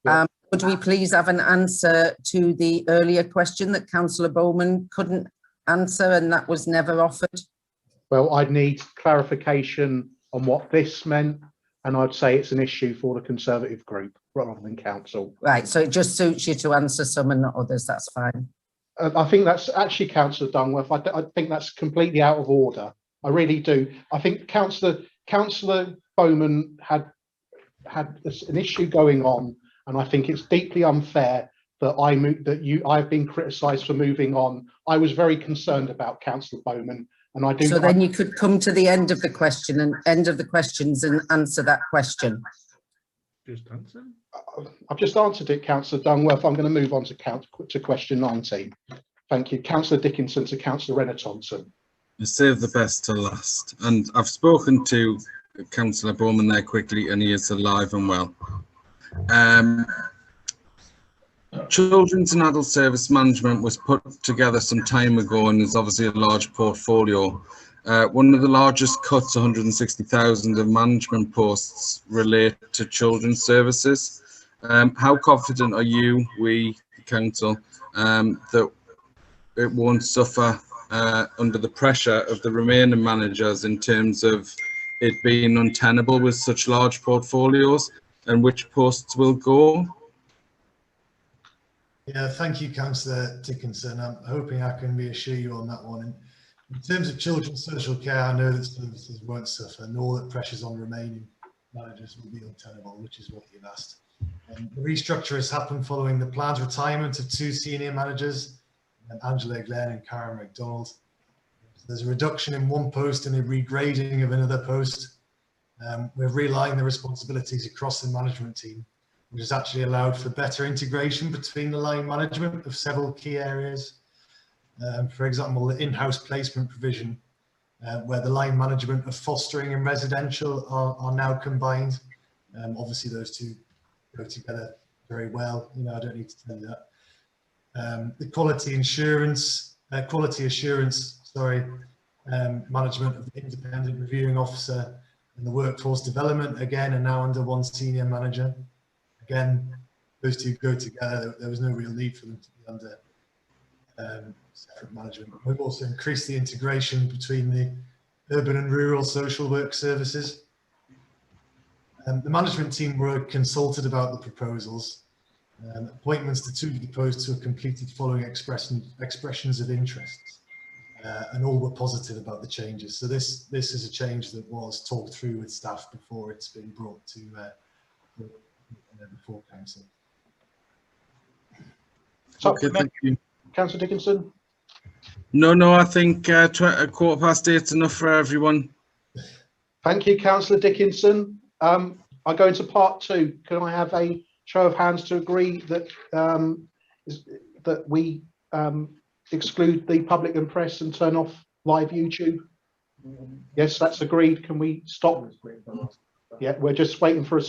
S18: would we please have an answer to the earlier question that Councillor Bowman couldn't answer and that was never offered?
S1: Well, I'd need clarification on what this meant, and I'd say it's an issue for the Conservative group rather than council.
S18: Right, so it just suits you to answer some and not others, that's fine.
S1: I think that's actually Councillor Dunworth. I think that's completely out of order. I really do. I think Councillor Bowman had an issue going on, and I think it's deeply unfair that I've been criticised for moving on. I was very concerned about Councillor Bowman, and I do.
S18: So then you could come to the end of the question and end of the questions and answer that question.
S13: Just answer.
S1: I've just answered it, Councillor Dunworth. I'm going to move on to question 19. Thank you. Councillor Dickinson to Councillor Renner-Thompson.
S9: You save the best to last. And I've spoken to Councillor Bowman there quickly, and he is alive and well. Children's and Adult Service Management was put together some time ago and is obviously a large portfolio. One of the largest cuts, 160,000 of management posts, relate to children's services. How confident are you, we, the council, that it won't suffer under the pressure of the remaining managers in terms of it being untenable with such large portfolios, and which posts will go?
S11: Yeah, thank you, Councillor Dickinson. I'm hoping I can reassure you on that one. In terms of children's social care, I know that services won't suffer, nor that pressures on remaining managers will be untenable, which is what you've asked. The restructure has happened following the planned retirement of two senior managers, Angela Glenn and Karen McDonald. So there's a reduction in one post and a regrading of another post. We're realigning the responsibilities across the management team, which has actually allowed for better integration between the line management of several key areas. For example, the in-house placement provision, where the line management of fostering and residential are now combined. Obviously, those two go together very well. You know, I don't need to tell you that. The quality assurance, management of the independent reviewing officer and the workforce development, again, are now under one senior manager. Again, those two go together. There was no real need for them to be under separate management. We've also increased the integration between the urban and rural social work services. The management team were consulted about the proposals. Appointments to two of the posts were completed following expressions of interest, and all were positive about the changes. So this is a change that was talked through with staff before it's been brought to before council.
S9: Okay, thank you.
S1: Councillor Dickinson?
S9: No, I think 8:15 is enough for everyone.
S1: Thank you, Councillor Dickinson. I go into part two. Can I have a show of hands to agree that that we exclude the public and press and turn off live YouTube? Yes, that's agreed. Can we stop? Yeah, we're just waiting for a